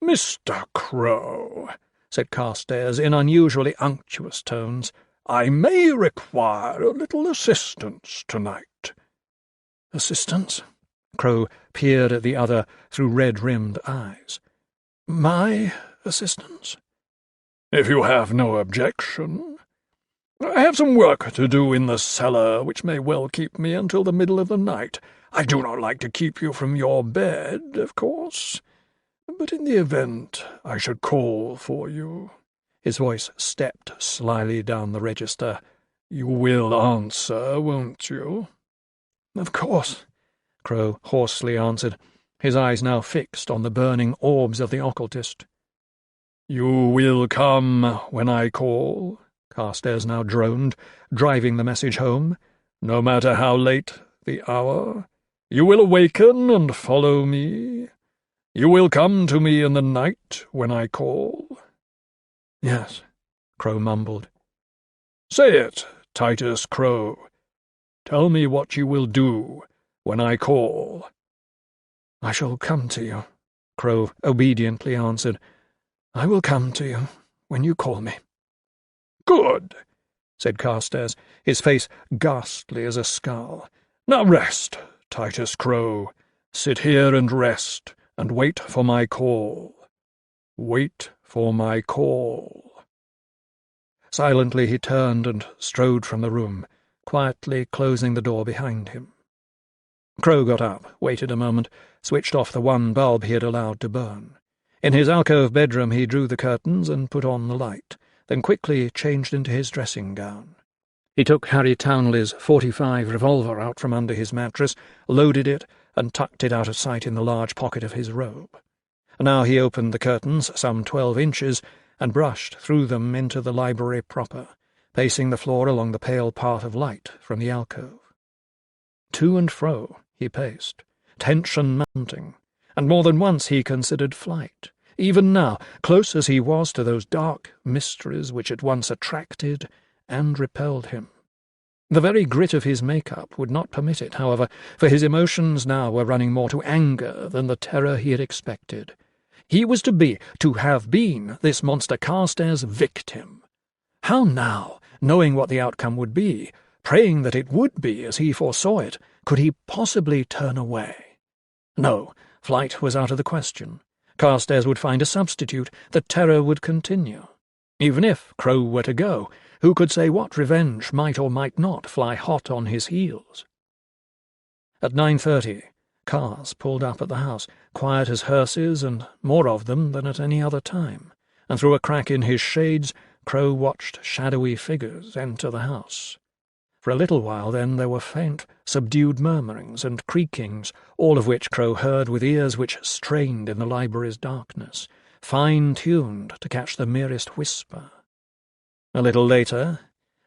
"Mr. Crow," said Carstairs in unusually unctuous tones, "I may require a little assistance tonight." "Assistance?" Crow peered at the other through red-rimmed eyes. "My assistance?" "If you have no objection. I have some work to do in the cellar which may well keep me until the middle of the night. I do not like to keep you from your bed, of course, but in the event I should call for you," his voice stepped slyly down the register, "you will answer, won't you?" "Of course," Crow hoarsely answered, his eyes now fixed on the burning orbs of the occultist. "You will come when I call," Carstairs now droned, driving the message home, "no matter how late the hour. You will awaken and follow me. You will come to me in the night when I call." "Yes," Crow mumbled. "Say it, Titus Crow. Tell me what you will do when I call." "I shall come to you," Crow obediently answered, I will come to you when you call me." "Good," said Carstairs, his face ghastly as a skull. "Now rest, Titus Crow. Sit here and rest, and wait for my call. Wait for my call." Silently he turned and strode from the room, quietly closing the door behind him. Crow got up, waited a moment, switched off the one bulb he had allowed to burn. In his alcove bedroom he drew the curtains and put on the light, then quickly changed into his dressing-gown. He took Harry Townley's .45 revolver out from under his mattress, loaded it, and tucked it out of sight in the large pocket of his robe. Now he opened the curtains some 12 inches and brushed through them into the library proper, pacing the floor along the pale path of light from the alcove. To and fro he paced, tension mounting, and more than once he considered flight, even now, close as he was to those dark mysteries which at once attracted and repelled him. The very grit of his make-up would not permit it, however, for his emotions now were running more to anger than the terror he had expected. He was to have been, this monster Carstairs' victim. How now, knowing what the outcome would be, praying that it would be as he foresaw it, could he possibly turn away? No, flight was out of the question. Carstairs would find a substitute. The terror would continue. Even if Crow were to go, who could say what revenge might or might not fly hot on his heels? At 9:30, cars pulled up at the house, quiet as hearses and more of them than at any other time, and through a crack in his shades Crow watched shadowy figures enter the house. For a little while then there were faint, subdued murmurings and creakings, all of which Crow heard with ears which strained in the library's darkness, fine-tuned to catch the merest whisper. A little later,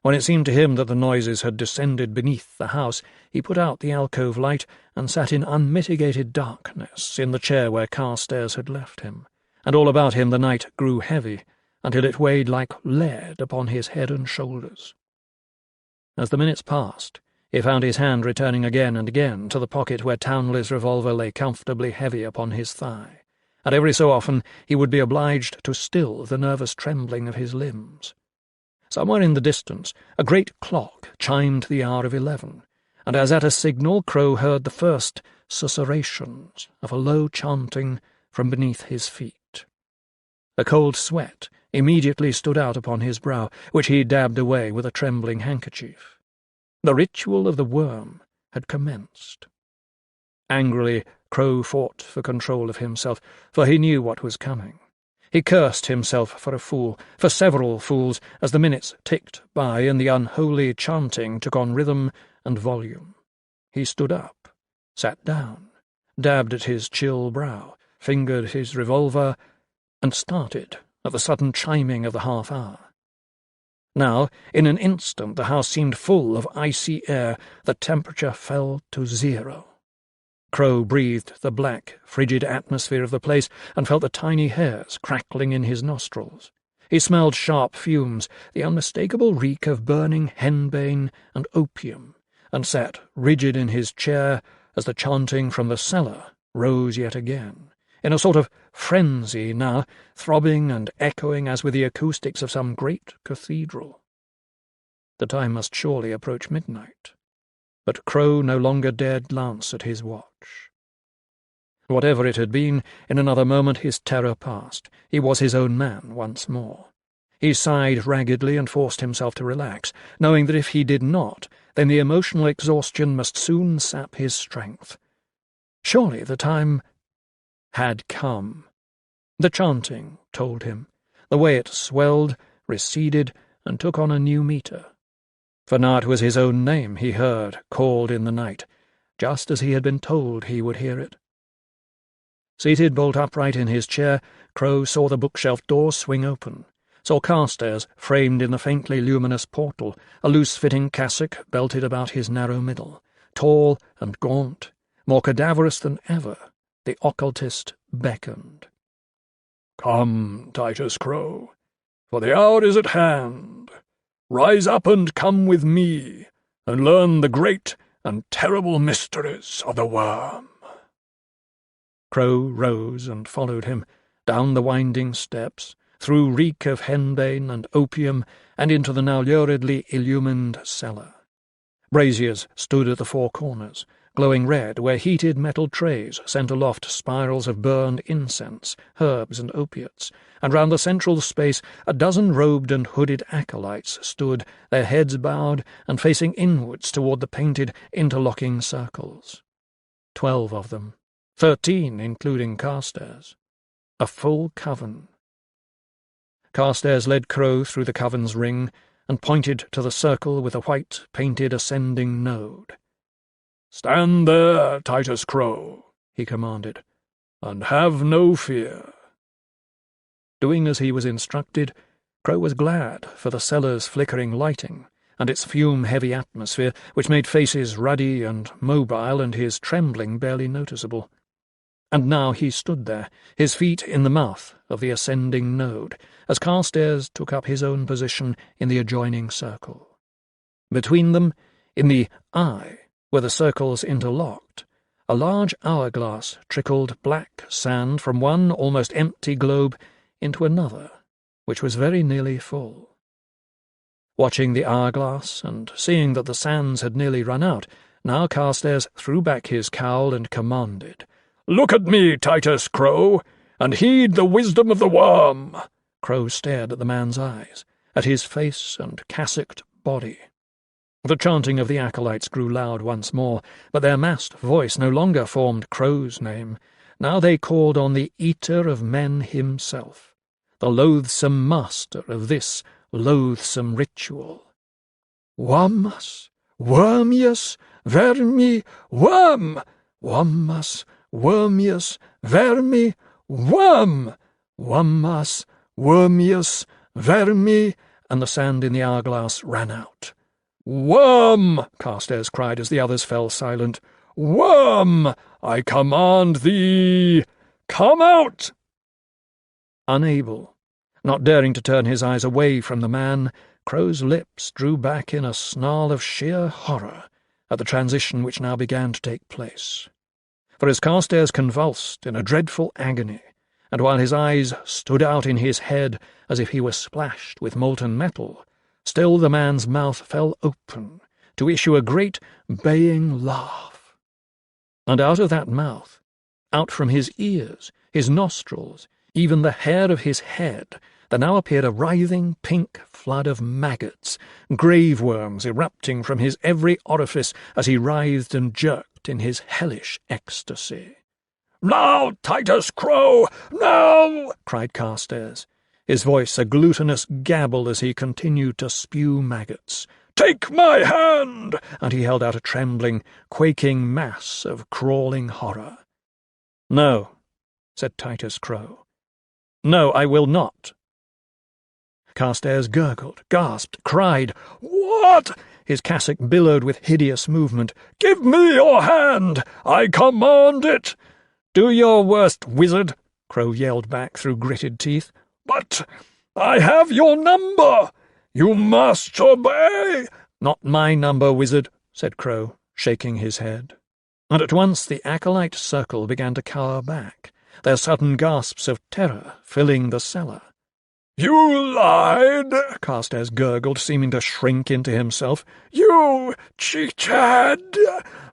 when it seemed to him that the noises had descended beneath the house, he put out the alcove light and sat in unmitigated darkness in the chair where Carstairs had left him, and all about him the night grew heavy, until it weighed like lead upon his head and shoulders. As the minutes passed, he found his hand returning again and again to the pocket where Townley's revolver lay comfortably heavy upon his thigh, and every so often he would be obliged to still the nervous trembling of his limbs. Somewhere in the distance a great clock chimed the hour of 11, and as at a signal Crow heard the first susurrations of a low chanting from beneath his feet. A cold sweat immediately stood out upon his brow, which he dabbed away with a trembling handkerchief. The ritual of the worm had commenced. Angrily, Crow fought for control of himself, for he knew what was coming. He cursed himself for a fool, for several fools, as the minutes ticked by and the unholy chanting took on rhythm and volume. He stood up, sat down, dabbed at his chill brow, fingered his revolver, and started at the sudden chiming of the half-hour. Now, in an instant, the house seemed full of icy air. The temperature fell to 0. Crow breathed the black, frigid atmosphere of the place and felt the tiny hairs crackling in his nostrils. He smelled sharp fumes, the unmistakable reek of burning henbane and opium, and sat rigid in his chair as the chanting from the cellar rose yet again, in a sort of frenzy now, throbbing and echoing as with the acoustics of some great cathedral. The time must surely approach midnight, but Crow no longer dared glance at his watch. Whatever it had been, in another moment his terror passed. He was his own man once more. He sighed raggedly and forced himself to relax, knowing that if he did not, then the emotional exhaustion must soon sap his strength. Surely the time had come. The chanting told him, the way it swelled, receded, and took on a new metre. For now it was his own name he heard, called in the night, just as he had been told he would hear it. Seated bolt upright in his chair, Crow saw the bookshelf door swing open, saw Carstairs framed in the faintly luminous portal, a loose-fitting cassock belted about his narrow middle, tall and gaunt, more cadaverous than ever. The occultist beckoned. "Come, Titus Crow, for the hour is at hand. Rise up and come with me, and learn the great and terrible mysteries of the worm." Crow rose and followed him, down the winding steps, through reek of henbane and opium, and into the now luridly illumined cellar. Braziers stood at the four corners, glowing red where heated metal trays sent aloft spirals of burned incense, herbs and opiates, and round the central space a dozen robed and hooded acolytes stood, their heads bowed and facing inwards toward the painted, interlocking circles. 12 of them, 13 including Carstairs. A full coven. Carstairs led Crow through the coven's ring and pointed to the circle with a white, painted ascending node. "Stand there, Titus Crow," he commanded, "and have no fear." Doing as he was instructed, Crow was glad for the cellar's flickering lighting and its fume-heavy atmosphere, which made faces ruddy and mobile and his trembling barely noticeable. And now he stood there, his feet in the mouth of the ascending node, as Carstairs took up his own position in the adjoining circle. Between them, in the eye, where the circles interlocked, a large hourglass trickled black sand from one almost empty globe into another, which was very nearly full. Watching the hourglass and seeing that the sands had nearly run out, now Carstairs threw back his cowl and commanded, "Look at me, Titus Crow, and heed the wisdom of the worm." Crow stared at the man's eyes, at his face and cassocked body. The chanting of the acolytes grew loud once more, but their massed voice no longer formed Crow's name. Now they called on the Eater of Men himself, the loathsome master of this loathsome ritual. "Wammas, wormius, vermi, worm! Wammas, wormius, vermi, worm! Wammas, wormius, vermi," and the sand in the hourglass ran out. "Worm!" Carstairs cried as the others fell silent. "Worm! I command thee! Come out!" Unable, not daring to turn his eyes away from the man, Crow's lips drew back in a snarl of sheer horror at the transition which now began to take place. For as Carstairs convulsed in a dreadful agony, and while his eyes stood out in his head as if he were splashed with molten metal, still the man's mouth fell open to issue a great baying laugh. And out of that mouth, out from his ears, his nostrils, even the hair of his head, there now appeared a writhing pink flood of maggots, grave worms erupting from his every orifice as he writhed and jerked in his hellish ecstasy. "Now, Titus Crow, now!" cried Carstairs, his voice a glutinous gabble as he continued to spew maggots. "Take my hand!" And he held out a trembling, quaking mass of crawling horror. "No," said Titus Crow. "No, I will not." Carstairs gurgled, gasped, cried, "What?" His cassock billowed with hideous movement. "Give me your hand! I command it!" "Do your worst, wizard!" Crow yelled back through gritted teeth. "But I have your number! You must obey!" "Not my number, wizard," said Crow, shaking his head. And at once the acolyte circle began to cower back, their sudden gasps of terror filling the cellar. "You lied," Carstairs gurgled, seeming to shrink into himself. "You cheated!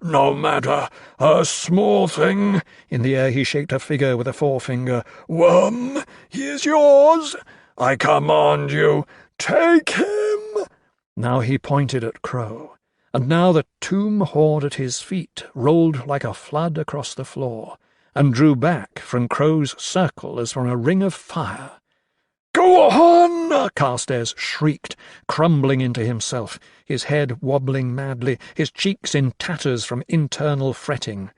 No matter, a small thing." In the air he shaped a figure with a forefinger. "Worm, he is yours. I command you, take him." Now he pointed at Crow, and now the tomb horde at his feet rolled like a flood across the floor, and drew back from Crow's circle as from a ring of fire. "Go on!" Carstairs shrieked, crumbling into himself, his head wobbling madly, his cheeks in tatters from internal fretting.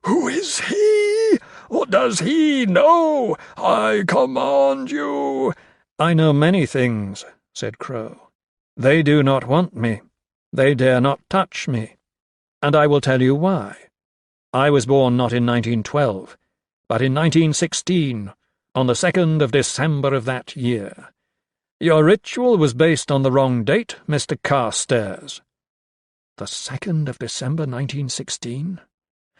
"Who is he? What does he know? I command you." "I know many things," said Crow. "They do not want me. They dare not touch me. And I will tell you why. I was born not in 1912, but in 1916, on the 2nd of December of that year. Your ritual was based on the wrong date, Mr. Carstairs." The 2nd of December 1916?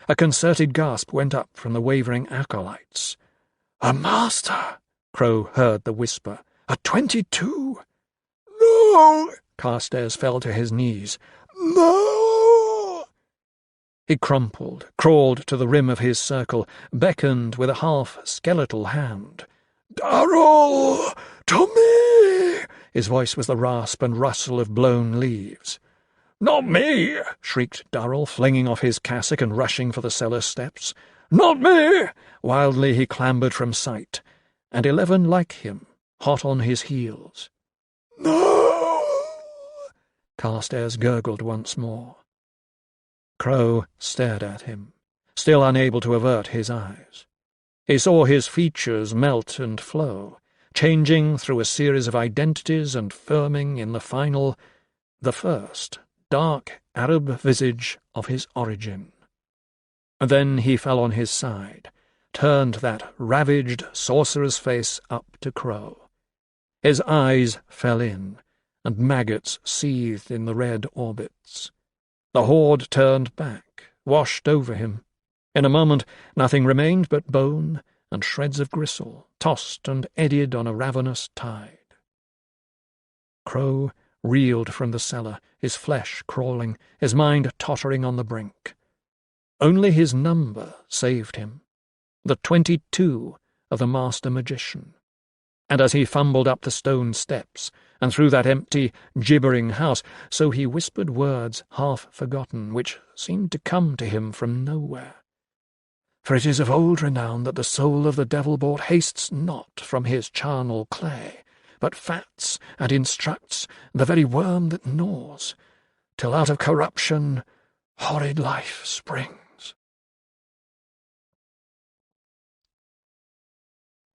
A concerted gasp went up from the wavering acolytes. "A master," Crow heard the whisper. "At 22. "No!" Carstairs fell to his knees. "No!" He crumpled, crawled to the rim of his circle, beckoned with a half-skeletal hand. "Darrell! To me!" His voice was the rasp and rustle of blown leaves. "Not me!" shrieked Darrell, flinging off his cassock and rushing for the cellar steps. "Not me!" Wildly he clambered from sight, and 11 like him, hot on his heels. "No!" Carstairs gurgled once more. Crow stared at him, still unable to avert his eyes. He saw his features melt and flow, changing through a series of identities and firming in the final, the first, dark Arab visage of his origin. And then he fell on his side, turned that ravaged sorcerer's face up to Crow. His eyes fell in, and maggots seethed in the red orbits. The horde turned back, washed over him. In a moment nothing remained but bone and shreds of gristle, tossed and eddied on a ravenous tide. Crow reeled from the cellar, his flesh crawling, his mind tottering on the brink. Only his number saved him, the 22 of the master magician. And as he fumbled up the stone steps and through that empty, gibbering house, so he whispered words half-forgotten, which seemed to come to him from nowhere. "For it is of old renown that the soul of the devil-bought hastes not from his charnel clay, but fats and instructs the very worm that gnaws, till out of corruption horrid life springs."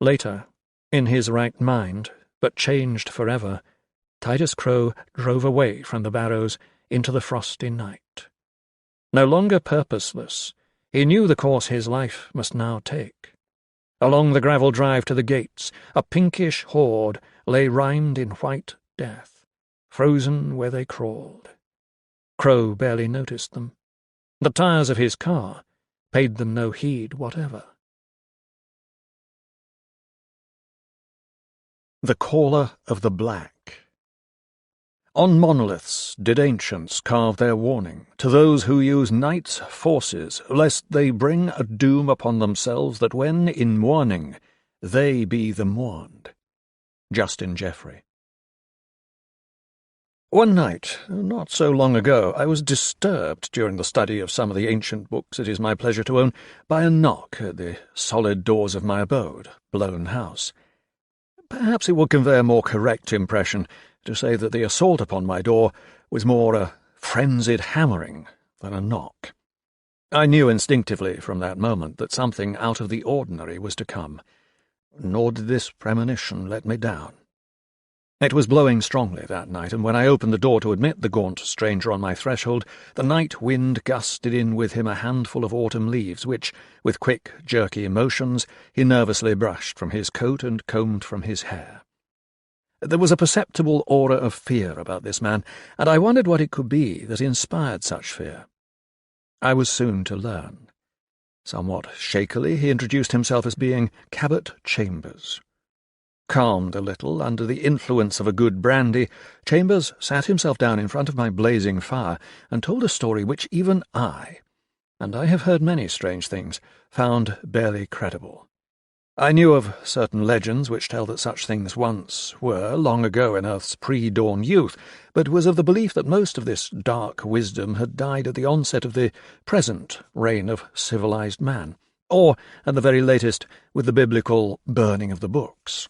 Later, in his right mind, but changed forever, Titus Crow drove away from the barrows into the frosty night. No longer purposeless, he knew the course his life must now take. Along the gravel drive to the gates, a pinkish horde lay rimed in white death, frozen where they crawled. Crow barely noticed them. The tires of his car paid them no heed whatever. The Caller of the Black. On monoliths did ancients carve their warning to those who use night's forces, lest they bring a doom upon themselves that when, in mourning, they be the mourned. Justin Jeffrey. One night, not so long ago, I was disturbed during the study of some of the ancient books it is my pleasure to own by a knock at the solid doors of my abode, Blown House. Perhaps it will convey a more correct impression to say that the assault upon my door was more a frenzied hammering than a knock. I knew instinctively from that moment that something out of the ordinary was to come, nor did this premonition let me down. It was blowing strongly that night, and when I opened the door to admit the gaunt stranger on my threshold, the night wind gusted in with him a handful of autumn leaves, which, with quick, jerky motions, he nervously brushed from his coat and combed from his hair. There was a perceptible aura of fear about this man, and I wondered what it could be that inspired such fear. I was soon to learn. Somewhat shakily, he introduced himself as being Cabot Chambers. Calmed a little under the influence of a good brandy, Chambers sat himself down in front of my blazing fire and told a story which even I, and I have heard many strange things, found barely credible. I knew of certain legends which tell that such things once were, long ago in Earth's pre-dawn youth, but was of the belief that most of this dark wisdom had died at the onset of the present reign of civilized man, or, at the very latest, with the biblical burning of the books.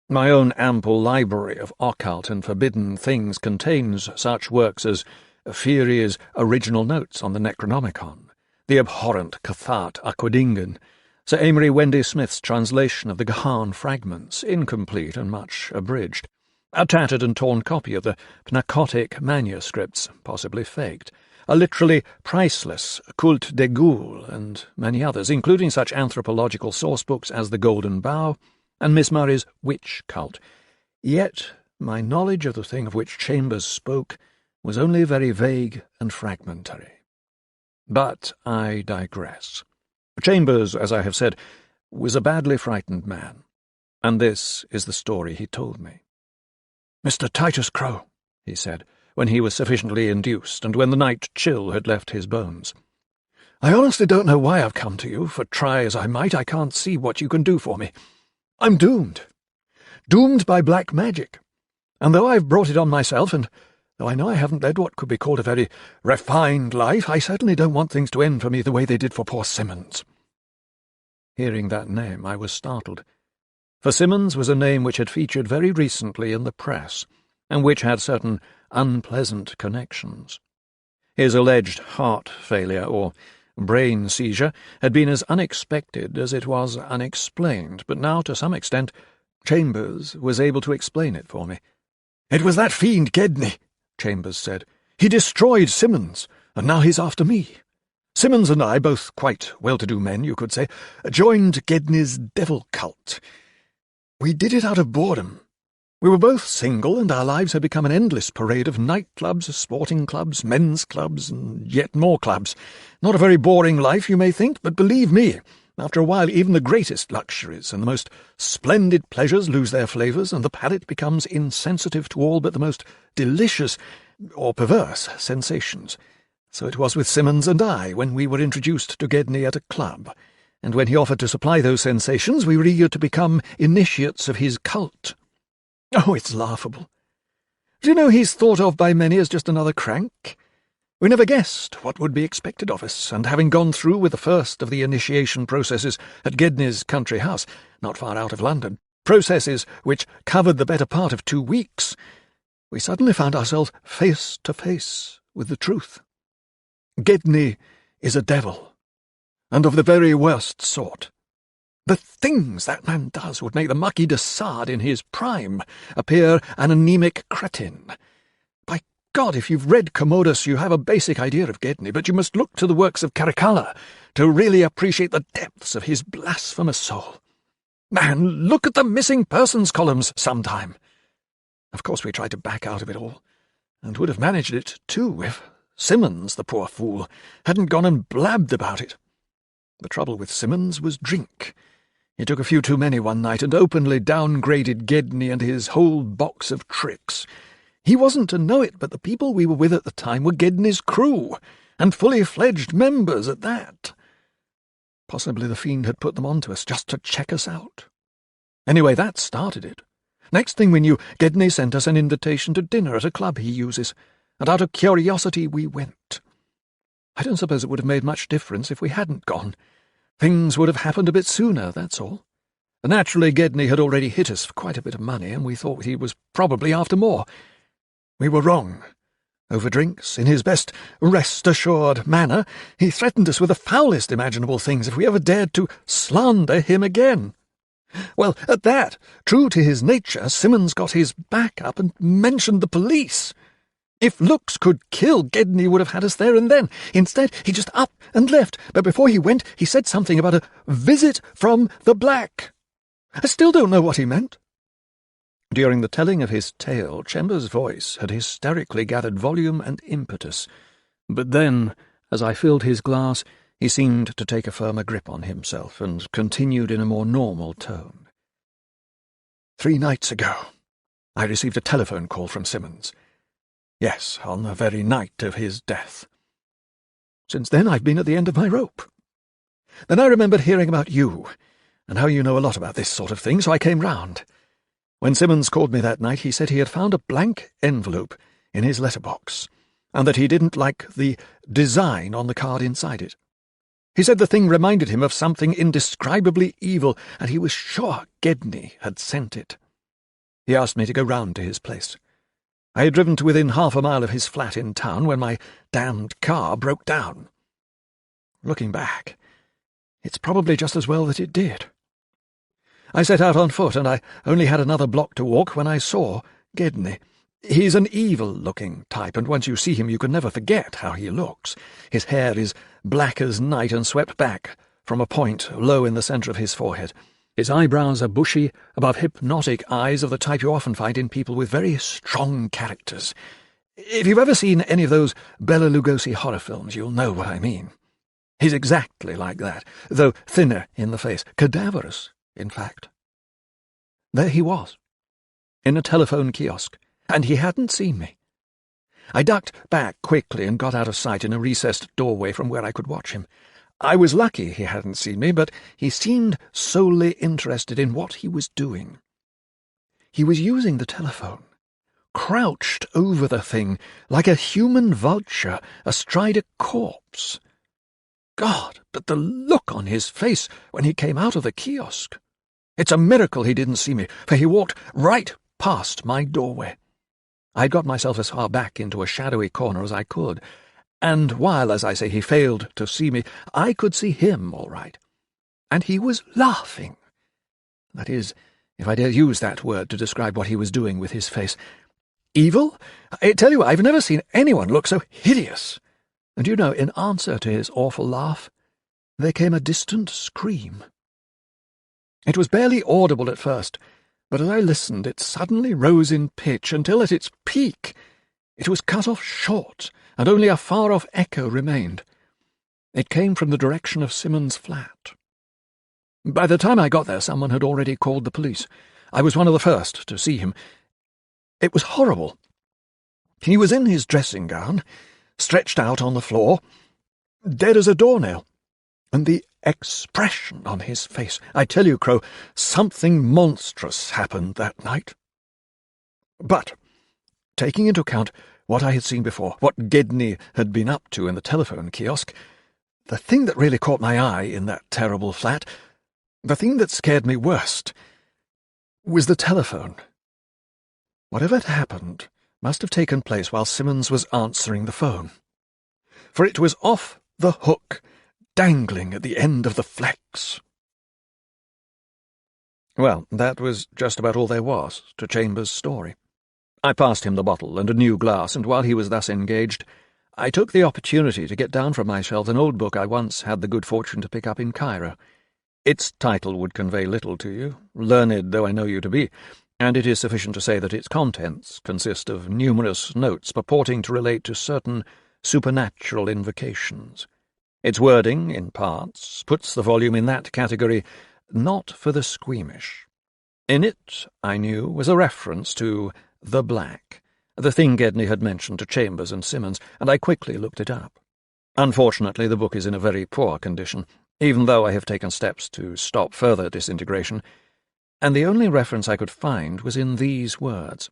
My own ample library of occult and forbidden things contains such works as Fiery's original notes on the Necronomicon, the abhorrent Cathat Aquadingen, Sir Amory Wendy Smith's translation of the Gahan fragments, incomplete and much abridged, a tattered and torn copy of the Pnakotic manuscripts, possibly faked, a literally priceless Culte des Goules, and many others, including such anthropological sourcebooks as The Golden Bough and Miss Murray's Witch Cult. Yet my knowledge of the thing of which Chambers spoke was only very vague and fragmentary. But I digress. Chambers, as I have said, was a badly frightened man, and this is the story he told me. "Mr. Titus Crow," he said, when he was sufficiently induced and when the night chill had left his bones, "I honestly don't know why I've come to you, for try as I might, I can't see what you can do for me. I'm doomed. Doomed by black magic. And though I've brought it on myself, and though I know I haven't led what could be called a very refined life, I certainly don't want things to end for me the way they did for poor Simmons." Hearing that name, I was startled, for Simmons was a name which had featured very recently in the press, and which had certain unpleasant connections. His alleged heart failure, or brain seizure, had been as unexpected as it was unexplained, but now, to some extent, Chambers was able to explain it for me. "It was that fiend Gedney," Chambers said. "He destroyed Simmons, and now he's after me. Simmons and I, both quite well-to-do men, you could say, joined Gedney's devil cult. We did it out of boredom. We were both single, and our lives had become an endless parade of nightclubs, sporting clubs, men's clubs, and yet more clubs. Not a very boring life, you may think, but believe me, after a while even the greatest luxuries and the most splendid pleasures lose their flavours, and the palate becomes insensitive to all but the most delicious or perverse sensations. So it was with Simmons and I when we were introduced to Gedney at a club, and when he offered to supply those sensations we were eager to become initiates of his cult. Oh, it's laughable. Do you know he's thought of by many as just another crank? We never guessed what would be expected of us, and having gone through with the first of the initiation processes at Gedney's country house, not far out of London, processes which covered the better part of 2 weeks, we suddenly found ourselves face to face with the truth. Gedney is a devil, and of the very worst sort. The things that man does would make the Marquis de Sade in his prime appear an anemic cretin. By God, if you've read Commodus, you have a basic idea of Gedney, but you must look to the works of Caracalla to really appreciate the depths of his blasphemous soul. Man, look at the missing persons columns sometime. Of course we tried to back out of it all, and would have managed it too if Simmons, the poor fool, hadn't gone and blabbed about it. The trouble with Simmons was drink. He took a few too many one night and openly downgraded Gedney and his whole box of tricks. He wasn't to know it, but the people we were with at the time were Gedney's crew, and fully fledged members at that. Possibly the fiend had put them on to us just to check us out. Anyway, that started it. Next thing we knew, Gedney sent us an invitation to dinner at a club he uses, and out of curiosity we went. I don't suppose it would have made much difference if we hadn't gone. Things would have happened a bit sooner, that's all. Naturally, Gedney had already hit us for quite a bit of money, and we thought he was probably after more. We were wrong. Over drinks, in his best rest-assured manner, he threatened us with the foulest imaginable things if we ever dared to slander him again. Well, at that, true to his nature, Simmons got his back up and mentioned the police. If looks could kill, Gedney would have had us there and then. Instead, he just up and left, but before he went, he said something about a visit from the Black. I still don't know what he meant. During the telling of his tale, Chambers' voice had hysterically gathered volume and impetus, but then, as I filled his glass, he seemed to take a firmer grip on himself and continued in a more normal tone. 3 nights ago, I received a telephone call from Simmons. Yes, on the very night of his death. Since then I've been at the end of my rope. Then I remembered hearing about you, and how you know a lot about this sort of thing, so I came round. When Simmons called me that night, he said he had found a blank envelope in his letterbox, and that he didn't like the design on the card inside it. He said the thing reminded him of something indescribably evil, and he was sure Gedney had sent it. He asked me to go round to his place. I had driven to within half a mile of his flat in town when my damned car broke down. Looking back, it's probably just as well that it did. I set out on foot, and I only had another block to walk when I saw Gedney. He's an evil-looking type, and once you see him you can never forget how he looks. His hair is black as night and swept back from a point low in the centre of his forehead. His eyebrows are bushy, above hypnotic eyes of the type you often find in people with very strong characters. If you've ever seen any of those Bela Lugosi horror films, you'll know what I mean. He's exactly like that, though thinner in the face, cadaverous, in fact. There he was, in a telephone kiosk, and he hadn't seen me. I ducked back quickly and got out of sight in a recessed doorway from where I could watch him. I was lucky he hadn't seen me, but he seemed solely interested in what he was doing. He was using the telephone, crouched over the thing like a human vulture astride a corpse. God, but the look on his face when he came out of the kiosk! It's a miracle he didn't see me, for he walked right past my doorway. I'd got myself as far back into a shadowy corner as I could, and while, as I say, he failed to see me, I could see him all right. And he was laughing. That is, if I dare use that word to describe what he was doing with his face. Evil? I tell you, I've never seen anyone look so hideous. And you know, in answer to his awful laugh, there came a distant scream. It was barely audible at first, but as I listened it suddenly rose in pitch until at its peak it was cut off short, and only a far-off echo remained. It came from the direction of Simmons' flat. By the time I got there, someone had already called the police. I was one of the first to see him. It was horrible. He was in his dressing gown, stretched out on the floor, dead as a doornail, and the expression on his face. I tell you, Crow, something monstrous happened that night. But, taking into account what I had seen before, what Gedney had been up to in the telephone kiosk, the thing that really caught my eye in that terrible flat, the thing that scared me worst, was the telephone. Whatever had happened must have taken place while Simmons was answering the phone, for it was off the hook, dangling at the end of the flex. Well, that was just about all there was to Chambers' story. I passed him the bottle and a new glass, and while he was thus engaged, I took the opportunity to get down from my shelf an old book I once had the good fortune to pick up in Cairo. Its title would convey little to you, learned though I know you to be, and it is sufficient to say that its contents consist of numerous notes purporting to relate to certain supernatural invocations. Its wording, in parts, puts the volume in that category, not for the squeamish. In it, I knew, was a reference to the Black, the thing Gedney had mentioned to Chambers and Simmons, and I quickly looked it up. Unfortunately, the book is in a very poor condition, even though I have taken steps to stop further disintegration, and the only reference I could find was in these words: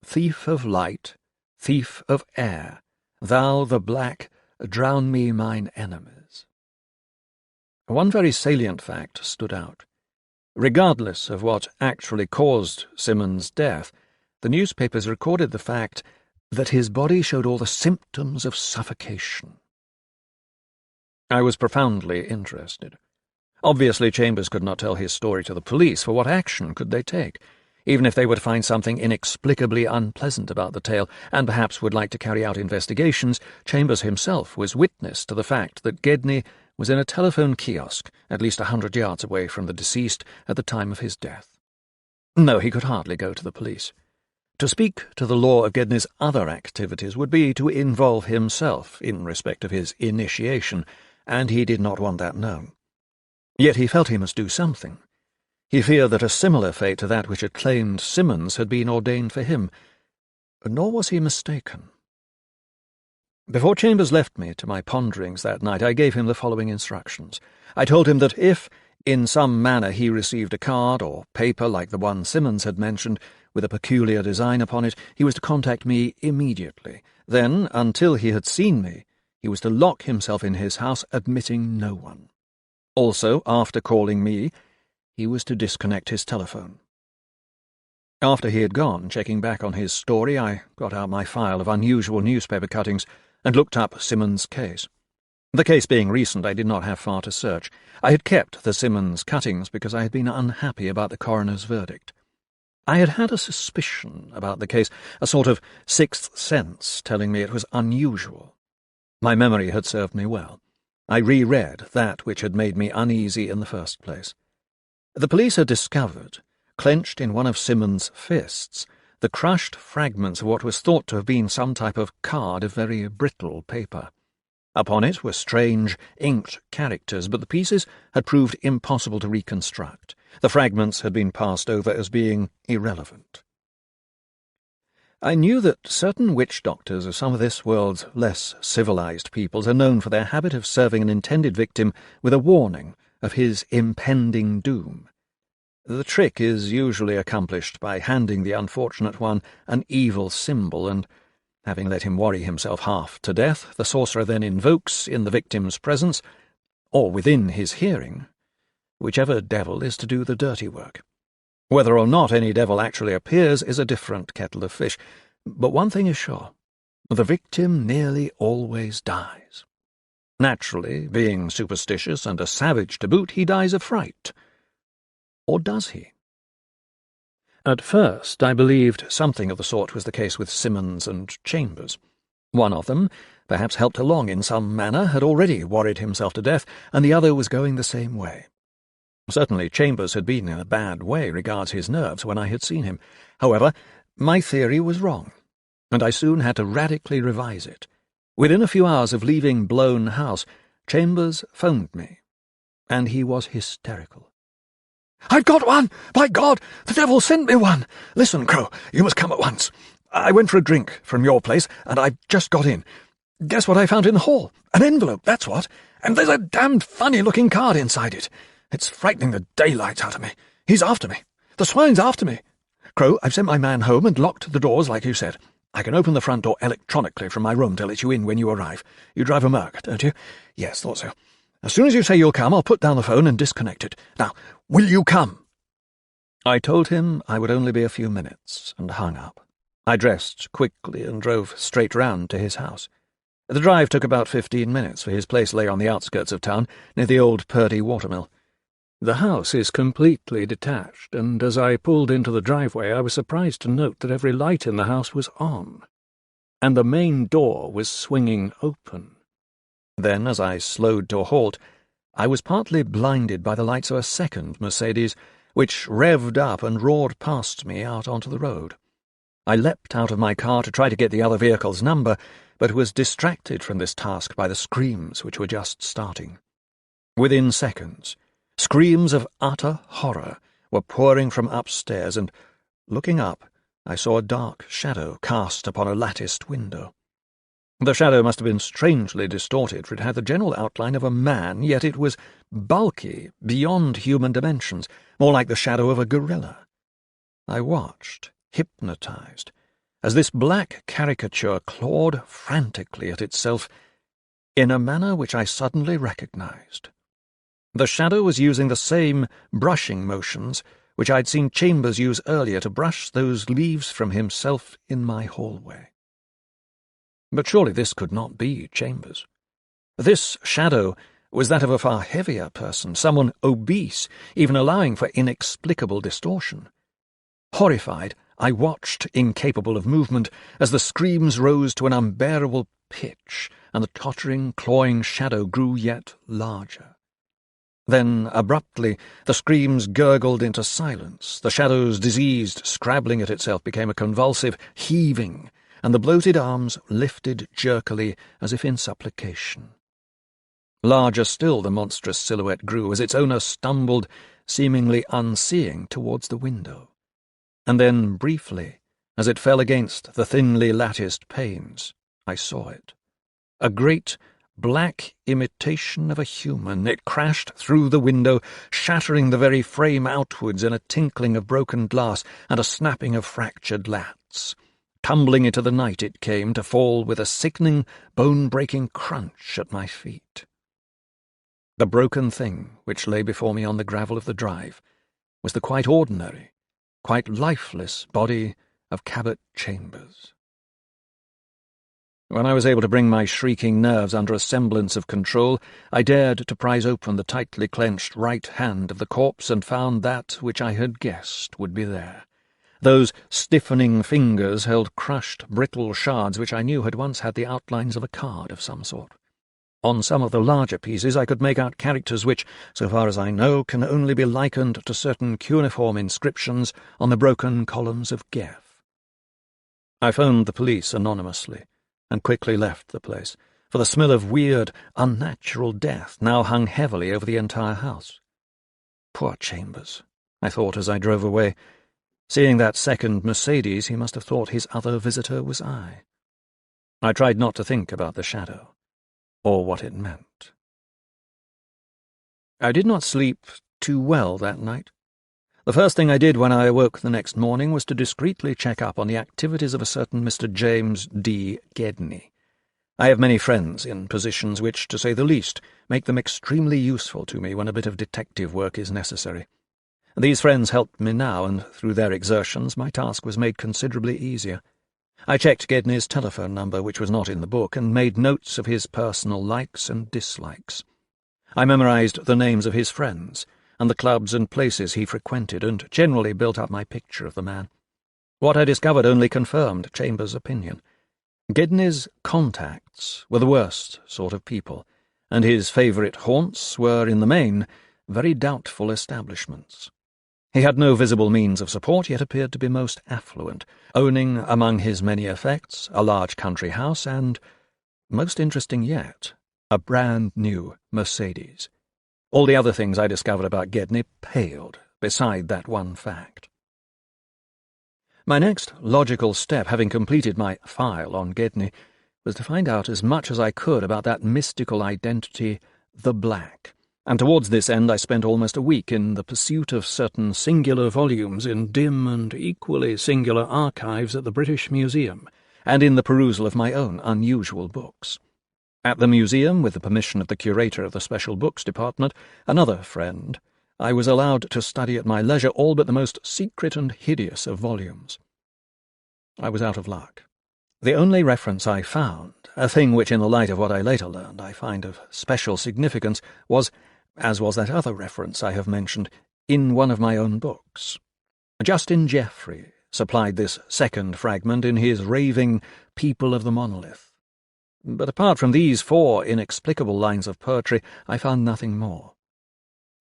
"Thief of light, thief of air, thou the Black, drown me mine enemies." One very salient fact stood out. Regardless of what actually caused Simmons' death, the newspapers recorded the fact that his body showed all the symptoms of suffocation. I was profoundly interested. Obviously, Chambers could not tell his story to the police, for what action could they take? Even if they would find something inexplicably unpleasant about the tale, and perhaps would like to carry out investigations, Chambers himself was witness to the fact that Gedney was in a telephone kiosk at least 100 yards away from the deceased at the time of his death. No, he could hardly go to the police. To speak to the law of Gedney's other activities would be to involve himself in respect of his initiation, and he did not want that known. Yet he felt he must do something. He feared that a similar fate to that which had claimed Simmons had been ordained for him, nor was he mistaken. Before Chambers left me to my ponderings that night, I gave him the following instructions. I told him that if, in some manner, he received a card or paper like the one Simmons had mentioned, with a peculiar design upon it, he was to contact me immediately. Then, until he had seen me, he was to lock himself in his house, admitting no one. Also, after calling me, he was to disconnect his telephone. After he had gone, checking back on his story, I got out my file of unusual newspaper cuttings and looked up Simmons' case. The case being recent, I did not have far to search. I had kept the Simmons cuttings because I had been unhappy about the coroner's verdict. I had had a suspicion about the case, a sort of sixth sense telling me it was unusual. My memory had served me well. I reread that which had made me uneasy in the first place. The police had discovered, clenched in one of Simmons' fists, the crushed fragments of what was thought to have been some type of card of very brittle paper. Upon it were strange, inked characters, but the pieces had proved impossible to reconstruct. The fragments had been passed over as being irrelevant. I knew that certain witch doctors of some of this world's less civilized peoples are known for their habit of serving an intended victim with a warning of his impending doom. The trick is usually accomplished by handing the unfortunate one an evil symbol, and, having let him worry himself half to death, the sorcerer then invokes, in the victim's presence, or within his hearing, whichever devil is to do the dirty work. Whether or not any devil actually appears is a different kettle of fish, but one thing is sure: the victim nearly always dies. Naturally, being superstitious and a savage to boot, he dies of fright. Or does he? At first I believed something of the sort was the case with Simmons and Chambers. One of them, perhaps helped along in some manner, had already worried himself to death, and the other was going the same way. Certainly Chambers had been in a bad way regards his nerves when I had seen him. However, my theory was wrong, and I soon had to radically revise it. Within a few hours of leaving Blown House, Chambers phoned me, and he was hysterical. "I've got one! By God, the devil sent me one! Listen, Crow, you must come at once. I went for a drink from your place, and I've just got in. Guess what I found in the hall? An envelope, that's what. And there's a damned funny-looking card inside it. It's frightening the daylights out of me. He's after me. The swine's after me. Crow, I've sent my man home and locked the doors like you said. I can open the front door electronically from my room to let you in when you arrive. You drive a Merc, don't you? Yes, thought so. As soon as you say you'll come, I'll put down the phone and disconnect it. Now, will you come?" I told him I would only be a few minutes, and hung up. I dressed quickly and drove straight round to his house. The drive took about 15 minutes, for his place lay on the outskirts of town, near the old Purdy watermill. The house is completely detached, and as I pulled into the driveway I was surprised to note that every light in the house was on, and the main door was swinging open. Then, as I slowed to a halt, I was partly blinded by the lights of a second Mercedes, which revved up and roared past me out onto the road. I leapt out of my car to try to get the other vehicle's number, but was distracted from this task by the screams which were just starting. Within seconds, screams of utter horror were pouring from upstairs, and, looking up, I saw a dark shadow cast upon a latticed window. The shadow must have been strangely distorted, for it had the general outline of a man, yet it was bulky beyond human dimensions, more like the shadow of a gorilla. I watched, hypnotized, as this black caricature clawed frantically at itself in a manner which I suddenly recognized. The shadow was using the same brushing motions which I'd seen Chambers use earlier to brush those leaves from himself in my hallway. But surely this could not be Chambers. This shadow was that of a far heavier person, someone obese, even allowing for inexplicable distortion. Horrified, I watched, incapable of movement, as the screams rose to an unbearable pitch, and the tottering, clawing shadow grew yet larger. Then, abruptly, the screams gurgled into silence, the shadow's diseased scrabbling at itself became a convulsive heaving, and the bloated arms lifted jerkily as if in supplication. Larger still the monstrous silhouette grew as its owner stumbled, seemingly unseeing, towards the window. And then, briefly, as it fell against the thinly latticed panes, I saw it. A great, black imitation of a human, it crashed through the window, shattering the very frame outwards in a tinkling of broken glass and a snapping of fractured lats. Tumbling into the night it came, to fall with a sickening, bone-breaking crunch at my feet. The broken thing which lay before me on the gravel of the drive was the quite ordinary, quite lifeless body of Cabot Chambers. When I was able to bring my shrieking nerves under a semblance of control, I dared to prise open the tightly clenched right hand of the corpse and found that which I had guessed would be there. Those stiffening fingers held crushed, brittle shards which I knew had once had the outlines of a card of some sort. On some of the larger pieces I could make out characters which, so far as I know, can only be likened to certain cuneiform inscriptions on the broken columns of Geth. I phoned the police anonymously, and quickly left the place, for the smell of weird, unnatural death now hung heavily over the entire house. Poor Chambers, I thought as I drove away. Seeing that second Mercedes, he must have thought his other visitor was I. I tried not to think about the shadow, or what it meant. I did not sleep too well that night. The first thing I did when I awoke the next morning was to discreetly check up on the activities of a certain Mr. James D. Gedney. I have many friends in positions which, to say the least, make them extremely useful to me when a bit of detective work is necessary. These friends helped me now, and through their exertions my task was made considerably easier. I checked Gedney's telephone number, which was not in the book, and made notes of his personal likes and dislikes. I memorized the names of his friends, and the clubs and places he frequented, and generally built up my picture of the man. What I discovered only confirmed Chambers' opinion. Gedney's contacts were the worst sort of people, and his favourite haunts were, in the main, very doubtful establishments. He had no visible means of support, yet appeared to be most affluent, owning, among his many effects, a large country house and, most interesting yet, a brand-new Mercedes. All the other things I discovered about Gedney paled beside that one fact. My next logical step, having completed my file on Gedney, was to find out as much as I could about that mystical identity, the Black, and towards this end I spent almost a week in the pursuit of certain singular volumes in dim and equally singular archives at the British Museum, and in the perusal of my own unusual books. At the museum, with the permission of the curator of the Special Books Department, another friend, I was allowed to study at my leisure all but the most secret and hideous of volumes. I was out of luck. The only reference I found, a thing which in the light of what I later learned I find of special significance, was, as was that other reference I have mentioned, in one of my own books. Justin Jeffrey supplied this second fragment in his raving People of the Monolith. But apart from these 4 inexplicable lines of poetry, I found nothing more.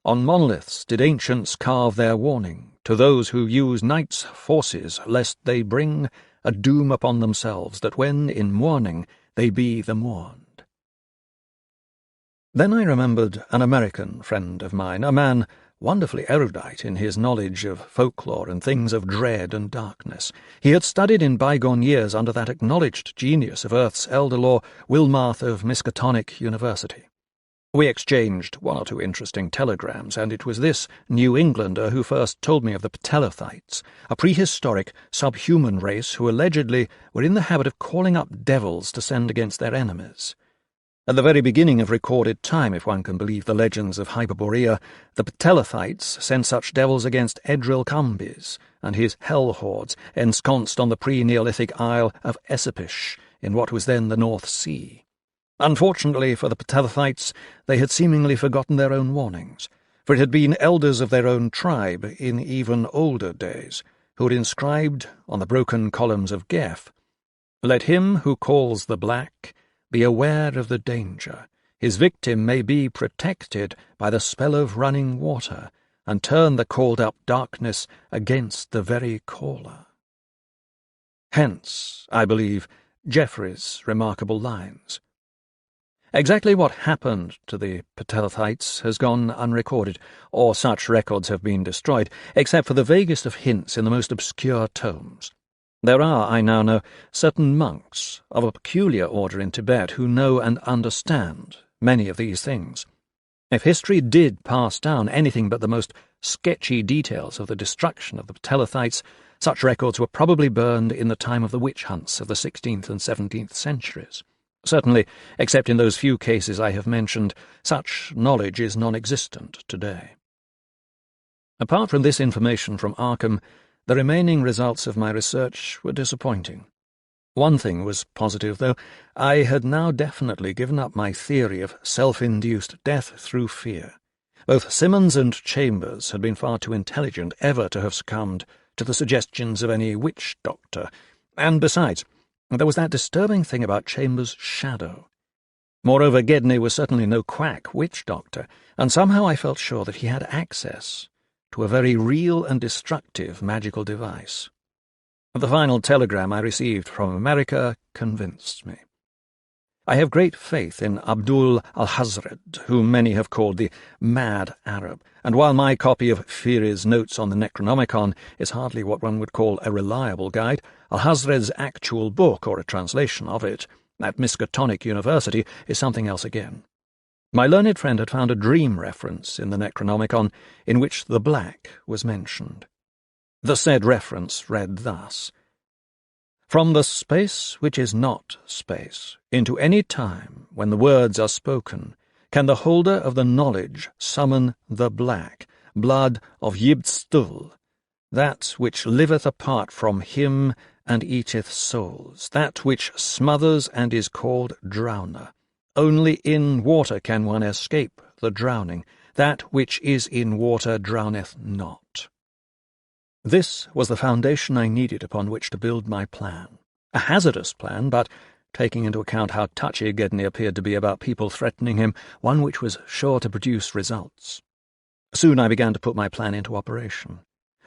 On monoliths did ancients carve their warning to those who use night's forces, lest they bring a doom upon themselves, that when in mourning they be the mourned. Then I remembered an American friend of mine, a man wonderfully erudite in his knowledge of folklore and things of dread and darkness. He had studied in bygone years under that acknowledged genius of Earth's elder law, Wilmarth of Miskatonic University. We exchanged 1 or 2 interesting telegrams, and it was this New Englander who first told me of the Ptelathites, a prehistoric, subhuman race who allegedly were in the habit of calling up devils to send against their enemies. At the very beginning of recorded time, if one can believe the legends of Hyperborea, the Ptelathites sent such devils against Edril Cambis and his hell hordes ensconced on the pre-Neolithic isle of Essepish in what was then the North Sea. Unfortunately for the Ptelathites, they had seemingly forgotten their own warnings, for it had been elders of their own tribe in even older days who had inscribed on the broken columns of Geth, "Let him who calls the Black be aware of the danger. His victim may be protected by the spell of running water, and turn the called-up darkness against the very caller." Hence, I believe, Jeffrey's remarkable lines. Exactly what happened to the Ptelathites has gone unrecorded, or such records have been destroyed, except for the vaguest of hints in the most obscure tomes. There are, I now know, certain monks of a peculiar order in Tibet who know and understand many of these things. If history did pass down anything but the most sketchy details of the destruction of the Ptelathites, such records were probably burned in the time of the witch hunts of the 16th and 17th centuries. Certainly, except in those few cases I have mentioned, such knowledge is non-existent today. Apart from this information from Arkham, the remaining results of my research were disappointing. One thing was positive, though. I had now definitely given up my theory of self-induced death through fear. Both Simmons and Chambers had been far too intelligent ever to have succumbed to the suggestions of any witch doctor, and besides, there was that disturbing thing about Chambers' shadow. Moreover, Gedney was certainly no quack witch doctor, and somehow I felt sure that he had access to a very real and destructive magical device. The final telegram I received from America convinced me. I have great faith in Abdul al-Hazred, whom many have called the Mad Arab, and while my copy of Firi's notes on the Necronomicon is hardly what one would call a reliable guide, al-Hazred's actual book, or a translation of it, at Miskatonic University, is something else again. My learned friend had found a dream reference in the Necronomicon in which the black was mentioned. The said reference read thus: "From the space which is not space, into any time when the words are spoken, can the holder of the knowledge summon the black, blood of Yibstul, that which liveth apart from him and eateth souls, that which smothers and is called drowner. Only in water can one escape the drowning, that which is in water drowneth not." This was the foundation I needed upon which to build my plan. A hazardous plan, but, taking into account how touchy Gedney appeared to be about people threatening him, one which was sure to produce results. Soon I began to put my plan into operation.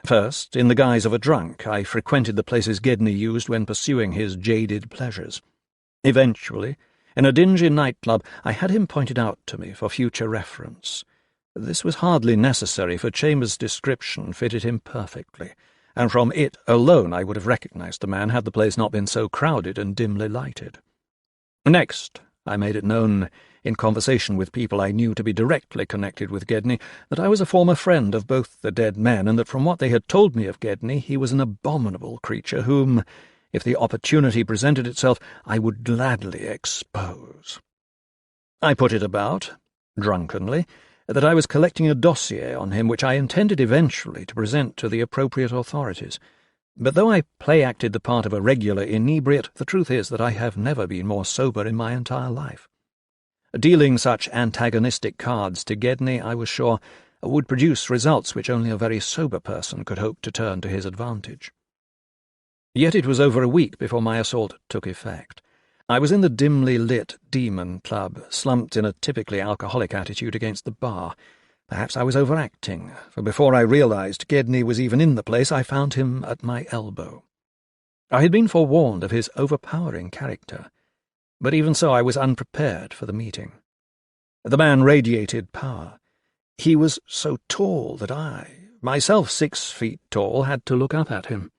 First, in the guise of a drunk, I frequented the places Gedney used when pursuing his jaded pleasures. Eventually, in a dingy nightclub, I had him pointed out to me for future reference. This was hardly necessary, for Chambers' description fitted him perfectly, and from it alone I would have recognized the man had the place not been so crowded and dimly lighted. Next, I made it known, in conversation with people I knew to be directly connected with Gedney, that I was a former friend of both the dead men, and that from what they had told me of Gedney, he was an abominable creature whom, if the opportunity presented itself, I would gladly expose. I put it about, drunkenly, that I was collecting a dossier on him which I intended eventually to present to the appropriate authorities. But though I play-acted the part of a regular inebriate, the truth is that I have never been more sober in my entire life. Dealing such antagonistic cards to Gedney, I was sure, would produce results which only a very sober person could hope to turn to his advantage. Yet it was over a week before my assault took effect. I was in the dimly lit Demon Club, slumped in a typically alcoholic attitude against the bar. Perhaps I was overacting, for before I realized Gedney was even in the place, I found him at my elbow. I had been forewarned of his overpowering character, but even so I was unprepared for the meeting. The man radiated power. He was so tall that I, myself 6 feet tall, had to look up at him.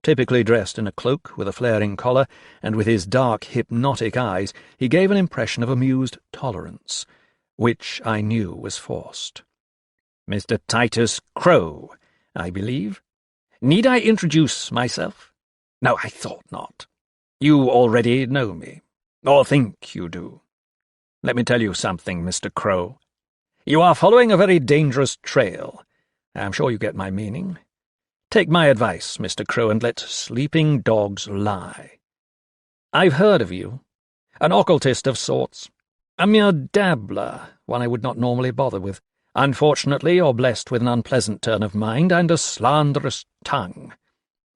Typically dressed in a cloak with a flaring collar, and with his dark, hypnotic eyes, he gave an impression of amused tolerance, which I knew was forced. "Mr. Titus Crow, I believe. Need I introduce myself? No, I thought not. You already know me, or think you do. Let me tell you something, Mr. Crow. You are following a very dangerous trail. I am sure you get my meaning. Take my advice, Mr. Crow, and let sleeping dogs lie. I've heard of you. An occultist of sorts. A mere dabbler, one I would not normally bother with. Unfortunately, you're blessed with an unpleasant turn of mind and a slanderous tongue.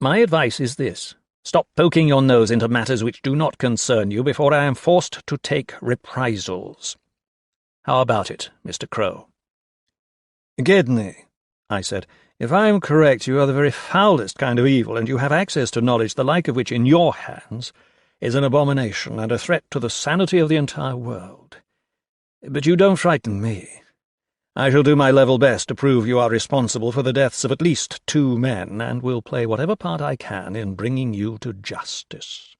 My advice is this. Stop poking your nose into matters which do not concern you before I am forced to take reprisals. How about it, Mr. Crow?" "Gedney," I said, "if I am correct, you are the very foulest kind of evil, and you have access to knowledge the like of which in your hands is an abomination and a threat to the sanity of the entire world. But you don't frighten me. I shall do my level best to prove you are responsible for the deaths of at least 2 men, and will play whatever part I can in bringing you to justice."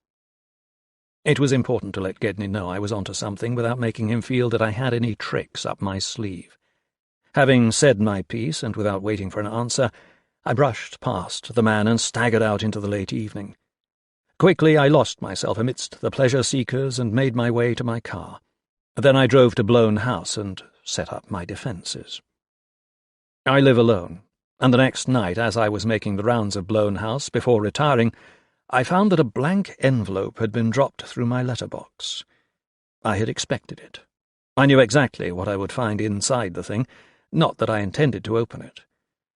It was important to let Gedney know I was onto something without making him feel that I had any tricks up my sleeve. Having said my piece, and without waiting for an answer, I brushed past the man and staggered out into the late evening. Quickly I lost myself amidst the pleasure-seekers and made my way to my car. Then I drove to Blown House and set up my defences. I live alone, and the next night, as I was making the rounds of Blown House before retiring, I found that a blank envelope had been dropped through my letterbox. I had expected it. I knew exactly what I would find inside the thing, not that I intended to open it.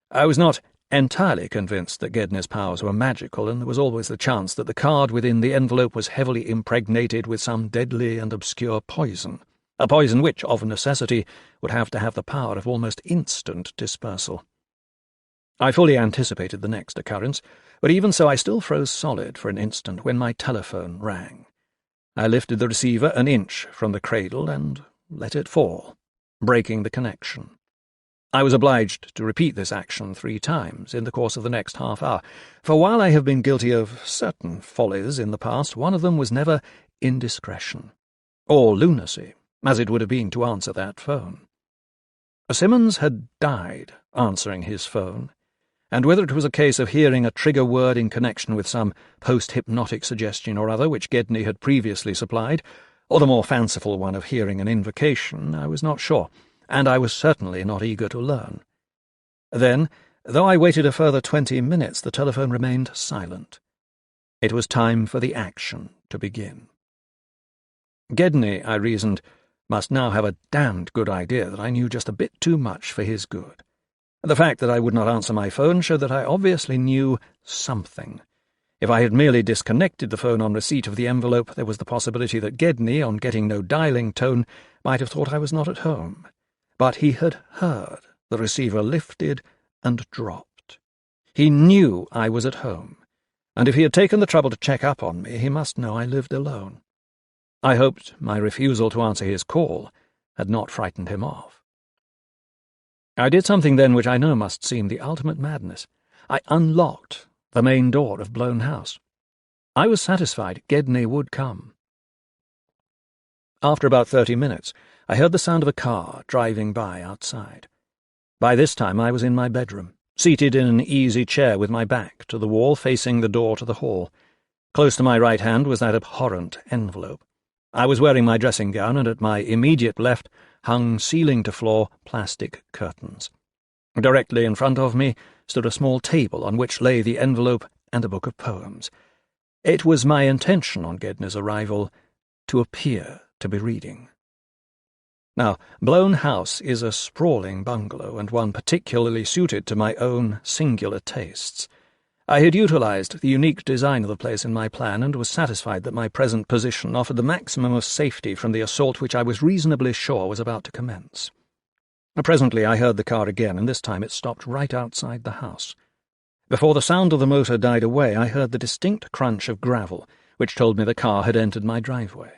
I was not entirely convinced that Gedney's powers were magical, and there was always the chance that the card within the envelope was heavily impregnated with some deadly and obscure poison, a poison which, of necessity, would have to have the power of almost instant dispersal. I fully anticipated the next occurrence, but even so I still froze solid for an instant when my telephone rang. I lifted the receiver an inch from the cradle and let it fall, breaking the connection. I was obliged to repeat this action 3 times in the course of the next half-hour, for while I have been guilty of certain follies in the past, one of them was never indiscretion, or lunacy, as it would have been to answer that phone. Simmons had died answering his phone, and whether it was a case of hearing a trigger word in connection with some post-hypnotic suggestion or other which Gedney had previously supplied, or the more fanciful one of hearing an invocation, I was not sure, and I was certainly not eager to learn. Then, though I waited a further 20 minutes, the telephone remained silent. It was time for the action to begin. Gedney, I reasoned, must now have a damned good idea that I knew just a bit too much for his good. The fact that I would not answer my phone showed that I obviously knew something. If I had merely disconnected the phone on receipt of the envelope, there was the possibility that Gedney, on getting no dialing tone, might have thought I was not at home. But he had heard the receiver lifted and dropped. He knew I was at home, and if he had taken the trouble to check up on me, he must know I lived alone. I hoped my refusal to answer his call had not frightened him off. I did something then which I know must seem the ultimate madness. I unlocked the main door of Blown House. I was satisfied Gedney would come. After about 30 minutes, I heard the sound of a car driving by outside. By this time I was in my bedroom, seated in an easy chair with my back to the wall facing the door to the hall. Close to my right hand was that abhorrent envelope. I was wearing my dressing gown, and at my immediate left hung ceiling-to-floor plastic curtains. Directly in front of me stood a small table on which lay the envelope and a book of poems. It was my intention on Gedney's arrival to appear to be reading. Now, Blown House is a sprawling bungalow, and one particularly suited to my own singular tastes. I had utilized the unique design of the place in my plan, and was satisfied that my present position offered the maximum of safety from the assault which I was reasonably sure was about to commence. Presently I heard the car again, and this time it stopped right outside the house. Before the sound of the motor died away, I heard the distinct crunch of gravel, which told me the car had entered my driveway.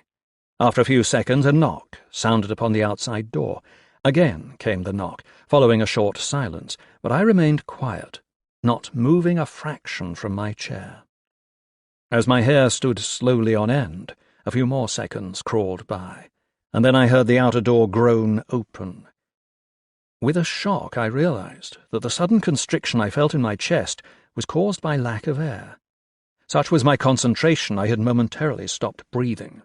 After a few seconds, a knock sounded upon the outside door. Again came the knock, following a short silence, but I remained quiet, not moving a fraction from my chair. As my hair stood slowly on end, a few more seconds crawled by, and then I heard the outer door groan open. With a shock, I realized that the sudden constriction I felt in my chest was caused by lack of air. Such was my concentration, I had momentarily stopped breathing.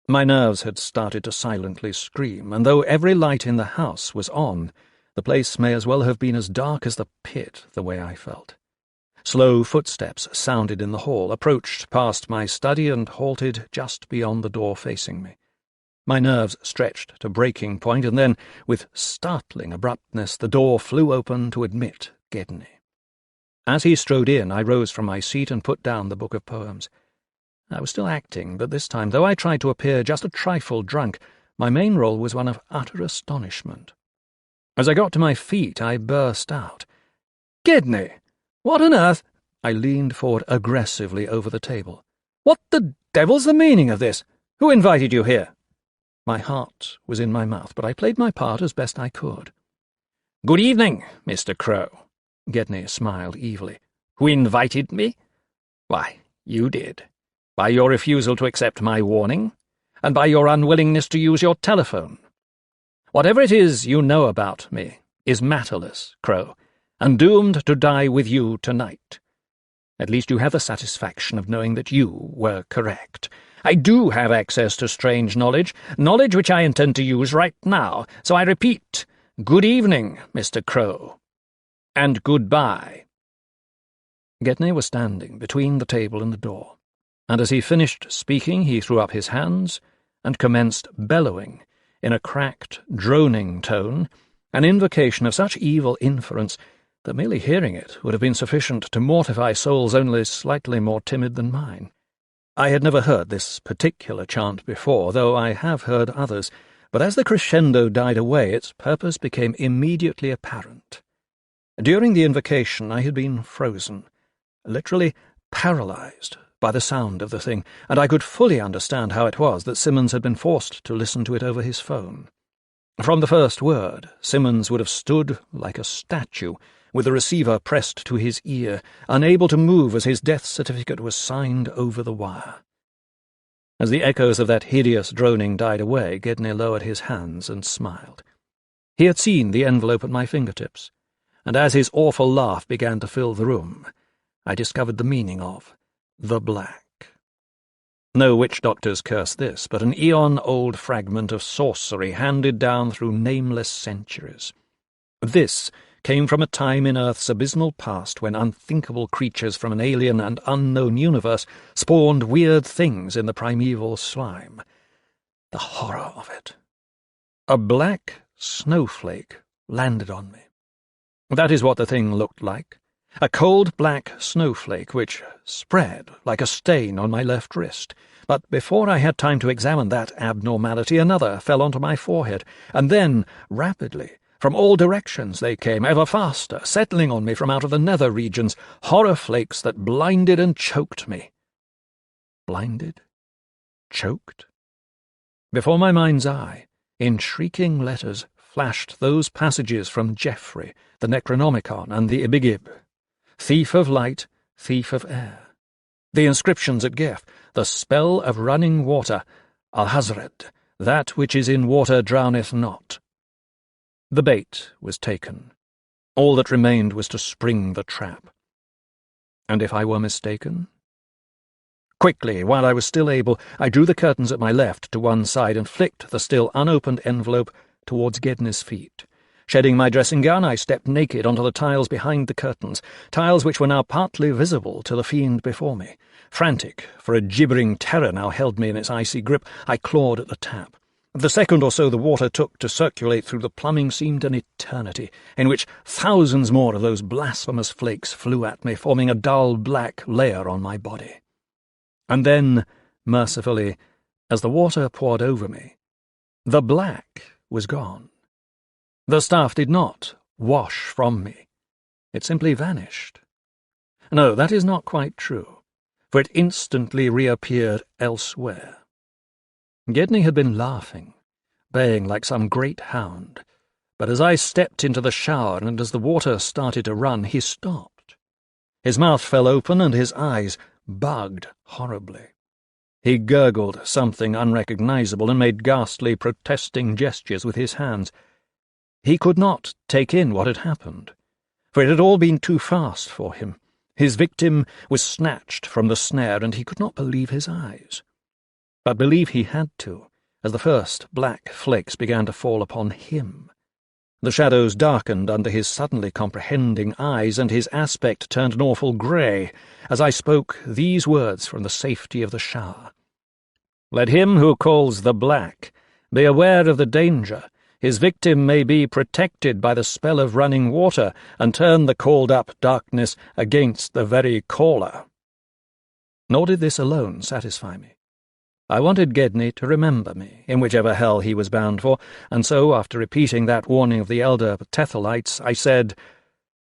My nerves had started to silently scream, and though every light in the house was on, the place may as well have been as dark as the pit, the way I felt. Slow footsteps sounded in the hall, approached past my study, and halted just beyond the door facing me. My nerves stretched to breaking point, and then, with startling abruptness, the door flew open to admit Gedney. As he strode in, I rose from my seat and put down the book of poems. I was still acting, but this time, though I tried to appear just a trifle drunk, my main role was one of utter astonishment. As I got to my feet, I burst out, "Gedney! What on earth—" I leaned forward aggressively over the table. "What the devil's the meaning of this? Who invited you here?" My heart was in my mouth, but I played my part as best I could. "Good evening, Mr. Crow." Gedney smiled evilly. "Who invited me? Why, you did. By your refusal to accept my warning, and by your unwillingness to use your telephone. Whatever it is you know about me is matterless, Crow, and doomed to die with you tonight. At least you have the satisfaction of knowing that you were correct. I do have access to strange knowledge which I intend to use right now, so I repeat, good evening, Mr. Crow, and goodbye." Gedney was standing between the table and the door, and as he finished speaking he threw up his hands and commenced bellowing, in a cracked, droning tone, an invocation of such evil inference that merely hearing it would have been sufficient to mortify souls only slightly more timid than mine. I had never heard this particular chant before, though I have heard others, but as the crescendo died away its purpose became immediately apparent. During the invocation I had been frozen, literally paralyzed by the sound of the thing, and I could fully understand how it was that Simmons had been forced to listen to it over his phone. From the first word, Simmons would have stood like a statue, with the receiver pressed to his ear, unable to move as his death certificate was signed over the wire. As the echoes of that hideous droning died away, Gedney lowered his hands and smiled. He had seen the envelope at my fingertips, and as his awful laugh began to fill the room, I discovered the meaning of the black. No witch doctors curse this, but an eon-old fragment of sorcery handed down through nameless centuries. This came from a time in Earth's abysmal past when unthinkable creatures from an alien and unknown universe spawned weird things in the primeval slime. The horror of it. A black snowflake landed on me. That is what the thing looked like. A cold black snowflake which spread like a stain on my left wrist. But before I had time to examine that abnormality, another fell onto my forehead, and then, rapidly, from all directions they came, ever faster, settling on me from out of the nether regions, horror flakes that blinded and choked me. Blinded? Choked? Before my mind's eye, in shrieking letters, flashed those passages from Geoffrey, the Necronomicon, and the Ibigib. Thief of light, thief of air. The inscriptions at Geth, the spell of running water, Al-Hazred, that which is in water drowneth not. The bait was taken. All that remained was to spring the trap. And if I were mistaken? Quickly, while I was still able, I drew the curtains at my left to one side and flicked the still unopened envelope towards Gedney's feet. Shedding my dressing gown, I stepped naked onto the tiles behind the curtains, tiles which were now partly visible to the fiend before me. Frantic, for a gibbering terror now held me in its icy grip, I clawed at the tap. The second or so the water took to circulate through the plumbing seemed an eternity, in which thousands more of those blasphemous flakes flew at me, forming a dull black layer on my body. And then, mercifully, as the water poured over me, the black was gone. The stuff did not wash from me. It simply vanished. No, that is not quite true, for it instantly reappeared elsewhere. Gedney had been laughing, baying like some great hound, but as I stepped into the shower and as the water started to run, he stopped. His mouth fell open and his eyes bugged horribly. He gurgled something unrecognizable and made ghastly protesting gestures with his hands. He could not take in what had happened, for it had all been too fast for him. His victim was snatched from the snare, and he could not believe his eyes. But believe he had to, as the first black flakes began to fall upon him. The shadows darkened under his suddenly comprehending eyes, and his aspect turned an awful grey, as I spoke these words from the safety of the shower. "Let him who calls the black be aware of the danger. His victim may be protected by the spell of running water, and turn the called-up darkness against the very caller." Nor did this alone satisfy me. I wanted Gedney to remember me, in whichever hell he was bound for, and so, after repeating that warning of the elder Tethelites, I said,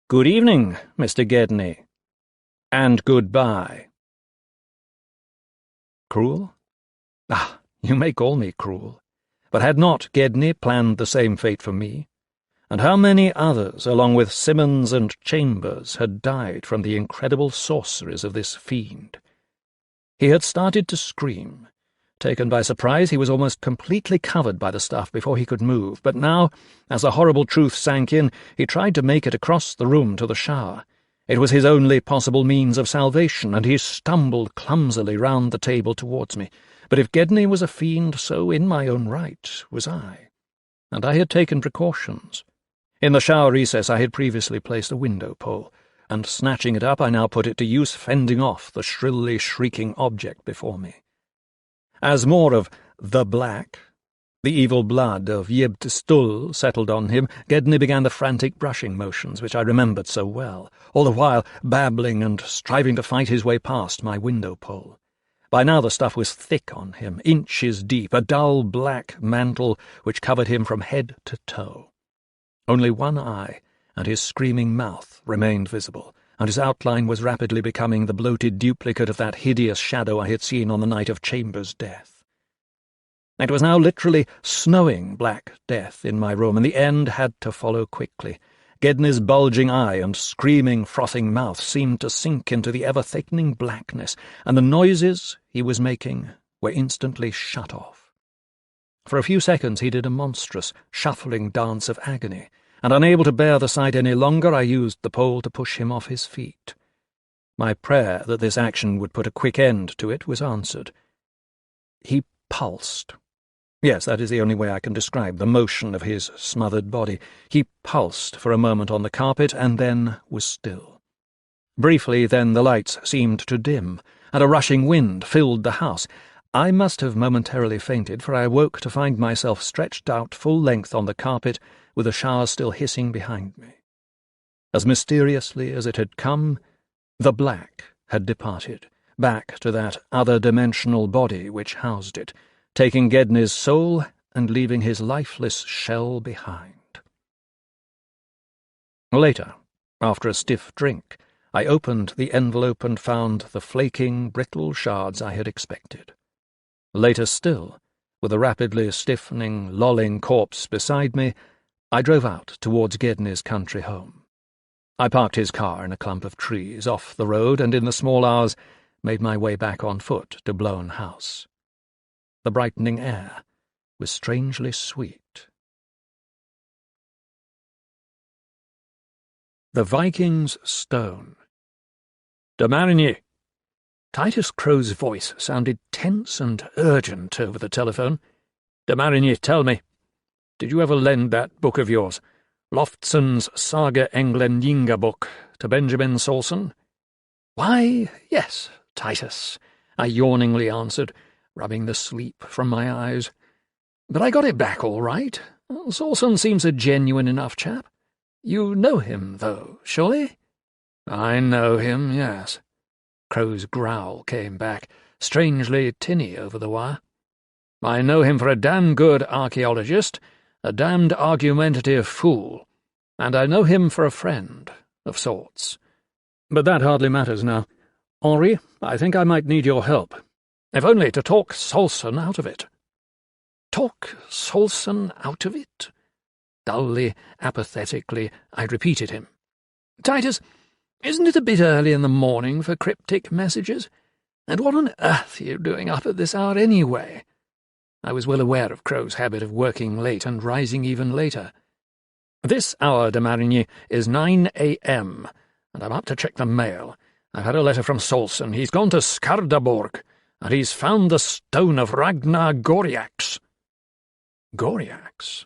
"Good evening, Mr. Gedney, and goodbye." Cruel? Ah, you may call me cruel. But had not Gedney planned the same fate for me? And how many others, along with Simmons and Chambers, had died from the incredible sorceries of this fiend? He had started to scream. Taken by surprise, he was almost completely covered by the stuff before he could move, but now, as the horrible truth sank in, he tried to make it across the room to the shower. It was his only possible means of salvation, and he stumbled clumsily round the table towards me. But if Gedney was a fiend, so in my own right was I. And I had taken precautions. In the shower recess I had previously placed a window pole, and snatching it up I now put it to use, fending off the shrilly shrieking object before me. As more of the black, the evil blood of Yeb-Tistul, settled on him, Gedney began the frantic brushing motions which I remembered so well, all the while babbling and striving to fight his way past my window pole. By now the stuff was thick on him, inches deep, a dull black mantle which covered him from head to toe. Only one eye and his screaming mouth remained visible, and his outline was rapidly becoming the bloated duplicate of that hideous shadow I had seen on the night of Chambers' death. It was now literally snowing black death in my room, and the end had to follow quickly. Gedney's bulging eye and screaming, frothing mouth seemed to sink into the ever-thickening blackness, and the noises he was making were instantly shut off. For a few seconds he did a monstrous, shuffling dance of agony, and unable to bear the sight any longer, I used the pole to push him off his feet. My prayer that this action would put a quick end to it was answered. He pulsed. Yes, that is the only way I can describe the motion of his smothered body. He pulsed for a moment on the carpet and then was still. Briefly, then, the lights seemed to dim, and a rushing wind filled the house. I must have momentarily fainted, for I awoke to find myself stretched out full length on the carpet, with the shower still hissing behind me. As mysteriously as it had come, the black had departed, back to that other-dimensional body which housed it, taking Gedney's soul and leaving his lifeless shell behind. Later, after a stiff drink, I opened the envelope and found the flaking, brittle shards I had expected. Later still, with a rapidly stiffening, lolling corpse beside me, I drove out towards Gedney's country home. I parked his car in a clump of trees off the road and in the small hours made my way back on foot to Blown House. The brightening air was strangely sweet. The Viking's Stone. De Marigny. Titus Crow's voice sounded tense and urgent over the telephone. De Marigny, tell me, did you ever lend that book of yours, Loftson's Saga Englendinga book, to Benjamin Saulson? Why, yes, Titus, I yawningly answered, rubbing the sleep from my eyes. But I got it back all right. Saulson seems a genuine enough chap. You know him, though, surely? I know him, yes. Crow's growl came back, strangely tinny over the wire. I know him for a damn good archaeologist, a damned argumentative fool, and I know him for a friend, of sorts. But that hardly matters now. Henri, I think I might need your help, if only to talk Saulson out of it. Talk Saulson out of it? Dully, apathetically, I repeated him. Titus, isn't it a bit early in the morning for cryptic messages? And what on earth are you doing up at this hour anyway? I was well aware of Crow's habit of working late and rising even later. This hour, de Marigny, is 9 a.m., and I'm up to check the mail. I've had a letter from Saulson. He's gone to Skardaborg, and he's found the stone of Ragnar Goriax. Goriax?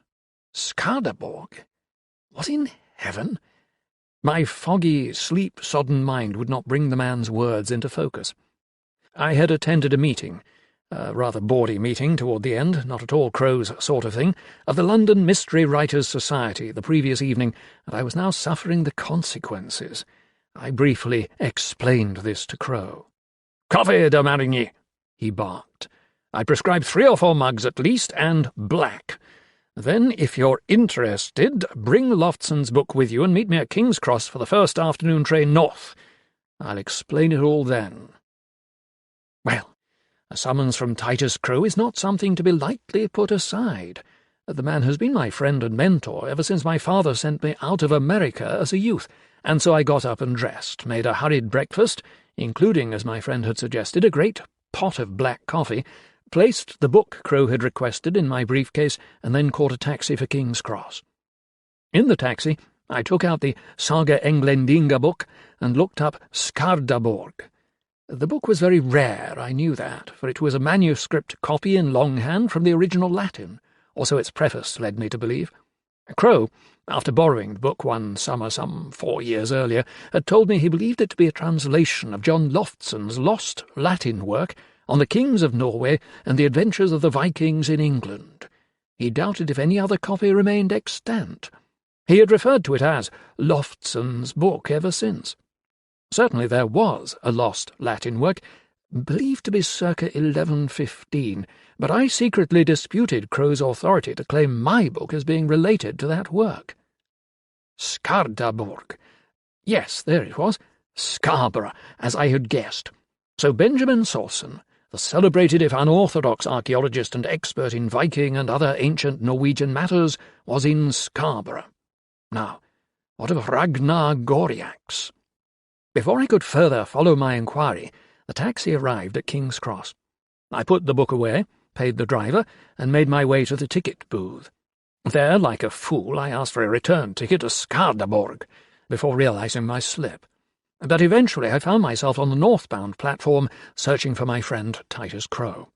Skardaborg? What in heaven? My foggy, sleep-sodden mind would not bring the man's words into focus. I had attended a meeting, a rather bawdy meeting toward the end, not at all Crow's sort of thing, of the London Mystery Writers' Society the previous evening, and I was now suffering the consequences. I briefly explained this to Crow. "Coffee, de Marigny," he barked. "I prescribe 3 or 4 mugs at least, and black. Then, if you're interested, bring Loftson's book with you and meet me at King's Cross for the first afternoon train north. I'll explain it all then." Well, a summons from Titus Crow is not something to be lightly put aside. The man has been my friend and mentor ever since my father sent me out of America as a youth, and so I got up and dressed, made a hurried breakfast, including, as my friend had suggested, a great pot of black coffee, placed the book Crow had requested in my briefcase, and then caught a taxi for King's Cross. In the taxi, I took out the Saga Englendinga book and looked up Skardaborg. The book was very rare, I knew that, for it was a manuscript copy in longhand from the original Latin, or so its preface led me to believe. Crow, after borrowing the book one summer some 4 years earlier, had told me he believed it to be a translation of John Loftson's lost Latin work on the kings of Norway and the adventures of the Vikings in England. He doubted if any other copy remained extant. He had referred to it as Loftson's book ever since. Certainly there was a lost Latin work, believed to be circa 1115, but I secretly disputed Crow's authority to claim my book as being related to that work. Skardaborg. Yes, there it was. Scarborough, as I had guessed. So Benjamin Salson, the celebrated if unorthodox archaeologist and expert in Viking and other ancient Norwegian matters, was in Scarborough. Now, what of Ragnar Goriax? Before I could further follow my inquiry, the taxi arrived at King's Cross. I put the book away, paid the driver, and made my way to the ticket booth. There, like a fool, I asked for a return ticket to Skarderborg, before realizing my slip. But eventually I found myself on the northbound platform, searching for my friend Titus Crow.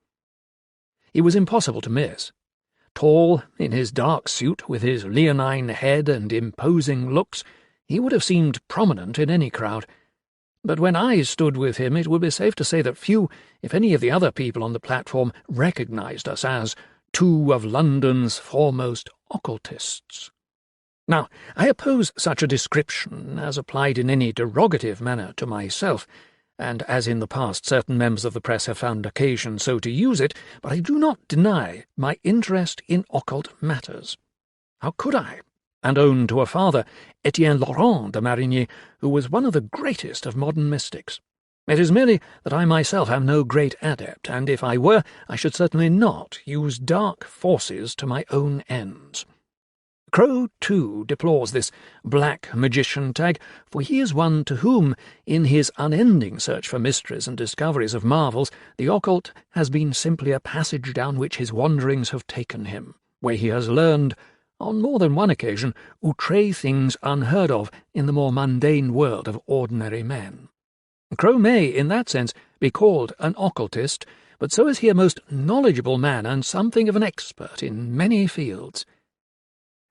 He was impossible to miss. Tall, in his dark suit, with his leonine head and imposing looks, he would have seemed prominent in any crowd. But when I stood with him, it would be safe to say that few, if any of the other people on the platform, recognized us as two of London's foremost occultists. Now, I oppose such a description, as applied in any derogative manner to myself, and as in the past certain members of the press have found occasion so to use it, but I do not deny my interest in occult matters. How could I? And own to a father, Etienne Laurent de Marigny, who was one of the greatest of modern mystics. It is merely that I myself am no great adept, and if I were, I should certainly not use dark forces to my own ends. Crow, too, deplores this black magician tag, for he is one to whom, in his unending search for mysteries and discoveries of marvels, the occult has been simply a passage down which his wanderings have taken him, where he has learned, on more than one occasion, outre things unheard of in the more mundane world of ordinary men. Crow may, in that sense, be called an occultist, but so is he a most knowledgeable man and something of an expert in many fields.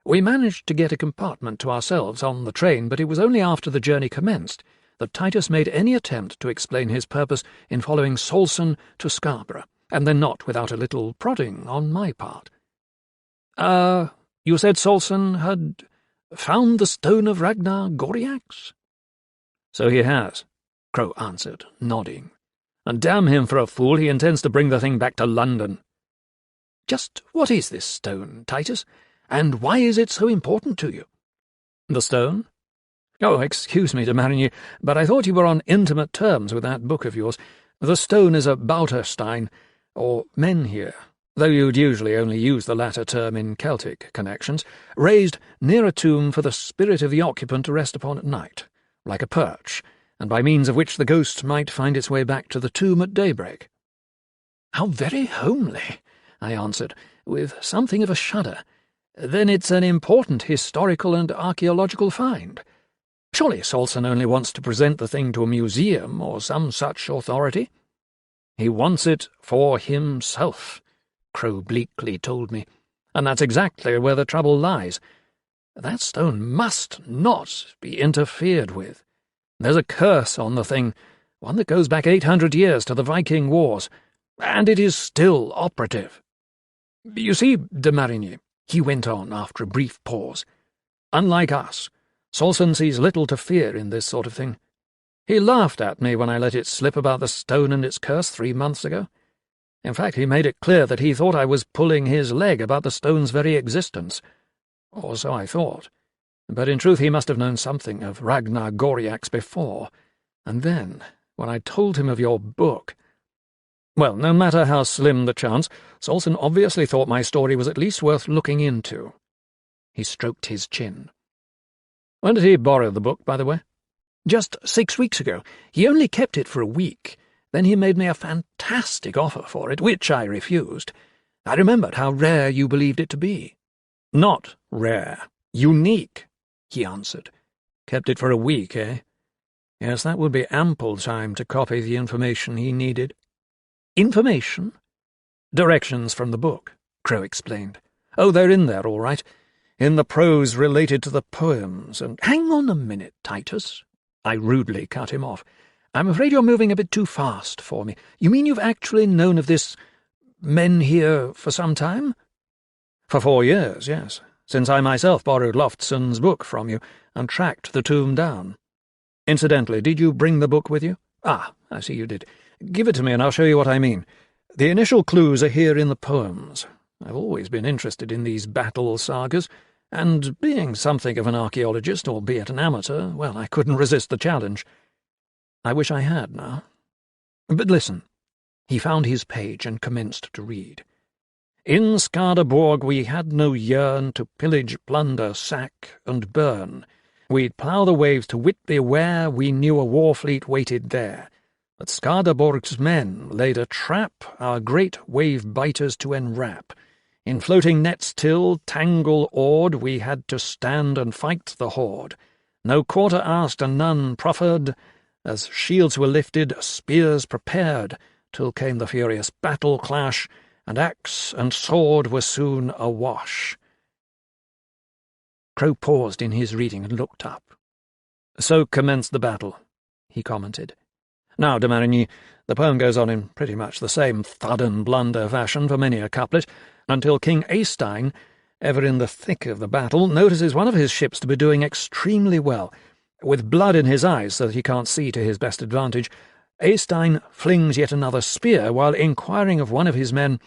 We managed to get a compartment to ourselves on the train, but it was only after the journey commenced that Titus made any attempt to explain his purpose in following Salson to Scarborough, and then not without a little prodding on my part. You said Salson had found the stone of Ragnar Goriax? So he has, Crow answered, nodding. And damn him for a fool, he intends to bring the thing back to London. Just what is this stone, Titus? And why is it so important to you? The stone? Oh, excuse me, de Marigny, but I thought you were on intimate terms with that book of yours. The stone is a Bauterstein, or menhir, though you'd usually only use the latter term in Celtic connections, raised near a tomb for the spirit of the occupant to rest upon at night, like a perch, and by means of which the ghost might find its way back to the tomb at daybreak. How very homely, I answered, with something of a shudder. Then it's an important historical and archaeological find. Surely Salson only wants to present the thing to a museum or some such authority? He wants it for himself, Crow bleakly told me, and that's exactly where the trouble lies. That stone must not be interfered with. There's a curse on the thing, one that goes back 800 years to the Viking Wars, and it is still operative. You see, de Marigny, he went on after a brief pause, unlike us, Salson sees little to fear in this sort of thing. He laughed at me when I let it slip about the stone and its curse 3 months ago. In fact, he made it clear that he thought I was pulling his leg about the stone's very existence. Or so I thought. But in truth he must have known something of Ragnar Goriax before. And then, when I told him of your book— Well, no matter how slim the chance, Salson obviously thought my story was at least worth looking into. He stroked his chin. When did he borrow the book, by the way? Just 6 weeks ago. He only kept it for a week. Then he made me a fantastic offer for it, which I refused. I remembered how rare you believed it to be. Not rare. Unique, he answered. Kept it for a week, eh? Yes, that would be ample time to copy the information he needed. Information? Directions from the book, Crow explained. Oh, they're in there, all right. In the prose related to the poems, and— Hang on a minute, Titus. I rudely cut him off. I'm afraid you're moving a bit too fast for me. You mean you've actually known of this menhir for some time? For 4 years, yes, since I myself borrowed Loftson's book from you and tracked the tomb down. Incidentally, did you bring the book with you? Ah, I see you did. Give it to me and I'll show you what I mean. The initial clues are here in the poems. I've always been interested in these battle sagas, and being something of an archaeologist, albeit an amateur, well, I couldn't resist the challenge. I wish I had now. But listen. He found his page and commenced to read. In Skarderborg we had no yearn to pillage, plunder, sack, and burn. We'd plough the waves to Whitby where we knew a war fleet waited there. But Skarderborg's men laid a trap our great wave-biters to enwrap. In floating nets till, tangle-oared, we had to stand and fight the horde. No quarter asked and none proffered, as shields were lifted, spears prepared, till came the furious battle-clash, and axe and sword were soon awash. Crow paused in his reading and looked up. So commenced the battle, he commented. Now, de Marigny, the poem goes on in pretty much the same thud-and-blunder fashion for many a couplet, until King Eystein, ever in the thick of the battle, notices one of his ships to be doing extremely well. With blood in his eyes so that he can't see to his best advantage, Eystein flings yet another spear, while inquiring of one of his men,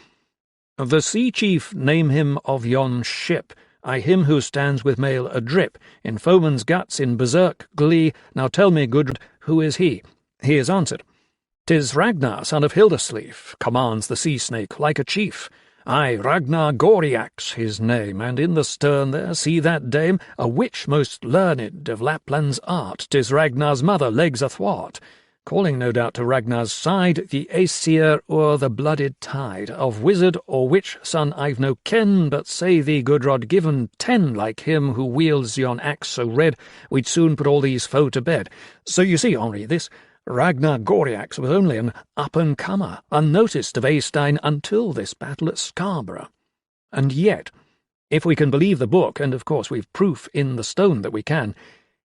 "The sea chief name him of yon ship, I him who stands with mail adrip, in foeman's guts, in berserk glee, now tell me, Gudrun, who is he?" He is answered, "'Tis Ragnar, son of Hildesleif, commands the sea-snake like a chief. Aye, Ragnar Goriax his name, and in the stern there see that dame, a witch most learned of Lapland's art. 'Tis Ragnar's mother, legs athwart, calling no doubt to Ragnar's side the Aesir o'er the blooded tide. Of wizard or witch son I've no ken, but say thee, Gudrod, given 10 like him who wields yon axe so red, we'd soon put all these foe to bed. So you see, Henri, this Ragnar Goriax was only an up-and-comer, unnoticed of Eystein until this battle at Scarborough. And yet, if we can believe the book, and of course we've proof in the stone that we can,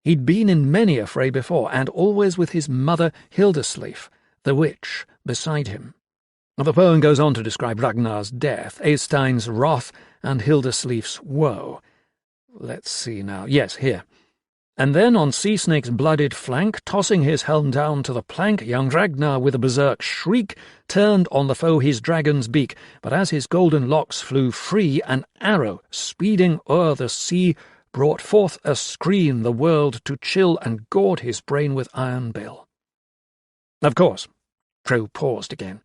he'd been in many a fray before, and always with his mother Hildesleif, the witch, beside him. The poem goes on to describe Ragnar's death, Eystein's wrath, and Hildesleif's woe. Let's see now. Yes, here. And then on Sea Snake's blooded flank, tossing his helm down to the plank, young Ragnar with a berserk shriek turned on the foe his dragon's beak, but as his golden locks flew free, an arrow, speeding o'er the sea, brought forth a scream the world to chill, and gored his brain with iron bill. Of course, Crow paused again.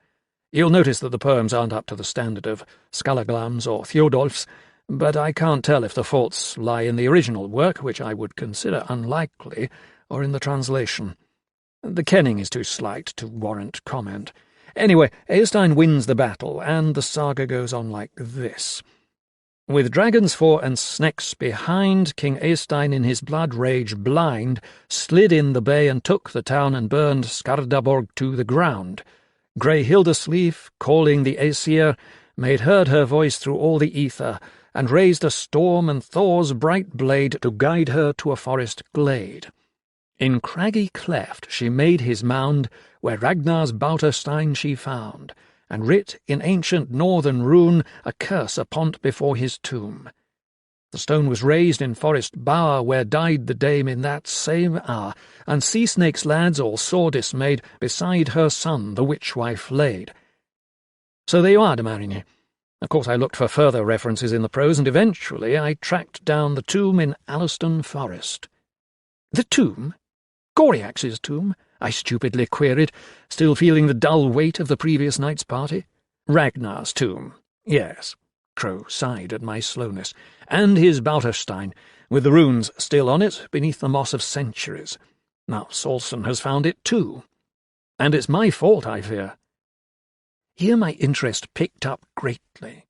You'll notice that the poems aren't up to the standard of Skallaglam's or Theodulf's, but I can't tell if the faults lie in the original work, which I would consider unlikely, or in the translation. The kenning is too slight to warrant comment. Anyway, Eystein wins the battle, and the saga goes on like this. With dragons fore and snakes behind, King Eystein in his blood rage blind slid in the bay and took the town and burned Skarderborg to the ground. Grey Hildesleif, calling the Aesir, made heard her voice through all the ether, and raised a storm and Thor's bright blade to guide her to a forest glade. In craggy cleft she made his mound, where Ragnar's Bauterstein she found, and writ in ancient northern rune a curse upon't before his tomb. The stone was raised in forest bower, where died the dame in that same hour, and Sea Snake's lads all sore dismayed, beside her son the witch-wife laid. So there you are, de Marigny. Of course I looked for further references in the prose, and eventually I tracked down the tomb in Alliston Forest. The tomb? Goriax's tomb? I stupidly queried, still feeling the dull weight of the previous night's party. Ragnar's tomb, yes. Crow sighed at my slowness. And his Bauterstein, with the runes still on it, beneath the moss of centuries. Now Solson has found it too. And it's my fault, I fear. Here my interest picked up greatly.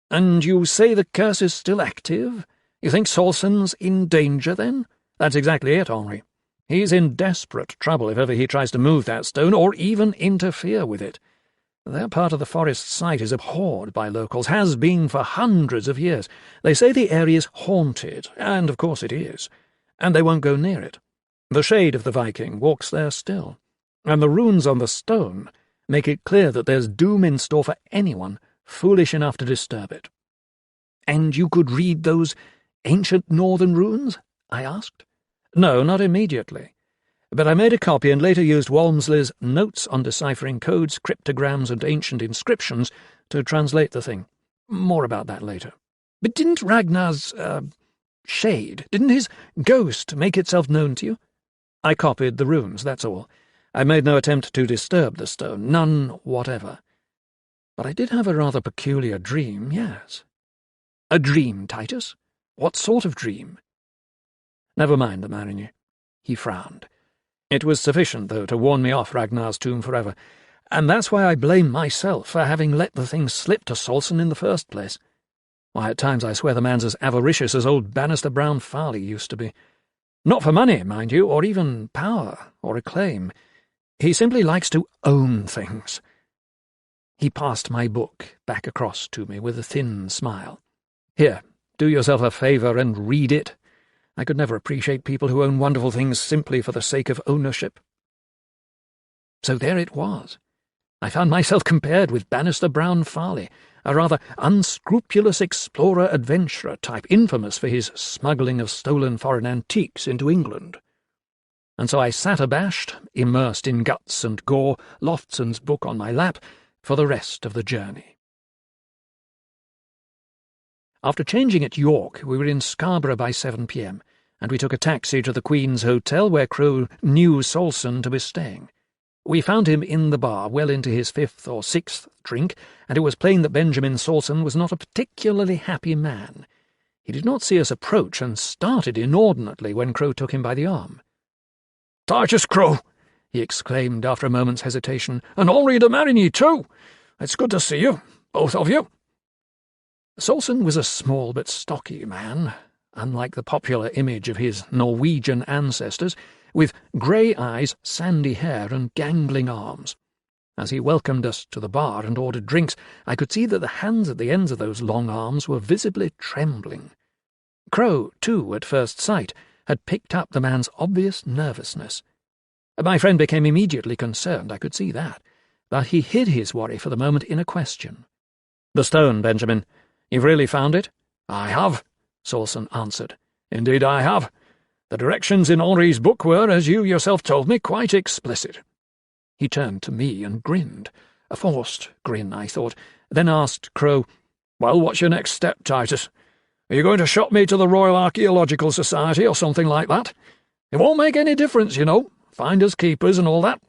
And you say the curse is still active? You think Solson's in danger, then? That's exactly it, Henri. He's in desperate trouble if ever he tries to move that stone, or even interfere with it. That part of the forest site is abhorred by locals, has been for hundreds of years. They say the area's haunted, and of course it is, and they won't go near it. The shade of the Viking walks there still, and the runes on the stone make it clear that there's doom in store for anyone foolish enough to disturb it. And you could read those ancient northern runes? I asked. No, not immediately. But I made a copy and later used Walmsley's Notes on Deciphering Codes, Cryptograms, and Ancient Inscriptions to translate the thing. More about that later. But didn't Ragnar's, shade, didn't his ghost make itself known to you? I copied the runes, that's all. I made no attempt to disturb the stone, none whatever. But I did have a rather peculiar dream, yes. A dream, Titus? What sort of dream? Never mind the Marigny. He frowned. It was sufficient, though, to warn me off Ragnar's tomb forever, and that's why I blame myself for having let the thing slip to Solson in the first place. Why, at times I swear the man's as avaricious as old Bannister Brown Farley used to be. Not for money, mind you, or even power, or acclaim. He simply likes to own things. He passed my book back across to me with a thin smile. Here, do yourself a favour and read it. I could never appreciate people who own wonderful things simply for the sake of ownership. So there it was. I found myself compared with Bannister Brown Farley, a rather unscrupulous explorer-adventurer type infamous for his smuggling of stolen foreign antiques into England. And so I sat abashed, immersed in guts and gore, Loftson's book on my lap, for the rest of the journey. After changing at York, we were in Scarborough by 7 p.m, and we took a taxi to the Queen's Hotel where Crow knew Solson to be staying. We found him in the bar, well into his 5th or 6th drink, and it was plain that Benjamin Solson was not a particularly happy man. He did not see us approach, and started inordinately when Crow took him by the arm. "Titus Crow!" he exclaimed after a moment's hesitation. "And Henri de Marigny, too! It's good to see you, both of you." Solson was a small but stocky man, unlike the popular image of his Norwegian ancestors, with grey eyes, sandy hair, and gangling arms. As he welcomed us to the bar and ordered drinks, I could see that the hands at the ends of those long arms were visibly trembling. Crow, too, at first sight, had picked up the man's obvious nervousness. My friend became immediately concerned, I could see that, but he hid his worry for the moment in a question. "The stone, Benjamin. You've really found it?" "I have," Solson answered. "Indeed I have. The directions in Henri's book were, as you yourself told me, quite explicit." He turned to me and grinned. A forced grin, I thought, then asked Crow, "Well, what's your next step, Titus? Are you going to shop me to the Royal Archaeological Society or something like that? It won't make any difference, you know, finders keepers and all that."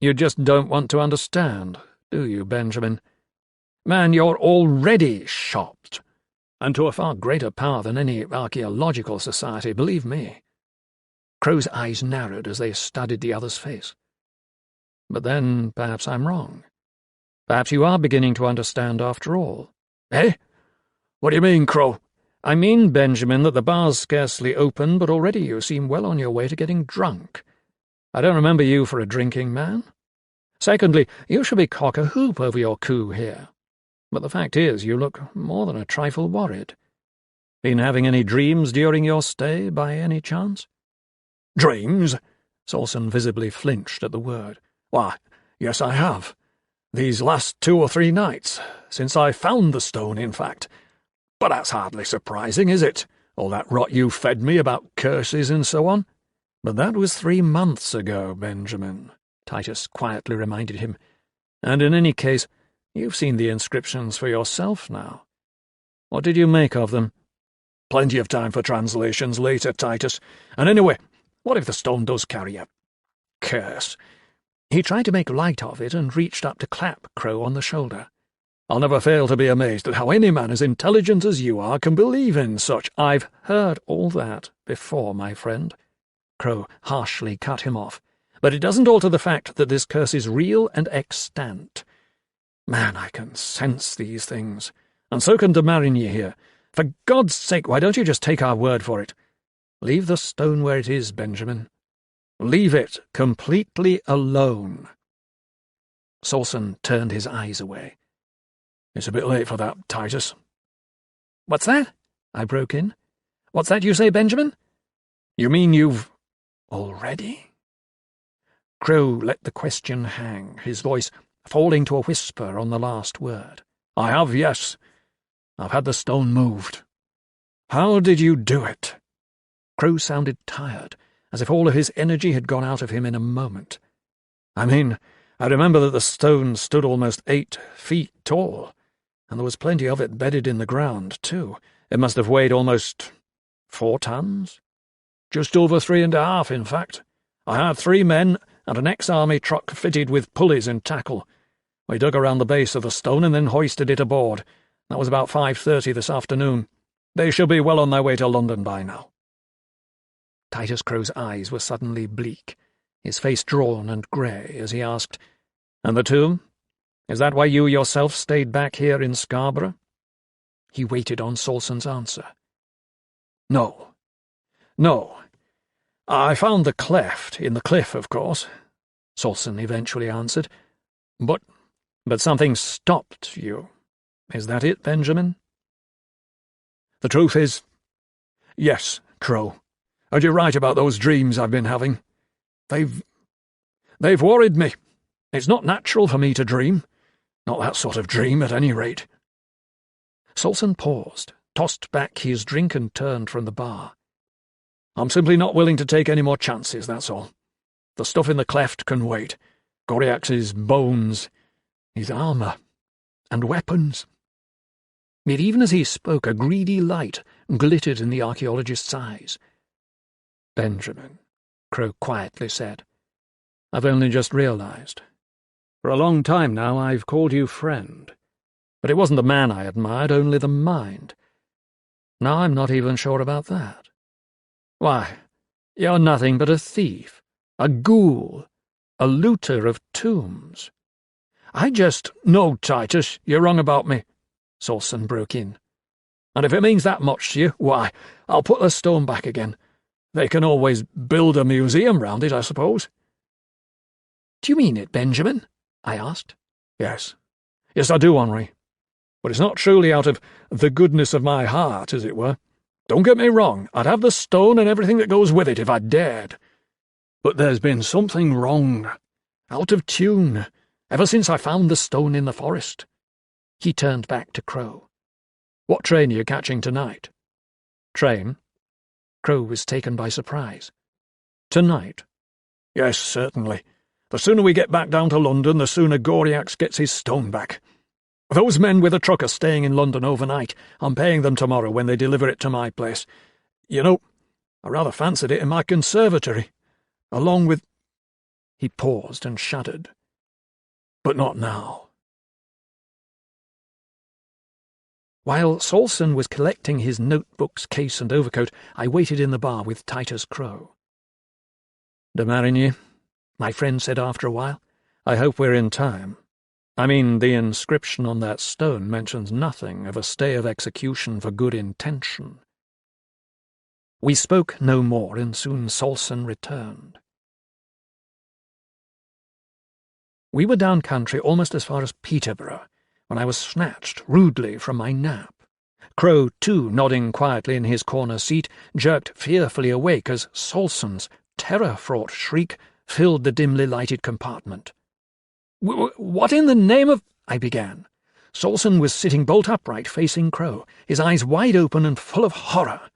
"You just don't want to understand, do you, Benjamin? Man, you're already shopped, and to a far greater power than any archaeological society, believe me." Crow's eyes narrowed as they studied the other's face. "But then, perhaps I'm wrong. Perhaps you are beginning to understand after all." "Eh? What do you mean, Crow?" "I mean, Benjamin, that the bar's scarcely open, but already you seem well on your way to getting drunk. I don't remember you for a drinking man. Secondly, you should be cock-a-hoop over your coup here. But the fact is, you look more than a trifle worried. Been having any dreams during your stay, by any chance?" "Dreams?" Solson visibly flinched at the word. "Why, yes, I have. These last 2 or 3 nights, since I found the stone, in fact. But that's hardly surprising, is it? All that rot you fed me about curses and so on." "But that was 3 months ago, Benjamin," Titus quietly reminded him. "And in any case, you've seen the inscriptions for yourself now. What did you make of them?" "Plenty of time for translations later, Titus. And anyway, what if the stone does carry a curse?" He tried to make light of it and reached up to clap Crow on the shoulder. "I'll never fail to be amazed at how any man as intelligent as you are can believe in such." "I've heard all that before, my friend," Crow harshly cut him off. "But it doesn't alter the fact that this curse is real and extant. Man, I can sense these things, and so can de Marigny here. For God's sake, why don't you just take our word for it? Leave the stone where it is, Benjamin. Leave it completely alone." Solson turned his eyes away. "It's a bit late for that, Titus." "What's that?" I broke in. "What's that you say, Benjamin?" "You mean you've already?" Crow let the question hang, his voice falling to a whisper on the last word. "I have, yes. I've had the stone moved." "How did you do it?" Crow sounded tired, as if all of his energy had gone out of him in a moment. "I mean, I remember that the stone stood almost 8 feet tall, and there was plenty of it bedded in the ground, too. It must have weighed almost 4 tons? Just over 3.5, in fact. I had 3 men and an ex-army truck fitted with pulleys and tackle. We dug around the base of the stone and then hoisted it aboard. That was about 5:30 this afternoon. They should be well on their way to London by now." Titus Crow's eyes were suddenly bleak, his face drawn and grey, as he asked, "And the tomb? Is that why you yourself stayed back here in Scarborough?" He waited on Solson's answer. No. I found the cleft in the cliff, of course," Solson eventually answered. But something stopped you. Is that it, Benjamin?" "The truth is, yes, Crow. And you're right about those dreams I've been having. They've worried me. It's not natural for me to dream. Not that sort of dream, at any rate." Solson paused, tossed back his drink and turned from the bar. "I'm simply not willing to take any more chances, that's all. The stuff in the cleft can wait. Goriax's bones, his armour, and weapons." Yet even as he spoke, a greedy light glittered in the archaeologist's eyes. "Benjamin," Crow quietly said, "I've only just realized. For a long time now I've called you friend. But it wasn't the man I admired, only the mind. Now I'm not even sure about that. Why, you're nothing but a thief, a ghoul, a looter of tombs." "No, Titus, you're wrong about me," Solson broke in. "And if it means that much to you, why, I'll put the stone back again. They can always build a museum round it, I suppose." "Do you mean it, Benjamin?" I asked. Yes, I do, Henri. But it's not truly out of the goodness of my heart, as it were. Don't get me wrong, I'd have the stone and everything that goes with it if I dared. But there's been something wrong, out of tune, ever since I found the stone in the forest." He turned back to Crow. "What train are you catching tonight?" "Train?" Crow was taken by surprise. "Tonight?" "Yes, certainly. The sooner we get back down to London, the sooner Goriax gets his stone back. Those men with the truck are staying in London overnight. I'm paying them tomorrow when they deliver it to my place. You know, I rather fancied it in my conservatory, along with—" He paused and shuddered. "But not now." While Solson was collecting his notebooks, case and overcoat, I waited in the bar with Titus Crow. "De Marigny," my friend said after a while, "I hope we're in time. I mean, the inscription on that stone mentions nothing of a stay of execution for good intention." We spoke no more, and soon Solson returned. We were down country almost as far as Peterborough, when I was snatched rudely from my nap. Crow, too, nodding quietly in his corner seat, jerked fearfully awake as Solson's terror-fraught shriek filled the dimly lighted compartment. "What in the name of—" I began. Solson was sitting bolt upright facing Crow, his eyes wide open and full of horror.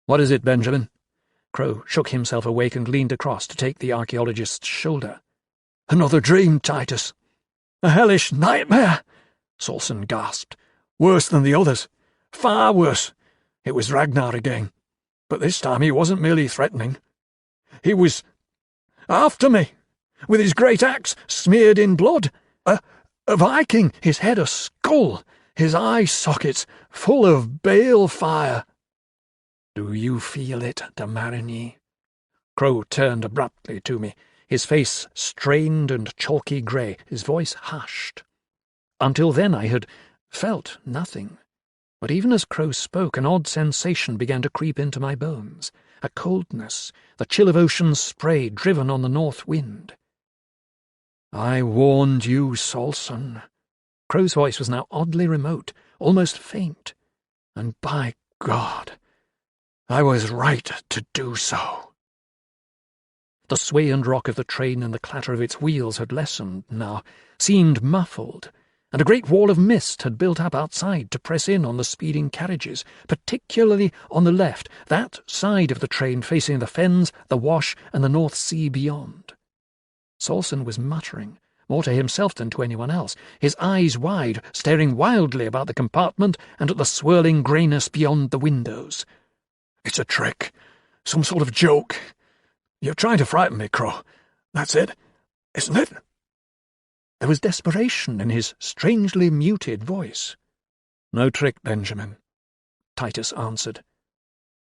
"What is it, Benjamin?" Crow shook himself awake and leaned across to take the archaeologist's shoulder. "Another dream, Titus. A hellish nightmare," Solson gasped. "Worse than the others. Far worse. It was Ragnar again. But this time he wasn't merely threatening. He was after me, with his great axe smeared in blood. A Viking, his head a skull, his eye sockets full of bale fire." "Do you feel it, de Marigny?" Crow turned abruptly to me, his face strained and chalky grey, his voice hushed. Until then I had felt nothing, but even as Crow spoke, an odd sensation began to creep into my bones, a coldness, the chill of ocean spray driven on the north wind. "I warned you, Solson." Crow's voice was now oddly remote, almost faint. "And by God, I was right to do so." The sway and rock of the train and the clatter of its wheels had lessened now, seemed muffled, and a great wall of mist had built up outside to press in on the speeding carriages, particularly on the left, that side of the train facing the fens, the Wash, and the North Sea beyond. Solson was muttering, more to himself than to anyone else, his eyes wide, staring wildly about the compartment and at the swirling greyness beyond the windows. "It's a trick, some sort of joke. You're trying to frighten me, Crow. That's it, isn't it?" There was desperation in his strangely muted voice. "No trick, Benjamin," Titus answered.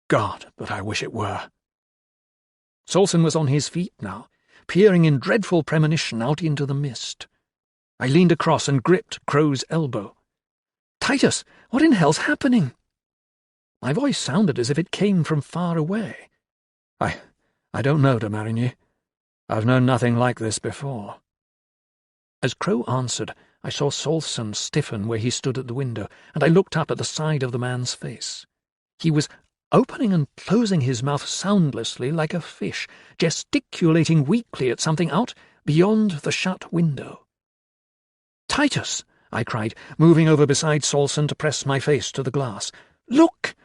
"God, but I wish it were." Solson was on his feet now, peering in dreadful premonition out into the mist. I leaned across and gripped Crow's elbow. "Titus, what in hell's happening?" My voice sounded as if it came from far away. I don't know, de Marigny. I've known nothing like this before." As Crow answered, I saw Solson stiffen where he stood at the window, and I looked up at the side of the man's face. He was opening and closing his mouth soundlessly like a fish, gesticulating weakly at something out beyond the shut window. "Titus!" I cried, moving over beside Solson to press my face to the glass. "Look!"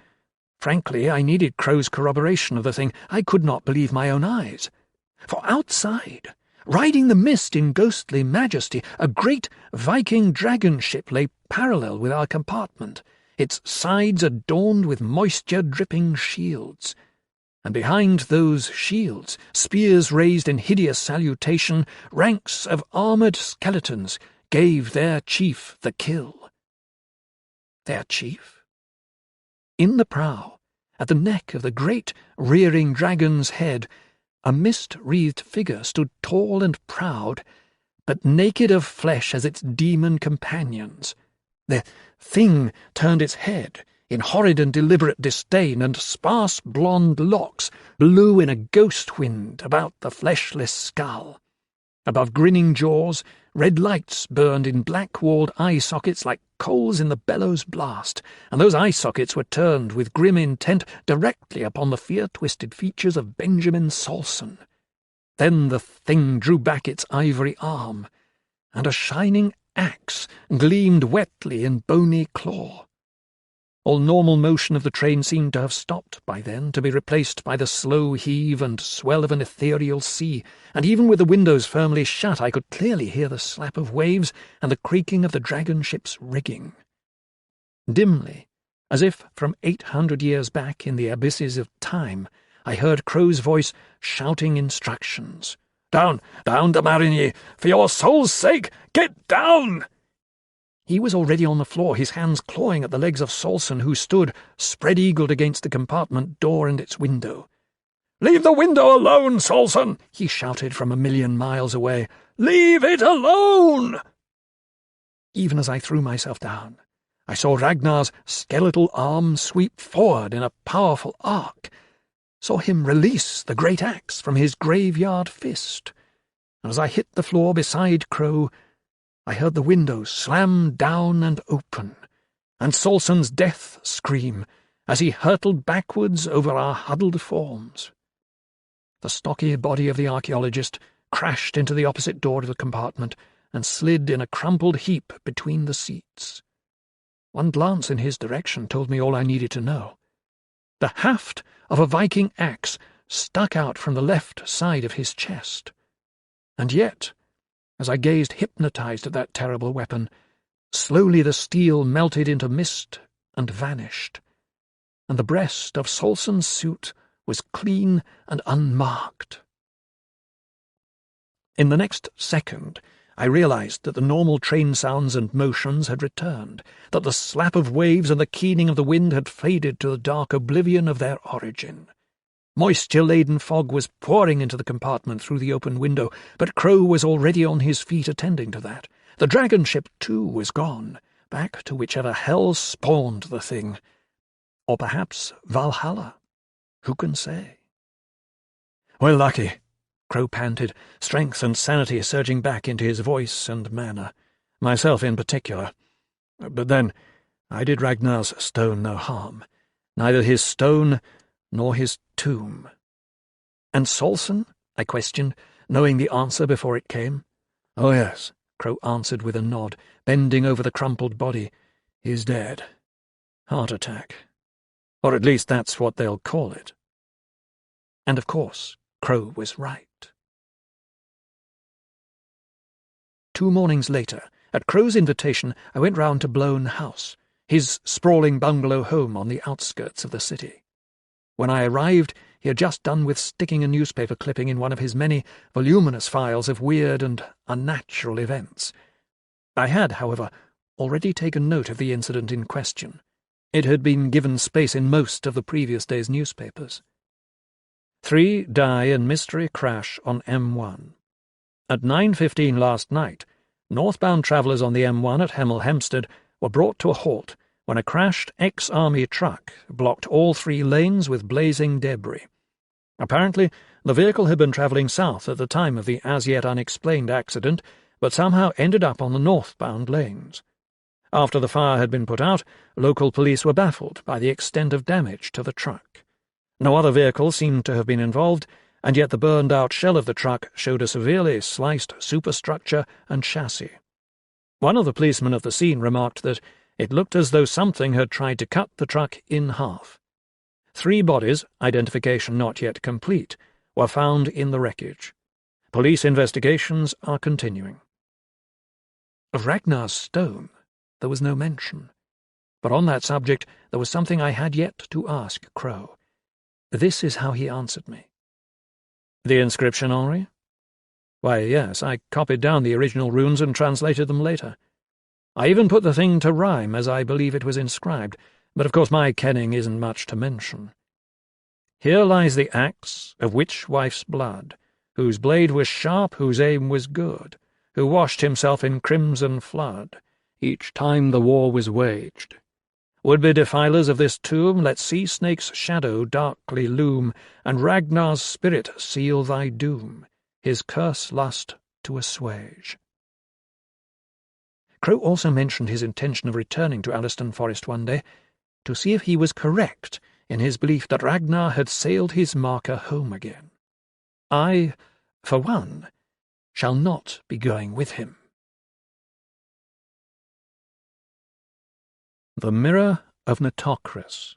Frankly, I needed Crow's corroboration of the thing. I could not believe my own eyes. For outside, riding the mist in ghostly majesty, a great Viking dragon ship lay parallel with our compartment, its sides adorned with moisture-dripping shields. And behind those shields, spears raised in hideous salutation, ranks of armoured skeletons gave their chief the kill. Their chief? In the prow, at the neck of the great rearing dragon's head, a mist-wreathed figure stood tall and proud, but naked of flesh as its demon companions. The thing turned its head in horrid and deliberate disdain, and sparse blonde locks blew in a ghost wind about the fleshless skull. Above grinning jaws, red lights burned in black-walled eye sockets like coals in the bellows blast, and those eye sockets were turned with grim intent directly upon the fear-twisted features of Benjamin Solson. Then the thing drew back its ivory arm, and a shining axe gleamed wetly in bony claw. All normal motion of the train seemed to have stopped by then, to be replaced by the slow heave and swell of an ethereal sea, and even with the windows firmly shut I could clearly hear the slap of waves and the creaking of the dragon ship's rigging. Dimly, as if from 800 years back in the abysses of time, I heard Crow's voice shouting instructions. "Down, down, de Marigny! For your soul's sake, get down!" He was already on the floor, his hands clawing at the legs of Solson, who stood, spread-eagled against the compartment door and its window. "Leave the window alone, Solson!" he shouted from a million miles away. "Leave it alone!" Even as I threw myself down, I saw Ragnar's skeletal arm sweep forward in a powerful arc, saw him release the great axe from his graveyard fist, and as I hit the floor beside Crow, I heard the window slam down and open, and Solson's death scream as he hurtled backwards over our huddled forms. The stocky body of the archaeologist crashed into the opposite door of the compartment and slid in a crumpled heap between the seats. One glance in his direction told me all I needed to know. The haft of a Viking axe stuck out from the left side of his chest. And yet, as I gazed hypnotized at that terrible weapon, slowly the steel melted into mist and vanished, and the breast of Solson's suit was clean and unmarked. In the next second, I realized that the normal train sounds and motions had returned, that the slap of waves and the keening of the wind had faded to the dark oblivion of their origin. Moisture-laden fog was pouring into the compartment through the open window, but Crow was already on his feet attending to that. The dragon ship, too, was gone, back to whichever hell spawned the thing. Or perhaps Valhalla. Who can say? "We're lucky," Crow panted, strength and sanity surging back into his voice and manner, myself in particular. "But then, I did Ragnar's stone no harm. Neither his stone nor his tomb." "And Solson?" I questioned, knowing the answer before it came. "Oh, yes," Crow answered with a nod, bending over the crumpled body. "He's dead. Heart attack. Or at least that's what they'll call it." And of course, Crow was right. 2 mornings later, at Crow's invitation, I went round to Blown House, his sprawling bungalow home on the outskirts of the city. When I arrived, he had just done with sticking a newspaper clipping in one of his many voluminous files of weird and unnatural events. I had, however, already taken note of the incident in question. It had been given space in most of the previous day's newspapers. 3 die in mystery crash on M1. At 9:15 last night, northbound travellers on the M1 at Hemel Hempstead were brought to a halt when a crashed ex-Army truck blocked all 3 lanes with blazing debris. Apparently, the vehicle had been travelling south at the time of the as-yet unexplained accident, but somehow ended up on the northbound lanes. After the fire had been put out, local police were baffled by the extent of damage to the truck. No other vehicle seemed to have been involved, and yet the burned-out shell of the truck showed a severely sliced superstructure and chassis. One of the policemen at the scene remarked that it looked as though something had tried to cut the truck in half. 3 bodies, identification not yet complete, were found in the wreckage. Police investigations are continuing. Of Ragnar's stone there was no mention, but on that subject there was something I had yet to ask Crow. This is how he answered me. The inscription, Henri? Why, yes, I copied down the original runes and translated them later. I even put the thing to rhyme as I believe it was inscribed, but of course my kenning isn't much to mention. Here lies the axe of which wife's blood, whose blade was sharp, whose aim was good, who washed himself in crimson flood, each time the war was waged. Would-be defilers of this tomb, let sea snake's shadow darkly loom, and Ragnar's spirit seal thy doom, his curse lust to assuage. Crow also mentioned his intention of returning to Alliston Forest one day, to see if he was correct in his belief that Ragnar had sailed his marker home again. I, for one, shall not be going with him. The Mirror of Nitocris,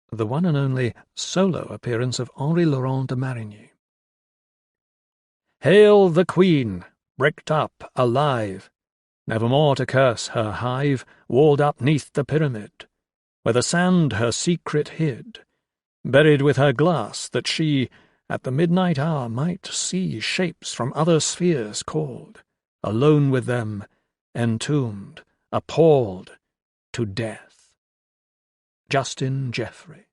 the one and only solo appearance of Henri-Laurent de Marigny. Hail the Queen, bricked up, alive, nevermore to curse her hive, walled up neath the pyramid, where the sand her secret hid, buried with her glass, that she, at the midnight hour, might see shapes from other spheres called, alone with them, entombed, appalled, to death. Justin Jeffrey.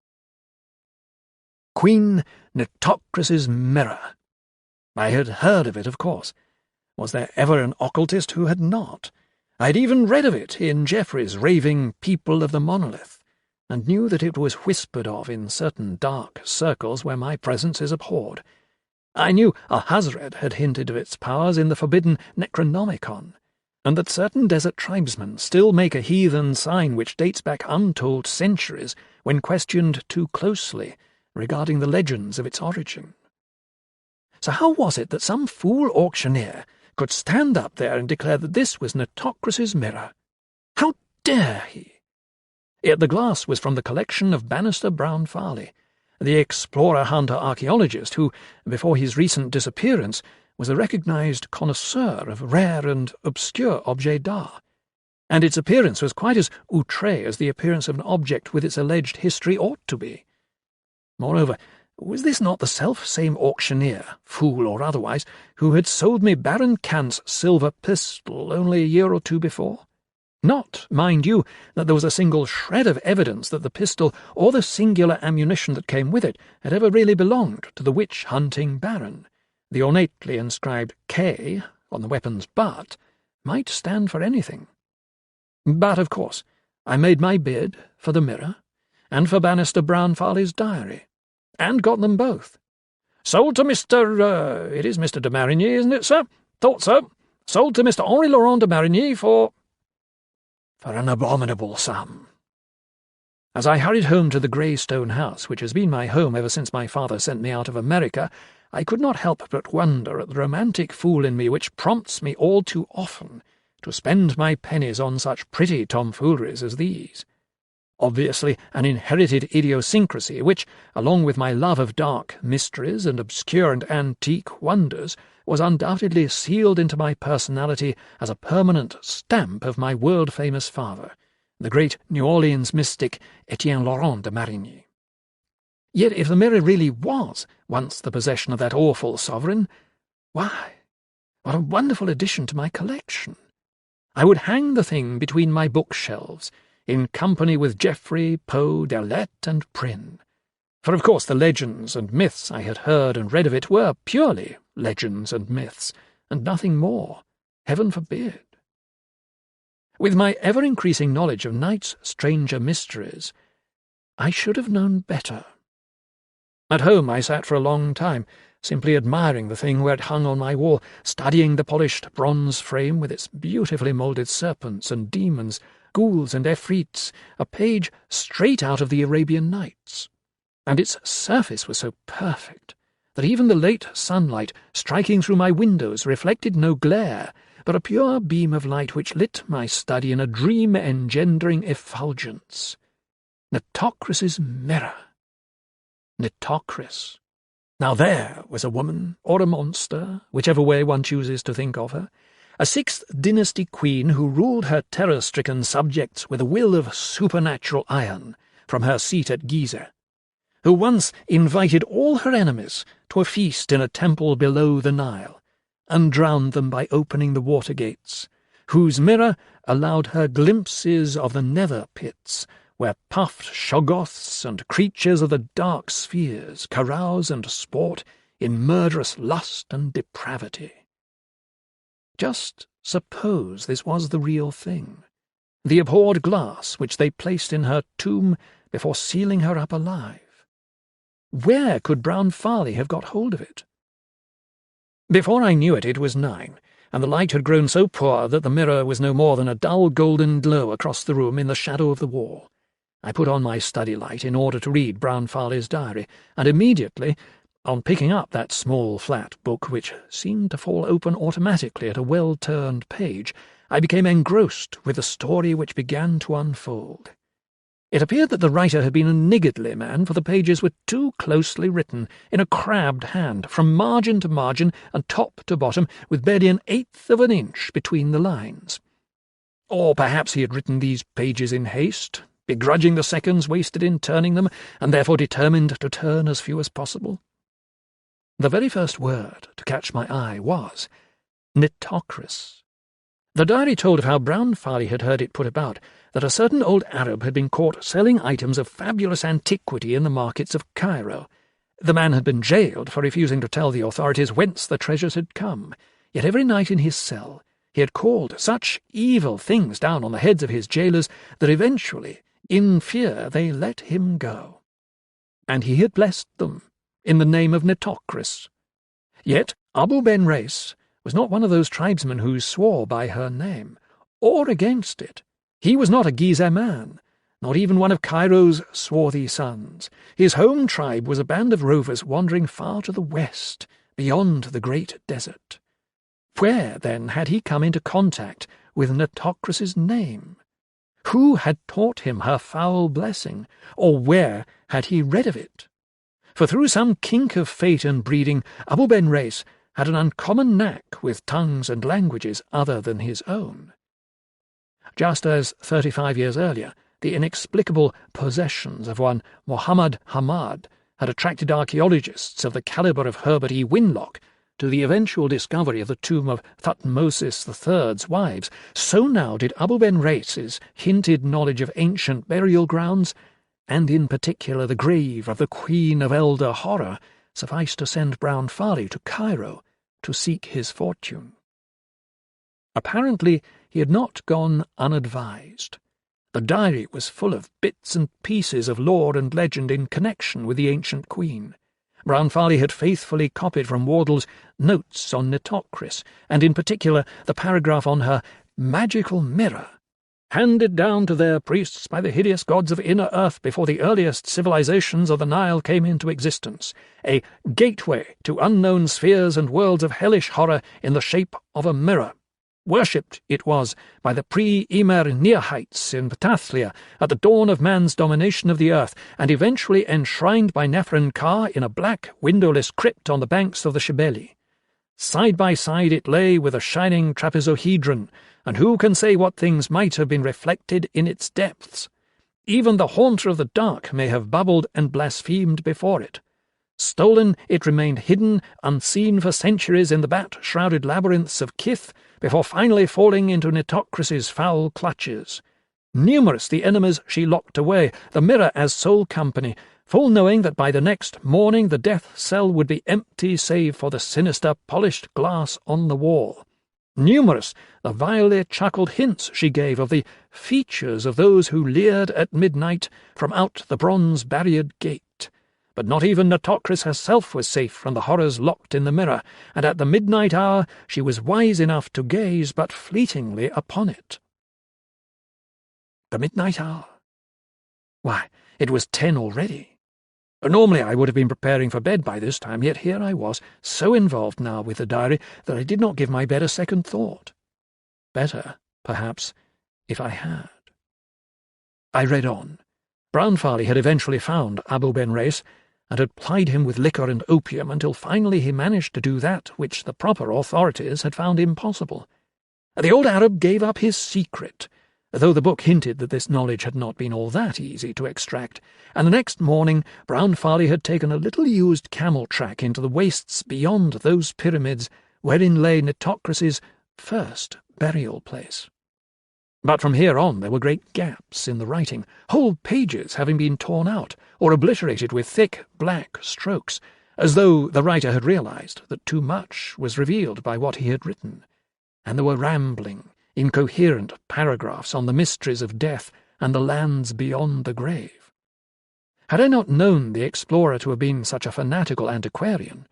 Queen Nitocris's mirror. I had heard of it, of course. Was there ever an occultist who had not? I had even read of it in Jeffrey's raving People of the Monolith, and knew that it was whispered of in certain dark circles where my presence is abhorred. I knew Ahasuerus had hinted of its powers in the forbidden Necronomicon, and that certain desert tribesmen still make a heathen sign which dates back untold centuries when questioned too closely regarding the legends of its origin. So how was it that some fool auctioneer could stand up there and declare that this was Nitocris's mirror? How dare he? Yet the glass was from the collection of Bannister Brown Farley, the explorer-hunter-archaeologist who, before his recent disappearance, was a recognized connoisseur of rare and obscure objets d'art, and its appearance was quite as outré as the appearance of an object with its alleged history ought to be. Moreover, was this not the self-same auctioneer, fool or otherwise, who had sold me Baron Kant's silver pistol only a year or 2 before? Not, mind you, that there was a single shred of evidence that the pistol or the singular ammunition that came with it had ever really belonged to the witch-hunting baron. The ornately inscribed K on the weapon's butt might stand for anything. But, of course, I made my bid for the mirror and for Bannister Brown Farley's diary, and got them both. Sold to it is Mr. de Marigny, isn't it, sir? Thought so. Sold to Mr. Henri-Laurent de Marigny for an abominable sum. As I hurried home to the grey stone house, which has been my home ever since my father sent me out of America, I could not help but wonder at the romantic fool in me which prompts me all too often to spend my pennies on such pretty tomfooleries as these. Obviously an inherited idiosyncrasy which, along with my love of dark mysteries and obscure and antique wonders, was undoubtedly sealed into my personality as a permanent stamp of my world-famous father, the great New Orleans mystic Etienne Laurent de Marigny. Yet if the mirror really was once the possession of that awful sovereign, why, what a wonderful addition to my collection! I would hang the thing between my bookshelves, in company with Geoffrey, Poe, Derlet, and Prynne. For of course the legends and myths I had heard and read of it were purely legends and myths, and nothing more, heaven forbid. With my ever-increasing knowledge of night's stranger mysteries, I should have known better. At home I sat for a long time, simply admiring the thing where it hung on my wall, studying the polished bronze frame with its beautifully moulded serpents and demons, ghouls and efreets, a page straight out of the Arabian Nights. And its surface was so perfect that even the late sunlight striking through my windows reflected no glare, but a pure beam of light which lit my study in a dream-engendering effulgence. Nitocris's mirror. Nitocris. Now there was a woman, or a monster, whichever way one chooses to think of her, a 6th dynasty queen who ruled her terror-stricken subjects with a will of supernatural iron from her seat at Gizeh, who once invited all her enemies to a feast in a temple below the Nile, and drowned them by opening the water gates, whose mirror allowed her glimpses of the nether pits, where puffed shoggoths and creatures of the dark spheres carouse and sport in murderous lust and depravity. Just suppose this was the real thing, the abhorred glass which they placed in her tomb before sealing her up alive. Where could Brown Farley have got hold of it? Before I knew it, it was 9, and the light had grown so poor that the mirror was no more than a dull golden glow across the room in the shadow of the wall. I put on my study light in order to read Brown Farley's diary, and immediately, on picking up that small flat book which seemed to fall open automatically at a well-turned page, I became engrossed with the story which began to unfold. It appeared that the writer had been a niggardly man, for the pages were too closely written, in a crabbed hand, from margin to margin and top to bottom, with barely an eighth of an inch between the lines. Or perhaps he had written these pages in haste, begrudging the seconds wasted in turning them, and therefore determined to turn as few as possible. The very first word to catch my eye was Nitocris. The diary told of how Brown Farley had heard it put about that a certain old Arab had been caught selling items of fabulous antiquity in the markets of Cairo. The man had been jailed for refusing to tell the authorities whence the treasures had come, yet every night in his cell he had called such evil things down on the heads of his jailers that eventually, in fear, they let him go. And he had blessed them in the name of Nitocris. Yet Abu Ben Reis was not one of those tribesmen who swore by her name, or against it. He was not a Gizeh man, not even one of Cairo's swarthy sons. His home tribe was a band of rovers wandering far to the west, beyond the great desert. Where, then, had he come into contact with Nitocris's name? Who had taught him her foul blessing, or where had he read of it? For through some kink of fate and breeding, Abu Ben Reis had an uncommon knack with tongues and languages other than his own. Just as 35 years earlier, the inexplicable possessions of one Muhammad Hamad had attracted archaeologists of the calibre of Herbert E. Winlock to the eventual discovery of the tomb of Thutmosis III's wives, so now did Abu Ben Reis's hinted knowledge of ancient burial grounds, and in particular the grave of the Queen of Elder Horror, suffice to send Brown Farley to Cairo to seek his fortune. Apparently he had not gone unadvised. The diary was full of bits and pieces of lore and legend in connection with the ancient queen. Brown Farley had faithfully copied from Wardle's notes on Nitocris, and in particular the paragraph on her magical mirror, handed down to their priests by the hideous gods of inner earth before the earliest civilizations of the Nile came into existence, a gateway to unknown spheres and worlds of hellish horror in the shape of a mirror. Worshipped, it was, by the pre-Emer Neophytes in Ptathlia at the dawn of man's domination of the earth, and eventually enshrined by Nephron-Ka in a black, windowless crypt on the banks of the Shebeli. Side by side it lay with a shining trapezohedron, and who can say what things might have been reflected in its depths? Even the haunter of the dark may have babbled and blasphemed before it. Stolen, it remained hidden, unseen for centuries in the bat-shrouded labyrinths of Kith, before finally falling into Nitocris's foul clutches. Numerous the enemies she locked away, the mirror as sole company, full knowing that by the next morning the death cell would be empty save for the sinister polished glass on the wall. Numerous the vilely chuckled hints she gave of the features of those who leered at midnight from out the bronze-barriered gate. But not even Nitocris herself was safe from the horrors locked in the mirror, and at the midnight hour she was wise enough to gaze but fleetingly upon it. The midnight hour? Why, it was 10 already. Normally I would have been preparing for bed by this time, yet here I was, so involved now with the diary that I did not give my bed a second thought. Better, perhaps, if I had. I read on. Brown Farley had eventually found Abu Ben Reis, and had plied him with liquor and opium until finally he managed to do that which the proper authorities had found impossible. The old Arab gave up his secret, though the book hinted that this knowledge had not been all that easy to extract, and the next morning Brown Farley had taken a little-used camel track into the wastes beyond those pyramids wherein lay Nitocris's first burial place. But from here on there were great gaps in the writing, whole pages having been torn out or obliterated with thick black strokes, as though the writer had realized that too much was revealed by what he had written, and there were rambling, incoherent paragraphs on the mysteries of death and the lands beyond the grave. Had I not known the explorer to have been such a fanatical antiquarian,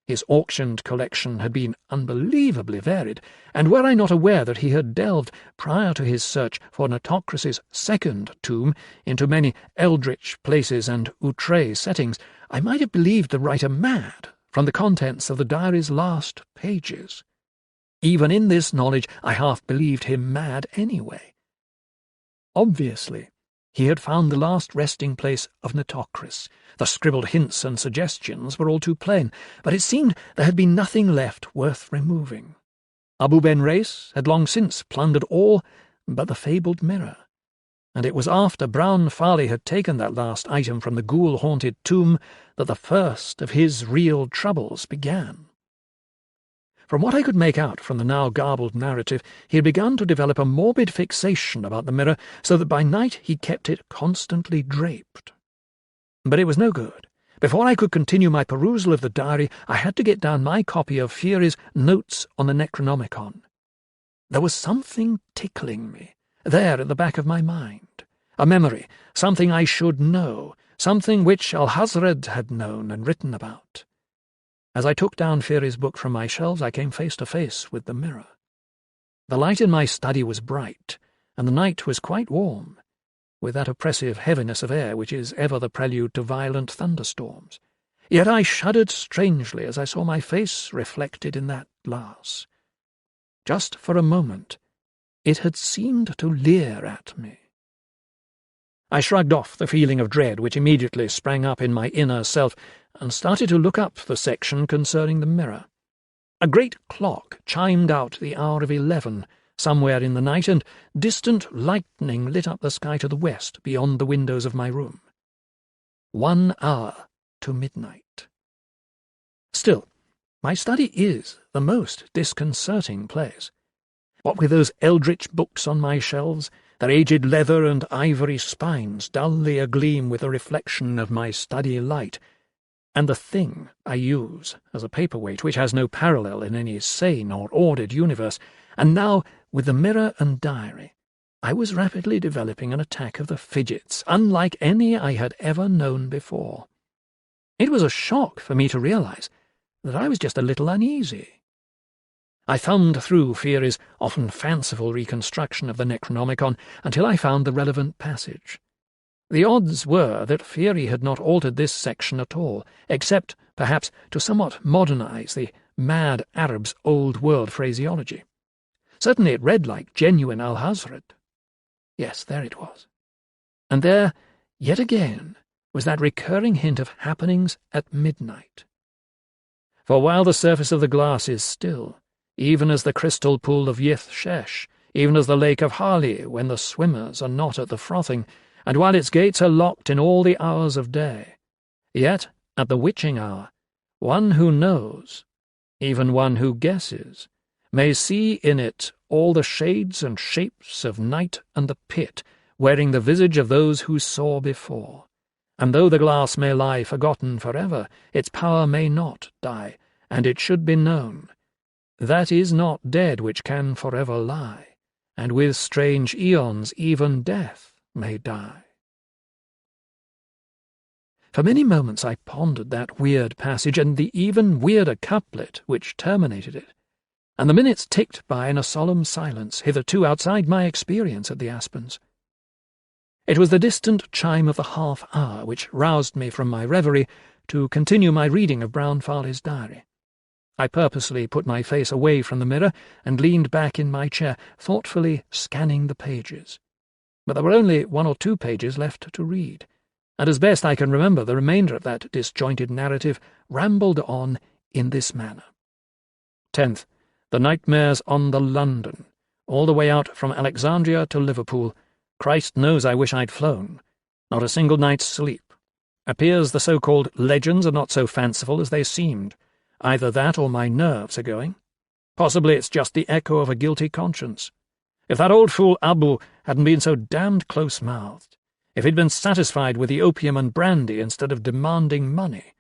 his auctioned collection had been unbelievably varied, and were I not aware that he had delved, prior to his search for Nitocris's second tomb, into many eldritch places and outre settings, I might have believed the writer mad from the contents of the diary's last pages. Even in this knowledge I half believed him mad anyway. Obviously, he had found the last resting place of Nitocris. The scribbled hints and suggestions were all too plain, but it seemed there had been nothing left worth removing. Abu Ben Reis had long since plundered all but the fabled mirror, and it was after Brown Farley had taken that last item from the ghoul-haunted tomb that the first of his real troubles began. From what I could make out from the now garbled narrative, he had begun to develop a morbid fixation about the mirror, so that by night he kept it constantly draped. But it was no good. Before I could continue my perusal of the diary, I had to get down my copy of Fury's Notes on the Necronomicon. There was something tickling me, there at the back of my mind. A memory, something I should know, something which Alhazred had known and written about. As I took down Fury's book from my shelves, I came face to face with the mirror. The light in my study was bright, and the night was quite warm, with that oppressive heaviness of air which is ever the prelude to violent thunderstorms. Yet I shuddered strangely as I saw my face reflected in that glass. Just for a moment, it had seemed to leer at me. I shrugged off the feeling of dread which immediately sprang up in my inner self, and started to look up the section concerning the mirror. A great clock chimed out the hour of 11 somewhere in the night, and distant lightning lit up the sky to the west beyond the windows of my room. 1 hour to midnight. Still, my study is the most disconcerting place. What with those eldritch books on my shelves, their aged leather and ivory spines dully agleam with the reflection of my study light, and the thing I use as a paperweight which has no parallel in any sane or ordered universe, and now, with the mirror and diary, I was rapidly developing an attack of the fidgets, unlike any I had ever known before. It was a shock for me to realize that I was just a little uneasy. I thumbed through Fury's often fanciful reconstruction of the Necronomicon until I found the relevant passage. The odds were that Fury had not altered this section at all, except, perhaps, to somewhat modernize the mad Arab's old-world phraseology. Certainly it read like genuine Alhazred. Yes, there it was. And there, yet again, was that recurring hint of happenings at midnight. For while the surface of the glass is still, even as the crystal pool of Yith Shesh, even as the lake of Hali when the swimmers are not at the frothing, and while its gates are locked in all the hours of day, yet at the witching hour, one who knows, even one who guesses, may see in it all the shades and shapes of night and the pit, wearing the visage of those who saw before. And though the glass may lie forgotten forever, its power may not die, and it should be known. That is not dead which can forever lie, and with strange eons even death may die. For many moments I pondered that weird passage and the even weirder couplet which terminated it, and the minutes ticked by in a solemn silence hitherto outside my experience at the Aspens. It was the distant chime of the half-hour which roused me from my reverie to continue my reading of Brown Farley's diary. I purposely put my face away from the mirror and leaned back in my chair, thoughtfully scanning the pages. But there were only 1 or 2 pages left to read, and as best I can remember, the remainder of that disjointed narrative rambled on in this manner. 10th. The nightmares on the London, all the way out from Alexandria to Liverpool. Christ knows I wish I'd flown. Not a single night's sleep. Appears the so-called legends are not so fanciful as they seemed. Either that or my nerves are going. Possibly it's just the echo of a guilty conscience. If that old fool Abu hadn't been so damned close-mouthed, if he'd been satisfied with the opium and brandy instead of demanding money.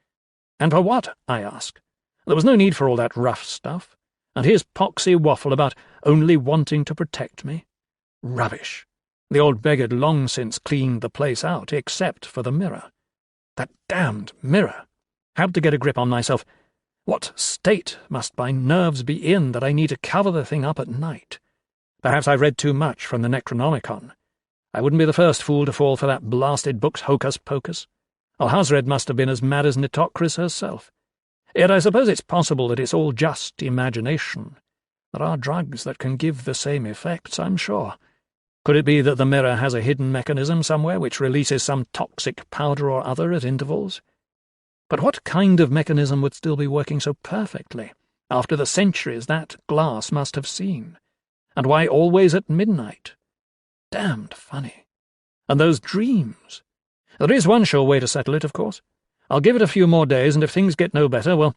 And for what, I ask? There was no need for all that rough stuff. And his poxy waffle about only wanting to protect me. Rubbish. The old beggar'd long since cleaned the place out, except for the mirror. That damned mirror. Had to get a grip on myself. What state must my nerves be in that I need to cover the thing up at night? Perhaps I've read too much from the Necronomicon. I wouldn't be the first fool to fall for that blasted book's hocus-pocus. Alhazred must have been as mad as Nitocris herself. Yet I suppose it's possible that it's all just imagination. There are drugs that can give the same effects, I'm sure. Could it be that the mirror has a hidden mechanism somewhere which releases some toxic powder or other at intervals? But what kind of mechanism would still be working so perfectly, after the centuries that glass must have seen? And why always at midnight? Damned funny. And those dreams. There is one sure way to settle it, of course. I'll give it a few more days, and if things get no better, well,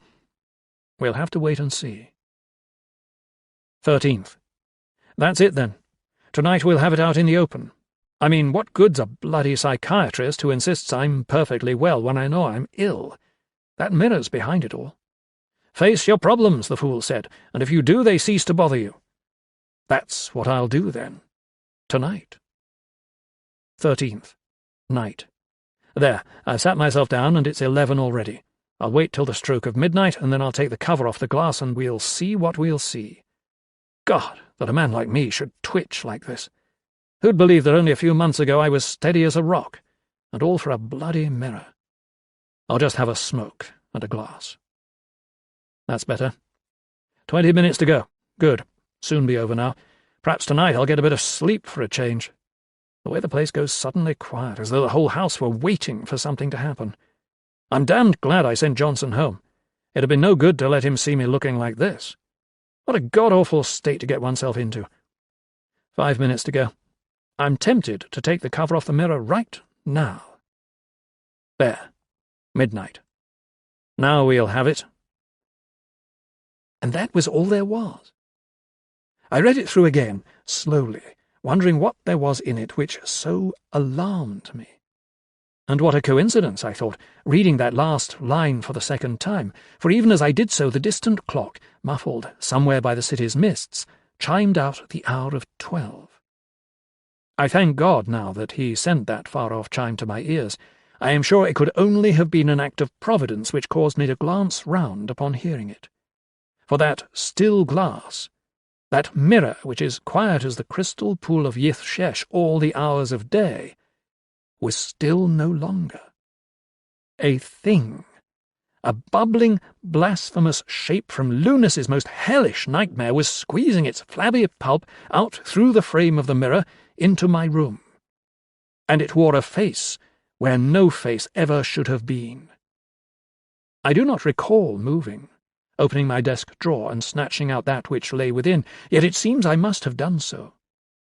we'll have to wait and see. 13th. That's it, then. Tonight we'll have it out in the open. I mean, what good's a bloody psychiatrist who insists I'm perfectly well when I know I'm ill? That mirror's behind it all. Face your problems, the fool said, and if you do, they cease to bother you. That's what I'll do, then. Tonight. 13th. Night. There, I've sat myself down, and it's 11 already. I'll wait till the stroke of midnight, and then I'll take the cover off the glass, and we'll see what we'll see. God, that a man like me should twitch like this. Who'd believe that only a few months ago I was steady as a rock, and all for a bloody mirror? I'll just have a smoke and a glass. That's better. 20 minutes to go. Good. Soon be over now. Perhaps tonight I'll get a bit of sleep for a change. The way the place goes suddenly quiet, as though the whole house were waiting for something to happen. I'm damned glad I sent Johnson home. It'd have been no good to let him see me looking like this. What a god-awful state to get oneself into. 5 minutes to go. I'm tempted to take the cover off the mirror right now. There. Midnight. Now we'll have it. And that was all there was. I read it through again, slowly, wondering what there was in it which so alarmed me. And what a coincidence, I thought, reading that last line for the second time, for even as I did so the distant clock, muffled somewhere by the city's mists, chimed out the hour of 12. I thank God now that he sent that far-off chime to my ears. I am sure it could only have been an act of providence which caused me to glance round upon hearing it. For that still glass, that mirror which is quiet as the crystal pool of Yith-Shesh all the hours of day, was still no longer. A thing, a bubbling, blasphemous shape from Lunas's most hellish nightmare, was squeezing its flabby pulp out through the frame of the mirror into my room. And it wore a face where no face ever should have been. I do not recall moving, opening my desk drawer and snatching out that which lay within, yet it seems I must have done so.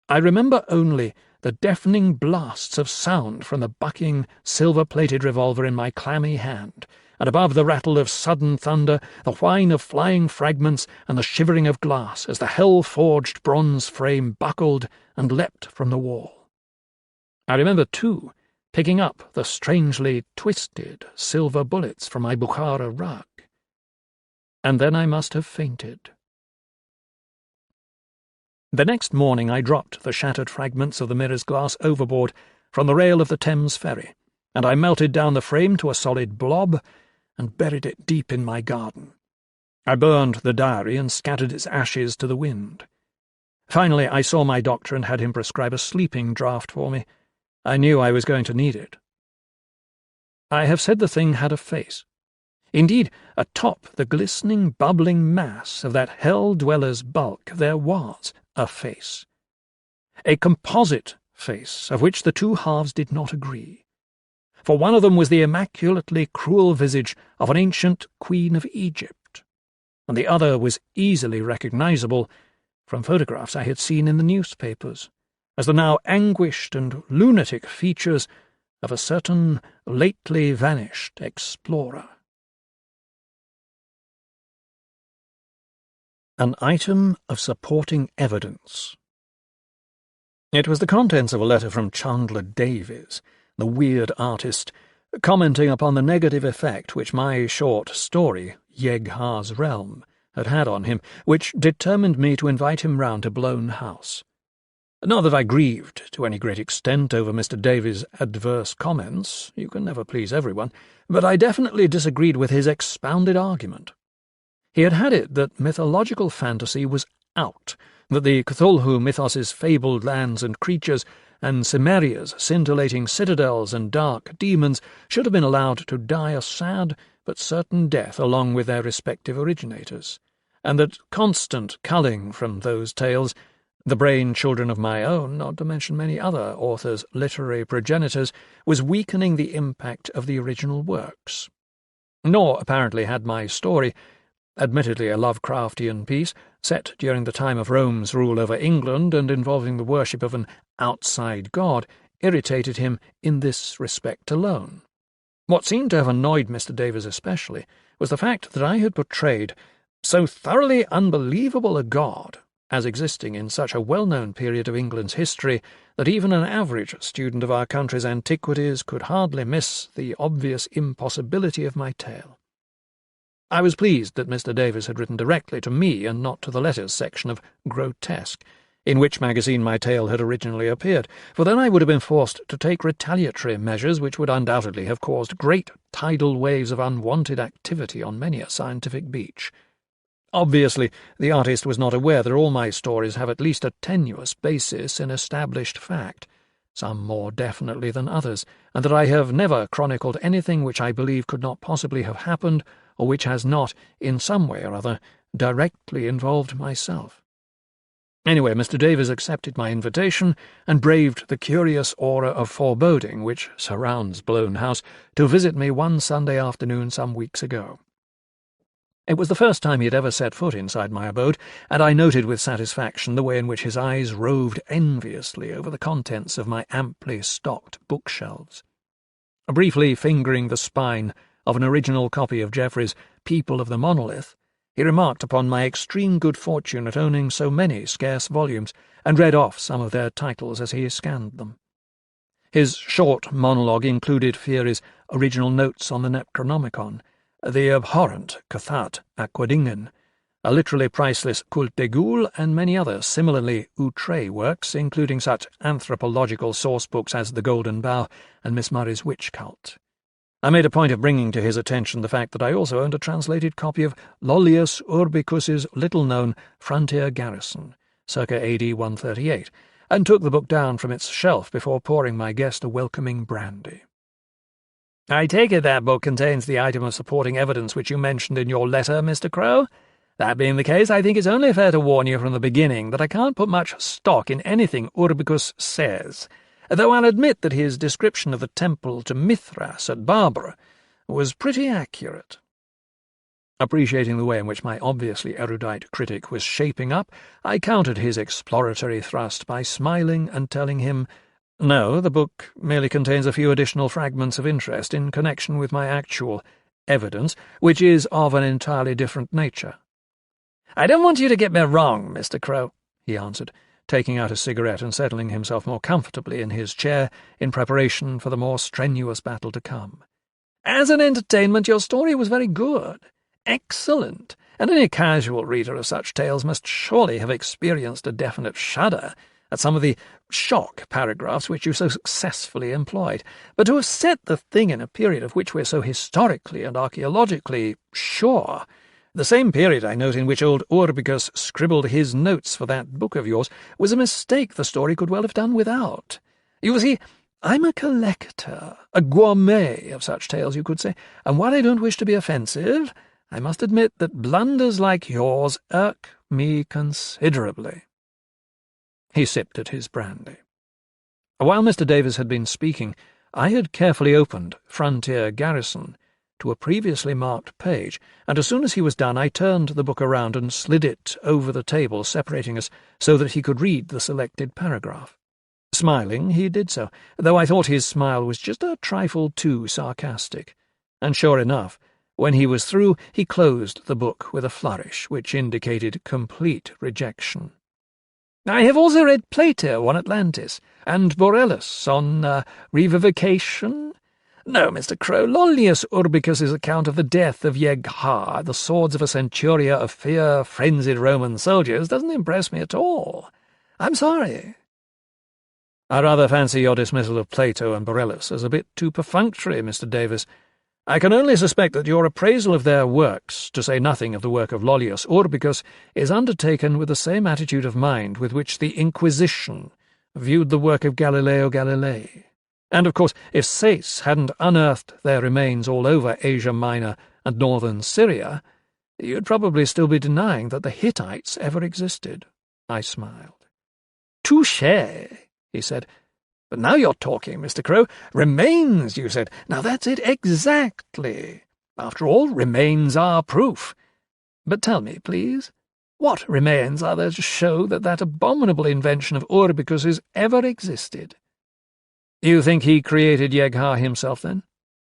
I remember only the deafening blasts of sound from the bucking, silver-plated revolver in my clammy hand, and above the rattle of sudden thunder, the whine of flying fragments and the shivering of glass as the hell-forged bronze frame buckled and leapt from the wall. I remember, too, picking up the strangely twisted silver bullets from my Bukhara rug. And then I must have fainted. The next morning I dropped the shattered fragments of the mirror's glass overboard from the rail of the Thames ferry, and I melted down the frame to a solid blob and buried it deep in my garden. I burned the diary and scattered its ashes to the wind. Finally I saw my doctor and had him prescribe a sleeping draught for me. I knew I was going to need it. I have said the thing had a face. Indeed, atop the glistening, bubbling mass of that hell-dweller's bulk there was a face. A composite face of which the two halves did not agree. For one of them was the immaculately cruel visage of an ancient queen of Egypt, and the other was easily recognizable from photographs I had seen in the newspapers as the now anguished and lunatic features of a certain lately vanished explorer. An item of supporting evidence. It was the contents of a letter from Chandler Davies, the weird artist, commenting upon the negative effect which my short story, Yeghar's Realm, had had on him, which determined me to invite him round to Blown House. Not that I grieved to any great extent over Mr. Davies' adverse comments, you can never please everyone, but I definitely disagreed with his expounded argument. He had had it that mythological fantasy was out, that the Cthulhu mythos's fabled lands and creatures, and Cimeria's scintillating citadels and dark demons should have been allowed to die a sad but certain death along with their respective originators, and that constant culling from those tales, the brain-children of my own, not to mention many other authors' literary progenitors, was weakening the impact of the original works. Nor, apparently, had my story, admittedly a Lovecraftian piece, set during the time of Rome's rule over England and involving the worship of an outside god, irritated him in this respect alone. What seemed to have annoyed Mr. Davies especially was the fact that I had portrayed so thoroughly unbelievable a god as existing in such a well-known period of England's history that even an average student of our country's antiquities could hardly miss the obvious impossibility of my tale. I was pleased that Mr. Davies had written directly to me and not to the letters section of Grotesque, in which magazine my tale had originally appeared, for then I would have been forced to take retaliatory measures which would undoubtedly have caused great tidal waves of unwanted activity on many a scientific beach. Obviously, the artist was not aware that all my stories have at least a tenuous basis in established fact, some more definitely than others, and that I have never chronicled anything which I believe could not possibly have happened, or which has not, in some way or other, directly involved myself. Anyway, Mr. Davies accepted my invitation and braved the curious aura of foreboding which surrounds Blown House to visit me one Sunday afternoon some weeks ago. It was the first time he had ever set foot inside my abode, and I noted with satisfaction the way in which his eyes roved enviously over the contents of my amply stocked bookshelves. Briefly fingering the spine of an original copy of Jeffrey's People of the Monolith, he remarked upon my extreme good fortune at owning so many scarce volumes, and read off some of their titles as he scanned them. His short monologue included Fiery's original notes on the Necronomicon, the abhorrent Cathat Aquadingen, a literally priceless Culte des Goules, and many other similarly outré works, including such anthropological source-books as The Golden Bough and Miss Murray's Witch Cult. I made a point of bringing to his attention the fact that I also owned a translated copy of Lollius Urbicus's little-known Frontier Garrison, circa AD 138, and took the book down from its shelf before pouring my guest a welcoming brandy. "I take it that book contains the item of supporting evidence which you mentioned in your letter, Mr. Crow? That being the case, I think it's only fair to warn you from the beginning that I can't put much stock in anything Urbicus says, though I'll admit that his description of the temple to Mithras at Barbara was pretty accurate." Appreciating the way in which my obviously erudite critic was shaping up, I countered his exploratory thrust by smiling and telling him No, the book merely contains a few additional fragments of interest in connection with my actual evidence, which is of an entirely different nature. I don't want you to get me wrong, Mr. Crow, he answered, taking out a cigarette and settling himself more comfortably in his chair in preparation for the more strenuous battle to come. As an entertainment, your story was very good, excellent, and any casual reader of such tales must surely have experienced a definite shudder at some of the shock paragraphs which you so successfully employed. But to have set the thing in a period of which we're so historically and archaeologically sure, the same period, I note, in which old Urbicus scribbled his notes for that book of yours, was a mistake the story could well have done without. You see, I'm a collector, a gourmet of such tales, you could say, and while I don't wish to be offensive, I must admit that blunders like yours irk me considerably. He sipped at his brandy. While Mr. Davis had been speaking, I had carefully opened Frontier Garrison to a previously marked page, and as soon as he was done I turned the book around and slid it over the table, separating us so that he could read the selected paragraph. Smiling, he did so, though I thought his smile was just a trifle too sarcastic, and sure enough, when he was through, he closed the book with a flourish which indicated complete rejection. I have also read Plato on Atlantis, and Borellus on revivification. No, Mr. Crow, Lollius Urbicus's account of the death of Yeg-Ha, the swords of a centuria of fear-frenzied Roman soldiers, doesn't impress me at all. I'm sorry. I rather fancy your dismissal of Plato and Borellus as a bit too perfunctory, Mr. Davis. I can only suspect that your appraisal of their works, to say nothing of the work of Lollius Urbicus, is undertaken with the same attitude of mind with which the Inquisition viewed the work of Galileo Galilei. And, of course, if Sayce hadn't unearthed their remains all over Asia Minor and northern Syria, you'd probably still be denying that the Hittites ever existed. I smiled. Touché, he said. But now you're talking, Mr. Crow. Remains, you said. Now that's it exactly. After all, remains are proof. But tell me, please, what remains are there to show that that abominable invention of Urbicus's ever existed? You think he created Yeg-Ha himself, then?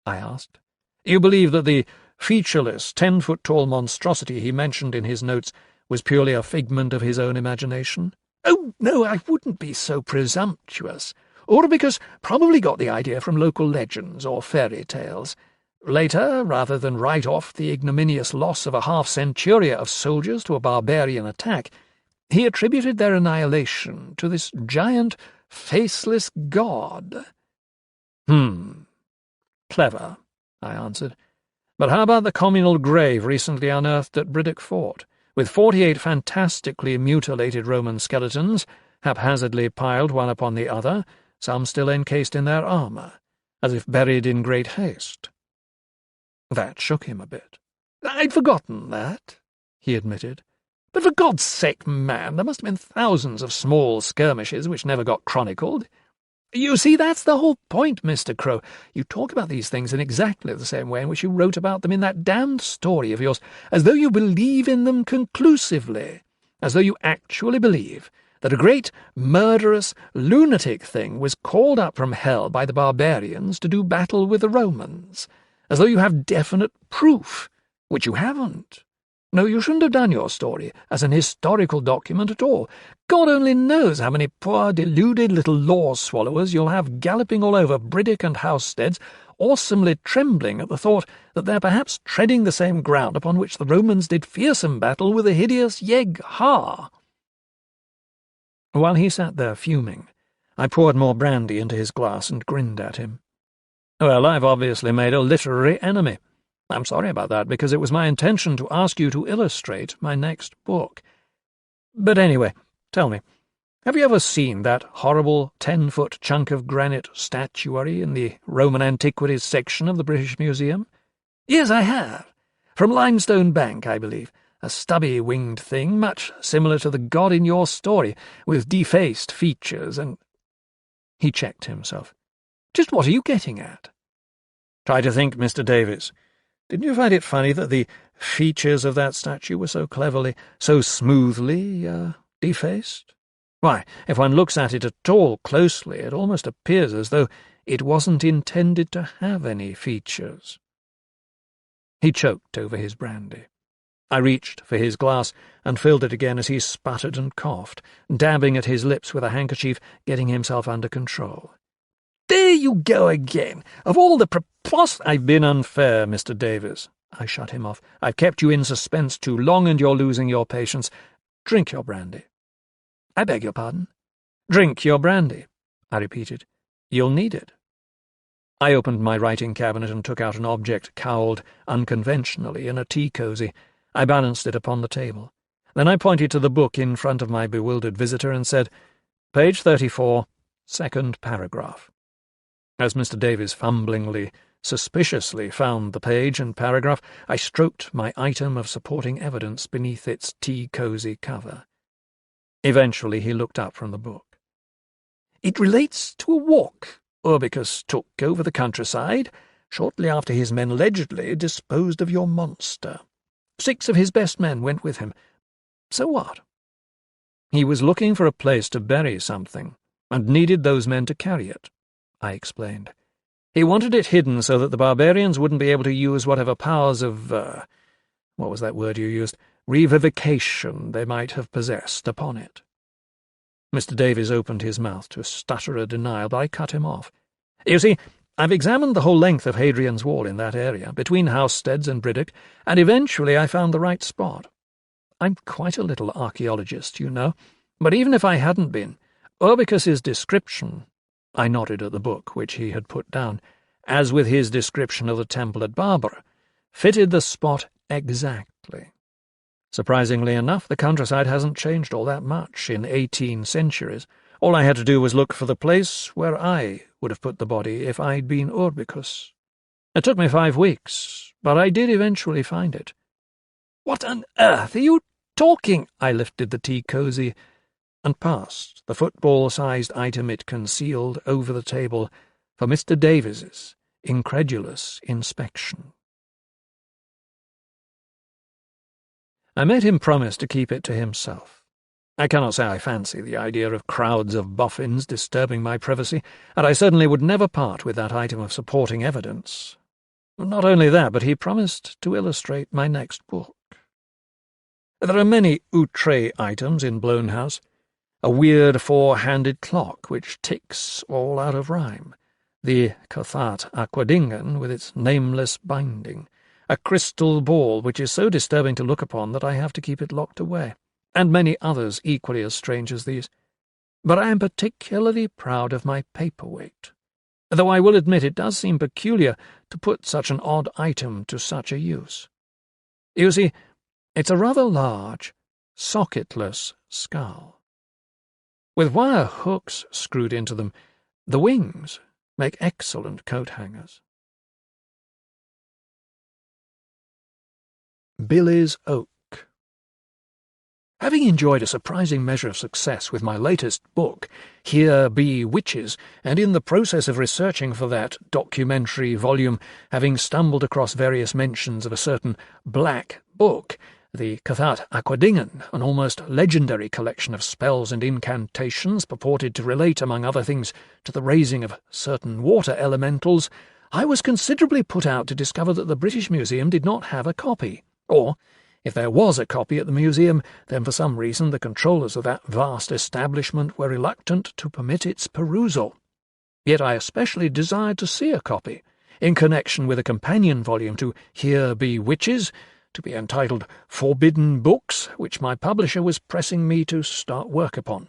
I asked. You believe that the featureless, 10-foot-tall monstrosity he mentioned in his notes was purely a figment of his own imagination? Oh, no, I wouldn't be so presumptuous. Urbicus probably got the idea from local legends or fairy tales. Later, rather than write off the ignominious loss of a half-centuria of soldiers to a barbarian attack, he attributed their annihilation to this giant, faceless god. Clever, I answered. But how about the communal grave recently unearthed at Briddock Fort, with 48 fantastically mutilated Roman skeletons, haphazardly piled one upon the other, some still encased in their armour, as if buried in great haste? That shook him a bit. I'd forgotten that, he admitted. But for God's sake, man, there must have been thousands of small skirmishes which never got chronicled. You see, that's the whole point, Mr. Crow. You talk about these things in exactly the same way in which you wrote about them in that damned story of yours, as though you believe in them conclusively, as though you actually believe that a great, murderous, lunatic thing was called up from hell by the barbarians to do battle with the Romans, as though you have definite proof, which you haven't. No, you shouldn't have done your story as an historical document at all. God only knows how many poor, deluded little law-swallowers you'll have galloping all over Briddock and Housesteads, awesomely trembling at the thought that they're perhaps treading the same ground upon which the Romans did fearsome battle with the hideous Yeg-Ha. While he sat there fuming, I poured more brandy into his glass and grinned at him. Well, I've obviously made a literary enemy. I'm sorry about that, because it was my intention to ask you to illustrate my next book. But anyway, tell me, have you ever seen that horrible 10-foot chunk of granite statuary in the Roman Antiquities section of the British Museum? Yes, I have. From Limestone Bank, I believe. A stubby winged thing, much similar to the god in your story, with defaced features and— He checked himself. Just what are you getting at? Try to think, Mr. Davis. Didn't you find it funny that the features of that statue were so cleverly, so smoothly, defaced? Why, if one looks at it at all closely, it almost appears as though it wasn't intended to have any features. He choked over his brandy. I reached for his glass and filled it again as he sputtered and coughed, dabbing at his lips with a handkerchief, getting himself under control. "There you go again! Of all the I've been unfair, Mr. Davies," I shut him off. "I've kept you in suspense too long, and you're losing your patience. Drink your brandy." "I beg your pardon?" "Drink your brandy," I repeated. "You'll need it." I opened my writing cabinet and took out an object cowled unconventionally in a tea cosy. I balanced it upon the table. Then I pointed to the book in front of my bewildered visitor and said, "Page 34, second paragraph." As Mr. Davies fumblingly, suspiciously found the page and paragraph, I stroked my item of supporting evidence beneath its tea-cosy cover. Eventually he looked up from the book. "It relates to a walk Orbicus took over the countryside shortly after his men allegedly disposed of your monster. 6 of his best men went with him. So what?" "He was looking for a place to bury something, and needed those men to carry it," I explained. "He wanted it hidden so that the barbarians wouldn't be able to use whatever powers of, what was that word you used? Revivification they might have possessed upon it." Mr. Davies opened his mouth to stutter a denial, but I cut him off. "You see, I've examined the whole length of Hadrian's Wall in that area, between Housesteads and Briddock, and eventually I found the right spot. I'm quite a little archaeologist, you know, but even if I hadn't been, Orbicus's description—" I nodded at the book, which he had put down, "as with his description of the temple at Barbara, fitted the spot exactly. Surprisingly enough, the countryside hasn't changed all that much in 18 centuries. All I had to do was look for the place where I would have put the body if I'd been Orbicus. It took me 5 weeks, but I did eventually find it." "What on earth are you talking?" I lifted the tea cosy and passed the football-sized item it concealed over the table for Mr. Davies's incredulous inspection. I made him promise to keep it to himself. I cannot say I fancy the idea of crowds of boffins disturbing my privacy, and I certainly would never part with that item of supporting evidence. Not only that, but he promised to illustrate my next book. There are many outre items in Blown House. A weird 4-handed clock which ticks all out of rhyme, the catalogue aquadingen with its nameless binding, a crystal ball which is so disturbing to look upon that I have to keep it locked away, and many others equally as strange as these. But I am particularly proud of my paperweight, though I will admit it does seem peculiar to put such an odd item to such a use. You see, it's a rather large, socketless skull. With wire hooks screwed into them, the wings make excellent coat hangers. Billy's Oak. Having enjoyed a surprising measure of success with my latest book, Here Be Witches, and in the process of researching for that documentary volume, having stumbled across various mentions of a certain black book, the catalogue aquadingen, an almost legendary collection of spells and incantations purported to relate, among other things, to the raising of certain water elementals, I was considerably put out to discover that the British Museum did not have a copy. Or, if there was a copy at the museum, then for some reason the controllers of that vast establishment were reluctant to permit its perusal. Yet I especially desired to see a copy, in connection with a companion volume to Here Be Witches, to be entitled Forbidden Books, which my publisher was pressing me to start work upon.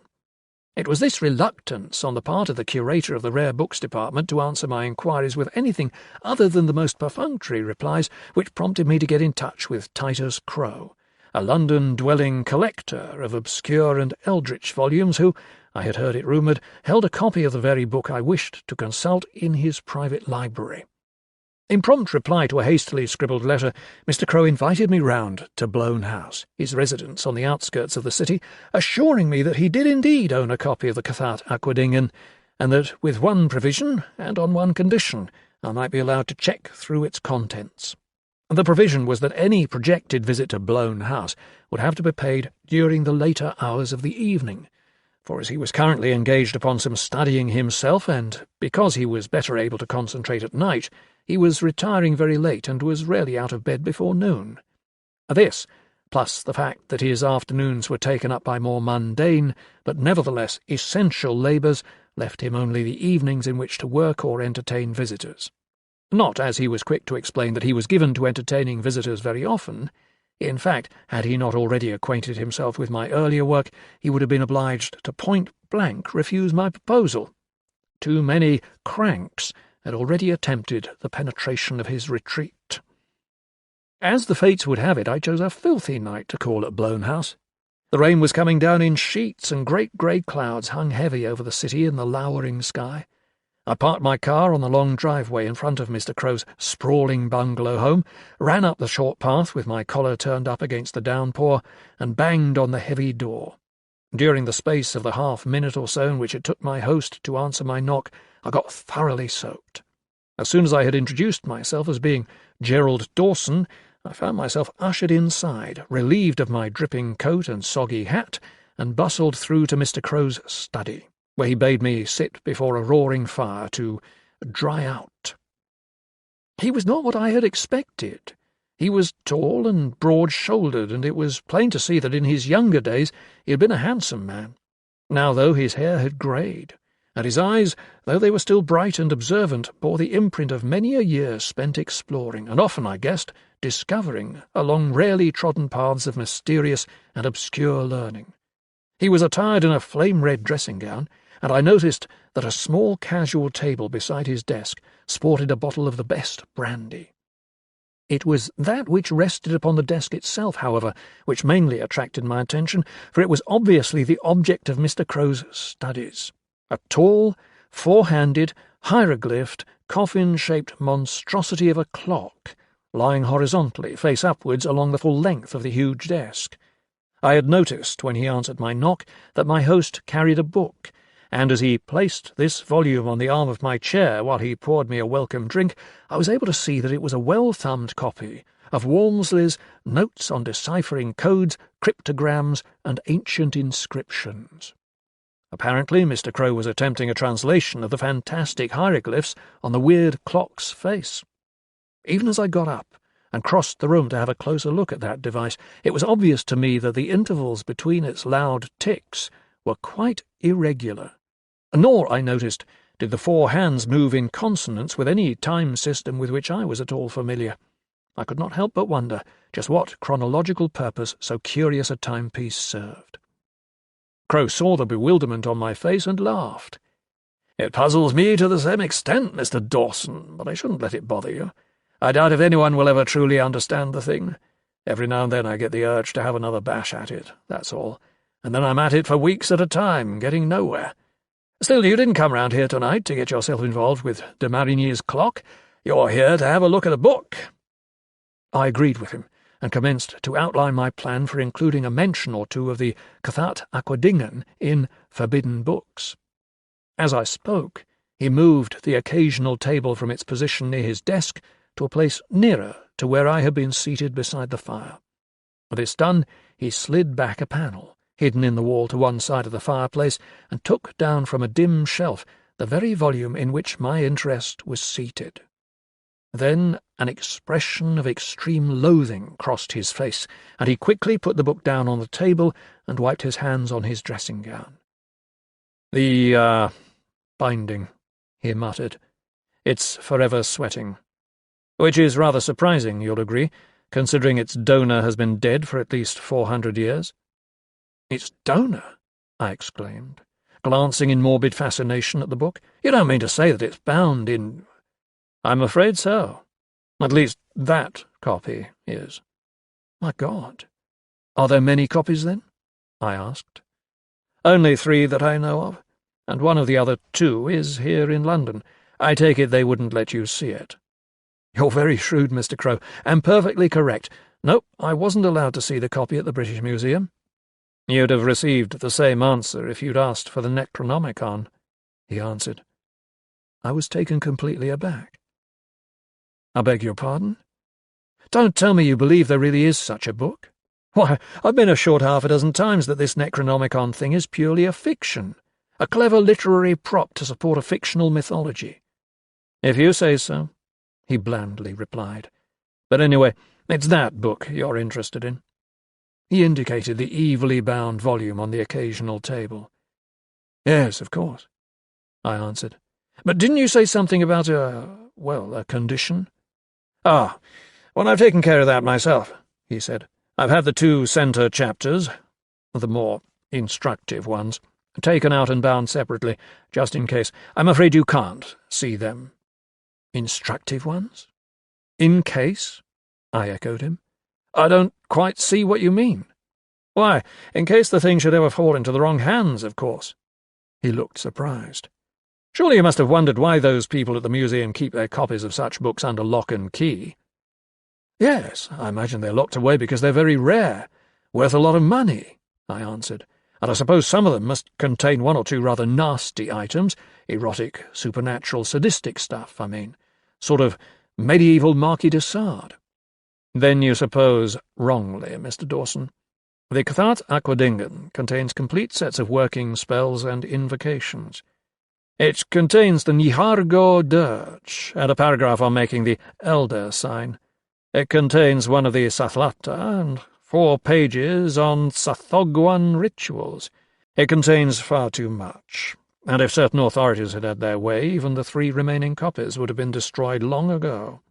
It was this reluctance on the part of the curator of the rare books department to answer my inquiries with anything other than the most perfunctory replies which prompted me to get in touch with Titus Crow, a London-dwelling collector of obscure and eldritch volumes who, I had heard it rumoured, held a copy of the very book I wished to consult in his private library. In prompt reply to a hastily scribbled letter, Mr. Crow invited me round to Blown House, his residence on the outskirts of the city, assuring me that he did indeed own a copy of the catalogue aquadingen, and that, with one provision, and on one condition, I might be allowed to check through its contents. The provision was that any projected visit to Blown House would have to be paid during the later hours of the evening, for as he was currently engaged upon some studying himself, and because he was better able to concentrate at night, he was retiring very late and was rarely out of bed before noon. This, plus the fact that his afternoons were taken up by more mundane, but nevertheless essential labours, left him only the evenings in which to work or entertain visitors. Not, as he was quick to explain, that he was given to entertaining visitors very often. In fact, had he not already acquainted himself with my earlier work, he would have been obliged to point-blank refuse my proposal. Too many cranks had already attempted the penetration of his retreat. As the fates would have it, I chose a filthy night to call at Blown House. The rain was coming down in sheets, and great grey clouds hung heavy over the city in the lowering sky. I parked my car on the long driveway in front of Mr. Crow's sprawling bungalow home, ran up the short path with my collar turned up against the downpour, and banged on the heavy door. During the space of the half-minute or so in which it took my host to answer my knock, I got thoroughly soaked. As soon as I had introduced myself as being Gerald Dawson, I found myself ushered inside, relieved of my dripping coat and soggy hat, and bustled through to Mr. Crow's study, where he bade me sit before a roaring fire to dry out. He was not what I had expected. He was tall and broad-shouldered, and it was plain to see that in his younger days he had been a handsome man. Now, though, his hair had greyed, and his eyes, though they were still bright and observant, bore the imprint of many a year spent exploring, and often, I guessed, discovering, along rarely trodden paths of mysterious and obscure learning. He was attired in a flame-red dressing-gown, and I noticed that a small casual table beside his desk sported a bottle of the best brandy. It was that which rested upon the desk itself, however, which mainly attracted my attention, for it was obviously the object of Mr. Crow's studies. A tall, four-handed, hieroglyphed, coffin-shaped monstrosity of a clock, lying horizontally, face upwards, along the full length of the huge desk. I had noticed, when he answered my knock, that my host carried a book, and as he placed this volume on the arm of my chair while he poured me a welcome drink, I was able to see that it was a well-thumbed copy of Walmsley's Notes on Deciphering Codes, Cryptograms, and Ancient Inscriptions. Apparently, Mr. Crow was attempting a translation of the fantastic hieroglyphs on the weird clock's face. Even as I got up and crossed the room to have a closer look at that device, it was obvious to me that the intervals between its loud ticks were quite irregular. Nor, I noticed, did the four hands move in consonance with any time system with which I was at all familiar. I could not help but wonder just what chronological purpose so curious a timepiece served. Crow saw the bewilderment on my face and laughed. "It puzzles me to the same extent, Mr. Dawson, but I shouldn't let it bother you. I doubt if anyone will ever truly understand the thing. Every now and then I get the urge to have another bash at it, that's all, and then I'm at it for weeks at a time, getting nowhere. Still, you didn't come round here tonight to get yourself involved with de Marigny's clock. You're here to have a look at a book." I agreed with him, and commenced to outline my plan for including a mention or two of the Cathat Aquadingen in Forbidden Books. As I spoke, he moved the occasional table from its position near his desk to a place nearer to where I had been seated beside the fire. This done, he slid back a panel, hidden in the wall to one side of the fireplace, and took down from a dim shelf the very volume in which my interest was seated. Then an expression of extreme loathing crossed his face, and he quickly put the book down on the table and wiped his hands on his dressing-gown. "The, binding," he muttered. "It's forever sweating. Which is rather surprising, you'll agree, considering its donor has been dead for at least 400 years. "Its donor?" I exclaimed, glancing in morbid fascination at the book. "You don't mean to say that it's bound in—" "I'm afraid so. At least that copy is." "My God! Are there many copies, then?" I asked. "Only 3 that I know of, and one of the other 2 is here in London. I take it they wouldn't let you see it." "You're very shrewd, Mr. Crow, and perfectly correct. No, I wasn't allowed to see the copy at the British Museum." "You'd have received the same answer if you'd asked for the Necronomicon," he answered. I was taken completely aback. "I beg your pardon? Don't tell me you believe there really is such a book?" Why, I've been assured half a dozen times that this Necronomicon thing is purely a fiction, a clever literary prop to support a fictional mythology. If you say so, he blandly replied. But anyway, it's that book you're interested in. He indicated the evilly bound volume on the occasional table. Yes, of course, I answered. But didn't you say something about a condition? Ah, well, I've taken care of that myself, he said. I've had the 2 centre chapters, the more instructive ones, taken out and bound separately, just in case. I'm afraid you can't see them. Instructive ones? In case? I echoed him. I don't quite see what you mean. Why, in case the thing should ever fall into the wrong hands, of course. He looked surprised. Surely you must have wondered why those people at the museum keep their copies of such books under lock and key. Yes, I imagine they're locked away because they're very rare, worth a lot of money, I answered. And I suppose some of them must contain 1 or 2 rather nasty items, erotic, supernatural, sadistic stuff, I mean, sort of medieval Marquis de Sade. Then you suppose wrongly, Mr. Dawson. The Cathat Aquadingen contains complete sets of working spells and invocations. It contains the Nihargo Dirge and a paragraph on making the Elder sign. It contains one of the Sathlata and 4 pages on Sathogwan rituals. It contains far too much, and if certain authorities had had their way, even the 3 remaining copies would have been destroyed long ago.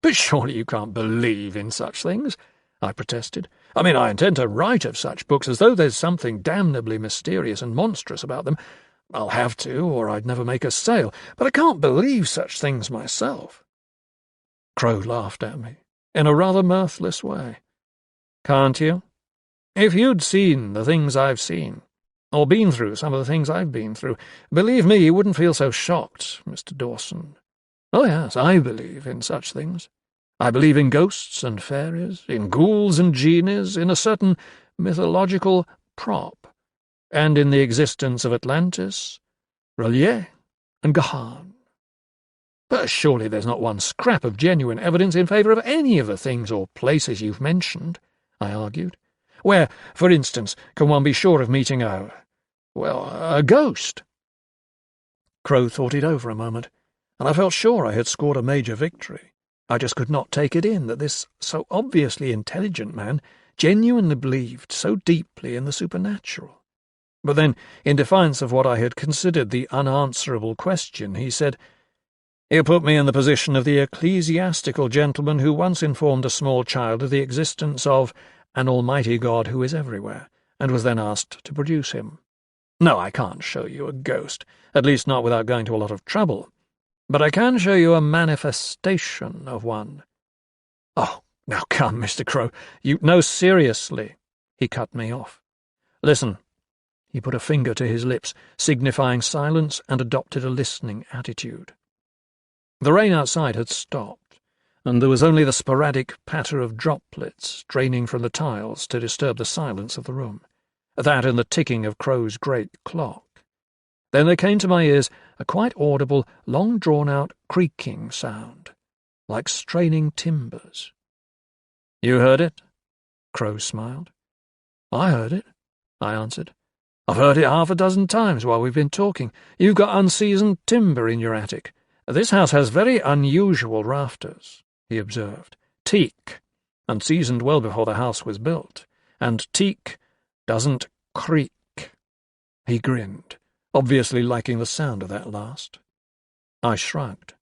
But surely you can't believe in such things, I protested. I mean, I intend to write of such books as though there's something damnably mysterious and monstrous about them. I'll have to, or I'd never make a sale, but I can't believe such things myself. Crow laughed at me, in a rather mirthless way. Can't you? If you'd seen the things I've seen, or been through some of the things I've been through, believe me, you wouldn't feel so shocked, Mr. Dawson. Oh yes, I believe in such things. I believe in ghosts and fairies, in ghouls and genies, in a certain mythological prop, and in the existence of Atlantis, R'lyeh, and Gahan. But surely there's not one scrap of genuine evidence in favour of any of the things or places you've mentioned, I argued. Where, for instance, can one be sure of meeting a ghost? Crow thought it over a moment, and I felt sure I had scored a major victory. I just could not take it in that this so obviously intelligent man genuinely believed so deeply in the supernatural. But then, in defiance of what I had considered the unanswerable question, he said, "You put me in the position of the ecclesiastical gentleman who once informed a small child of the existence of an almighty God who is everywhere, and was then asked to produce him. No, I can't show you a ghost, at least not without going to a lot of trouble. But I can show you a manifestation of one." "Oh, now come, Mr. Crow, no, seriously," he cut me off. "Listen." He put a finger to his lips, signifying silence, and adopted a listening attitude. The rain outside had stopped, and there was only the sporadic patter of droplets draining from the tiles to disturb the silence of the room, that and the ticking of Crow's great clock. Then there came to my ears a quite audible, long-drawn-out creaking sound, like straining timbers. "You heard it?" Crow smiled. "I heard it," I answered. "I've heard it half a dozen times while we've been talking. You've got unseasoned timber in your attic. This house has very unusual rafters," he observed. "Teak, and seasoned well before the house was built. And teak doesn't creak." He grinned, obviously liking the sound of that last. I shrugged.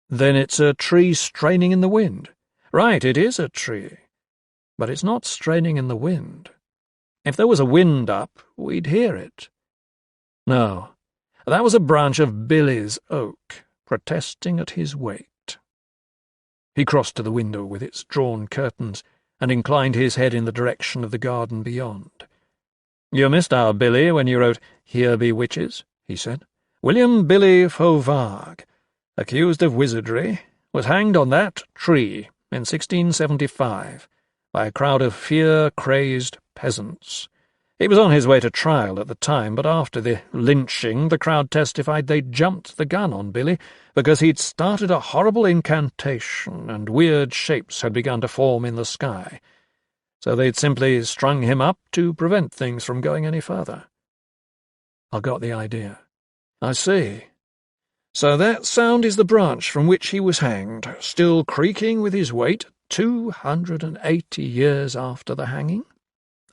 "Then it's a tree straining in the wind." "Right, it is a tree. But it's not straining in the wind. If there was a wind up, we'd hear it. No, that was a branch of Billy's oak, protesting at his weight." He crossed to the window with its drawn curtains, and inclined his head in the direction of the garden beyond. "You missed our Billy when you wrote 'Here be witches,'" he said. "William Billy Fauvage, accused of wizardry, was hanged on that tree in 1675 by a crowd of fear-crazed peasants. He was on his way to trial at the time, but after the lynching the crowd testified they'd jumped the gun on Billy because he'd started a horrible incantation and weird shapes had begun to form in the sky. So they'd simply strung him up to prevent things from going any further. I got the idea. I see. So that sound is the branch from which he was hanged, still creaking with his weight 280 years after the hanging?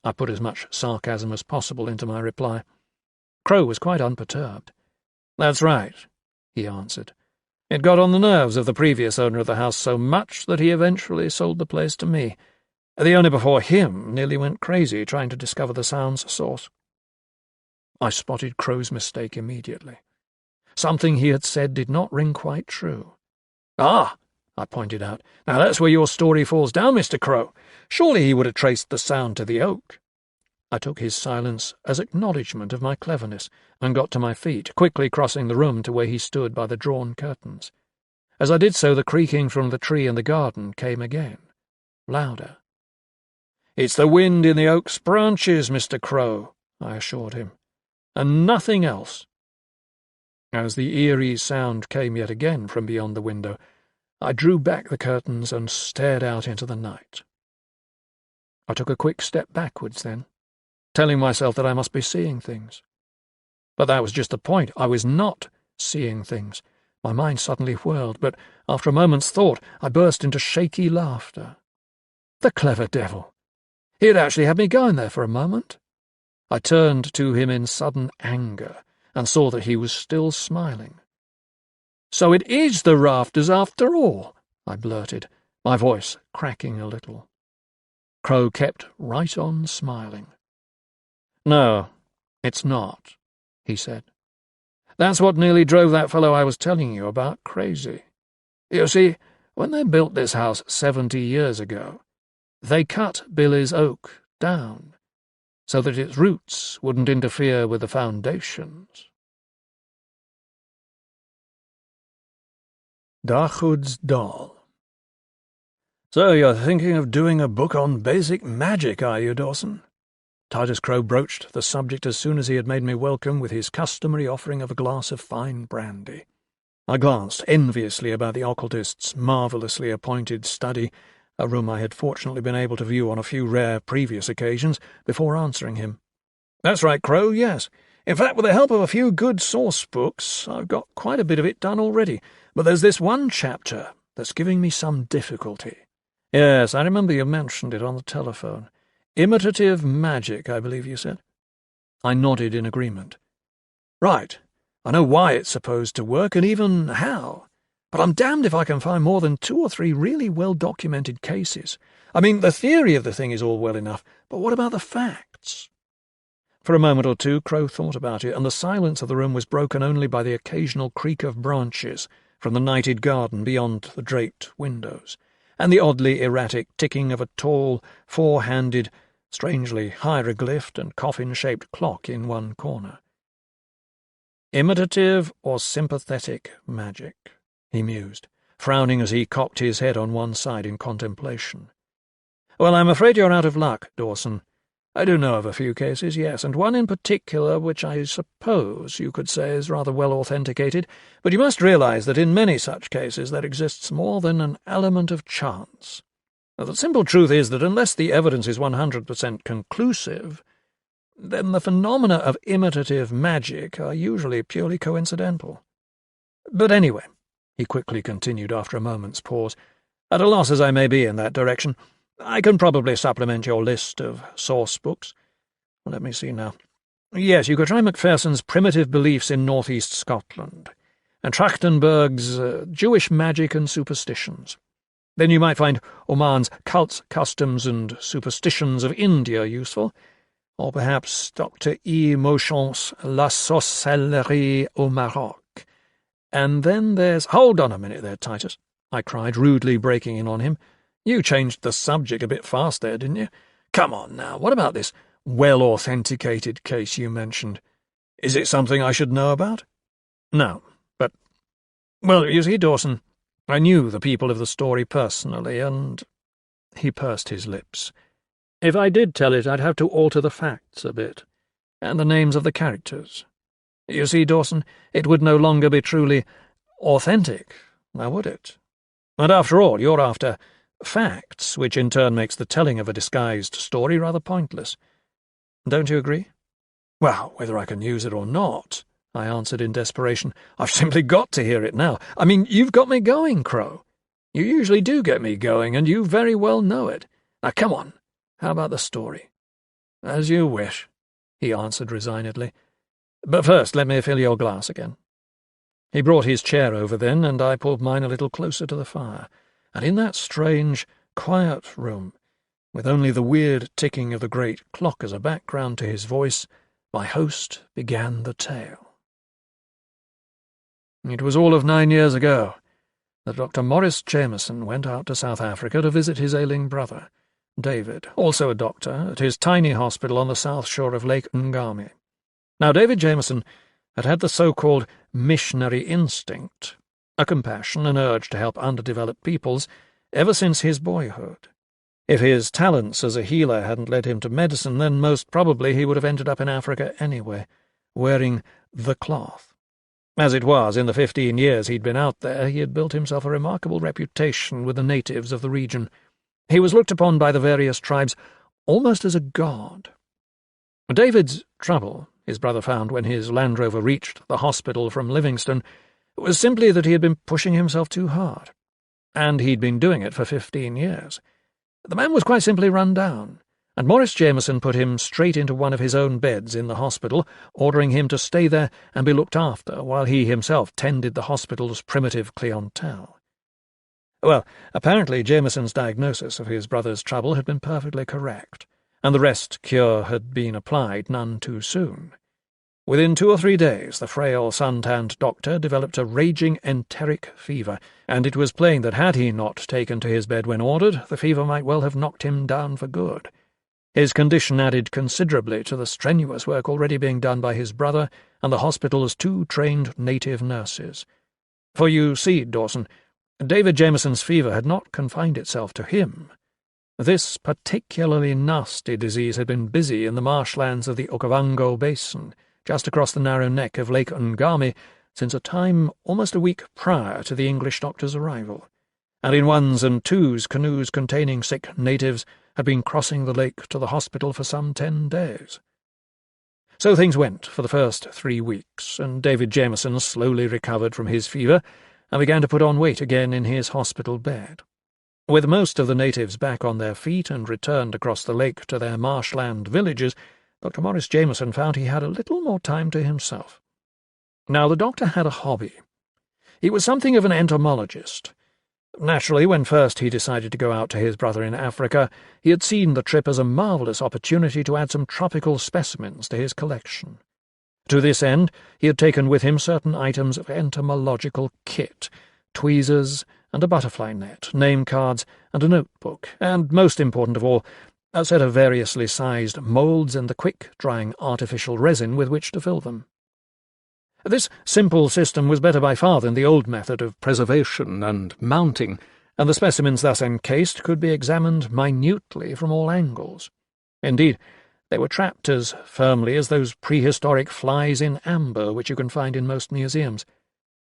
I put as much sarcasm as possible into my reply. Crow was quite unperturbed. That's right, he answered. It got on the nerves of the previous owner of the house so much that he eventually sold the place to me. The owner before him nearly went crazy trying to discover the sound's source. I spotted Crow's mistake immediately. Something he had said did not ring quite true. Ah, I pointed out. Now that's where your story falls down, Mr. Crow. Surely he would have traced the sound to the oak. I took his silence as acknowledgment of my cleverness and got to my feet, quickly crossing the room to where he stood by the drawn curtains. As I did so, the creaking from the tree in the garden came again, louder. It's the wind in the oak's branches, Mr. Crow, I assured him, and nothing else. As the eerie sound came yet again from beyond the window, I drew back the curtains and stared out into the night. I took a quick step backwards then, telling myself that I must be seeing things. But that was just the point. I was not seeing things. My mind suddenly whirled, but after a moment's thought, I burst into shaky laughter. The clever devil! He had actually had me going there for a moment. I turned to him in sudden anger and saw that he was still smiling. So it is the rafters after all, I blurted, my voice cracking a little. Crow kept right on smiling. No, it's not, he said. That's what nearly drove that fellow I was telling you about crazy. You see, when they built this house 70 years ago, they cut Billy's oak down so that its roots wouldn't interfere with the foundations. Dachud's doll. So you're thinking of doing a book on basic magic, are you, Dawson? Titus Crow broached the subject as soon as he had made me welcome with his customary offering of a glass of fine brandy. I glanced enviously about the occultist's marvellously appointed study, a room I had fortunately been able to view on a few rare previous occasions, before answering him. That's right, Crow, yes. In fact, with the help of a few good source books, I've got quite a bit of it done already. But there's this one chapter that's giving me some difficulty. Yes, I remember you mentioned it on the telephone. Imitative magic, I believe you said. I nodded in agreement. Right. I know why it's supposed to work, and even how. But I'm damned if I can find more than 2 or 3 really well-documented cases. I mean, the theory of the thing is all well enough, but what about the facts? For a moment or two, Crow thought about it, and the silence of the room was broken only by the occasional creak of branches from the nighted garden beyond the draped windows, and the oddly erratic ticking of a tall, 4-handed, strangely hieroglyphed and coffin-shaped clock in one corner. Imitative or sympathetic magic, he mused, frowning as he cocked his head on one side in contemplation. Well, I'm afraid you're out of luck, Dawson. I do know of a few cases, yes, and one in particular which I suppose you could say is rather well authenticated, but you must realize that in many such cases there exists more than an element of chance. Now, the simple truth is that unless the evidence is 100% conclusive, then the phenomena of imitative magic are usually purely coincidental. But anyway, he quickly continued after a moment's pause, at a loss as I may be in that direction, I can probably supplement your list of source books. Let me see now. Yes, you could try Macpherson's Primitive Beliefs in Northeast Scotland, and Trachtenberg's Jewish Magic and Superstitions. Then you might find Oman's Cults, Customs and Superstitions of India useful, or perhaps Dr. E. Mauchamp's La Sorcellerie au Maroc. And then there's— Hold on a minute there, Titus, I cried, rudely breaking in on him. You changed the subject a bit fast there, didn't you? Come on now, what about this well-authenticated case you mentioned? Is it something I should know about? No, but— Well, you see, Dawson, I knew the people of the story personally, and— He pursed his lips. If I did tell it, I'd have to alter the facts a bit, and the names of the characters. You see, Dawson, it would no longer be truly authentic, now would it? And after all, you're after facts, which in turn makes the telling of a disguised story rather pointless. Don't you agree? Well, whether I can use it or not, I answered in desperation, I've simply got to hear it now. I mean, you've got me going, Crow. You usually do get me going, and you very well know it. Now, come on. How about the story? As you wish, he answered resignedly. But first, let me fill your glass again. He brought his chair over then, and I pulled mine a little closer to the fire. And in that strange, quiet room, with only the weird ticking of the great clock as a background to his voice, my host began the tale. It was all of 9 years ago that Dr. Maurice Jameson went out to South Africa to visit his ailing brother, David, also a doctor, at his tiny hospital on the south shore of Lake Ngami. Now, David Jameson had had the so-called missionary instinct, a compassion and urge to help underdeveloped peoples, ever since his boyhood. If his talents as a healer hadn't led him to medicine, then most probably he would have ended up in Africa anyway, wearing the cloth. As it was, in the 15 years he'd been out there, he had built himself a remarkable reputation with the natives of the region. He was looked upon by the various tribes almost as a god. David's trouble, his brother found when his Land Rover reached the hospital from Livingston, was simply that he had been pushing himself too hard. And he'd been doing it for 15 years. The man was quite simply run down, and Maurice Jameson put him straight into one of his own beds in the hospital, ordering him to stay there and be looked after while he himself tended the hospital's primitive clientele. Well, apparently Jameson's diagnosis of his brother's trouble had been perfectly correct, and the rest cure had been applied none too soon. Within 2 or 3 days, the frail, sun-tanned doctor developed a raging enteric fever, and it was plain that had he not taken to his bed when ordered, the fever might well have knocked him down for good. His condition added considerably to the strenuous work already being done by his brother and the hospital's 2 trained native nurses. For you see, Dawson, David Jameson's fever had not confined itself to him. This particularly nasty disease had been busy in the marshlands of the Okavango Basin, just across the narrow neck of Lake Ngami, since a time almost a week prior to the English doctor's arrival, and in 1s and 2s canoes containing sick natives had been crossing the lake to the hospital for some 10 days. So things went for the first 3 weeks, and David Jameson slowly recovered from his fever and began to put on weight again in his hospital bed. With most of the natives back on their feet and returned across the lake to their marshland villages, Dr. Maurice Jameson found he had a little more time to himself. Now, the doctor had a hobby. He was something of an entomologist. Naturally, when first he decided to go out to his brother in Africa, he had seen the trip as a marvellous opportunity to add some tropical specimens to his collection. To this end, he had taken with him certain items of entomological kit, tweezers and a butterfly net, name cards and a notebook, and, most important of all, a set of variously sized moulds and the quick-drying artificial resin with which to fill them. This simple system was better by far than the old method of preservation and mounting, and the specimens thus encased could be examined minutely from all angles. Indeed, they were trapped as firmly as those prehistoric flies in amber which you can find in most museums,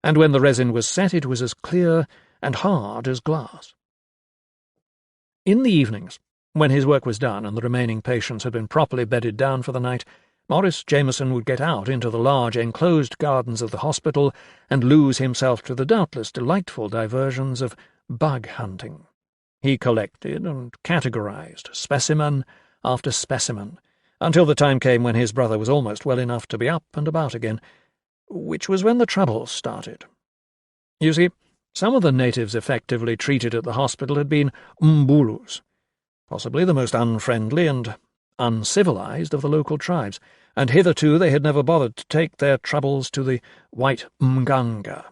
and when the resin was set it was as clear and hard as glass. In the evenings, when his work was done and the remaining patients had been properly bedded down for the night, Maurice Jameson would get out into the large enclosed gardens of the hospital and lose himself to the doubtless delightful diversions of bug hunting. He collected and categorized specimen after specimen, until the time came when his brother was almost well enough to be up and about again, which was when the trouble started. You see, some of the natives effectively treated at the hospital had been Mbulus, possibly the most unfriendly and uncivilized of the local tribes, and hitherto they had never bothered to take their troubles to the white Mganga.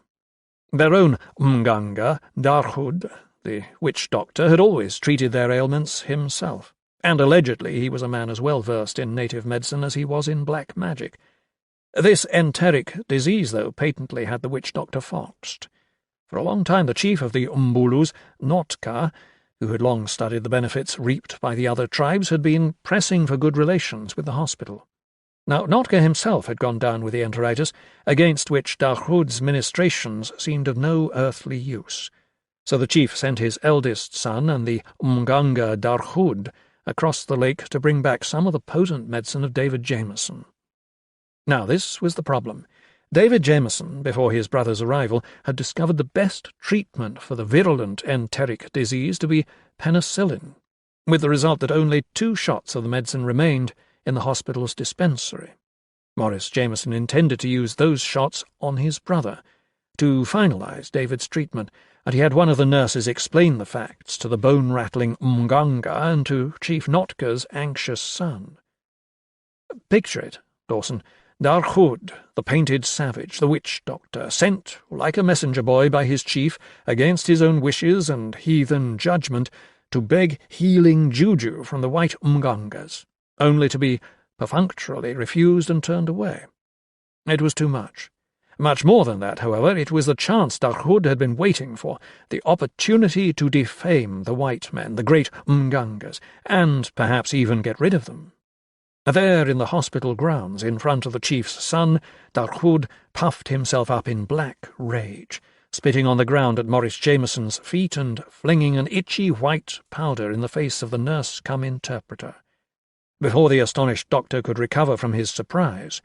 Their own Mganga, Darhud, the witch doctor, had always treated their ailments himself, and allegedly he was a man as well versed in native medicine as he was in black magic. This enteric disease, though, patently had the witch doctor foxed. For a long time the chief of the Mbulus, Notka, who had long studied the benefits reaped by the other tribes, had been pressing for good relations with the hospital. Now, Notka himself had gone down with the enteritis, against which Darhud's ministrations seemed of no earthly use. So the chief sent his eldest son and the Mganga Darhud across the lake to bring back some of the potent medicine of David Jameson. Now this was the problem. David Jameson, before his brother's arrival, had discovered the best treatment for the virulent enteric disease to be penicillin, with the result that only 2 shots of the medicine remained in the hospital's dispensary. Maurice Jameson intended to use those shots on his brother to finalize David's treatment, and he had one of the nurses explain the facts to the bone-rattling Mganga and to Chief Notker's anxious son. Picture it, Dawson. Darhud, the painted savage, the witch-doctor, sent, like a messenger boy by his chief, against his own wishes and heathen judgment, to beg healing juju from the white Mgangas, only to be perfunctorily refused and turned away. It was too much. Much more than that, however, it was the chance Darhud had been waiting for, the opportunity to defame the white men, the great Mgangas, and perhaps even get rid of them. There in the hospital grounds, in front of the chief's son, Darhud puffed himself up in black rage, spitting on the ground at Maurice Jameson's feet and flinging an itchy white powder in the face of the nurse-cum-interpreter. Before the astonished doctor could recover from his surprise—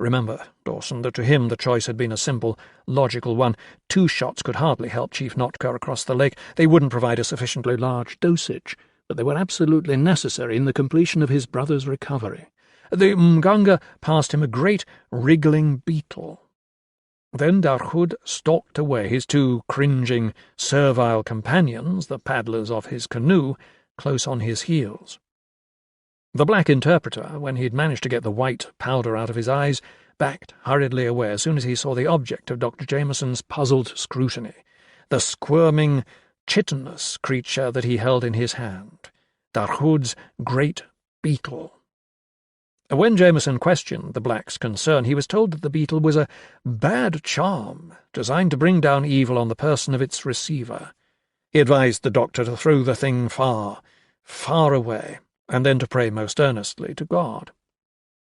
remember, Dawson, that to him the choice had been a simple, logical one. 2 shots could hardly help Chief Notker across the lake. They wouldn't provide a sufficiently large dosage, but they were absolutely necessary in the completion of his brother's recovery. The Mganga passed him a great wriggling beetle. Then Darhud stalked away, his 2 cringing, servile companions, the paddlers of his canoe, close on his heels. The black interpreter, when he'd managed to get the white powder out of his eyes, backed hurriedly away as soon as he saw the object of Dr. Jameson's puzzled scrutiny, the squirming, chitinous creature that he held in his hand, Darhud's great beetle. When Jameson questioned the black's concern, he was told that the beetle was a bad charm designed to bring down evil on the person of its receiver. He advised the doctor to throw the thing far, far away, and then to pray most earnestly to God.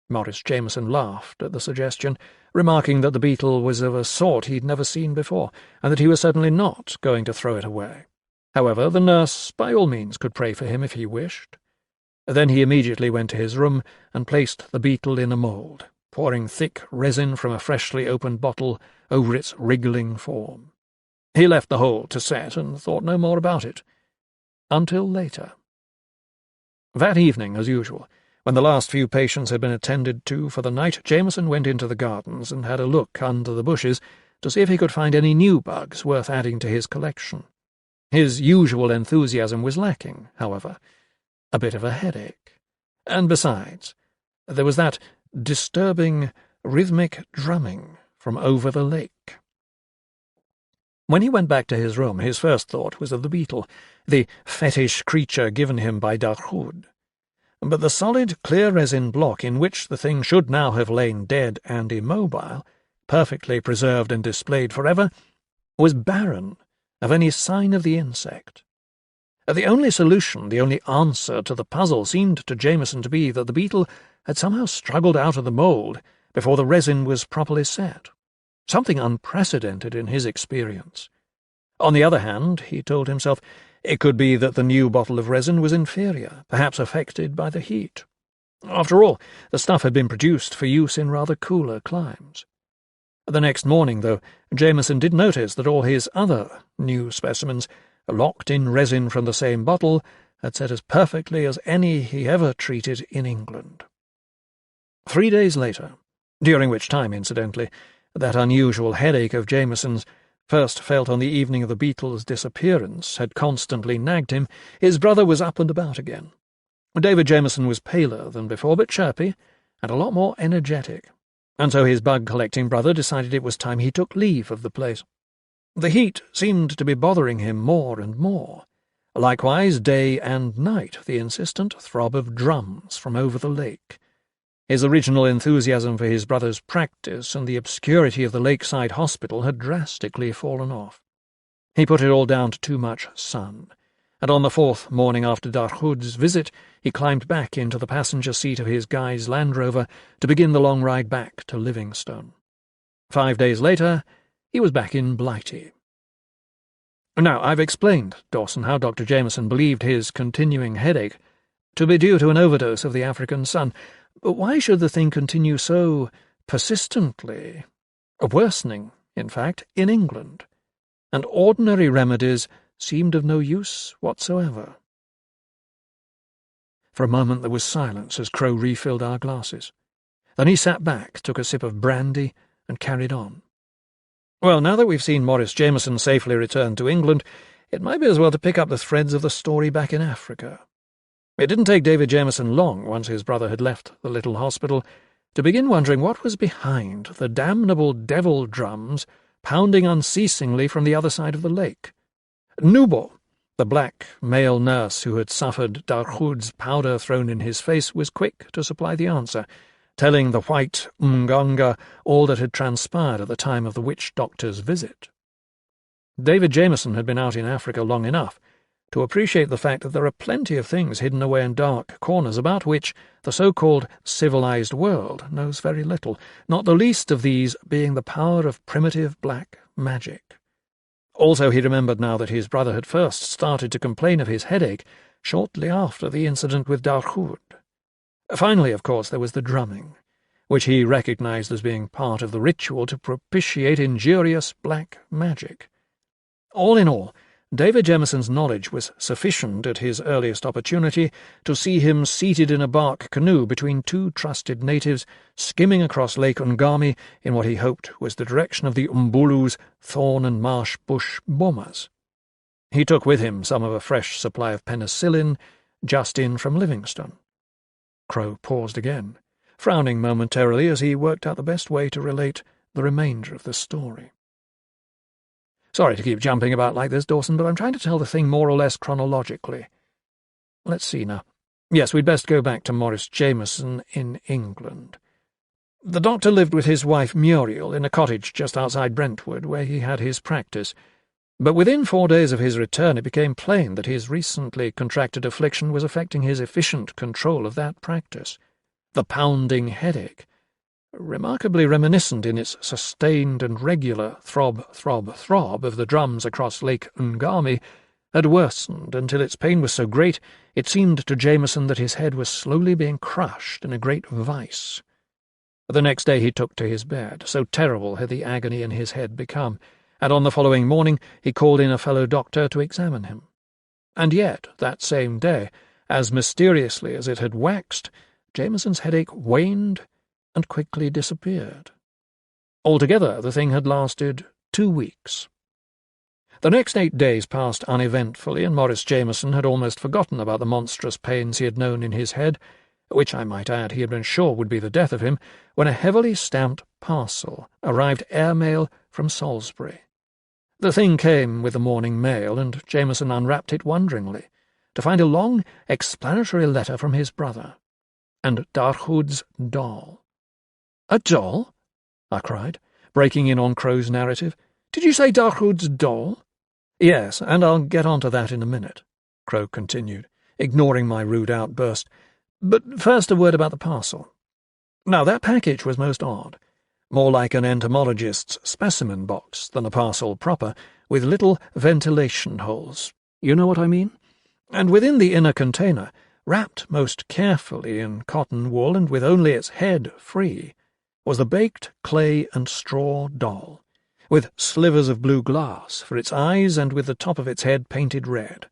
Maurice Jameson laughed at the suggestion, remarking that the beetle was of a sort he'd never seen before, and that he was certainly not going to throw it away. However, the nurse by all means could pray for him if he wished. Then he immediately went to his room and placed the beetle in a mould, pouring thick resin from a freshly opened bottle over its wriggling form. He left the hole to set and thought no more about it. Until later. That evening, as usual, when the last few patients had been attended to for the night, Jameson went into the gardens and had a look under the bushes to see if he could find any new bugs worth adding to his collection. His usual enthusiasm was lacking, however. A bit of a headache. And besides, there was that disturbing, rhythmic drumming from over the lake. When he went back to his room, his first thought was of the beetle, the fetish creature given him by Darhud. But the solid, clear resin block in which the thing should now have lain dead and immobile, perfectly preserved and displayed forever, was barren of any sign of the insect. The only solution, the only answer to the puzzle seemed to Jameson to be that the beetle had somehow struggled out of the mould before the resin was properly set. Something unprecedented in his experience. On the other hand, he told himself, it could be that the new bottle of resin was inferior, perhaps affected by the heat. After all, the stuff had been produced for use in rather cooler climes. The next morning, though, Jameson did notice that all his other new specimens, locked in resin from the same bottle, had set as perfectly as any he ever treated in England. 3 days later, during which time, incidentally, that unusual headache of Jameson's, first felt on the evening of the beetle's disappearance, had constantly nagged him, his brother was up and about again. David Jameson was paler than before, but chirpy, and a lot more energetic, and so his bug-collecting brother decided it was time he took leave of the place. The heat seemed to be bothering him more and more. Likewise, day and night, the insistent throb of drums from over the lake. His original enthusiasm for his brother's practice and the obscurity of the lakeside hospital had drastically fallen off. He put it all down to too much sun, and on the 4th morning after Darhud's visit, he climbed back into the passenger seat of his Guy's Land Rover to begin the long ride back to Livingstone. 5 days later, he was back in Blighty. Now, I've explained, Dawson, how Dr. Jameson believed his continuing headache to be due to an overdose of the African sun, but why should the thing continue so persistently, worsening, in fact, in England? And ordinary remedies seemed of no use whatsoever. For a moment there was silence as Crow refilled our glasses. Then he sat back, took a sip of brandy, and carried on. Well, now that we've seen Maurice Jameson safely return to England, it might be as well to pick up the threads of the story back in Africa. It didn't take David Jameson long, once his brother had left the little hospital, to begin wondering what was behind the damnable devil drums pounding unceasingly from the other side of the lake. Nubo, the black male nurse who had suffered Darhoud's powder thrown in his face, was quick to supply the answer, telling the white Mganga all that had transpired at the time of the witch doctor's visit. David Jameson had been out in Africa long enough to appreciate the fact that there are plenty of things hidden away in dark corners about which the so-called civilized world knows very little, not the least of these being the power of primitive black magic. Also, he remembered now that his brother had first started to complain of his headache shortly after the incident with Darhoud. Finally, of course, there was the drumming, which he recognized as being part of the ritual to propitiate injurious black magic. All in all, David Jameson's knowledge was sufficient at his earliest opportunity to see him seated in a bark canoe between two trusted natives, skimming across Lake Ngami in what he hoped was the direction of the Mbulu's thorn and marsh bush bomas. He took with him some of a fresh supply of penicillin, just in from Livingstone. Crow paused again, frowning momentarily as he worked out the best way to relate the remainder of the story. Sorry to keep jumping about like this, Dawson, but I'm trying to tell the thing more or less chronologically. Let's see now. Yes, we'd best go back to Maurice Jameson in England. The doctor lived with his wife Muriel in a cottage just outside Brentwood, where he had his practice. But within 4 days of his return it became plain that his recently contracted affliction was affecting his efficient control of that practice. The pounding headache, remarkably reminiscent in its sustained and regular throb, throb, throb of the drums across Lake Ngami, had worsened until its pain was so great it seemed to Jameson that his head was slowly being crushed in a great vice. The next day he took to his bed, so terrible had the agony in his head become, and on the following morning he called in a fellow doctor to examine him. And yet, that same day, as mysteriously as it had waxed, Jameson's headache waned and quickly disappeared. Altogether, the thing had lasted 2 weeks. The next 8 days passed uneventfully, and Maurice Jameson had almost forgotten about the monstrous pains he had known in his head, which I might add he had been sure would be the death of him, when a heavily stamped parcel arrived airmail from Salisbury. The thing came with the morning mail, and Jameson unwrapped it wonderingly, to find a long, explanatory letter from his brother, and Darhoud's doll. "A doll?" I cried, breaking in on Crow's narrative. "Did you say Darhoud's doll?" "Yes, and I'll get on to that in a minute," Crow continued, ignoring my rude outburst. "But first a word about the parcel. Now, that package was most odd. More like an entomologist's specimen box than a parcel proper, with little ventilation holes. You know what I mean? And within the inner container, wrapped most carefully in cotton wool and with only its head free, was the baked clay and straw doll, with slivers of blue glass for its eyes and with the top of its head painted red.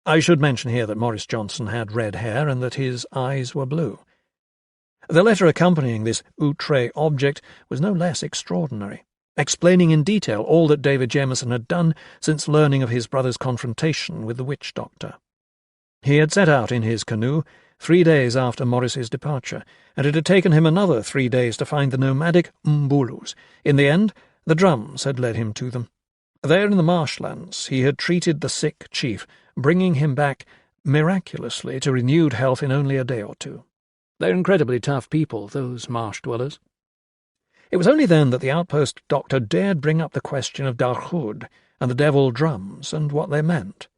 I should mention here that Maurice Johnson had red hair and that his eyes were blue. The letter accompanying this outre object was no less extraordinary, explaining in detail all that David Jameson had done since learning of his brother's confrontation with the witch doctor. He had set out in his canoe 3 days after Maurice's departure, and it had taken him another 3 days to find the nomadic Mbulus. In the end, the drums had led him to them. There in the marshlands he had treated the sick chief, bringing him back miraculously to renewed health in only a day or 2. They're incredibly tough people, those marsh-dwellers. It was only then that the outpost doctor dared bring up the question of Darhoud and the devil drums and what they meant.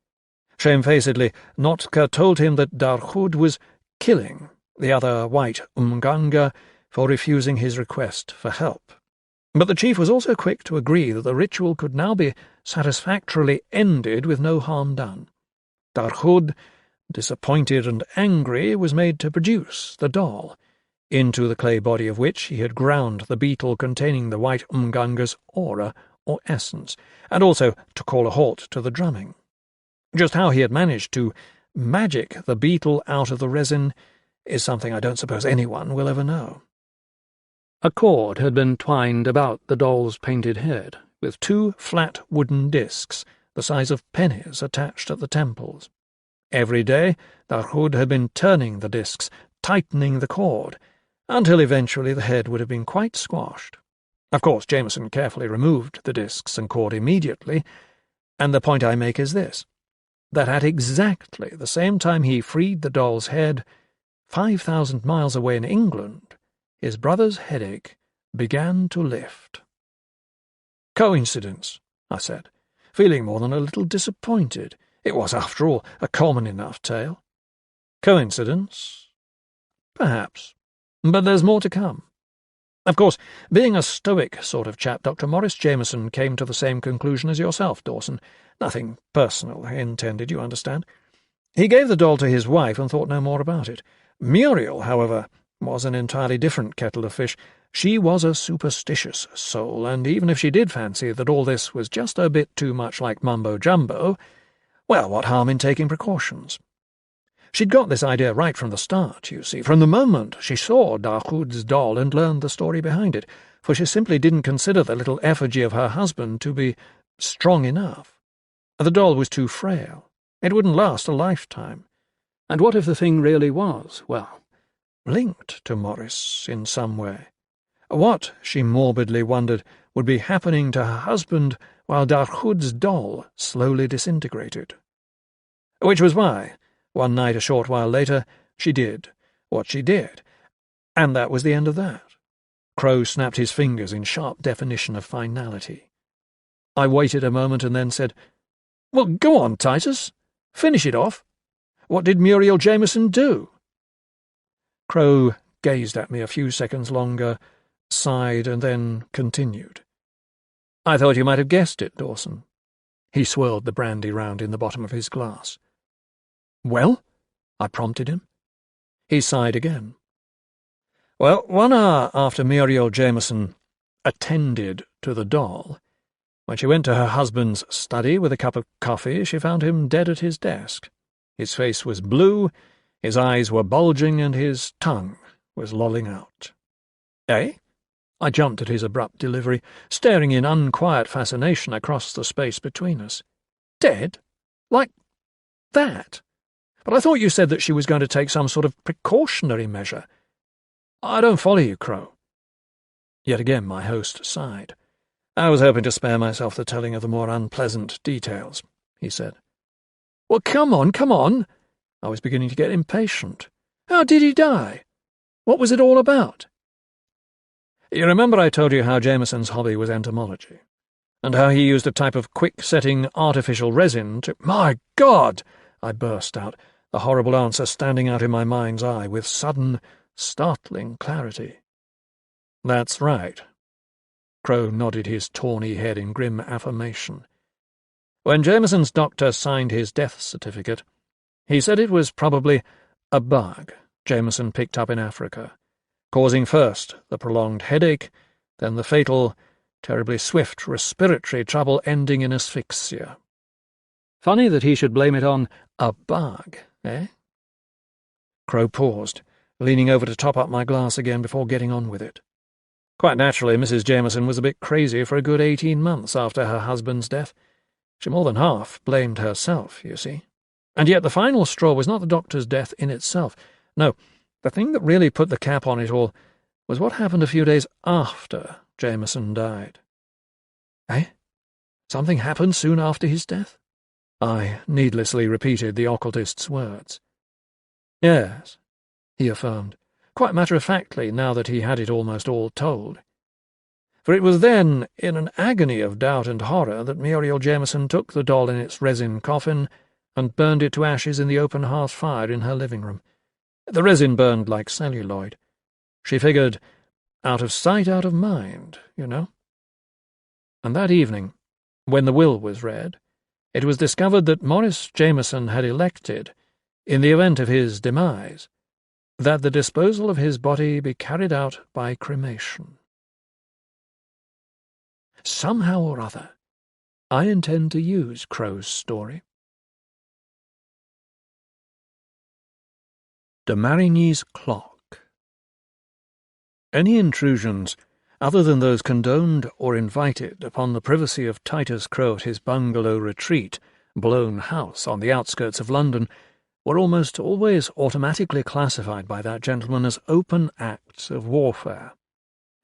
Shamefacedly, Notka told him that Darhoud was killing the other white Mganga for refusing his request for help. But the chief was also quick to agree that the ritual could now be satisfactorily ended with no harm done. Darchud, disappointed and angry, was made to produce the doll, into the clay body of which he had ground the beetle containing the white Mganga's aura, or essence, and also to call a halt to the drumming. Just how he had managed to magic the beetle out of the resin is something I don't suppose anyone will ever know. A cord had been twined about the doll's painted head, with 2 flat wooden discs, the size of pennies, attached at the temples. Every day, Darchud had been turning the discs, tightening the cord, until eventually the head would have been quite squashed. Of course, Jameson carefully removed the discs and cord immediately, and the point I make is this, that at exactly the same time he freed the doll's head, 5,000 miles away in England, his brother's headache began to lift. "Coincidence," I said, feeling more than a little disappointed. It was, after all, a common enough tale. "Coincidence? Perhaps. But there's more to come. Of course, being a stoic sort of chap, Dr. Morris Jameson came to the same conclusion as yourself, Dawson. Nothing personal intended, you understand. He gave the doll to his wife and thought no more about it. Muriel, however, was an entirely different kettle of fish. She was a superstitious soul, and even if she did fancy that all this was just a bit too much like mumbo-jumbo, well, what harm in taking precautions? She'd got this idea right from the start, you see, from the moment she saw Darchud's doll and learned the story behind it, for she simply didn't consider the little effigy of her husband to be strong enough. The doll was too frail. It wouldn't last a lifetime. And what if the thing really was, well, linked to Morris in some way? What, she morbidly wondered, would be happening to her husband while Darchud's doll slowly disintegrated? Which was why, one night a short while later, she did what she did, and that was the end of that. Crow snapped his fingers in sharp definition of finality. I waited a moment and then said, "Well, go on, Titus. Finish it off. What did Muriel Jameson do?" Crow gazed at me a few seconds longer, sighed, and then continued. "I thought you might have guessed it, Dawson." He swirled the brandy round in the bottom of his glass. "Well?" I prompted him. He sighed again. "Well, 1 hour after Muriel Jameson attended to the doll, when she went to her husband's study with a cup of coffee, she found him dead at his desk. His face was blue, his eyes were bulging, and his tongue was lolling out." "Eh?" I jumped at his abrupt delivery, staring in unquiet fascination across the space between us. "Dead? Like that? But I thought you said that she was going to take some sort of precautionary measure." "I don't follow you, Crow." Yet again my host sighed. "I was hoping to spare myself the telling of the more unpleasant details," he said. "Well, come on. I was beginning to get impatient. "How did he die? What was it all about?" "You remember I told you how Jameson's hobby was entomology, and how he used a type of quick-setting artificial resin to—" "My God!" I burst out, the horrible answer standing out in my mind's eye with sudden, startling clarity. "That's right." Crow nodded his tawny head in grim affirmation. "When Jameson's doctor signed his death certificate, he said it was probably a bug Jameson picked up in Africa, causing first the prolonged headache, then the fatal, terribly swift respiratory trouble ending in asphyxia. Funny that he should blame it on a bug, eh?" Crow paused, leaning over to top up my glass again before getting on with it. "Quite naturally, Mrs. Jameson was a bit crazy for a good 18 months after her husband's death. She more than half blamed herself, you see. And yet the final straw was not the doctor's death in itself. No, the thing that really put the cap on it all was what happened a few days after Jameson died." "Eh? Something happened soon after his death?" I needlessly repeated the occultist's words. "Yes," he affirmed, quite matter-of-factly now that he had it almost all told. "For it was then, in an agony of doubt and horror, that Muriel Jameson took the doll in its resin coffin and burned it to ashes in the open hearth fire in her living room. The resin burned like celluloid. She figured, out of sight, out of mind, you know. And that evening, when the will was read, it was discovered that Maurice Jameson had elected, in the event of his demise, that the disposal of his body be carried out by cremation. Somehow or other, I intend to use Crow's story. De Marigny's clock. Any intrusions, other than those condoned or invited, upon the privacy of Titus Crow at his bungalow retreat, Blown House, on the outskirts of London, were almost always automatically classified by that gentleman as open acts of warfare.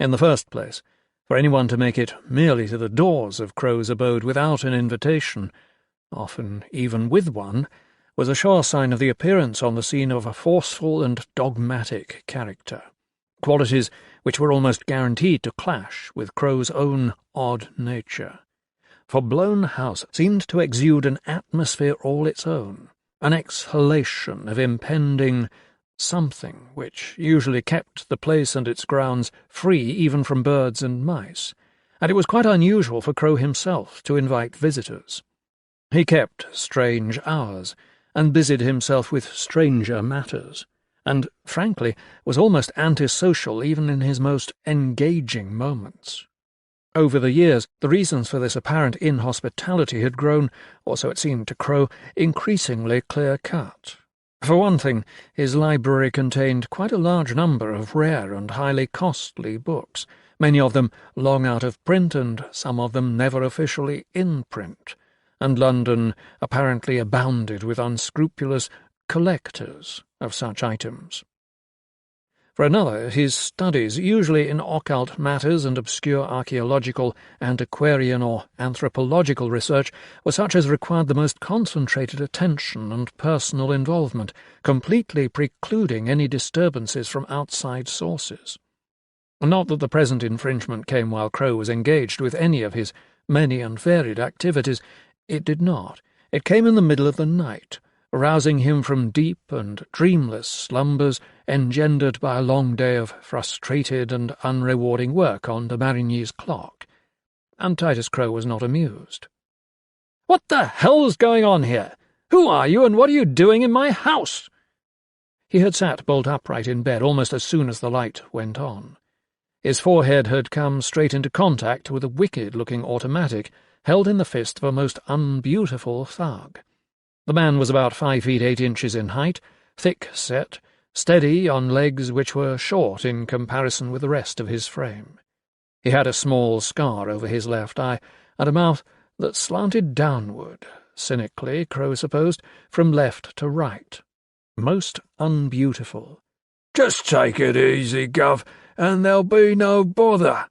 In the first place, for anyone to make it merely to the doors of Crow's abode without an invitation, often even with one, was a sure sign of the appearance on the scene of a forceful and dogmatic character, qualities which were almost guaranteed to clash with Crow's own odd nature. For Blown House seemed to exude an atmosphere all its own, an exhalation of impending something which usually kept the place and its grounds free even from birds and mice, and it was quite unusual for Crow himself to invite visitors. He kept strange hours, and busied himself with stranger matters, and, frankly, was almost antisocial even in his most engaging moments. Over the years, the reasons for this apparent inhospitality had grown, or so it seemed to Crow, increasingly clear-cut. For one thing, his library contained quite a large number of rare and highly costly books, many of them long out of print and some of them never officially in print, and London apparently abounded with unscrupulous collectors of such items. For another, his studies, usually in occult matters and obscure archaeological, antiquarian or anthropological research, were such as required the most concentrated attention and personal involvement, completely precluding any disturbances from outside sources. Not that the present infringement came while Crow was engaged with any of his many and varied activities. It did not. It came in the middle of the night, rousing him from deep and dreamless slumbers engendered by a long day of frustrated and unrewarding work on de Marigny's clock. And Titus Crow was not amused. "What the hell's going on here? Who are you, and what are you doing in my house?" He had sat bolt upright in bed almost as soon as the light went on. His forehead had come straight into contact with a wicked-looking automatic held in the fist of a most unbeautiful thug. The man was about 5 feet 8 inches in height, thick-set, steady on legs which were short in comparison with the rest of his frame. He had a small scar over his left eye, and a mouth that slanted downward, cynically, Crow supposed, from left to right. Most unbeautiful. "Just take it easy, Gov, and there'll be no bother,"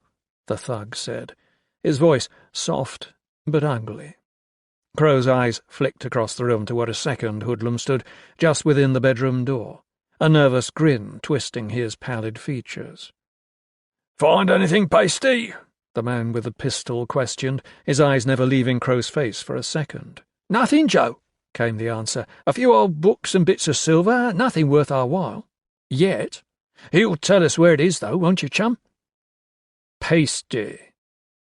the thug said, his voice soft but ugly. Crow's eyes flicked across the room to where a second hoodlum stood just within the bedroom door, a nervous grin twisting his pallid features. "Find anything pasty?" the man with the pistol questioned, his eyes never leaving Crow's face for a second. "Nothing, Joe," came the answer. "A few old books and bits of silver, nothing worth our while. Yet. You'll tell us where it is, though, won't you, chum?" "Pasty,"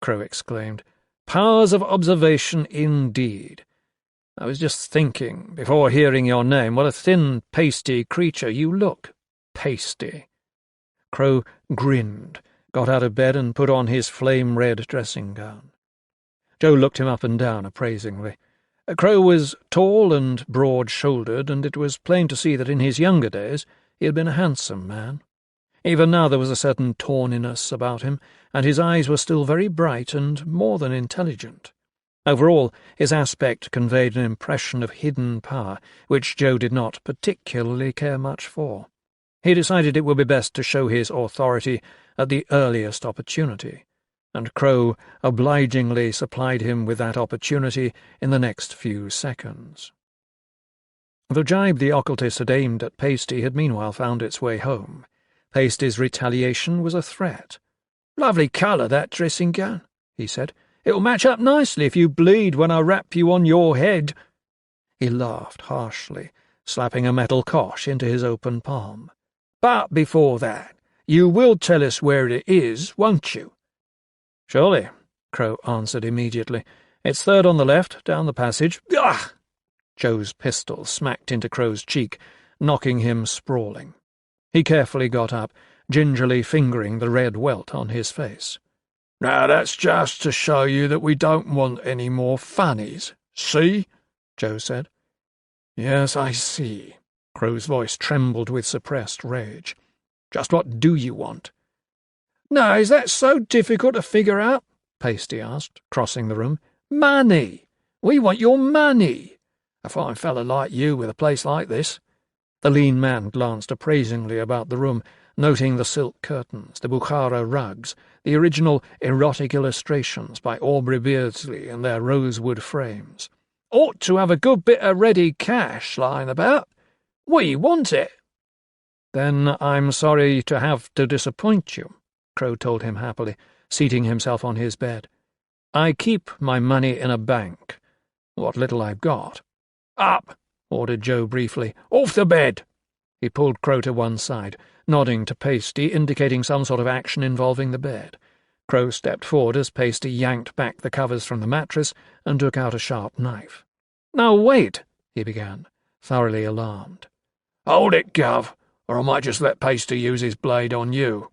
Crow exclaimed. "Powers of observation, indeed. I was just thinking, before hearing your name, what a thin, pasty creature you look. Pasty." Crow grinned, got out of bed and put on his flame-red dressing-gown. Joe looked him up and down appraisingly. Crow was tall and broad-shouldered, and it was plain to see that in his younger days he had been a handsome man. Even now there was a certain tawniness about him, and his eyes were still very bright and more than intelligent. Overall, his aspect conveyed an impression of hidden power, which Joe did not particularly care much for. He decided it would be best to show his authority at the earliest opportunity, and Crow obligingly supplied him with that opportunity in the next few seconds. The jibe the occultist had aimed at Pasty had meanwhile found its way home. Pasty's retaliation was a threat. "Lovely colour, that dressing-gown," he said. "It'll match up nicely if you bleed when I rap you on your head." He laughed harshly, slapping a metal cosh into his open palm. "But before that, you will tell us where it is, won't you?" "Surely," Crow answered immediately. "It's third on the left, down the passage." "Ah!" Joe's pistol smacked into Crow's cheek, knocking him sprawling. He carefully got up, gingerly fingering the red welt on his face. "Now that's just to show you that we don't want any more funnies. See?" Joe said. "Yes, I see." Crow's voice trembled with suppressed rage. "Just what do you want?" "Now, is that so difficult to figure out?" Pasty asked, crossing the room. "Money! We want your money! A fine fellow like you with a place like this." The lean man glanced appraisingly about the room, noting the silk curtains, the Bukhara rugs, the original erotic illustrations by Aubrey Beardsley in their rosewood frames. "Ought to have a good bit of ready cash lying about. We want it." "Then I'm sorry to have to disappoint you," Crow told him happily, seating himself on his bed. "I keep my money in a bank. What little I've got." "Up!" ordered Joe briefly. "Off the bed!" He pulled Crow to one side, nodding to Pasty, indicating some sort of action involving the bed. Crow stepped forward as Pasty yanked back the covers from the mattress and took out a sharp knife. "Now wait," he began, thoroughly alarmed. "Hold it, Gov, or I might just let Pasty use his blade on you."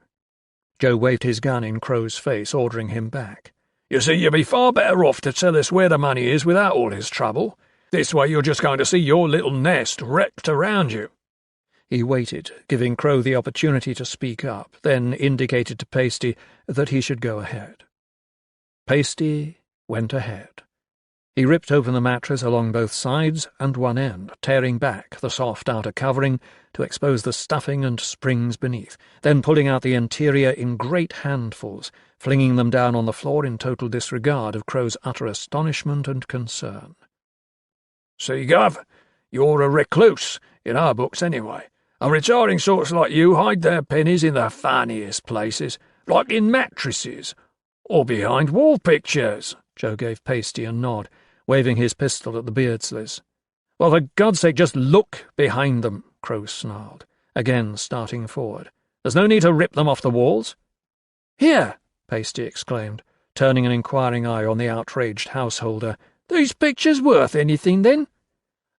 Joe waved his gun in Crow's face, ordering him back. "You see, you'd be far better off to tell us where the money is without all this trouble. This way you're just going to see your little nest wrecked around you." He waited, giving Crow the opportunity to speak up, then indicated to Pasty that he should go ahead. Pasty went ahead. He ripped open the mattress along both sides and one end, tearing back the soft outer covering to expose the stuffing and springs beneath, then pulling out the interior in great handfuls, flinging them down on the floor in total disregard of Crow's utter astonishment and concern. "See, Gov, you're a recluse, in our books anyway. And retiring sorts like you hide their pennies in the funniest places, like in mattresses, or behind wall pictures." Joe gave Pasty a nod, waving his pistol at the Beardsleys. "Well, for God's sake, just look behind them," Crow snarled, again starting forward. "There's no need to rip them off the walls." "Here," Pasty exclaimed, turning an inquiring eye on the outraged householder. "These pictures worth anything, then?"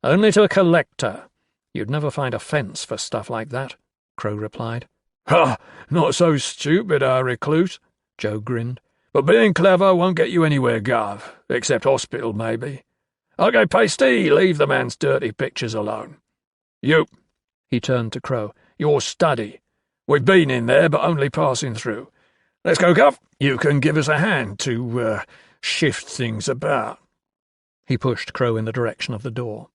"Only to a collector. You'd never find a fence for stuff like that," Crow replied. "Ha! Not so stupid, our recluse," Joe grinned. "But being clever won't get you anywhere, Gov, except hospital, maybe. Okay, Pasty, leave the man's dirty pictures alone. You," he turned to Crow, "your study. We've been in there, but only passing through. Let's go, Gov. You can give us a hand to, shift things about." He pushed Crow in the direction of the door.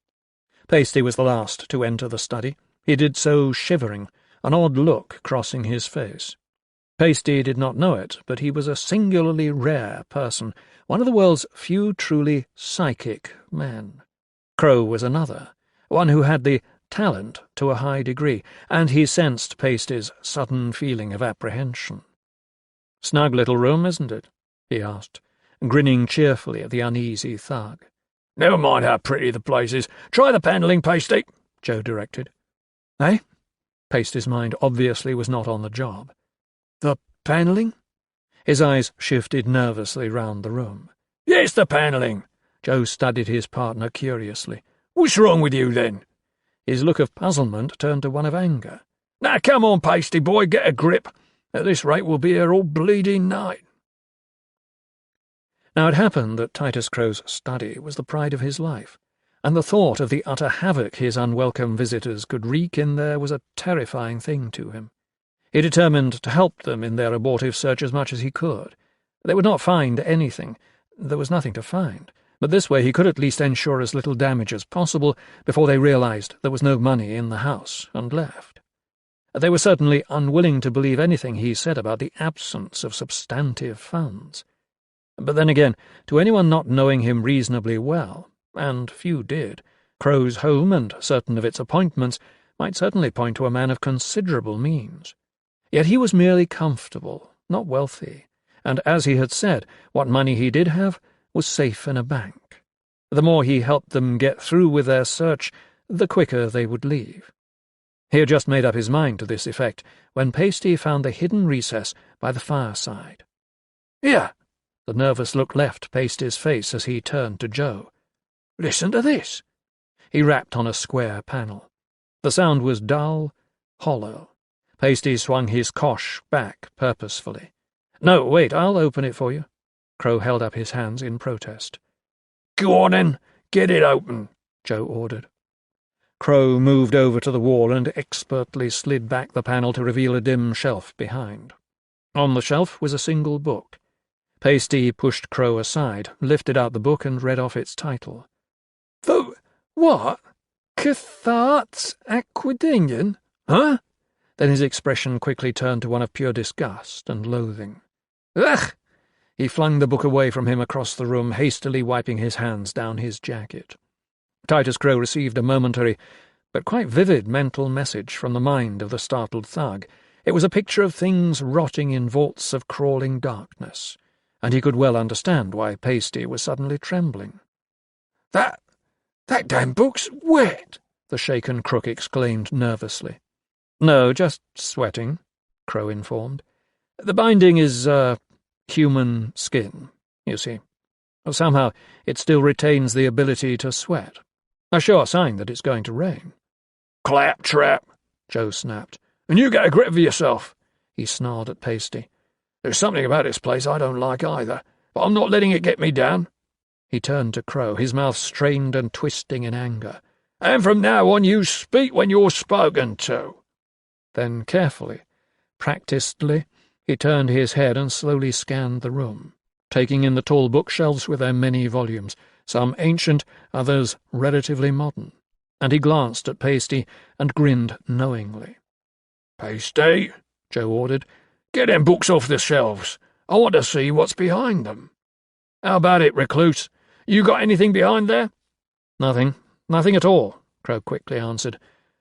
Pasty was the last to enter the study. He did so shivering, an odd look crossing his face. Pasty did not know it, but he was a singularly rare person, one of the world's few truly psychic men. Crow was another, one who had the talent to a high degree, and he sensed Pasty's sudden feeling of apprehension. "Snug little room, isn't it?" he asked, grinning cheerfully at the uneasy thug. "Never mind how pretty the place is. Try the panelling, Pasty," Joe directed. "Eh?" Pasty's mind obviously was not on the job. "The panelling?" His eyes shifted nervously round the room. "Yes, the panelling." Joe studied his partner curiously. "What's wrong with you, then?" His look of puzzlement turned to one of anger. "Now come on, Pasty boy, get a grip. At this rate we'll be here all bleeding night." Now it happened that Titus Crow's study was the pride of his life, and the thought of the utter havoc his unwelcome visitors could wreak in there was a terrifying thing to him. He determined to help them in their abortive search as much as he could. They would not find anything. There was nothing to find, but this way he could at least ensure as little damage as possible before they realized there was no money in the house and left. They were certainly unwilling to believe anything he said about the absence of substantive funds. But then again, to anyone not knowing him reasonably well, and few did, Crow's home and certain of its appointments might certainly point to a man of considerable means. Yet he was merely comfortable, not wealthy, and as he had said, what money he did have was safe in a bank. The more he helped them get through with their search, the quicker they would leave. He had just made up his mind to this effect when Pasty found the hidden recess by the fireside. "Here," The nervous look left Pasty's face as he turned to Joe. "Listen to this." He rapped on a square panel. The sound was dull, hollow. Pasty swung his cosh back purposefully. "No, wait, I'll open it for you." Crow held up his hands in protest. "Go on then, get it open," Joe ordered. Crow moved over to the wall and expertly slid back the panel to reveal a dim shelf behind. On the shelf was a single book. Pasty pushed Crow aside, lifted out the book, and read off its title. "The what? Cathart's Aquidinian? Huh?" Then his expression quickly turned to one of pure disgust and loathing. "Ugh!" He flung the book away from him across the room, hastily wiping his hands down his jacket. Titus Crow received a momentary, but quite vivid mental message from the mind of the startled thug. It was a picture of things rotting in vaults of crawling darkness, and he could well understand why Pasty was suddenly trembling. That damn book's wet," the shaken crook exclaimed nervously. "No, just sweating," Crow informed. "The binding is, human skin, you see. Somehow it still retains the ability to sweat. A sure sign that it's going to rain." "Claptrap," Joe snapped. "And you get a grip of yourself," he snarled at Pasty. "There's something about this place I don't like either, but I'm not letting it get me down." He turned to Crow, his mouth strained and twisting in anger. "And from now on you speak when you're spoken to." Then carefully, practicedly, he turned his head and slowly scanned the room, taking in the tall bookshelves with their many volumes, some ancient, others relatively modern, and he glanced at Pasty and grinned knowingly. "Pasty," Joe ordered, "get them books off the shelves. I want to see what's behind them. How about it, recluse? You got anything behind there?" "Nothing at all," Crow quickly answered.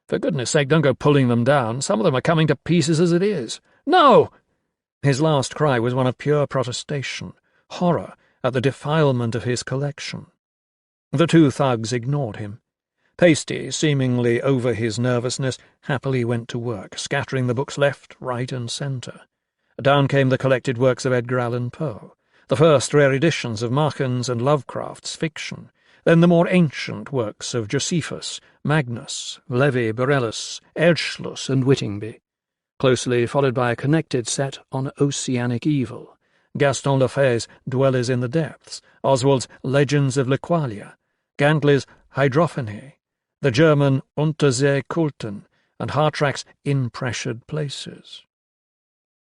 "For goodness sake, don't go pulling them down. Some of them are coming to pieces as it is." "No!" His last cry was one of pure protestation, horror at the defilement of his collection. The two thugs ignored him. Pasty, seemingly over his nervousness, happily went to work, scattering the books left, right, and centre. Down came the collected works of Edgar Allan Poe, the first rare editions of Machen's and Lovecraft's fiction, then the more ancient works of Josephus, Magnus, Levi, Borellus, Edgeschluss, and Whittingby, closely followed by a connected set on oceanic evil, Gaston Lafay's Dwellers in the Depths, Oswald's Legends of Laqualia, Gantly's Hydrophony, the German Unterseekulten, and Hartrack's In Pressured Places.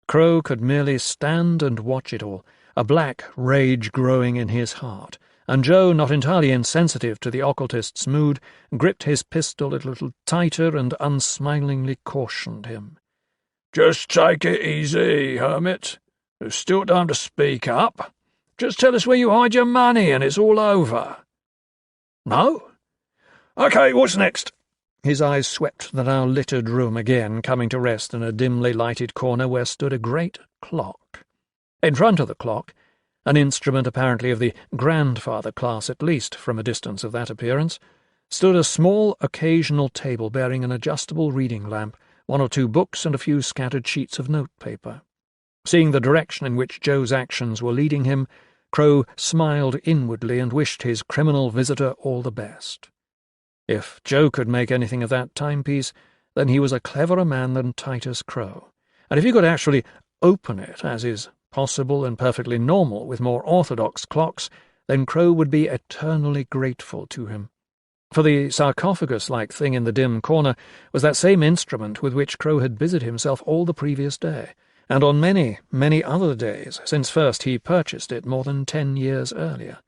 Crow could merely stand and watch it all, a black rage growing in his heart, and Joe, not entirely insensitive to the occultist's mood, gripped his pistol a little tighter and unsmilingly cautioned him. "Just take it easy, hermit. There's still time to speak up. Just tell us where you hide your money and it's all over." "No? OK, what's next?" His eyes swept the now littered room again, coming to rest in a dimly lighted corner where stood a great clock. In front of the clock, an instrument apparently of the grandfather class at least from a distance of that appearance, stood a small occasional table bearing an adjustable reading lamp, one or two books, and a few scattered sheets of notepaper. Seeing the direction in which Joe's actions were leading him, Crow smiled inwardly and wished his criminal visitor all the best. If Joe could make anything of that timepiece, then he was a cleverer man than Titus Crow, and if he could actually open it, as is possible and perfectly normal with more orthodox clocks, then Crow would be eternally grateful to him. For the sarcophagus-like thing in the dim corner was that same instrument with which Crow had busied himself all the previous day, and on many, many other days since first he purchased it more than 10 years earlier.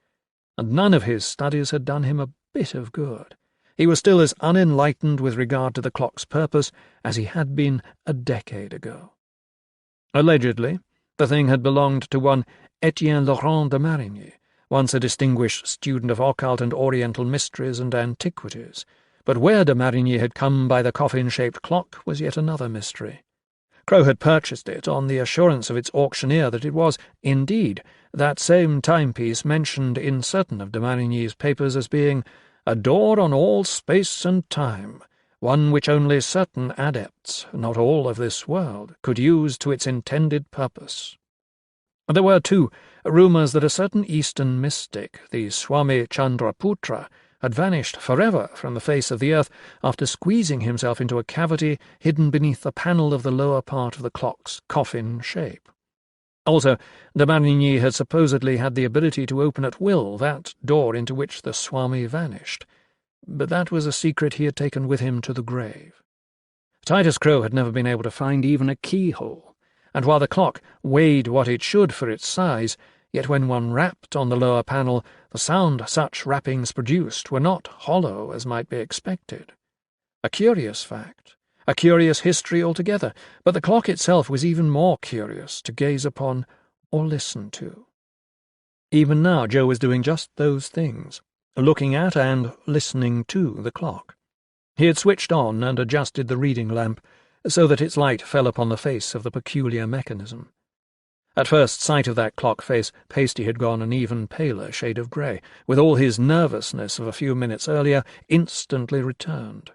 And none of his studies had done him a bit of good. He was still as unenlightened with regard to the clock's purpose as he had been a decade ago. Allegedly, the thing had belonged to one Etienne Laurent de Marigny, once a distinguished student of occult and oriental mysteries and antiquities, but where de Marigny had come by the coffin-shaped clock was yet another mystery. Crow had purchased it on the assurance of its auctioneer that it was, indeed, that same timepiece mentioned in certain of de Marigny's papers as being a door on all space and time, one which only certain adepts, not all of this world, could use to its intended purpose. There were, too, rumours that a certain Eastern mystic, the Swami Chandraputra, had vanished forever from the face of the earth after squeezing himself into a cavity hidden beneath the panel of the lower part of the clock's coffin shape. Also, de Marigny had supposedly had the ability to open at will that door into which the Swami vanished, but that was a secret he had taken with him to the grave. Titus Crow had never been able to find even a keyhole, and while the clock weighed what it should for its size, yet when one rapped on the lower panel, the sound such rappings produced were not hollow as might be expected. A curious fact, a curious history altogether, but the clock itself was even more curious to gaze upon or listen to. Even now Joe was doing just those things, looking at and listening to the clock. He had switched on and adjusted the reading lamp so that its light fell upon the face of the peculiar mechanism. At first sight of that clock face, Pasty had gone an even paler shade of grey, with all his nervousness of a few minutes earlier instantly returned.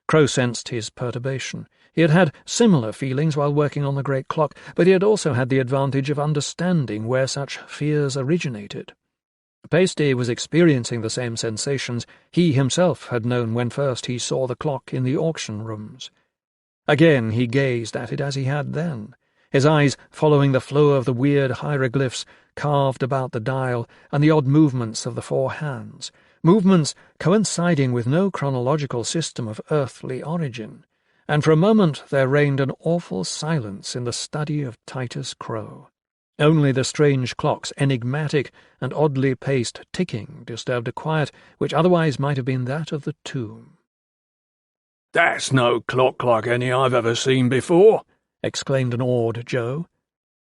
Crow sensed his perturbation. He had had similar feelings while working on the great clock, but he had also had the advantage of understanding where such fears originated. Pasty was experiencing the same sensations he himself had known when first he saw the clock in the auction rooms. Again he gazed at it as he had then, his eyes following the flow of the weird hieroglyphs carved about the dial and the odd movements of the four hands, movements coinciding with no chronological system of earthly origin, and for a moment there reigned an awful silence in the study of Titus Crow. Only the strange clock's enigmatic and oddly paced ticking disturbed a quiet which otherwise might have been that of the tomb. "That's no clock like any I've ever seen before," exclaimed an awed Joe.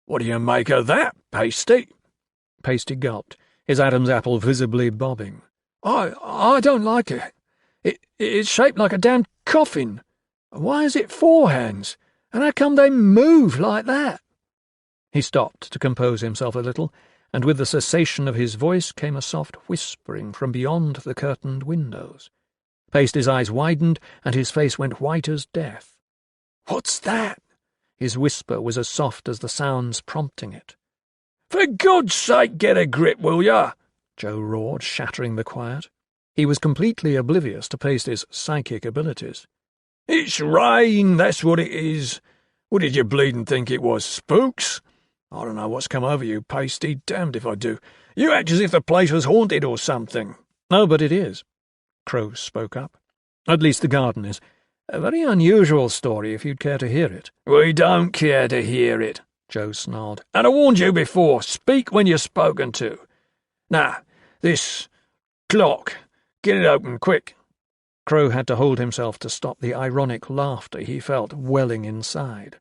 "What do you make of that, Pasty?" Pasty gulped, his Adam's apple visibly bobbing. I don't like it. It's shaped like a damned coffin. Why is it four hands? And how come they move like that?" He stopped to compose himself a little, and with the cessation of his voice came a soft whispering from beyond the curtained windows. Pasty's eyes widened, and his face went white as death. "What's that?" His whisper was as soft as the sounds prompting it. "For God's sake, get a grip, will ya?" Joe roared, shattering the quiet. He was completely oblivious to Pasty's psychic abilities. "It's rain, that's what it is. What did you bleedin' think it was, spooks? I don't know what's come over you, Pasty, damned if I do. You act as if the place was haunted or something." "No, but it is," Crow spoke up. "At least the garden is. A very unusual story, if you'd care to hear it." "We don't care to hear it," Joe snarled. "And I warned you before, speak when you're spoken to. Now, this clock, get it open, quick." Crow had to hold himself to stop the ironic laughter he felt welling inside.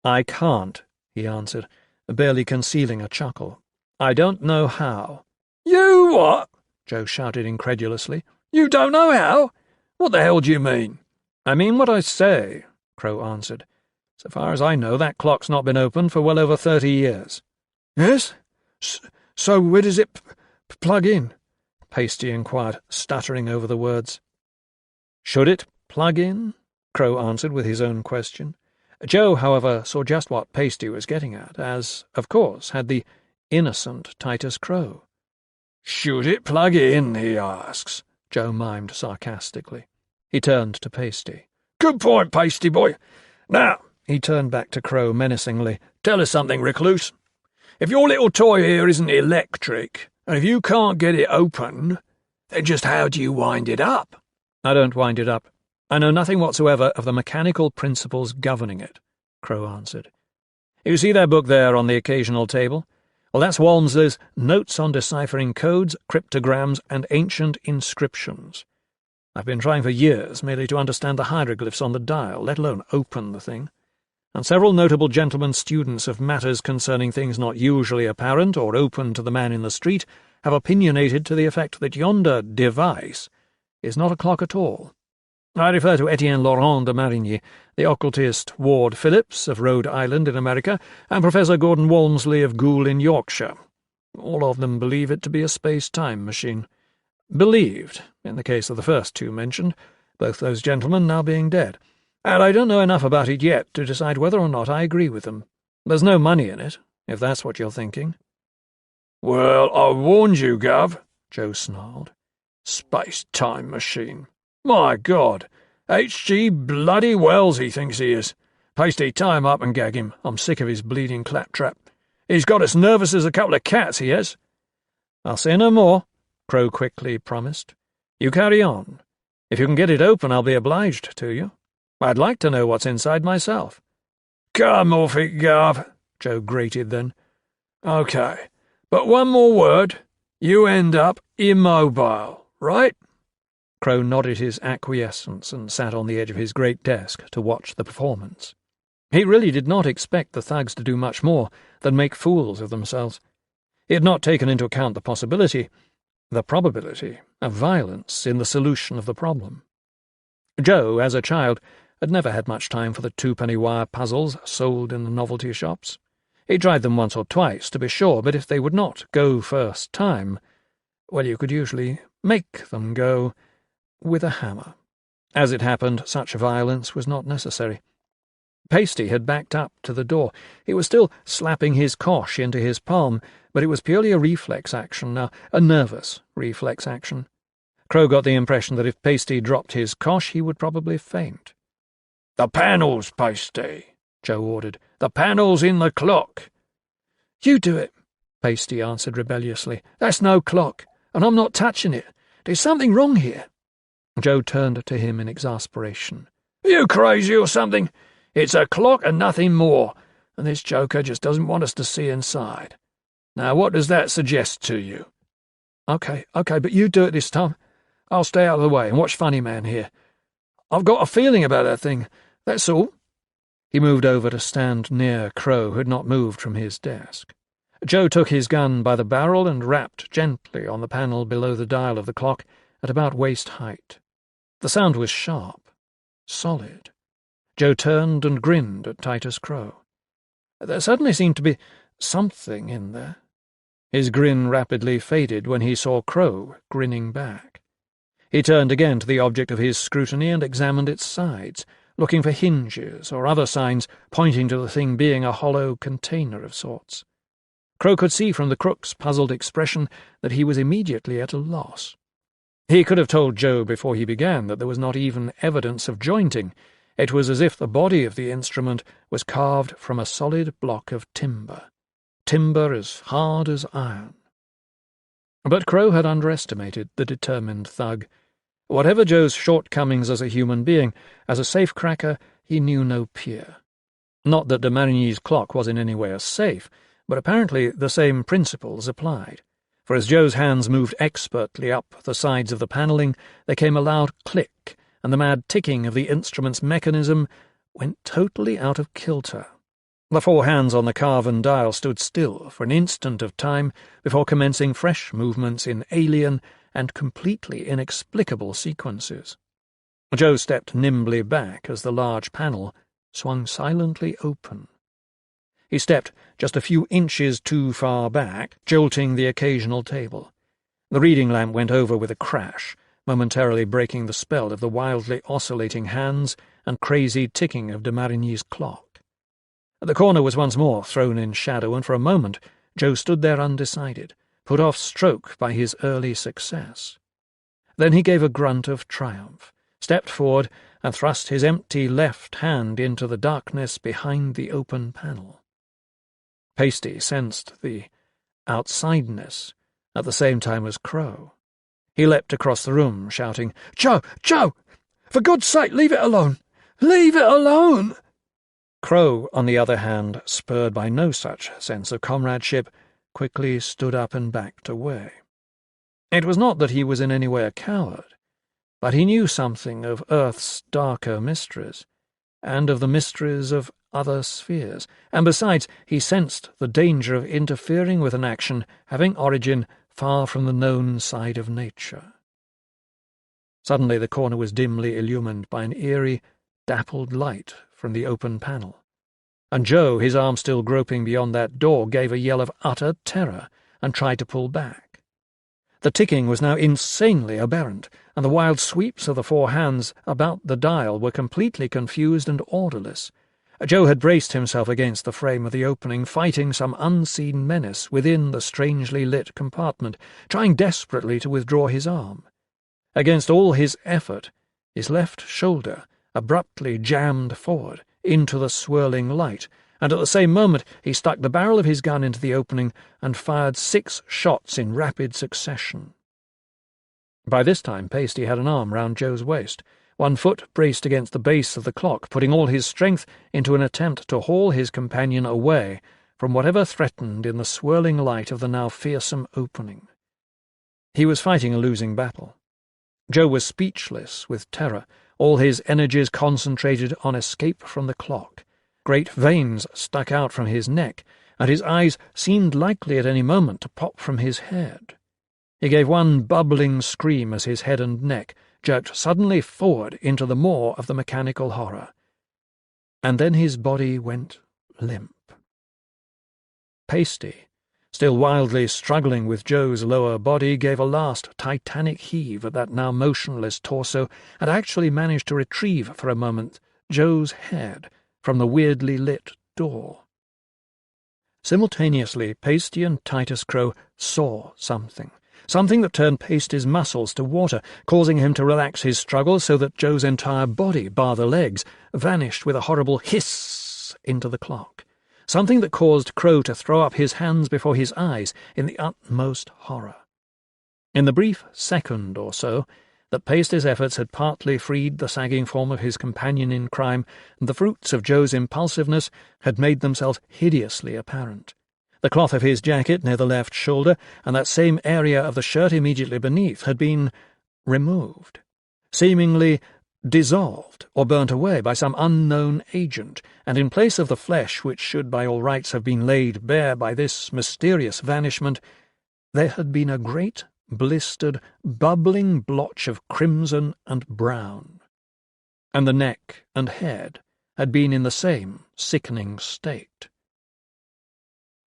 "I can't," he answered, barely concealing a chuckle. "I don't know how." "You what?" Joe shouted incredulously. "You don't know how? What the hell do you mean?" "I mean what I say," Crow answered. "So far as I know, that clock's not been opened for well over 30 years. "Yes? So where does it plug in?" Pasty inquired, stuttering over the words. "Should it plug in?" Crow answered with his own question. Joe, however, saw just what Pasty was getting at, as, of course, had the innocent Titus Crow. "Should it plug in?" he asks, Joe mimed sarcastically. He turned to Pasty. "Good point, Pasty boy. Now," he turned back to Crow menacingly, "tell us something, recluse. If your little toy here isn't electric, and if you can't get it open, then just how do you wind it up?" "I don't wind it up. I know nothing whatsoever of the mechanical principles governing it," Crow answered. "You see that book there on the occasional table? Well, that's Walmsley's Notes on Deciphering Codes, Cryptograms, and Ancient Inscriptions. I've been trying for years merely to understand the hieroglyphs on the dial, let alone open the thing. And several notable gentlemen students of matters concerning things not usually apparent or open to the man in the street have opinionated to the effect that yonder device is not a clock at all. I refer to Etienne Laurent de Marigny, the occultist Ward Phillips of Rhode Island in America, and Professor Gordon Walmsley of Goole in Yorkshire. All of them believe it to be a space-time machine. Believed, in the case of the first two mentioned, both those gentlemen now being dead. And I don't know enough about it yet to decide whether or not I agree with them. There's no money in it, if that's what you're thinking. Well, I warned you, Gov, Joe snarled. Space-time machine. My God, H.G. bloody Wells he thinks he is. Pasty, tie him up and gag him. I'm sick of his bleeding claptrap. He's got us nervous as a couple of cats, he has. I'll say no more, Crow quickly promised. You carry on. If you can get it open, I'll be obliged to you. I'd like to know what's inside myself. Come off it, Gov, Joe grated then. OK, but one more word. You end up immobile, right? Crow nodded his acquiescence and sat on the edge of his great desk to watch the performance. He really did not expect the thugs to do much more than make fools of themselves. He had not taken into account the possibility, the probability, of violence in the solution of the problem. Joe, as a child, had never had much time for the two-penny wire puzzles sold in the novelty shops. He tried them once or twice, to be sure, but if they would not go first time, well, you could usually make them go with a hammer. As it happened, such violence was not necessary. Pasty had backed up to the door. He was still slapping his cosh into his palm, but it was purely a reflex action now, a nervous reflex action. Crow got the impression that if Pasty dropped his cosh, he would probably faint. "The panels, Pasty," Joe ordered. "The panels in the clock." "You do it," Pasty answered rebelliously. "That's no clock, and I'm not touching it. There's something wrong here." Joe turned to him in exasperation. "Are you crazy or something? It's a clock and nothing more, and this joker just doesn't want us to see inside. Now, what does that suggest to you?" Okay, but you do it this time. I'll stay out of the way and watch Funny Man here. I've got a feeling about that thing, that's all." He moved over to stand near Crow, who had not moved from his desk. Joe took his gun by the barrel and rapped gently on the panel below the dial of the clock at about waist height. The sound was sharp, solid. Joe turned and grinned at Titus Crow. There suddenly seemed to be something in there. His grin rapidly faded when he saw Crow grinning back. He turned again to the object of his scrutiny and examined its sides, looking for hinges or other signs pointing to the thing being a hollow container of sorts. Crow could see from the crook's puzzled expression that he was immediately at a loss. He could have told Joe before he began that there was not even evidence of jointing. It was as if the body of the instrument was carved from a solid block of timber as hard as iron. But Crow had underestimated the determined thug. Whatever Joe's shortcomings as a human being, as a safecracker, he knew no peer. Not that de Marigny's clock was in any way a safe, but apparently the same principles applied. For as Joe's hands moved expertly up the sides of the panelling, there came a loud click, and the mad ticking of the instrument's mechanism went totally out of kilter. The four hands on the carven dial stood still for an instant of time before commencing fresh movements in alien and completely inexplicable sequences. Joe stepped nimbly back as the large panel swung silently open. He stepped just a few inches too far back, jolting the occasional table. The reading lamp went over with a crash, momentarily breaking the spell of the wildly oscillating hands and crazy ticking of de Marigny's clock. The corner was once more thrown in shadow, and for a moment Joe stood there undecided, put off stroke by his early success. Then he gave a grunt of triumph, stepped forward, and thrust his empty left hand into the darkness behind the open panel. Pasty sensed the outsideness at the same time as Crow. He leapt across the room, shouting, "Joe! Joe! For God's sake, leave it alone! Leave it alone!" Crow, on the other hand, spurred by no such sense of comradeship, quickly stood up and backed away. It was not that he was in any way a coward, but he knew something of Earth's darker mysteries, and of the mysteries of other spheres, and besides, he sensed the danger of interfering with an action having origin far from the known side of nature. Suddenly the corner was dimly illumined by an eerie, dappled light from the open panel, and Joe, his arm still groping beyond that door, gave a yell of utter terror and tried to pull back. The ticking was now insanely aberrant, and the wild sweeps of the four hands about the dial were completely confused and orderless. Joe had braced himself against the frame of the opening, fighting some unseen menace within the strangely lit compartment, trying desperately to withdraw his arm. Against all his effort, his left shoulder abruptly jammed forward into the swirling light, and at the same moment he stuck the barrel of his gun into the opening and fired 6 shots in rapid succession. By this time Pasty had an arm round Joe's waist, one foot braced against the base of the clock, putting all his strength into an attempt to haul his companion away from whatever threatened in the swirling light of the now fearsome opening. He was fighting a losing battle. Joe was speechless with terror, all his energies concentrated on escape from the clock. Great veins stuck out from his neck, and his eyes seemed likely at any moment to pop from his head. He gave one bubbling scream as his head and neck jerked suddenly forward into the maw of the mechanical horror. And then his body went limp. Pasty, still wildly struggling with Joe's lower body, gave a last titanic heave at that now motionless torso and actually managed to retrieve for a moment Joe's head from the weirdly lit door. Simultaneously, Pasty and Titus Crow saw something that turned Pasty's muscles to water, causing him to relax his struggle so that Joe's entire body, bar the legs, vanished with a horrible hiss into the clock. Something that caused Crow to throw up his hands before his eyes in the utmost horror. In the brief second or so that Pasty's efforts had partly freed the sagging form of his companion in crime, the fruits of Joe's impulsiveness had made themselves hideously apparent. The cloth of his jacket near the left shoulder and that same area of the shirt immediately beneath had been removed, seemingly dissolved or burnt away by some unknown agent, and in place of the flesh which should by all rights have been laid bare by this mysterious vanishment, there had been a great, blistered, bubbling blotch of crimson and brown, and the neck and head had been in the same sickening state.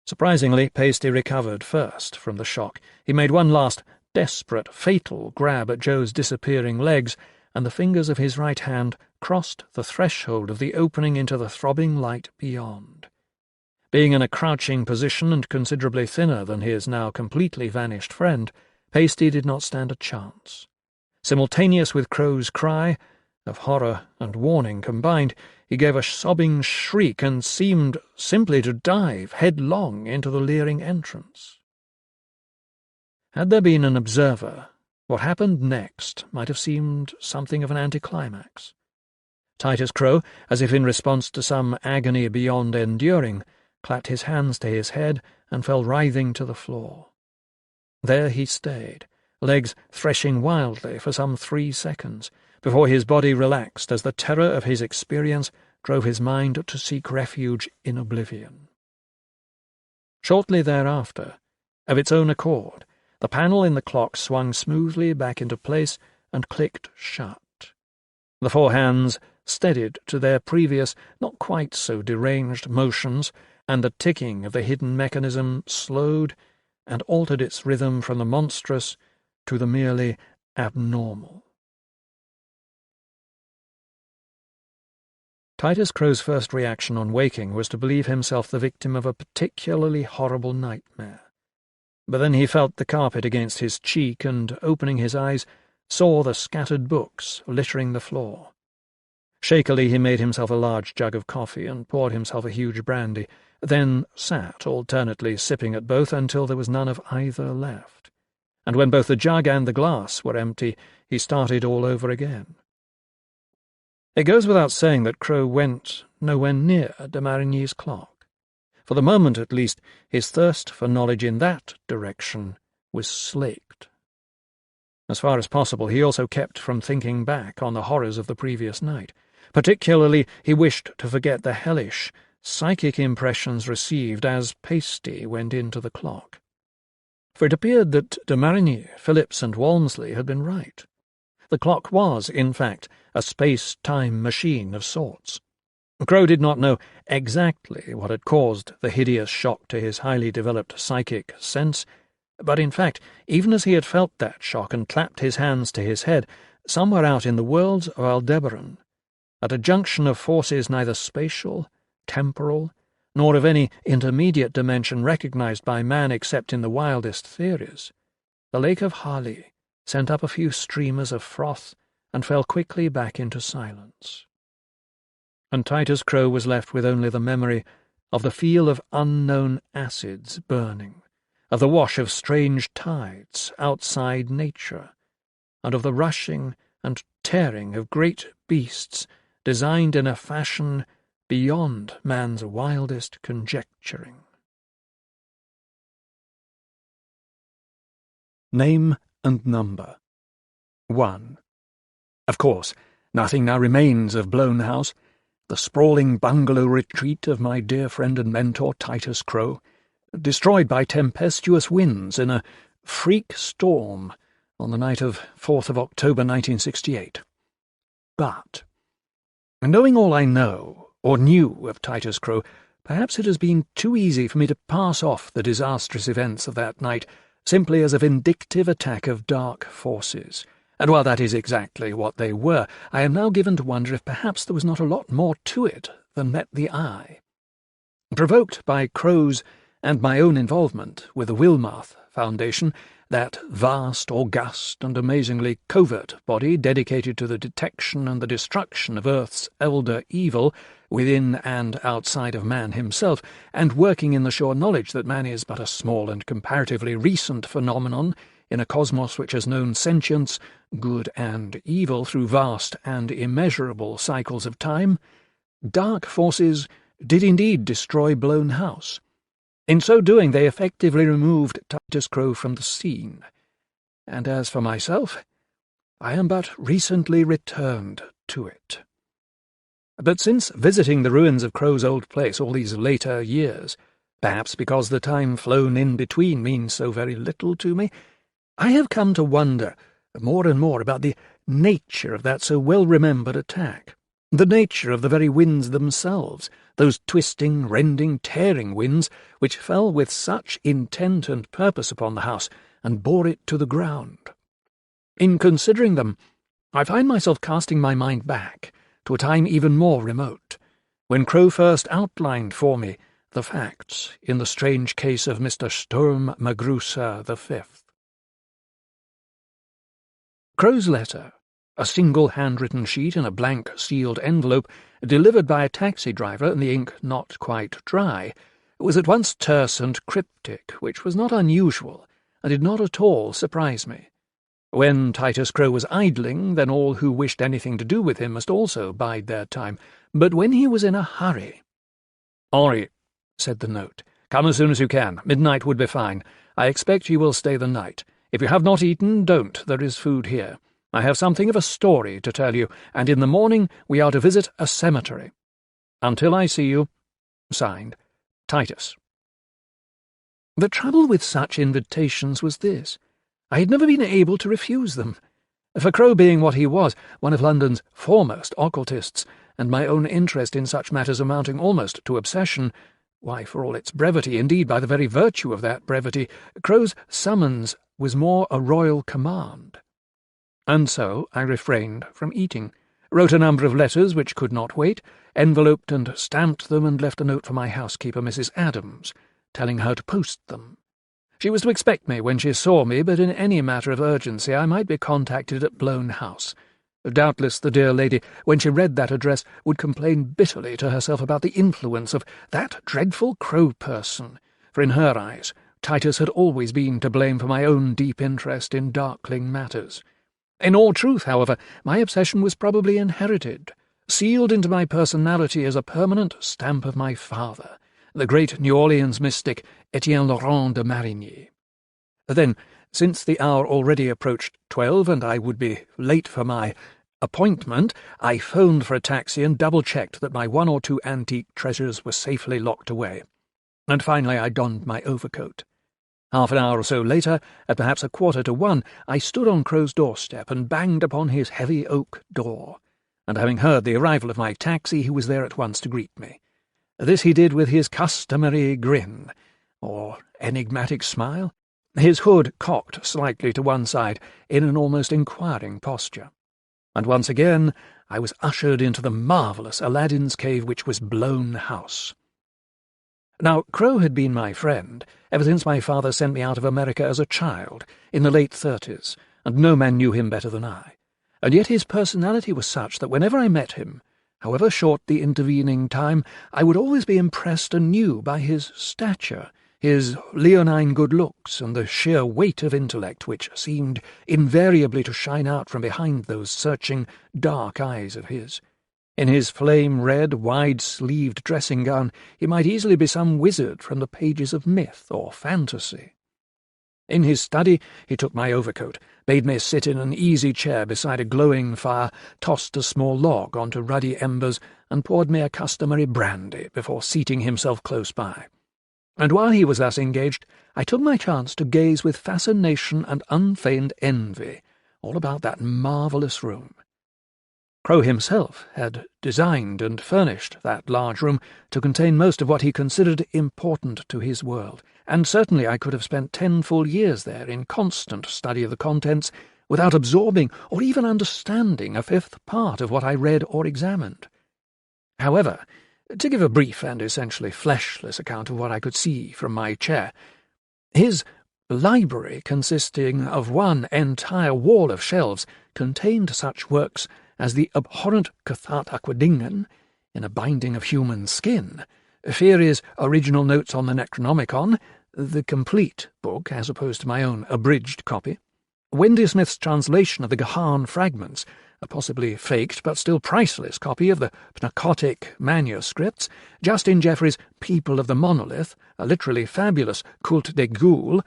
Surprisingly, Pasty recovered first from the shock. He made one last, desperate, fatal grab at Joe's disappearing legs, and the fingers of his right hand crossed the threshold of the opening into the throbbing light beyond. Being in a crouching position and considerably thinner than his now completely vanished friend, Pasty did not stand a chance. Simultaneous with Crow's cry, of horror and warning combined, he gave a sobbing shriek and seemed simply to dive headlong into the leering entrance. Had there been an observer, what happened next might have seemed something of an anticlimax. Titus Crow, as if in response to some agony beyond enduring, clapped his hands to his head and fell writhing to the floor. There he stayed, legs threshing wildly for some 3 seconds, before his body relaxed as the terror of his experience drove his mind to seek refuge in oblivion. Shortly thereafter, of its own accord, the panel in the clock swung smoothly back into place and clicked shut. The 4 hands steadied to their previous, not quite so deranged motions, and the ticking of the hidden mechanism slowed and altered its rhythm from the monstrous to the merely abnormal. Titus Crow's first reaction on waking was to believe himself the victim of a particularly horrible nightmare. But then he felt the carpet against his cheek and, opening his eyes, saw the scattered books littering the floor. Shakily he made himself a large jug of coffee and poured himself a huge brandy, then sat alternately sipping at both until there was none of either left. And when both the jug and the glass were empty, he started all over again. It goes without saying that Crow went nowhere near de Marigny's clock. For the moment, at least, his thirst for knowledge in that direction was slaked. As far as possible, he also kept from thinking back on the horrors of the previous night. Particularly, he wished to forget the hellish, psychic impressions received as Pasty went into the clock. For it appeared that de Marigny, Phillips, and Walmsley had been right. The clock was, in fact, a space-time machine of sorts. Crow did not know exactly what had caused the hideous shock to his highly developed psychic sense, but in fact, even as he had felt that shock and clapped his hands to his head, somewhere out in the worlds of Aldebaran, at a junction of forces neither spatial, temporal, nor of any intermediate dimension recognized by man except in the wildest theories, the Lake of Hali sent up a few streamers of froth and fell quickly back into silence. And Titus Crow was left with only the memory of the feel of unknown acids burning, of the wash of strange tides outside nature, and of the rushing and tearing of great beasts designed in a fashion beyond man's wildest conjecturing. Name and number. 1. Of course, nothing now remains of Blown House, the sprawling bungalow retreat of my dear friend and mentor Titus Crow, destroyed by tempestuous winds in a freak storm on the night of 4th of October 1968. But, knowing all I know, or knew, of Titus Crow, perhaps it has been too easy for me to pass off the disastrous events of that night simply as a vindictive attack of dark forces. And while that is exactly what they were, I am now given to wonder if perhaps there was not a lot more to it than met the eye. Provoked by Crow's and my own involvement with the Wilmarth Foundation, that vast, august, and amazingly covert body dedicated to the detection and the destruction of Earth's elder evil within and outside of man himself, and working in the sure knowledge that man is but a small and comparatively recent phenomenon in a cosmos which has known sentience, good and evil, through vast and immeasurable cycles of time, dark forces did indeed destroy Blown House. In so doing, they effectively removed Titus Crow from the scene, and as for myself, I am but recently returned to it. But since visiting the ruins of Crow's old place all these later years, perhaps because the time flown in between means so very little to me, I have come to wonder more and more about the nature of that so well-remembered attack, the nature of the very winds themselves, those twisting, rending, tearing winds which fell with such intent and purpose upon the house and bore it to the ground. In considering them, I find myself casting my mind back to a time even more remote, when Crow first outlined for me the facts in the strange case of Mr. Sturm Magrusa V. Crow's letter, a single handwritten sheet in a blank sealed envelope, delivered by a taxi driver and the ink not quite dry, was at once terse and cryptic, which was not unusual, and did not at all surprise me. When Titus Crow was idling, then all who wished anything to do with him must also bide their time, but when he was in a hurry— "Henri," said the note, "come as soon as you can. Midnight would be fine. I expect you will stay the night. If you have not eaten, don't. There is food here. I have something of a story to tell you, and in the morning we are to visit a cemetery. Until I see you, signed, Titus." The trouble with such invitations was this: I had never been able to refuse them. For Crow being what he was, one of London's foremost occultists, and my own interest in such matters amounting almost to obsession, why, for all its brevity, indeed by the very virtue of that brevity, Crow's summons was more a royal command. And so I refrained from eating, wrote a number of letters which could not wait, enveloped and stamped them, and left a note for my housekeeper, Mrs. Adams, telling her to post them. She was to expect me when she saw me, but in any matter of urgency I might be contacted at Blown House. Doubtless the dear lady, when she read that address, would complain bitterly to herself about the influence of that dreadful Crow person, for in her eyes Titus had always been to blame for my own deep interest in darkling matters. In all truth, however, my obsession was probably inherited, sealed into my personality as a permanent stamp of my father, the great New Orleans mystic Etienne Laurent de Marigny. Then, since the hour already approached 12 and I would be late for my appointment, I phoned for a taxi and double-checked that my 1 or 2 antique treasures were safely locked away. And finally I donned my overcoat. Half an hour or so later, at perhaps 1:45, I stood on Crow's doorstep and banged upon his heavy oak door, and having heard the arrival of my taxi, he was there at once to greet me. This he did with his customary grin, or enigmatic smile, his hood cocked slightly to one side in an almost inquiring posture. and once again I was ushered into the marvellous Aladdin's cave which was Blown House. Now, Crow had been my friend ever since my father sent me out of America as a child, in the late 30s, and no man knew him better than I. And yet his personality was such that whenever I met him, however short the intervening time, I would always be impressed anew by his stature, his leonine good looks, and the sheer weight of intellect which seemed invariably to shine out from behind those searching, dark eyes of his. In his flame-red, wide-sleeved dressing gown he might easily be some wizard from the pages of myth or fantasy. In his study he took my overcoat, bade me sit in an easy chair beside a glowing fire, tossed a small log onto ruddy embers, and poured me a customary brandy before seating himself close by. And while he was thus engaged, I took my chance to gaze with fascination and unfeigned envy all about that marvellous room. Crow himself had designed and furnished that large room to contain most of what he considered important to his world, and certainly I could have spent 10 full years there in constant study of the contents without absorbing or even understanding a fifth part of what I read or examined. However, to give a brief and essentially fleshless account of what I could see from my chair, his library, consisting of one entire wall of shelves, contained such works as the abhorrent Catalogue in a binding of human skin, Fiery's original notes on the Necronomicon, the complete book as opposed to my own abridged copy, Wendy Smith's translation of the Gahan fragments, a possibly faked but still priceless copy of the Pnakotic manuscripts, Justin Jeffrey's People of the Monolith, a literally fabulous Culte des Ghouls,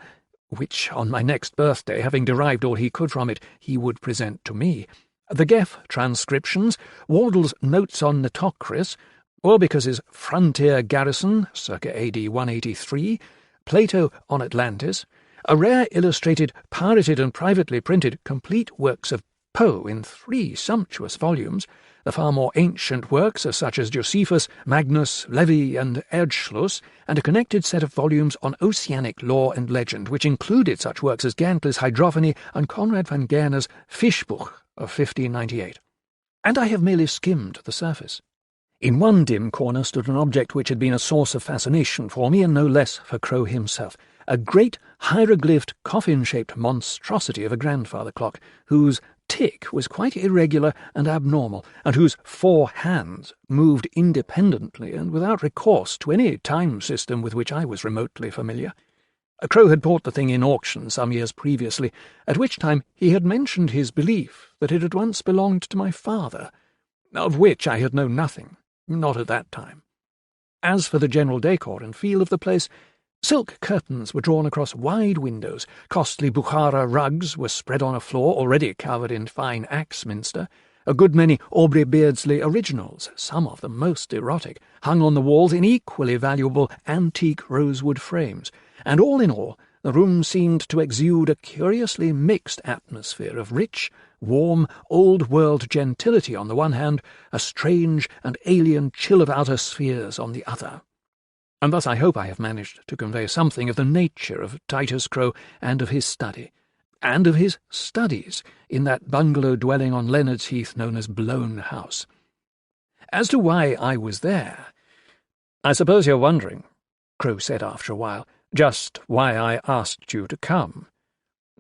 which on my next birthday, having derived all he could from it, he would present to me, the Geff transcriptions, Wardle's Notes on Nitocris, or because his Frontier Garrison, circa AD 183, Plato on Atlantis, a rare illustrated, pirated and privately printed complete works of Poe in 3 sumptuous volumes, the far more ancient works such as Josephus, Magnus, Levi and Erdschluss, and a connected set of volumes on oceanic lore and legend, which included such works as Gantler's Hydrophony and Conrad van Gerner's Fischbuch of 1598. And I have merely skimmed the surface. In one dim corner stood an object which had been a source of fascination for me, and no less for Crow himself, a great hieroglyphed coffin-shaped monstrosity of a grandfather clock, whose tick was quite irregular and abnormal, and whose 4 hands moved independently and without recourse to any time system with which I was remotely familiar. Crow had bought the thing in auction some years previously, at which time he had mentioned his belief that it had once belonged to my father, of which I had known nothing, not at that time. As for the general decor and feel of the place, silk curtains were drawn across wide windows, costly Bukhara rugs were spread on a floor already covered in fine Axminster, a good many Aubrey Beardsley originals, some of them most erotic, hung on the walls in equally valuable antique rosewood frames, and all in all, the room seemed to exude a curiously mixed atmosphere of rich, warm, old-world gentility on the one hand, a strange and alien chill of outer spheres on the other. And thus I hope I have managed to convey something of the nature of Titus Crow and of his study, and of his studies in that bungalow dwelling on Leonard's Heath known as Blown House. As to why I was there, "I suppose you're wondering," Crow said after a while, "just why I asked you to come.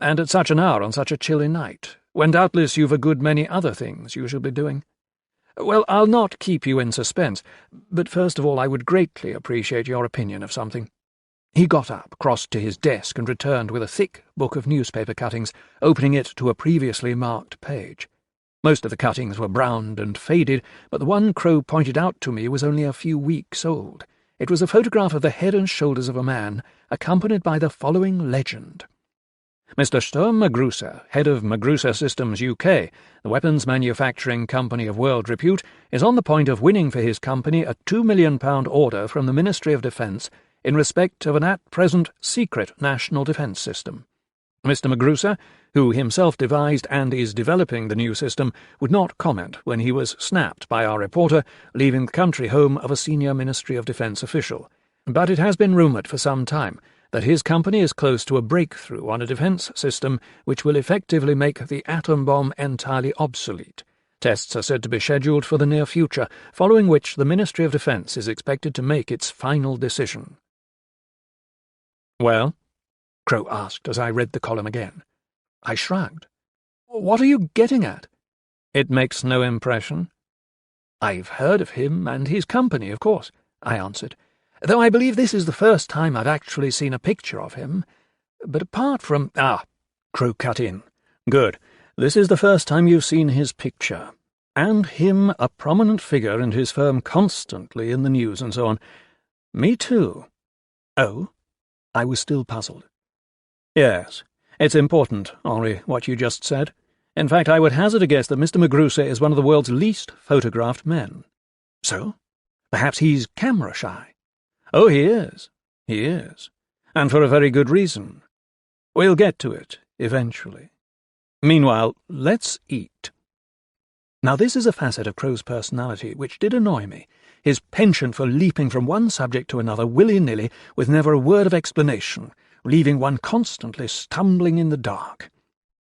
And at such an hour on such a chilly night, when doubtless you've a good many other things you should be doing. Well, I'll not keep you in suspense, but first of all I would greatly appreciate your opinion of something." He got up, crossed to his desk, and returned with a thick book of newspaper cuttings, opening it to a previously marked page. Most of the cuttings were browned and faded, but the one Crow pointed out to me was only a few weeks old. It was a photograph of the head and shoulders of a man, accompanied by the following legend. "Mr. Sturm Magrusa, head of Magrusa Systems UK, the weapons manufacturing company of world repute, is on the point of winning for his company a £2 million order from the Ministry of Defence in respect of an at-present secret national defence system. Mr. Magrusa, who himself devised and is developing the new system, would not comment when he was snapped by our reporter, leaving the country home of a senior Ministry of Defence official. But it has been rumoured for some time that his company is close to a breakthrough on a defence system which will effectively make the atom bomb entirely obsolete. Tests are said to be scheduled for the near future, following which the Ministry of Defence is expected to make its final decision. "Well?" Crow asked as I read the column again. I shrugged. "What are you getting at?" "It makes no impression." "I've heard of him and his company, of course," I answered, "though I believe this is the first time I've actually seen a picture of him. But apart from—" "Ah," Crow cut in. "Good. This is the first time you've seen his picture. And him a prominent figure and his firm constantly in the news and so on. Me too." "Oh?" I was still puzzled. "Yes. It's important, Henri, what you just said. In fact, I would hazard a guess that Mr. Magrusa is one of the world's least photographed men." "So? Perhaps he's camera-shy." "Oh, he is. He is. And for a very good reason. We'll get to it, eventually. Meanwhile, let's eat." Now this is a facet of Crow's personality which did annoy me, his penchant for leaping from one subject to another willy-nilly with never a word of explanation, leaving one constantly stumbling in the dark.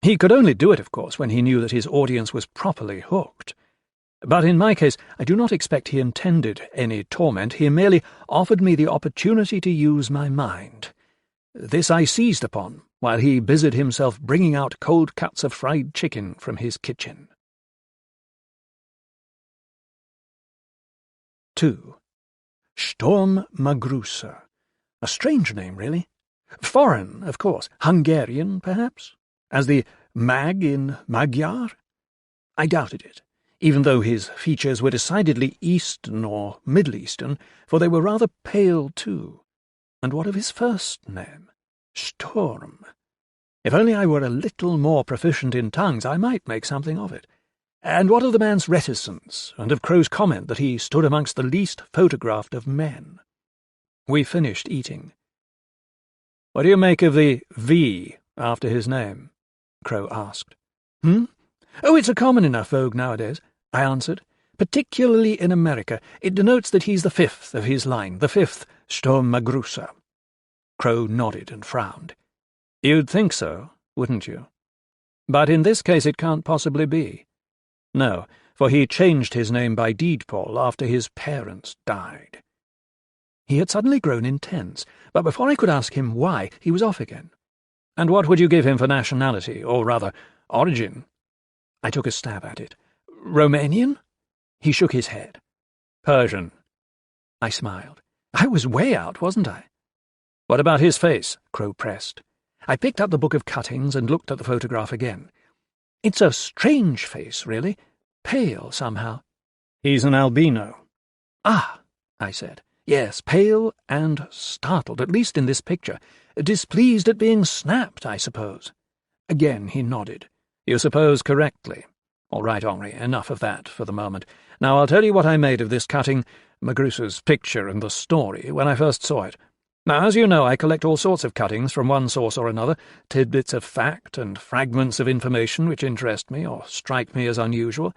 He could only do it, of course, when he knew that his audience was properly hooked. But in my case, I do not expect he intended any torment. He merely offered me the opportunity to use my mind. This I seized upon, while he busied himself bringing out cold cuts of fried chicken from his kitchen. 2. Sturm Magrusa. A strange name, really. Foreign, of course. Hungarian, perhaps? As the mag in Magyar? I doubted it, even though his features were decidedly Eastern or Middle Eastern, for they were rather pale too. And what of his first name? Sturm. If only I were a little more proficient in tongues, I might make something of it. And what of the man's reticence, and of Crow's comment that he stood amongst the least photographed of men? We finished eating. "What do you make of the V after his name?" Crow asked. "Oh, it's a common enough vogue nowadays," I answered. "Particularly in America. It denotes that he's the fifth of his line, the fifth Sturm Magrusa." Crow nodded and frowned. "You'd think so, wouldn't you? But in this case it can't possibly be. No, for he changed his name by deed poll after his parents died." He had suddenly grown intense, but before I could ask him why, he was off again. "And what would you give him for nationality, or rather, origin?" I took a stab at it. "Romanian?" He shook his head. "Persian." I smiled. I was way out, wasn't I? "What about his face?" Crow pressed. I picked up the book of cuttings and looked at the photograph again. It's a strange face, really. Pale, somehow. "He's an albino." "Ah," I said. "Yes, pale and startled, at least in this picture. Displeased at being snapped, I suppose." Again he nodded. "You suppose correctly. All right, Henri, enough of that for the moment. Now I'll tell you what I made of this cutting, Magrusa's picture and the story, when I first saw it. Now, as you know, I collect all sorts of cuttings from one source or another, tidbits of fact and fragments of information which interest me or strike me as unusual.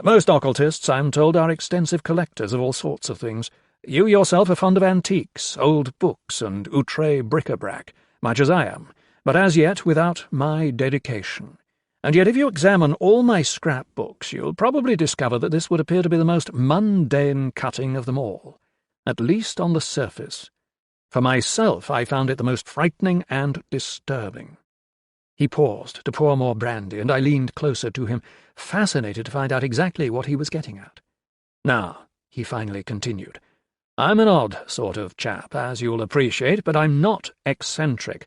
Most occultists, I'm told, are extensive collectors of all sorts of things. You yourself are fond of antiques, old books, and outre bric-a-brac, much as I am, but as yet without my dedication. And yet if you examine all my scrapbooks, you'll probably discover that this would appear to be the most mundane cutting of them all, at least on the surface. For myself, I found it the most frightening and disturbing." He paused to pour more brandy, and I leaned closer to him, fascinated to find out exactly what he was getting at. "Now," he finally continued, "I'm an odd sort of chap, as you'll appreciate, but I'm not eccentric,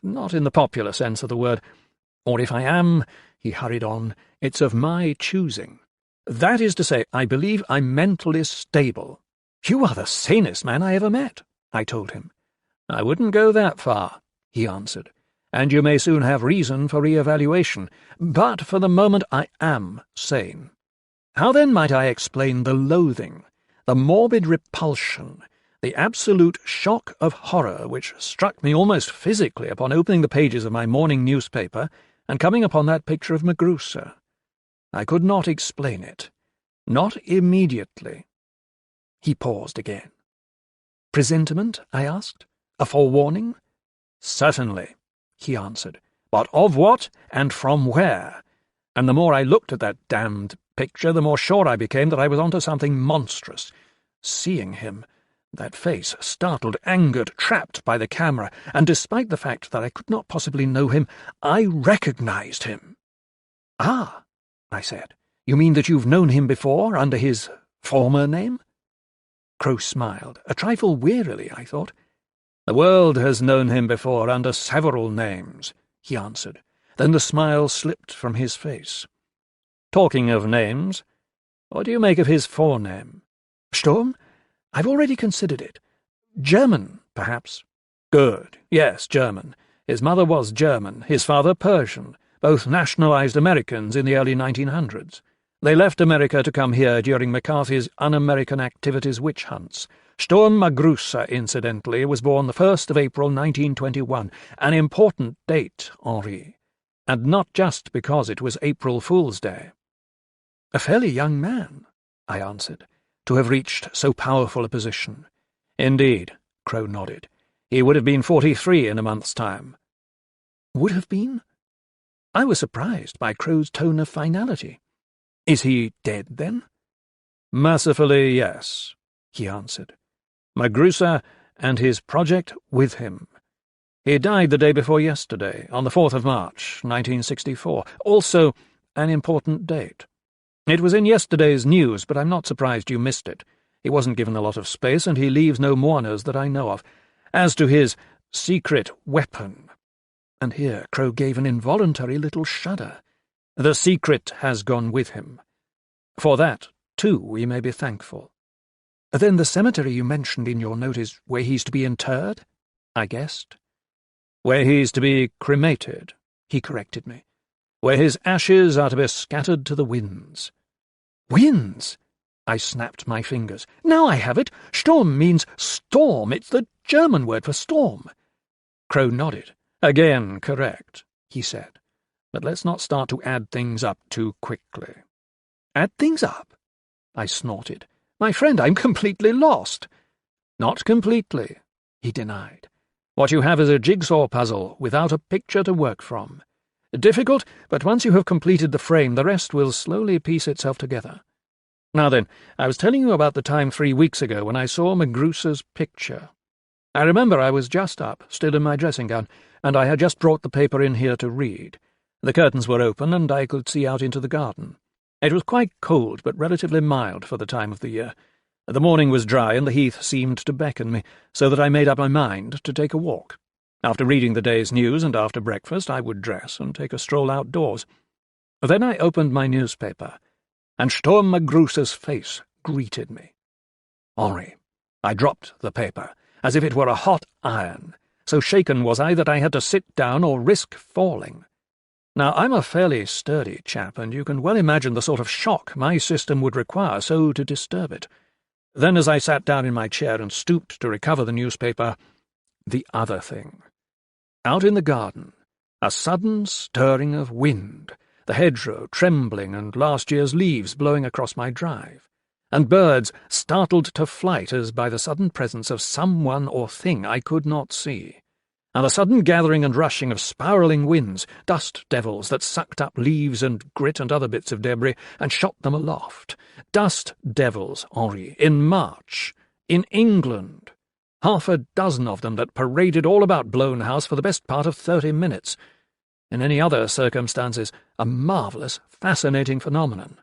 not in the popular sense of the word. Or if I am," he hurried on, "it's of my choosing. That is to say, I believe I'm mentally stable." "You are the sanest man I ever met," I told him. "I wouldn't go that far," he answered, "and you may soon have reason for re-evaluation, but for the moment I am sane. How then might I explain the loathing, the morbid repulsion, the absolute shock of horror which struck me almost physically upon opening the pages of my morning newspaper and coming upon that picture of Magrusa? I could not explain it. Not immediately." He paused again. "Presentiment?" I asked. "A forewarning?" "Certainly," he answered. "But of what, and from where? And the more I looked at that damned picture, the more sure I became that I was onto something monstrous. Seeing him, that face, startled, angered, trapped by the camera, and despite the fact that I could not possibly know him, I recognized him. "Ah," I said, "you mean that you've known him before, under his former name?" Crow smiled, a trifle wearily, I thought. "The world has known him before under several names," he answered. Then the smile slipped from his face. "Talking of names, what do you make of his forename?" "Sturm? I've already considered it. German, perhaps." "Good. Yes, German. His mother was German, his father Persian, both nationalized Americans in the early 1900s. They left America to come here during McCarthy's Un-American Activities witch hunts. Sturm Magrusa, incidentally, was born the 1st of April 1921, an important date, Henri, and not just because it was April Fool's Day." "A fairly young man," I answered, "to have reached so powerful a position." "Indeed," Crow nodded. "He would have been 43 in a month's time." "Would have been?" I was surprised by Crow's tone of finality. "Is he dead, then?" "Mercifully, yes," he answered. "Magrusa and his project with him. He died the day before yesterday, on the 4th of March, 1964. Also an important date. It was in yesterday's news, but I'm not surprised you missed it. He wasn't given a lot of space, and he leaves no mourners that I know of. As to his secret weapon—" and here Crow gave an involuntary little shudder. "The secret has gone with him. For that, too, we may be thankful." "Then the cemetery you mentioned in your note is where he's to be interred?" I guessed. "Where he's to be cremated," he corrected me. "Where his ashes are to be scattered to the winds." "Winds?" I snapped my fingers. "Now I have it! Sturm means storm. It's the German word for storm." Crow nodded. "Again correct," he said. "But let's not start to add things up too quickly." "Add things up?" I snorted. "My friend, I'm completely lost." "Not completely," he denied. "What you have is a jigsaw puzzle without a picture to work from. Difficult, but once you have completed the frame, the rest will slowly piece itself together. Now then, I was telling you about the time 3 weeks ago when I saw Magrusa's picture. I remember I was just up, still in my dressing gown, and I had just brought the paper in here to read. The curtains were open, and I could see out into the garden. It was quite cold, but relatively mild for the time of the year. The morning was dry, and the heath seemed to beckon me, so that I made up my mind to take a walk. After reading the day's news and after breakfast, I would dress and take a stroll outdoors. Then I opened my newspaper, and Sturm Magrusa's face greeted me. Henri, I dropped the paper, as if it were a hot iron. So shaken was I that I had to sit down or risk falling. Now, I'm a fairly sturdy chap, and you can well imagine the sort of shock my system would require so to disturb it. Then, as I sat down in my chair and stooped to recover the newspaper, the other thing. Out in the garden, a sudden stirring of wind, the hedgerow trembling and last year's leaves blowing across my drive, and birds startled to flight as by the sudden presence of someone or thing I could not see, and a sudden gathering and rushing of spiralling winds, dust devils that sucked up leaves and grit and other bits of debris and shot them aloft. Dust devils, Henri, in March, in England. 6 of them that paraded all about Blown House for the best part of 30 minutes. In any other circumstances, a marvellous, fascinating phenomenon.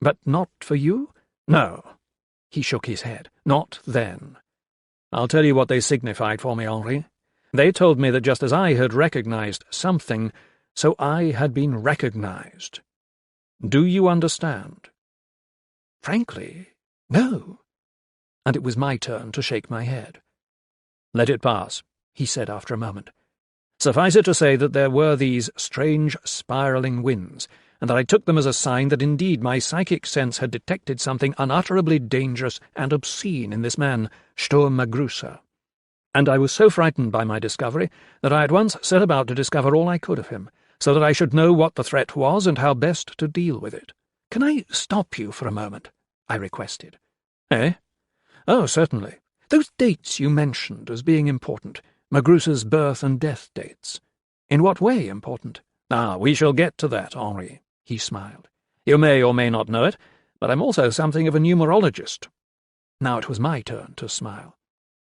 But not for you? No. He shook his head. Not then. I'll tell you what they signified for me, Henri. They told me that just as I had recognized something, so I had been recognized. Do you understand? Frankly, no. And it was my turn to shake my head. Let it pass, he said after a moment. Suffice it to say that there were these strange spiralling winds, and that I took them as a sign that indeed my psychic sense had detected something unutterably dangerous and obscene in this man, Sturm Magrusa. And I was so frightened by my discovery that I at once set about to discover all I could of him, so that I should know what the threat was and how best to deal with it. "Can I stop you for a moment?" I requested. "Eh? Oh, certainly. Those dates you mentioned as being important, Magrusa's birth and death dates. In what way important?" "Ah, we shall get to that, Henri," he smiled. You may or may not know it, but I'm also something of a numerologist." Now it was my turn to smile.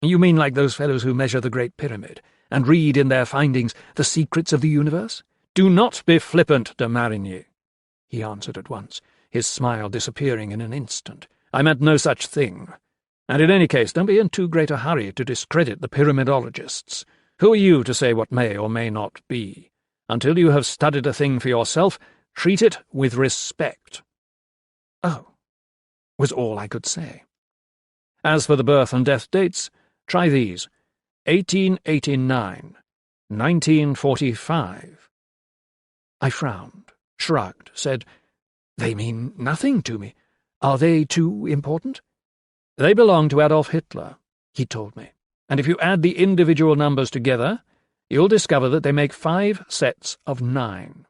"You mean like those fellows who measure the Great Pyramid, and read in their findings the secrets of the universe? Do not be flippant, de Marigny," he answered at once, his smile disappearing in an instant. "I meant no such thing. And in any case, don't be in too great a hurry to discredit the pyramidologists. Who are you to say what may or may not be? Until you have studied a thing for yourself, treat it with respect." "Oh," was all I could say. "As for the birth and death dates, try these: 1889, 1945. I frowned, shrugged, said, "They mean nothing to me. Are they too important?" "They belong to Adolf Hitler," he told me, "and if you add the individual numbers together, you'll discover that they make 5 sets of 9.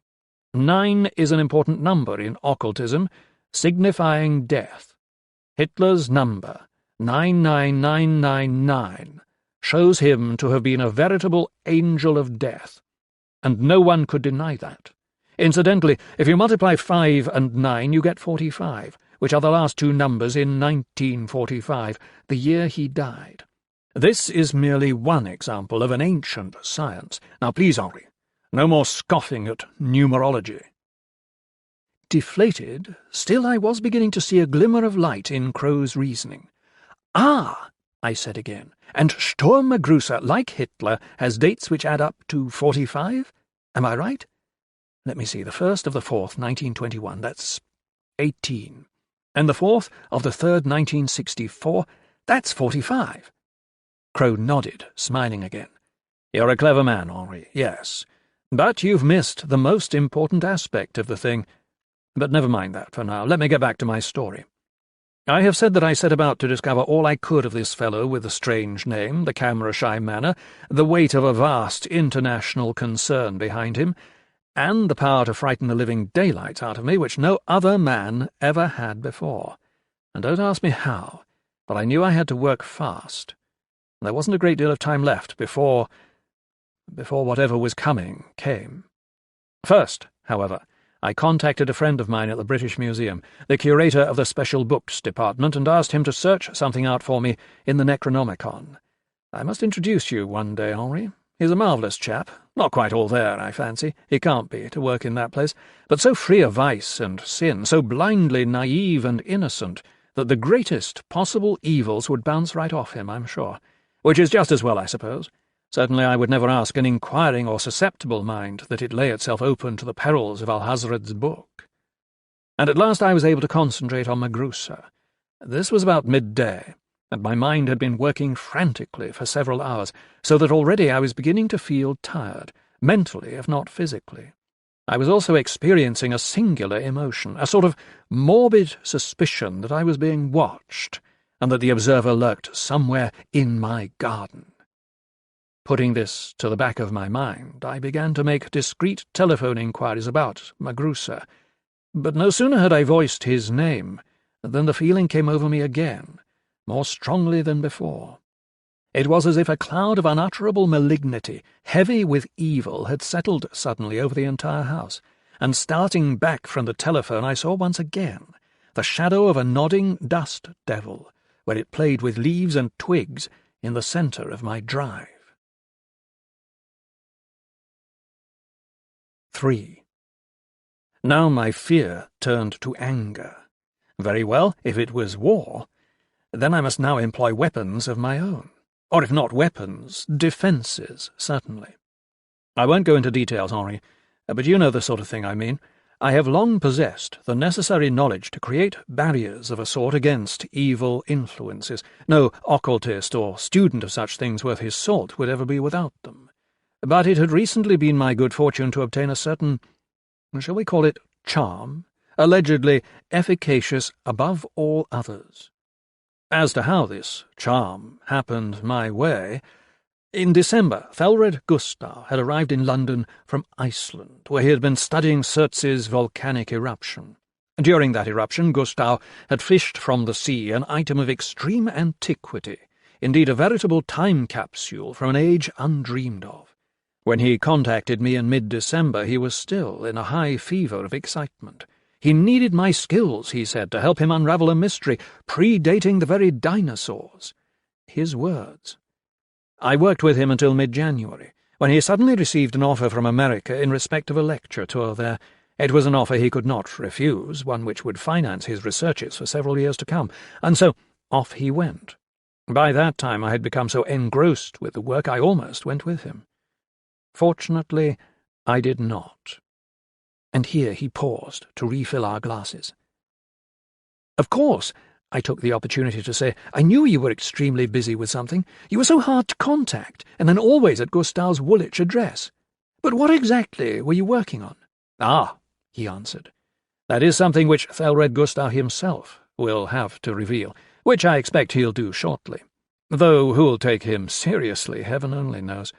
9 is an important number in occultism, signifying death. Hitler's number, 99999, shows him to have been a veritable angel of death, and no one could deny that. Incidentally, if you multiply 5 and 9, you get 45, which are the last 2 numbers in 1945, the year he died. This is merely one example of an ancient science. Now please, Henri, no more scoffing at numerology." Deflated, still I was beginning to see a glimmer of light in Crow's reasoning. "Ah," I said again, "and Sturm-Magrusa, like Hitler, has dates which add up to 45? Am I right? Let me see, the 1st of the 4th, 1921, that's 18. And the 4th of the 3rd, 1964, that's 45. Crow nodded, smiling again. "You're a clever man, Henri, yes. But you've missed the most important aspect of the thing. But never mind that for now. Let me get back to my story. I have said that I set about to discover all I could of this fellow with the strange name, the camera-shy manner, the weight of a vast international concern behind him, and the power to frighten the living daylights out of me which no other man ever had before. And don't ask me how, but I knew I had to work fast. There wasn't a great deal of time left before whatever was coming came. First, however, I contacted a friend of mine at the British Museum, the curator of the Special Books Department, and asked him to search something out for me in the Necronomicon. I must introduce you one day, Henri. He's a marvellous chap. Not quite all there, I fancy. He can't be, to work in that place, but so free of vice and sin, so blindly naive and innocent, that the greatest possible evils would bounce right off him, I'm sure. Which is just as well, I suppose. Certainly I would never ask an inquiring or susceptible mind that it lay itself open to the perils of Alhazred's book. And at last I was able to concentrate on Magrusa. This was about midday, and my mind had been working frantically for several hours, so that already I was beginning to feel tired, mentally if not physically. I was also experiencing a singular emotion, a sort of morbid suspicion that I was being watched, and that the observer lurked somewhere in my garden. Putting this to the back of my mind, I began to make discreet telephone inquiries about Magrusa, but no sooner had I voiced his name than the feeling came over me again, more strongly than before. It was as if a cloud of unutterable malignity, heavy with evil, had settled suddenly over the entire house, and starting back from the telephone I saw once again the shadow of a nodding dust devil, where it played with leaves and twigs in the centre of my drive. 3. Now my fear turned to anger. Very well, if it was war, then I must now employ weapons of my own. Or if not weapons, defences, certainly. I won't go into details, Henri, but you know the sort of thing I mean. I have long possessed the necessary knowledge to create barriers of a sort against evil influences. No occultist or student of such things worth his salt would ever be without them. But it had recently been my good fortune to obtain a certain, shall we call it, charm, allegedly efficacious above all others. As to how this charm happened my way, in December, Thelred Gustav had arrived in London from Iceland, where he had been studying Surtsey's volcanic eruption. During that eruption, Gustav had fished from the sea an item of extreme antiquity, indeed a veritable time capsule from an age undreamed of. When he contacted me in mid-December, he was still in a high fever of excitement. He needed my skills, he said, to help him unravel a mystery predating the very dinosaurs. His words. I worked with him until mid-January, when he suddenly received an offer from America in respect of a lecture tour there. It was an offer he could not refuse, one which would finance his researches for several years to come, and so off he went. By that time I had become so engrossed with the work I almost went with him. Fortunately, I did not. And here he paused to refill our glasses. Of course, I took the opportunity to say, I knew you were extremely busy with something. You were so hard to contact, and then always at Gustav's Woolwich address. But what exactly were you working on? Ah, he answered. That is something which Thelred Gustav himself will have to reveal, which I expect he'll do shortly. Though who'll take him seriously, heaven only knows.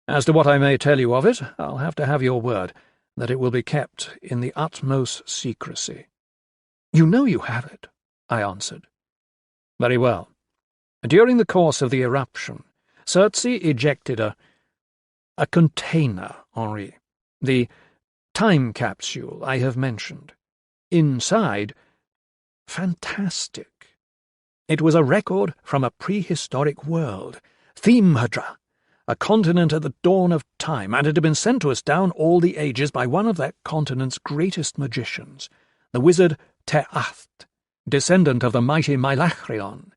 As to what I may tell you of it, I'll have to have your word that it will be kept in the utmost secrecy. You know you have it, I answered. Very well. During the course of the eruption, Circe ejected a container, Henri, the time capsule I have mentioned. Inside, fantastic. It was a record from a prehistoric world, Themhedra, a continent at the dawn of time, and it had been sent to us down all the ages by one of that continent's greatest magicians, the wizard Teath, descendant of the mighty Mylachrion.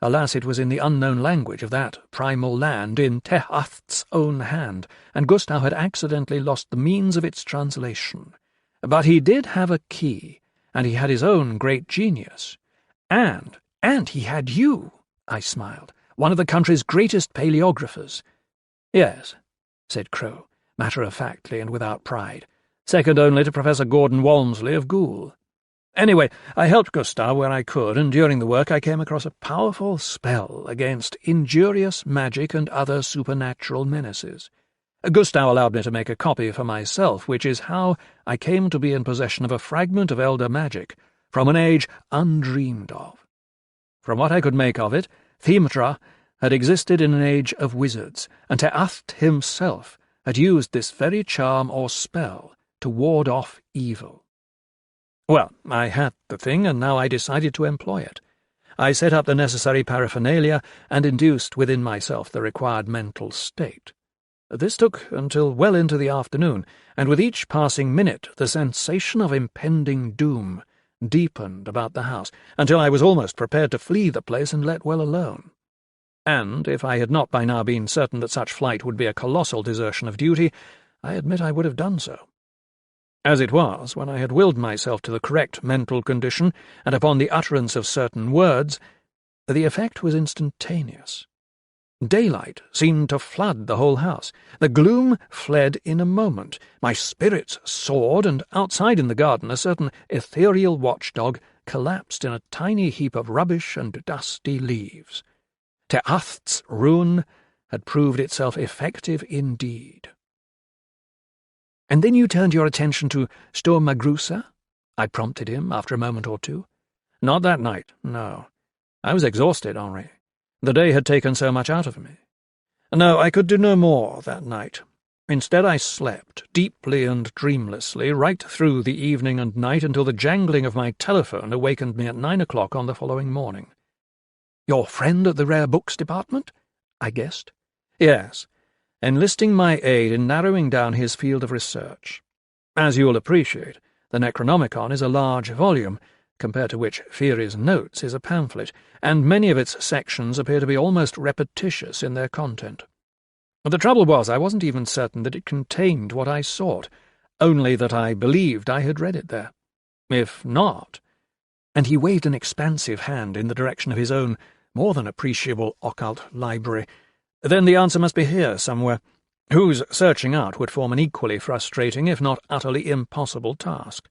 Alas, it was in the unknown language of that primal land, in Teath's own hand, and Gustav had accidentally lost the means of its translation. But he did have a key, and he had his own great genius. And he had you, I smiled, one of the country's greatest paleographers. Yes, said Crow, matter-of-factly and without pride, second only to Professor Gordon Walmsley of Goole. Anyway, I helped Gustav where I could, and during the work I came across a powerful spell against injurious magic and other supernatural menaces. Gustav allowed me to make a copy for myself, which is how I came to be in possession of a fragment of elder magic from an age undreamed of. From what I could make of it, Themhedra had existed in an age of wizards, and Teath himself had used this very charm or spell to ward off evil. Well, I had the thing, and now I decided to employ it. I set up the necessary paraphernalia and induced within myself the required mental state. This took until well into the afternoon, and with each passing minute the sensation of impending doom deepened about the house, until I was almost prepared to flee the place and let well alone. And if I had not by now been certain that such flight would be a colossal desertion of duty, I admit I would have done so. As it was, when I had willed myself to the correct mental condition, and upon the utterance of certain words, the effect was instantaneous. Daylight seemed to flood the whole house. The gloom fled in a moment. My spirits soared, and outside in the garden a certain ethereal watchdog collapsed in a tiny heap of rubbish and dusty leaves. Teath's rune had proved itself effective indeed. "And then you turned your attention to Sturmagrusa?" I prompted him after a moment or two. "Not that night, no. I was exhausted, Henri. The day had taken so much out of me. No, I could do no more that night. Instead I slept, deeply and dreamlessly, right through the evening and night until the jangling of my telephone awakened me at 9 o'clock on the following morning." "Your friend at the rare books department?" I guessed. "Yes, enlisting my aid in narrowing down his field of research. As you'll appreciate, the Necronomicon is a large volume, compared to which Fiery's Notes is a pamphlet, and many of its sections appear to be almost repetitious in their content. The trouble was, I wasn't even certain that it contained what I sought, only that I believed I had read it there. If not—" and he waved an expansive hand in the direction of his own more than appreciable occult library, "then the answer must be here somewhere, whose searching out would form an equally frustrating, if not utterly impossible task,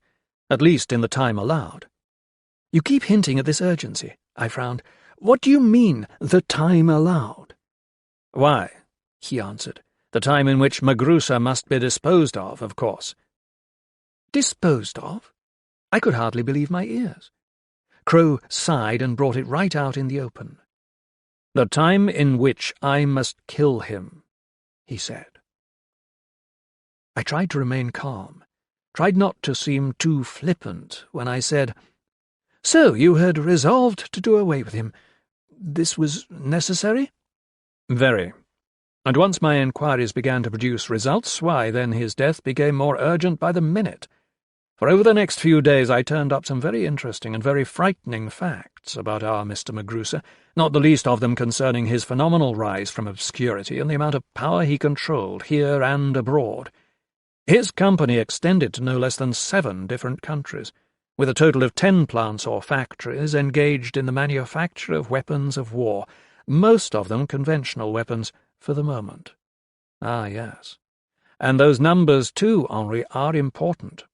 at least in the time allowed." "You keep hinting at this urgency," I frowned. "What do you mean, the time allowed?" "Why," he answered, "the time in which Magrusa must be disposed of course." "Disposed of?" I could hardly believe my ears. Crow sighed and brought it right out in the open. "The time in which I must kill him," he said. I tried to remain calm. tried not to seem too flippant when I said, "So you had resolved to do away with him. This was necessary?" "Very. And once my inquiries began to produce results, why, then his death became more urgent by the minute. For over the next few days I turned up some very interesting and very frightening facts about our Mr. Magrusa, not the least of them concerning his phenomenal rise from obscurity and the amount of power he controlled here and abroad. His company extended to no less than 7 different countries, with a total of 10 plants or factories engaged in the manufacture of weapons of war, most of them conventional weapons for the moment. Ah, yes. And those numbers, too, Henri, are important.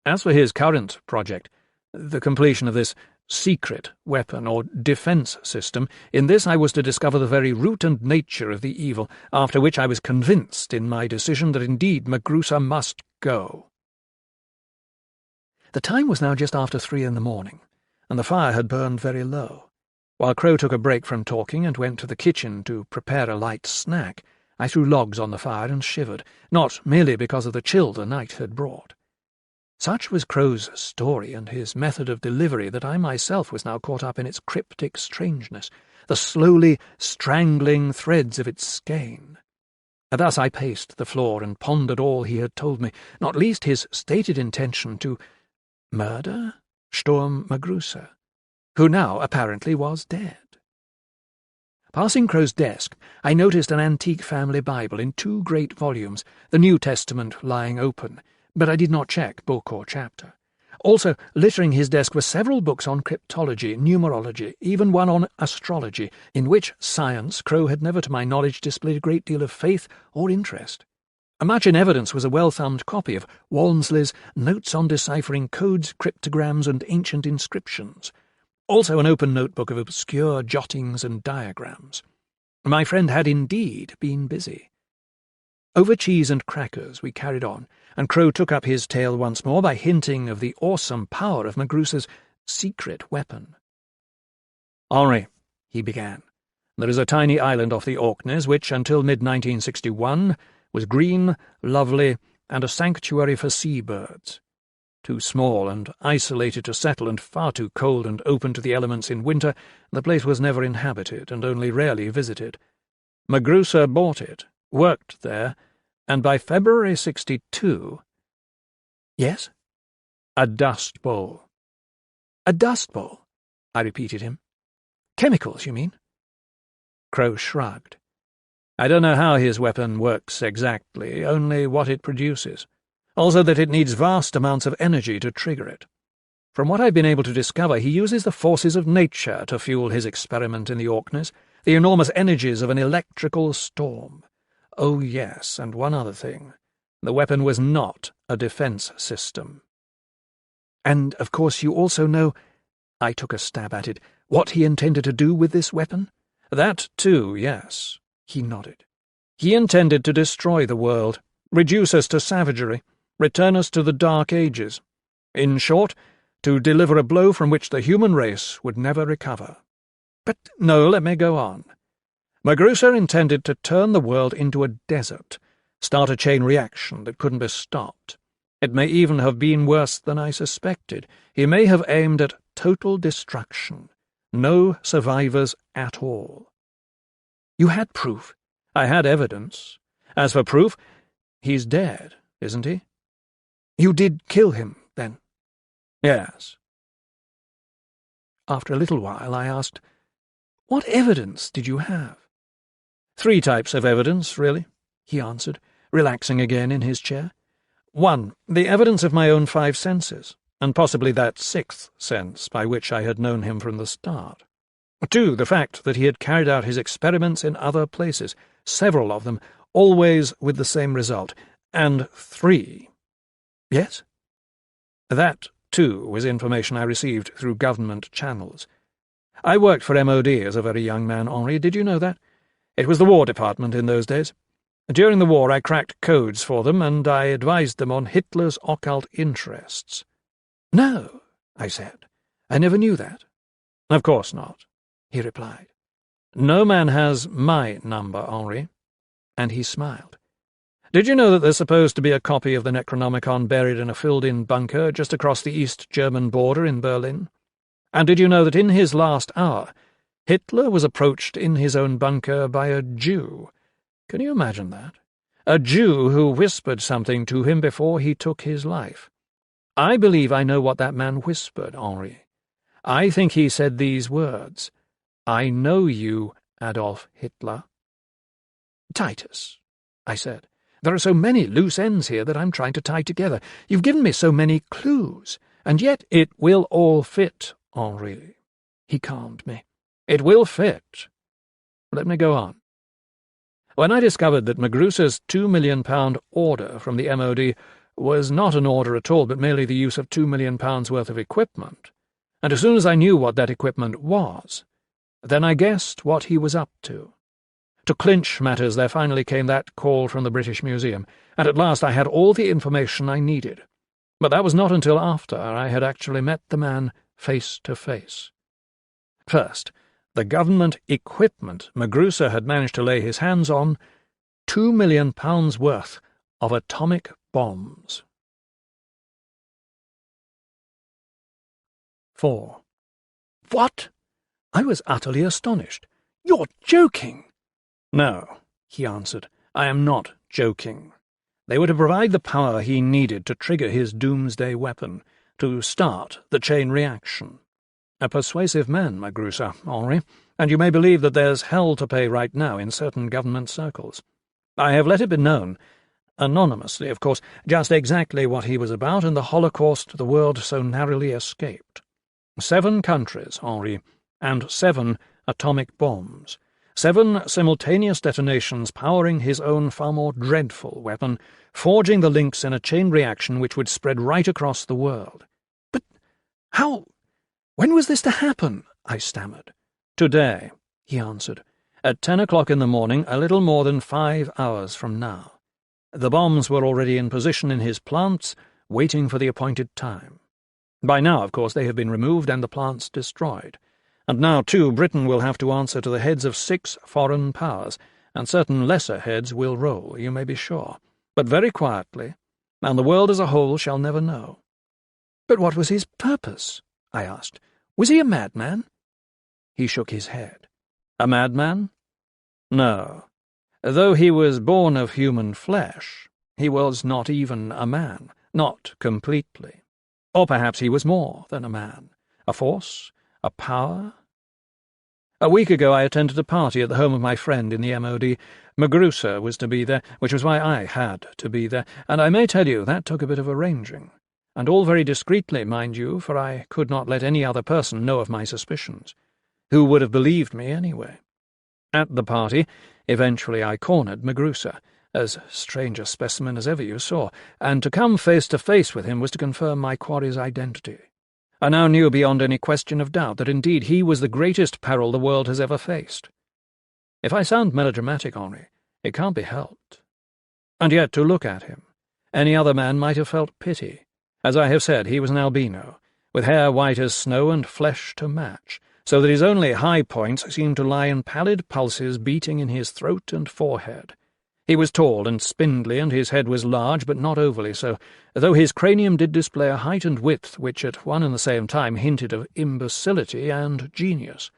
As for his current project, the completion of this secret weapon or defence system, in this I was to discover the very root and nature of the evil, after which I was convinced in my decision that indeed Magrusa must go. The time was now just after 3 in the morning, and the fire had burned very low. While Crow took a break from talking and went to the kitchen to prepare a light snack, I threw logs on the fire and shivered, not merely because of the chill the night had brought. Such was Crow's story and his method of delivery that I myself was now caught up in its cryptic strangeness, the slowly strangling threads of its skein. Thus I paced the floor and pondered all he had told me, not least his stated intention to murder Sturm Magrusa, who now apparently was dead. Passing Crow's desk, I noticed an antique family Bible in 2 great volumes, the New Testament lying open, but I did not check book or chapter. Also, littering his desk were several books on cryptology, numerology, even one on astrology, in which science Crow had never to my knowledge displayed a great deal of faith or interest. Much in evidence was a well-thumbed copy of Walmsley's Notes on Deciphering Codes, Cryptograms, and Ancient Inscriptions, also an open notebook of obscure jottings and diagrams. My friend had indeed been busy. Over cheese and crackers we carried on, and Crow took up his tale once more by hinting of the awesome power of Magrusa's secret weapon. "Henri," he began, "there is a tiny island off the Orkneys which, until mid-1961, was green, lovely, and a sanctuary for sea-birds. Too small and isolated to settle and far too cold and open to the elements in winter, the place was never inhabited and only rarely visited. Magrusa bought it, worked there, and by February 62— "Yes?" "A dust bowl." "A dust bowl?" I repeated him. "Chemicals, you mean?" Crow shrugged. "I don't know how his weapon works exactly, only what it produces. Also that it needs vast amounts of energy to trigger it. From what I've been able to discover, he uses the forces of nature to fuel his experiment in the Orkneys, the enormous energies of an electrical storm. Oh, yes, and one other thing. The weapon was not a defence system." "And, of course, you also know—" I took a stab at it— "what he intended to do with this weapon?" "That, too, yes." He nodded. "He intended to destroy the world, reduce us to savagery, return us to the Dark Ages. In short, to deliver a blow from which the human race would never recover. But no, let me go on. Magrusa intended to turn the world into a desert, start a chain reaction that couldn't be stopped. It may even have been worse than I suspected. He may have aimed at total destruction. No survivors at all." "You had proof?" "I had evidence. As for proof, he's dead, isn't he?" "You did kill him, then?" "Yes." After a little while I asked, "What evidence did you have?" "3 types of evidence, really," he answered, relaxing again in his chair. 1, the evidence of my own 5 senses, and possibly that 6th sense by which I had known him from the start. 2, the fact that he had carried out his experiments in other places, several of them, always with the same result. And 3— "Yes?" "That, too, was information I received through government channels. I worked for MOD as a very young man, Henri. Did you know that? It was the War Department in those days. During the war I cracked codes for them, and I advised them on Hitler's occult interests." "No," I said. "I never knew that." "Of course not," he replied. "No man has my number, Henri." And he smiled. Did you know that there's supposed to be a copy of the Necronomicon buried in a filled-in bunker just across the East German border in Berlin? And did you know that in his last hour, Hitler was approached in his own bunker by a Jew? Can you imagine that? A Jew who whispered something to him before he took his life. I believe I know what that man whispered, Henri. I think he said these words, "I know you, Adolf Hitler." "Titus," I said, "there are so many loose ends here that I'm trying to tie together. You've given me so many clues, and yet it will all fit, Henri." He calmed me. "It will fit. Let me go on. When I discovered that Magrusa's £2 million order from the MOD was not an order at all, but merely the use of £2 million worth of equipment, and as soon as I knew what that equipment was, then I guessed what he was up to. To clinch matters, there finally came that call from the British Museum, and at last I had all the information I needed. But that was not until after I had actually met the man face to face. First, the government equipment Magrusa had managed to lay his hands on, £2 million worth of atomic bombs. 4. "What?" I was utterly astonished. "You're joking!" "No," he answered, "I am not joking. They were to provide the power he needed to trigger his doomsday weapon, to start the chain reaction. A persuasive man, Magrusa, Henri, and you may believe that there's hell to pay right now in certain government circles. I have let it be known, anonymously, of course, just exactly what he was about and the Holocaust the world so narrowly escaped. 7 countries, Henri, and 7 atomic bombs. 7 simultaneous detonations powering his own far more dreadful weapon, forging the links in a chain reaction which would spread right across the world. But how? When was this to happen? I stammered. Today, he answered. At 10 o'clock in the morning, a little more than 5 hours from now. The bombs were already in position in his plants, waiting for the appointed time. By now, of course, they have been removed and the plants destroyed. And now, too, Britain will have to answer to the heads of 6 foreign powers, and certain lesser heads will roll, you may be sure, but very quietly, and the world as a whole shall never know. But what was his purpose? I asked. Was he a madman? He shook his head. A madman? No. Though he was born of human flesh, he was not even a man, not completely. Or perhaps he was more than a man, a force, a power. A week ago I attended a party at the home of my friend in the MOD. Magrusa was to be there, which was why I had to be there, and I may tell you that took a bit of arranging. And all very discreetly, mind you, for I could not let any other person know of my suspicions. Who would have believed me anyway? At the party, eventually I cornered Magrusa, as strange a specimen as ever you saw, and to come face to face with him was to confirm my quarry's identity. I now knew beyond any question of doubt that indeed he was the greatest peril the world has ever faced. If I sound melodramatic, Henri, it can't be helped. And yet, to look at him, any other man might have felt pity. As I have said, he was an albino, with hair white as snow and flesh to match, so that his only high points seemed to lie in pallid pulses beating in his throat and forehead. He was tall and spindly, and his head was large, but not overly so, though his cranium did display a height and width which at one and the same time hinted of imbecility and genius.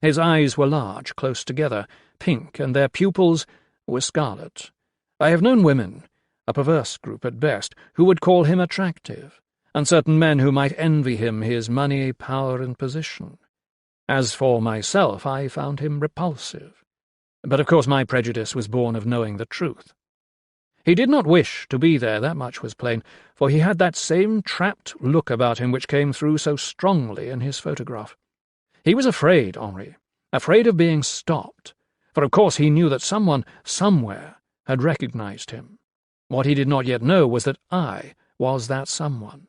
His eyes were large, close together, pink, and their pupils were scarlet. I have known women, a perverse group at best, who would call him attractive, and certain men who might envy him his money, power, and position. As for myself, I found him repulsive. But of course my prejudice was born of knowing the truth. He did not wish to be there, that much was plain, for he had that same trapped look about him which came through so strongly in his photograph. He was afraid, Henri, afraid of being stopped, for of course he knew that someone, somewhere, had recognized him. What he did not yet know was that I was that someone.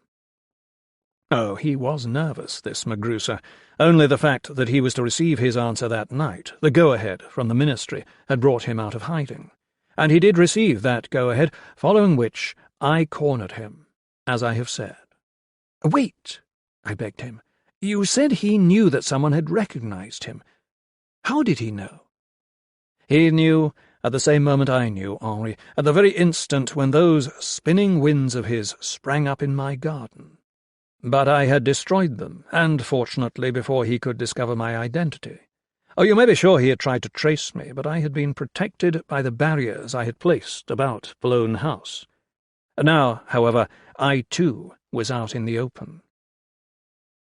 Oh, he was nervous, this Magrusa. Only the fact that he was to receive his answer that night, the go-ahead from the ministry, had brought him out of hiding. And he did receive that go-ahead, following which I cornered him, as I have said. "Wait," I begged him. "You said he knew that someone had recognized him. How did he know?" "He knew At the same moment I knew, Henri, at the very instant when those spinning winds of his sprang up in my garden. But I had destroyed them, and fortunately before he could discover my identity. Oh, you may be sure he had tried to trace me, but I had been protected by the barriers I had placed about Blown House. Now, however, I too was out in the open.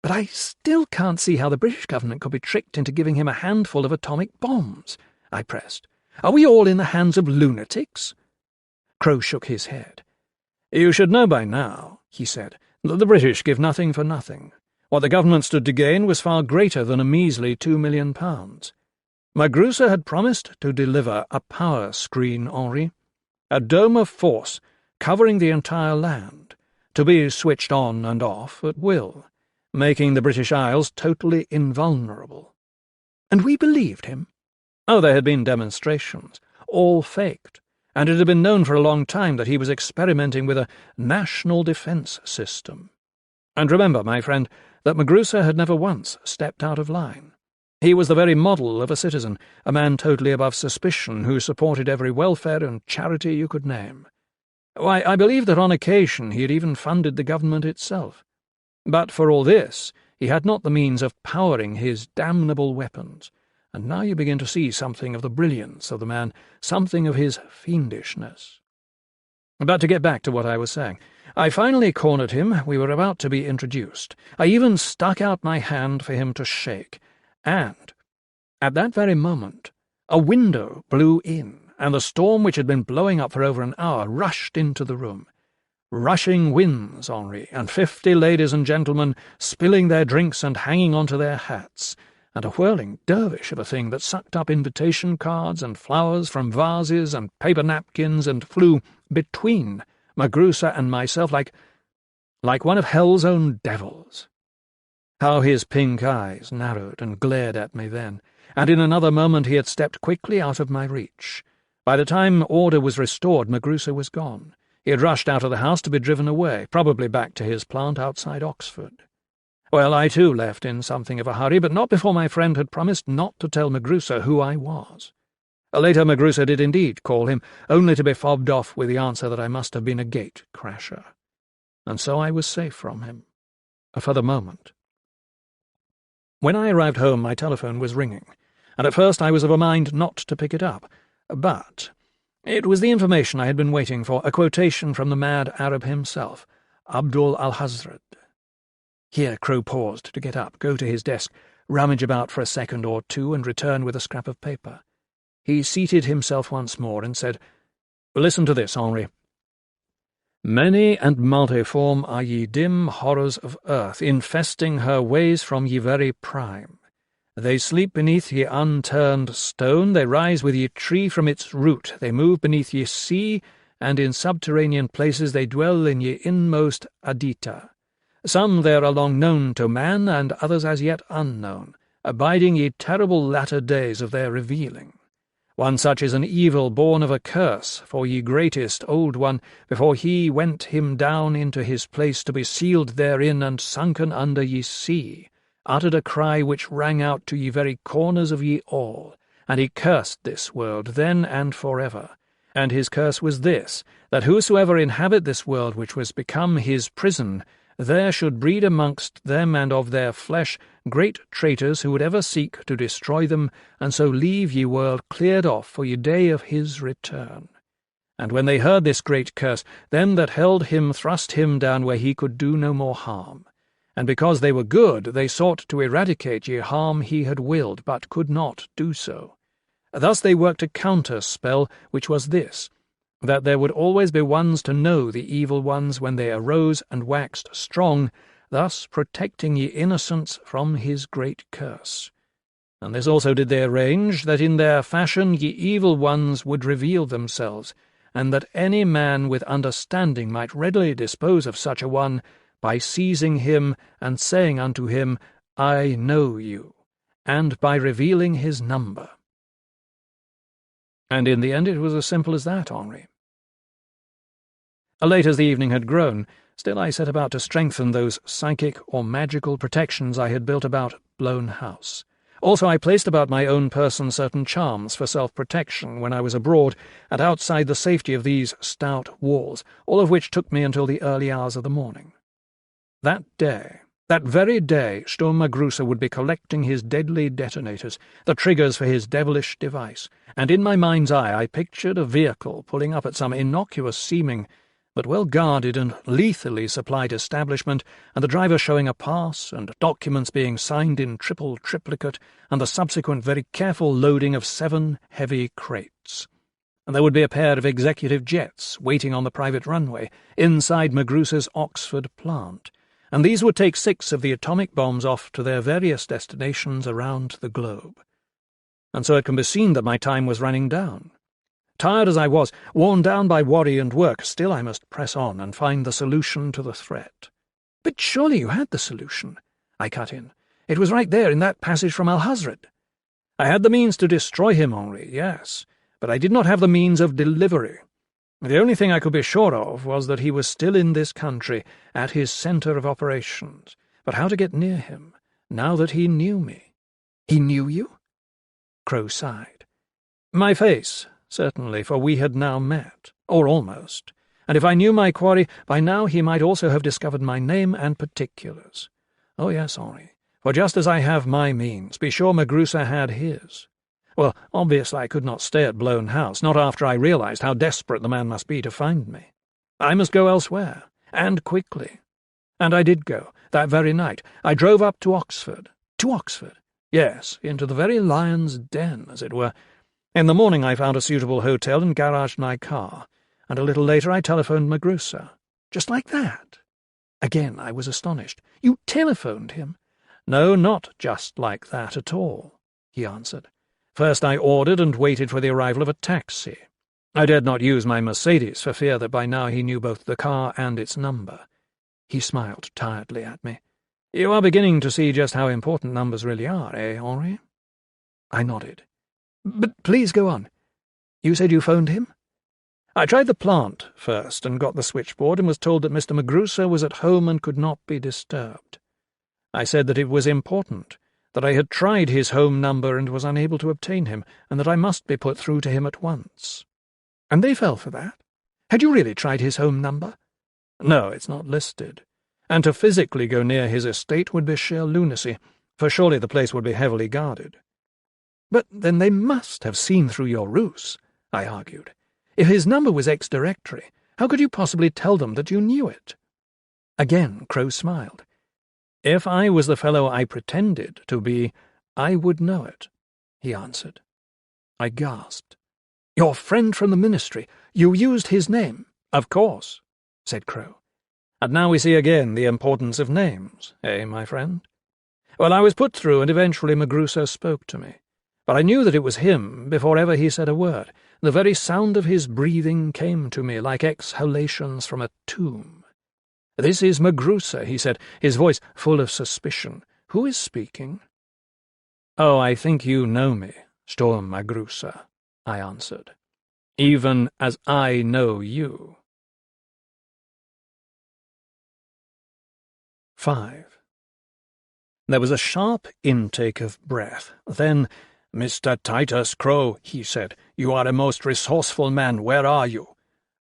"But I still can't see how the British government could be tricked into giving him a handful of atomic bombs," I pressed. "Are we all in the hands of lunatics?" Crow shook his head. "You should know by now," he said, "that the British give nothing for nothing. What the government stood to gain was far greater than a measly £2 million. Magrusa had promised to deliver a power screen, Henri, a dome of force covering the entire land, to be switched on and off at will, making the British Isles totally invulnerable." "And we believed him?" "Oh, there had been demonstrations, all faked, and it had been known for a long time that he was experimenting with a national defence system. And remember, my friend, that Magrusa had never once stepped out of line. He was the very model of a citizen, a man totally above suspicion, who supported every welfare and charity you could name. Why, I believe that on occasion he had even funded the government itself. But for all this, he had not the means of powering his damnable weapons, and now you begin to see something of the brilliance of the man, something of his fiendishness. But to get back to what I was saying, I finally cornered him. We were about to be introduced. I even stuck out my hand for him to shake, and at that very moment a window blew in, and the storm which had been blowing up for over an hour rushed into the room. Rushing winds, Henri, and 50 ladies and gentlemen spilling their drinks and hanging onto their hats, and a whirling dervish of a thing that sucked up invitation cards and flowers from vases and paper napkins and flew between Magrusa and myself like one of hell's own devils. How his pink eyes narrowed and glared at me then, and in another moment he had stepped quickly out of my reach. By the time order was restored, Magrusa was gone. He had rushed out of the house to be driven away, probably back to his plant outside Oxford. Well, I too left in something of a hurry, but not before my friend had promised not to tell Magrusa who I was. Later Magrusa did indeed call him, only to be fobbed off with the answer that I must have been a gate crasher. And so I was safe from him. For the moment. When I arrived home, my telephone was ringing, and at first I was of a mind not to pick it up. But it was the information I had been waiting for, a quotation from the mad Arab himself, Abdul al-Hazred. Here Crow paused to get up, go to his desk, rummage about for a second or two, and return with a scrap of paper. He seated himself once more and said, "Listen to this, Henri. Many and multiform are ye dim horrors of earth, infesting her ways from ye very prime. They sleep beneath ye unturned stone, they rise with ye tree from its root, they move beneath ye sea, and in subterranean places they dwell in ye inmost adita. Some there are long known to man, and others as yet unknown, abiding ye terrible latter days of their revealing. One such is an evil born of a curse, for ye greatest old one, before he went him down into his place to be sealed therein and sunken under ye sea, uttered a cry which rang out to ye very corners of ye all, and he cursed this world then and forever. And his curse was this, that whosoever inhabit this world which was become his prison, there should breed amongst them and of their flesh great traitors who would ever seek to destroy them, and so leave ye world cleared off for ye day of his return. And when they heard this great curse, them that held him thrust him down where he could do no more harm. And because they were good, they sought to eradicate ye harm he had willed, but could not do so. Thus they worked a counter-spell, which was this, that there would always be ones to know the evil ones when they arose and waxed strong, thus protecting ye innocents from his great curse. And this also did they arrange, that in their fashion ye evil ones would reveal themselves, and that any man with understanding might readily dispose of such a one, by seizing him and saying unto him, I know you, and by revealing his number. And in the end it was as simple as that, Henri. Late as the evening had grown, still I set about to strengthen those psychic or magical protections I had built about Blown House. Also, I placed about my own person certain charms for self-protection when I was abroad and outside the safety of these stout walls, all of which took me until the early hours of the morning. That day, that very day, Sturm Magrusa would be collecting his deadly detonators, the triggers for his devilish device, and in my mind's eye I pictured a vehicle pulling up at some innocuous-seeming but well-guarded and lethally supplied establishment, and the driver showing a pass, and documents being signed in triple triplicate, and the subsequent very careful loading of 7 heavy crates. And there would be a pair of executive jets waiting on the private runway inside Magrusa's Oxford plant, and these would take 6 of the atomic bombs off to their various destinations around the globe. And so it can be seen that my time was running down. Tired as I was, worn down by worry and work, still I must press on and find the solution to the threat. "But surely you had the solution," I cut in. "It was right there in that passage from Al-Hazred." "I had the means to destroy him, Henri, yes, but I did not have the means of delivery. The only thing I could be sure of was that he was still in this country, at his centre of operations. But how to get near him, now that he knew me?" "He knew you?" Crow sighed. "My face, certainly, for we had now met, or almost, and if I knew my quarry, by now he might also have discovered my name and particulars. Oh yes, Henri, for just as I have my means, be sure Magrusa had his. Well, obviously I could not stay at Blown House, not after I realized how desperate the man must be to find me. I must go elsewhere, and quickly. And I did go, that very night. I drove up to Oxford. To Oxford? Yes, into the very lion's den, as it were. In the morning I found a suitable hotel and garaged my car, and a little later I telephoned Magrusa. Just like that?" Again I was astonished. "You telephoned him?" "No, not just like that at all," he answered. "First I ordered and waited for the arrival of a taxi. I dared not use my Mercedes for fear that by now he knew both the car and its number." He smiled tiredly at me. "You are beginning to see just how important numbers really are, eh, Henri?" I nodded. "But please go on. You said you phoned him?" "I tried the plant first and got the switchboard and was told that Mr. Magrusa was at home and could not be disturbed. I said that it was important, that I had tried his home number and was unable to obtain him, and that I must be put through to him at once." "And they fell for that? Had you really tried his home number?" "No, it's not listed, and to physically go near his estate would be sheer lunacy, for surely the place would be heavily guarded." "But then they must have seen through your ruse," I argued. "If his number was ex-directory, how could you possibly tell them that you knew it?" Again Crow smiled. "If I was the fellow I pretended to be, I would know it," he answered. I gasped. "Your friend from the ministry, you used his name?" "Of course," said Crow. "And now we see again the importance of names, eh, my friend? Well, I was put through, and eventually Magrusa spoke to me. But I knew that it was him before ever he said a word. The very sound of his breathing came to me like exhalations from a tomb. 'This is Magrusa,' he said, his voice full of suspicion. 'Who is speaking?' 'Oh, I think you know me, Sturm Magrusa,' I answered, 'even as I know you.' 5. There was a sharp intake of breath. Then, "Mr. Titus Crow," he said, "you are a most resourceful man. Where are you?"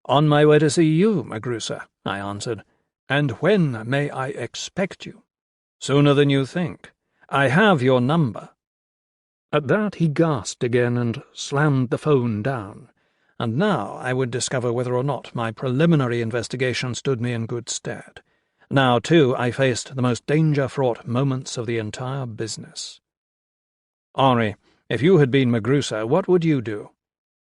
"On my way to see you, Magrusa," I answered. "And when may I expect you?" "Sooner than you think. I have your number." At that he gasped again and slammed the phone down. And now I would discover whether or not my preliminary investigation stood me in good stead. Now, too, I faced the most danger-fraught moments of the entire business. "Henri, if you had been Magrusa, what would you do?"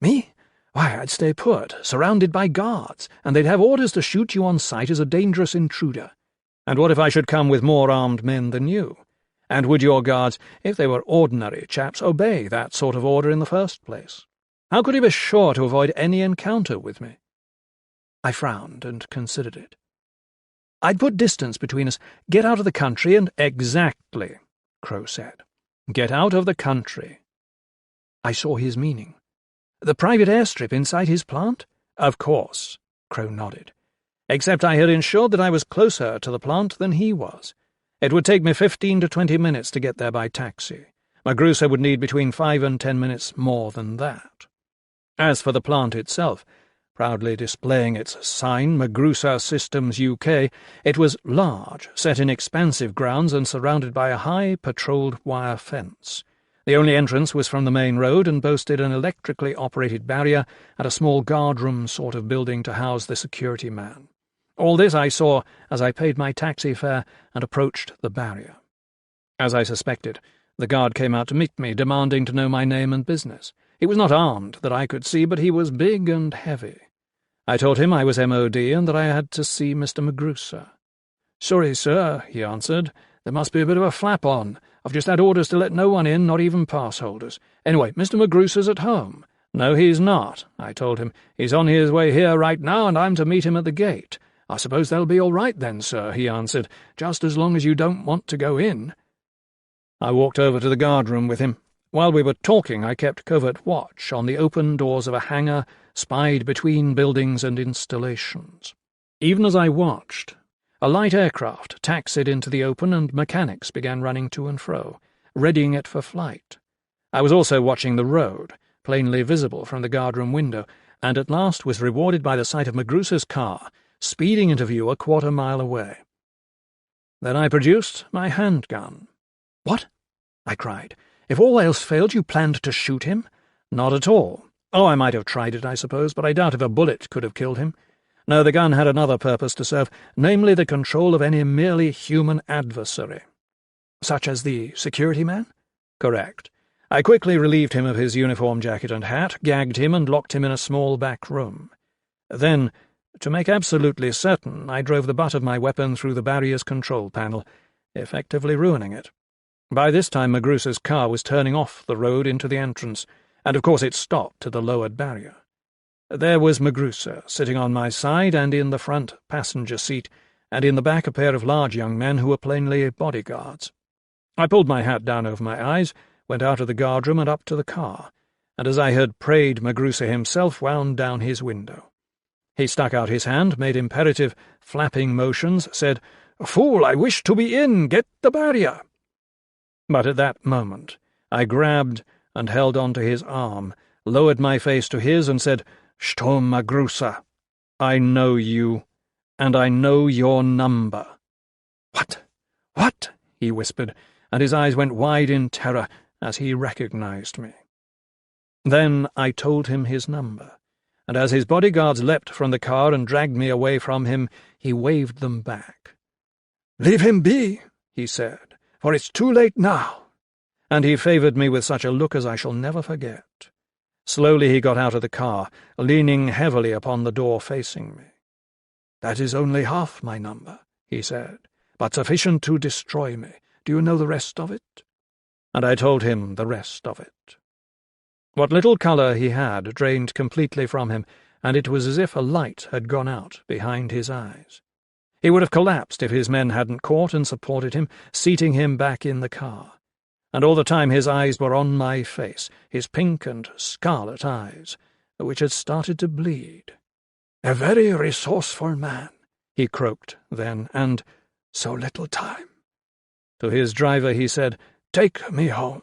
"Me? Why, I'd stay put, surrounded by guards, and they'd have orders to shoot you on sight as a dangerous intruder." "And what if I should come with more armed men than you? And would your guards, if they were ordinary chaps, obey that sort of order in the first place? How could you be sure to avoid any encounter with me?" I frowned and considered it. "I'd put distance between us, get out of the country, and—" "Exactly," Crow said. "Get out of the country." I saw his meaning. "The private airstrip inside his plant?" "Of course," Crow nodded. "Except I had ensured that I was closer to the plant than he was. It would take me 15 to 20 minutes to get there by taxi, Magrusa would need between 5 and 10 minutes more than that. As for the plant itself, proudly displaying its sign, Magrusa Systems UK, it was large, set in expansive grounds and surrounded by a high, patrolled wire fence. The only entrance was from the main road and boasted an electrically operated barrier and a small guardroom sort of building to house the security man. All this I saw as I paid my taxi fare and approached the barrier. As I suspected, the guard came out to meet me, demanding to know my name and business. He was not armed, that I could see, but he was big and heavy. I told him I was MOD and that I had to see Mr. Magrusa. "Sorry, sir," he answered. "There must be a bit of a flap on. I've just had orders to let no one in, not even pass holders. Anyway, Mr. Magrusa's at home." "No, he's not," I told him. "He's on his way here right now, and I'm to meet him at the gate." "I suppose they'll be all right then, sir," he answered, "just as long as you don't want to go in." I walked over to the guardroom with him. While we were talking, I kept covert watch on the open doors of a hangar, spied between buildings and installations. Even as I watched, a light aircraft taxied into the open and mechanics began running to and fro, readying it for flight. I was also watching the road, plainly visible from the guardroom window, and at last was rewarded by the sight of Magrusa's car, speeding into view a quarter-mile away. Then I produced my handgun. "What?" I cried. "If all else failed, you planned to shoot him?" "Not at all. Oh, I might have tried it, I suppose, but I doubt if a bullet could have killed him. No, the gun had another purpose to serve, namely the control of any merely human adversary." "Such as the security man?" "Correct. I quickly relieved him of his uniform jacket and hat, gagged him, and locked him in a small back room. Then, to make absolutely certain, I drove the butt of my weapon through the barrier's control panel, effectively ruining it. By this time Magrusa's car was turning off the road into the entrance, and of course it stopped at the lowered barrier. There was Magrusa, sitting on my side and in the front passenger seat, and in the back a pair of large young men who were plainly bodyguards. I pulled my hat down over my eyes, went out of the guardroom and up to the car, and as I had prayed, Magrusa himself wound down his window. He stuck out his hand, made imperative, flapping motions, said, "Fool, I wish to be in, get the barrier." But at that moment I grabbed and held on to his arm, lowered my face to his, and said, "Sturm Magrusa, I know you, and I know your number." "What? What?" he whispered, and his eyes went wide in terror as he recognized me. Then I told him his number, and as his bodyguards leapt from the car and dragged me away from him, he waved them back. "Leave him be," he said, "for it's too late now." And he favoured me with such a look as I shall never forget. Slowly he got out of the car, leaning heavily upon the door facing me. "That is only half my number," he said, "but sufficient to destroy me. Do you know the rest of it?" And I told him the rest of it. What little colour he had drained completely from him, and it was as if a light had gone out behind his eyes. He would have collapsed if his men hadn't caught and supported him, seating him back in the car. And all the time his eyes were on my face, his pink and scarlet eyes, which had started to bleed. "A very resourceful man," he croaked then, "and so little time." To his driver he said, "Take me home."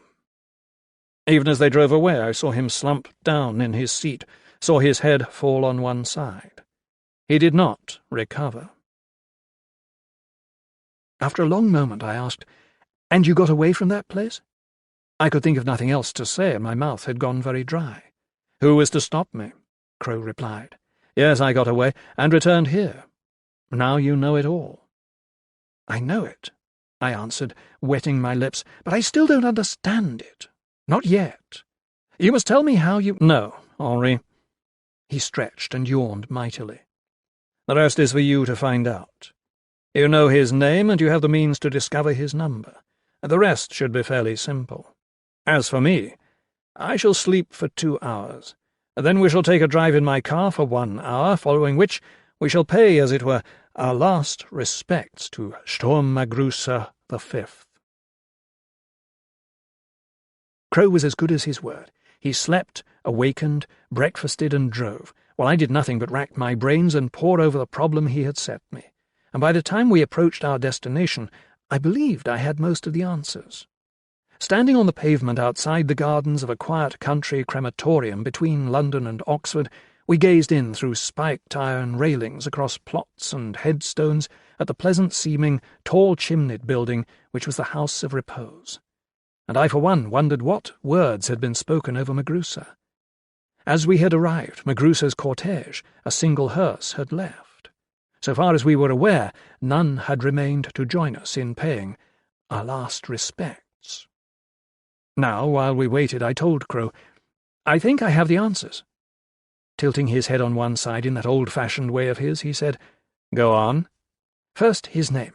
Even as they drove away, I saw him slump down in his seat, saw his head fall on one side. He did not recover. After a long moment I asked, "And you got away from that place?" I could think of nothing else to say, and my mouth had gone very dry. "Who was to stop me?" Crow replied. "Yes, I got away, and returned here. Now you know it all." "I know it," I answered, wetting my lips, "but I still don't understand it. Not yet. You must tell me how you—" "No, Henri." He stretched and yawned mightily. "The rest is for you to find out. You know his name, and you have the means to discover his number. The rest should be fairly simple. As for me, I shall sleep for 2 hours. Then we shall take a drive in my car for 1 hour, following which we shall pay, as it were, our last respects to Sturm Magrusa V. Crow was as good as his word. He slept, awakened, breakfasted, and drove, while I did nothing but rack my brains and pore over the problem he had set me. And by the time we approached our destination, I believed I had most of the answers. Standing on the pavement outside the gardens of a quiet country crematorium between London and Oxford, we gazed in through spiked iron railings across plots and headstones at the pleasant-seeming, tall-chimneyed building which was the House of Repose. And I for one wondered what words had been spoken over Magrusa. As we had arrived, Magrusa's cortege, a single hearse, had left. So far as we were aware, none had remained to join us in paying our last respects. Now, while we waited, I told Crow, "I think I have the answers." Tilting his head on one side in that old-fashioned way of his, he said, "Go on." "First, his name,"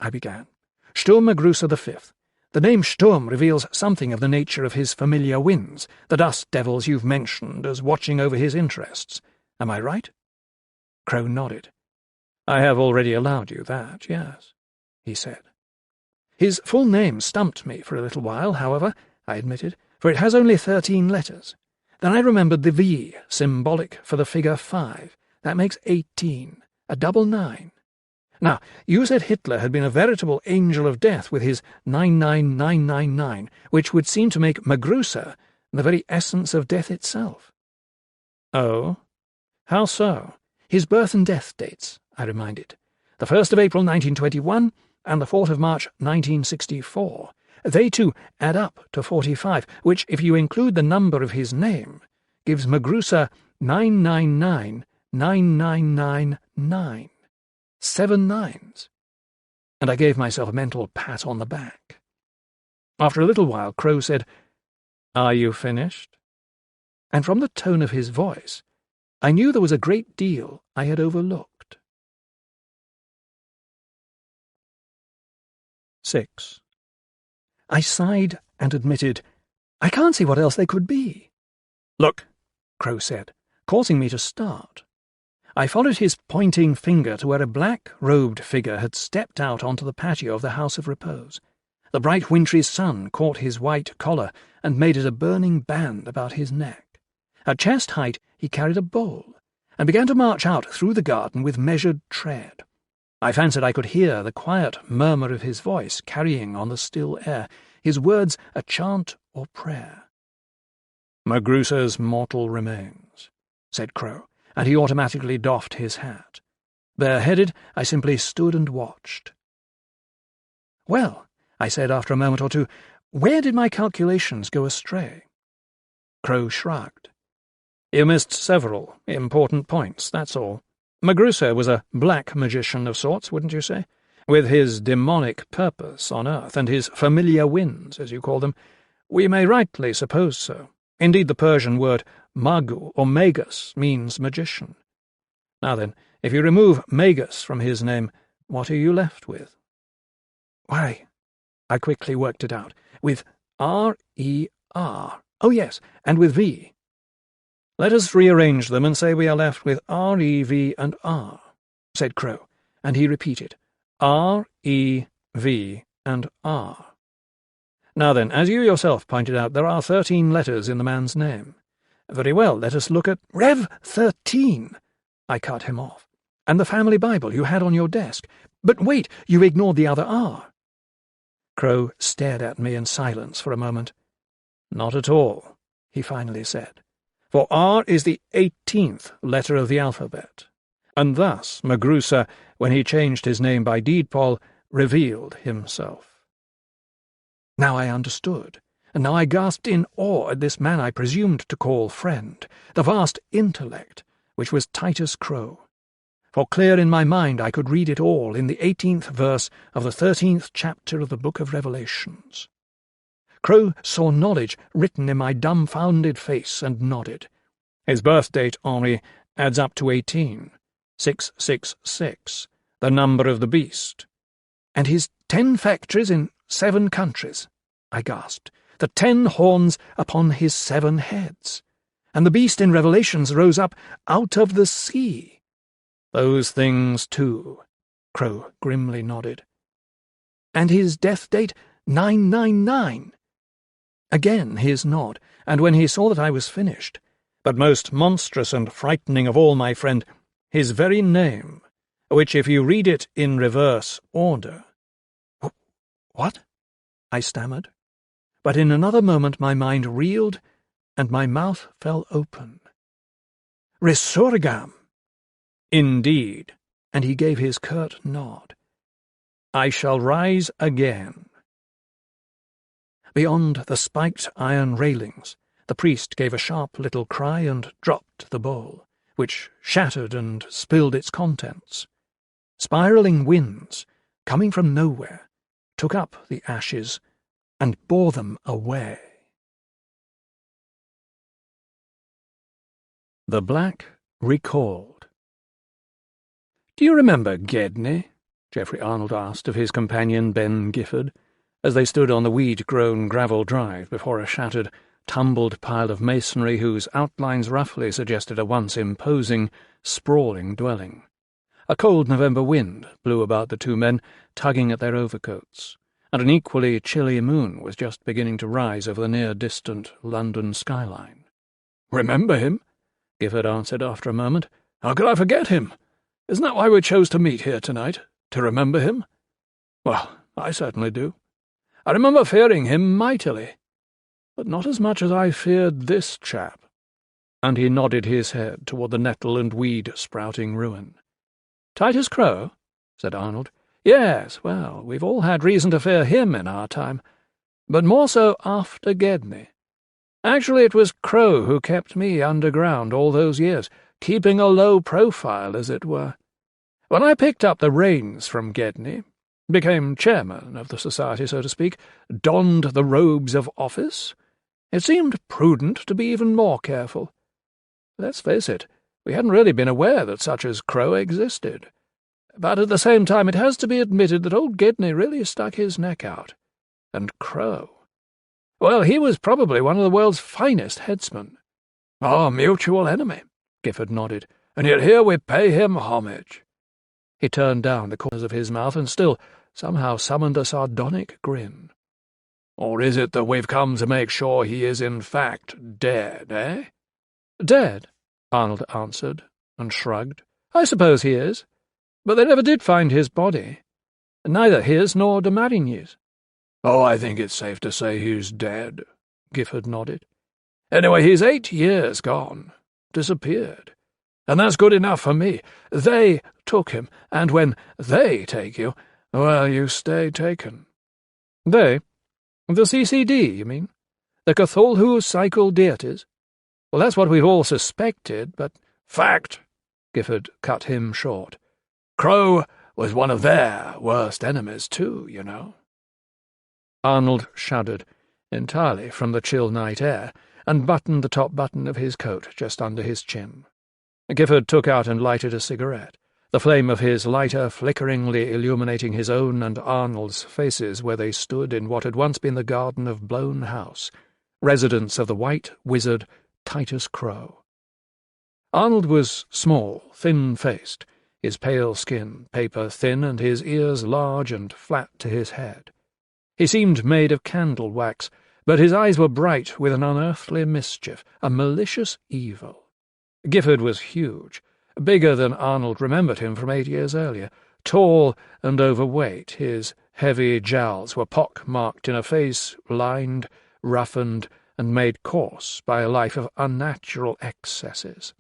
I began. "Sturm Magrusa V. The name Sturm reveals something of the nature of his familiar winds, the dust devils you've mentioned as watching over his interests. Am I right?" Crow nodded. "I have already allowed you that, yes," he said. "His full name stumped me for a little while, however," I admitted, "for it has only 13 letters. Then I remembered the V, symbolic for the figure 5. That makes 18, a double 9. Now, you said Hitler had been a veritable angel of death with his 99999, which would seem to make Magrusa the very essence of death itself." "Oh? How so?" "His birth and death dates," I reminded. "The 1st of April 1921 and the 4th of March 1964. They too add up to 45, which, if you include the number of his name, gives Magrusa 9999999. 7 nines. And I gave myself a mental pat on the back. After a little while, Crow said, "Are you finished?" And from the tone of his voice, I knew there was a great deal I had overlooked. 6. I sighed and admitted, "I can't see what else they could be." "Look," Crow said, causing me to start. I followed his pointing finger to where a black-robed figure had stepped out onto the patio of the House of Repose. The bright wintry sun caught his white collar and made it a burning band about his neck. At chest height he carried a bowl, and began to march out through the garden with measured tread. I fancied I could hear the quiet murmur of his voice carrying on the still air, his words a chant or prayer. "Magrusa's mortal remains," said Crow, and he automatically doffed his hat. Bareheaded, I simply stood and watched. "Well," I said after a moment or two, "where did my calculations go astray?" Crow shrugged. "You missed several important points, that's all. Magrusa was a black magician of sorts, wouldn't you say? With his demonic purpose on earth, and his familiar winds, as you call them. We may rightly suppose so. Indeed, the Persian word magu, or magus, means magician. Now then, if you remove magus from his name, what are you left with?" "Why," I quickly worked it out, "with R-E-R. Oh, yes, and with V." "Let us rearrange them and say we are left with R-E-V and R," said Crow, and he repeated, R-E-V and R. "Now then, as you yourself pointed out, there are 13 letters in the man's name. Very well, let us look at—" "Rev 13, I cut him off. "And the family Bible you had on your desk. But wait, you ignored the other R." Crow stared at me in silence for a moment. "Not at all," he finally said. "For R is the 18th letter of the alphabet, and thus Magrusa, when he changed his name by deed poll, revealed himself." Now I understood, and now I gasped in awe at this man I presumed to call friend, the vast intellect which was Titus Crow. For clear in my mind I could read it all in the 18th verse of the 13th chapter of the Book of Revelations. Crow saw knowledge written in my dumbfounded face and nodded. "His birth date, Henri, adds up to 18. 666, the number of the beast." "And his 10 factories in 7 countries," I gasped. "The 10 horns upon his 7 heads. And the beast in Revelations rose up out of the sea." "Those things too," Crow grimly nodded. "And his death date, 999. Again his nod, and when he saw that I was finished, "But most monstrous and frightening of all, my friend, his very name, which if you read it in reverse order—" "What?" I stammered. but in another moment my mind reeled and my mouth fell open. "Resurgam!" "Indeed," and he gave his curt nod. "I shall rise again." Beyond the spiked iron railings, the priest gave a sharp little cry and dropped the bowl, which shattered and spilled its contents. Spiralling winds, coming from nowhere, took up the ashes and bore them away. The Black recalled. "Do you remember Gedney?" Geoffrey Arnold asked of his companion Ben Gifford, as they stood on the weed-grown gravel drive before a shattered, tumbled pile of masonry whose outlines roughly suggested a once imposing, sprawling dwelling. A cold November wind blew about the two men, tugging at their overcoats, and an equally chilly moon was just beginning to rise over the near-distant London skyline. "Remember him?" Gifford answered after a moment. "How could I forget him? Isn't that why we chose to meet here tonight? To remember him? Well, I certainly do. I remember fearing him mightily, but not as much as I feared this chap." And he nodded his head toward the nettle and weed-sprouting ruin. "Titus Crow?" said Arnold. "Yes, well, we've all had reason to fear him in our time, but more so after Gedney. Actually, it was Crow who kept me underground all those years, keeping a low profile, as it were. When I picked up the reins from Gedney, became chairman of the society, so to speak, donned the robes of office, it seemed prudent to be even more careful. Let's face it, we hadn't really been aware that such as Crow existed. But at the same time, it has to be admitted that old Gedney really stuck his neck out. And Crow, well, he was probably one of the world's finest headsmen. Our mutual enemy, Gifford nodded, and yet here we pay him homage. He turned down the corners of his mouth and still somehow summoned a sardonic grin. "Or is it that we've come to make sure he is in fact dead, eh?" "Dead," Arnold answered, and shrugged. "I suppose he is. But they never did find his body. Neither his nor de Marigny's." "Oh, I think it's safe to say he's dead," Gifford nodded. "Anyway, he's 8 years gone. Disappeared. And that's good enough for me. They took him, and when they take you, well, you stay taken." "They? The CCD, you mean? The Cthulhu Cycle deities? Well, that's what we've all suspected, but—" "Fact," Gifford cut him short. "Crow was one of their worst enemies, too, you know." Arnold shuddered, entirely from the chill night air, and buttoned the top button of his coat just under his chin. Gifford took out and lighted a cigarette, the flame of his lighter flickeringly illuminating his own and Arnold's faces where they stood in what had once been the garden of Blown House, residence of the white wizard Titus Crow. Arnold was small, thin-faced, his pale skin paper-thin and his ears large and flat to his head. He seemed made of candle wax, but his eyes were bright with an unearthly mischief, a malicious evil. Gifford was huge, bigger than Arnold remembered him from 8 years earlier, tall and overweight. His heavy jowls were pock-marked in a face lined, roughened, and made coarse by a life of unnatural excesses.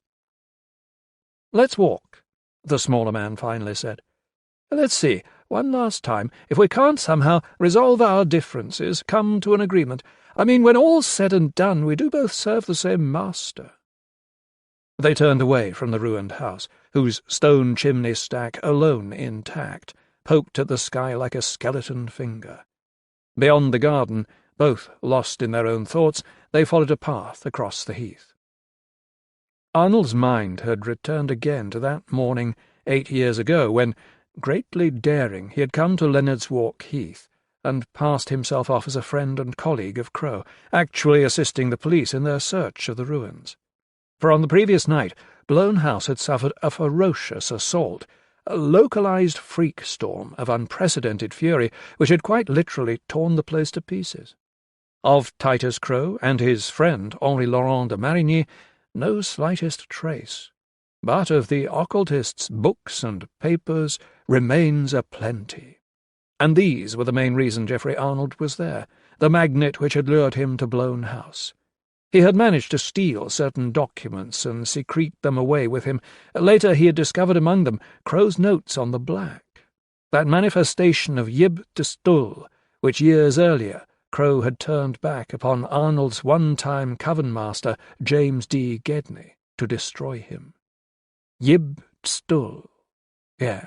"Let's walk," the smaller man finally said. "Let's see, one last time, if we can't somehow resolve our differences, come to an agreement. I mean, when all's said and done, we do both serve the same master." They turned away from the ruined house, whose stone chimney stack, alone intact, poked at the sky like a skeleton finger. Beyond the garden, both lost in their own thoughts, they followed a path across the heath. Arnold's mind had returned again to that morning 8 years ago when, greatly daring, he had come to Leonard's Walk Heath and passed himself off as a friend and colleague of Crow, actually assisting the police in their search of the ruins. For on the previous night, Blown House had suffered a ferocious assault, a localized freak storm of unprecedented fury which had quite literally torn the place to pieces. Of Titus Crow and his friend Henri Laurent de Marigny, no slightest trace, but of the occultist's books and papers remains aplenty. And these were the main reason Geoffrey Arnold was there, the magnet which had lured him to Blown House. He had managed to steal certain documents and secrete them away with him. Later he had discovered among them Crow's notes on the black, that manifestation of Yib Distul, which years earlier Crow had turned back upon Arnold's one-time coven master, James D. Gedney, to destroy him. Yib Distul, yes.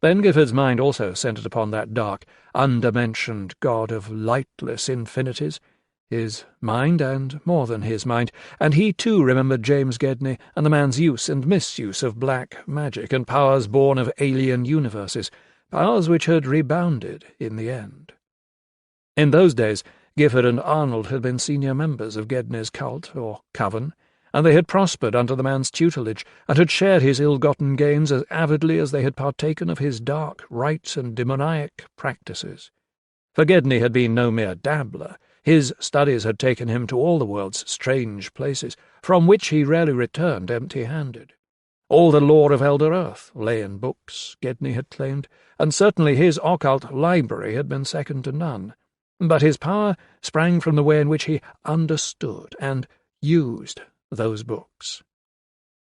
Then Gifford's mind also centred upon that dark, undimensioned god of lightless infinities, his mind and more than his mind, and he too remembered James Gedney and the man's use and misuse of black magic and powers born of alien universes, powers which had rebounded in the end. In those days, Gifford and Arnold had been senior members of Gedney's cult, or coven, and they had prospered under the man's tutelage, and had shared his ill-gotten gains as avidly as they had partaken of his dark rites and demoniac practices. For Gedney had been no mere dabbler. His studies had taken him to all the world's strange places, from which he rarely returned empty-handed. All the lore of Elder Earth lay in books, Gedney had claimed, and certainly his occult library had been second to none. But his power sprang from the way in which he understood and used those books.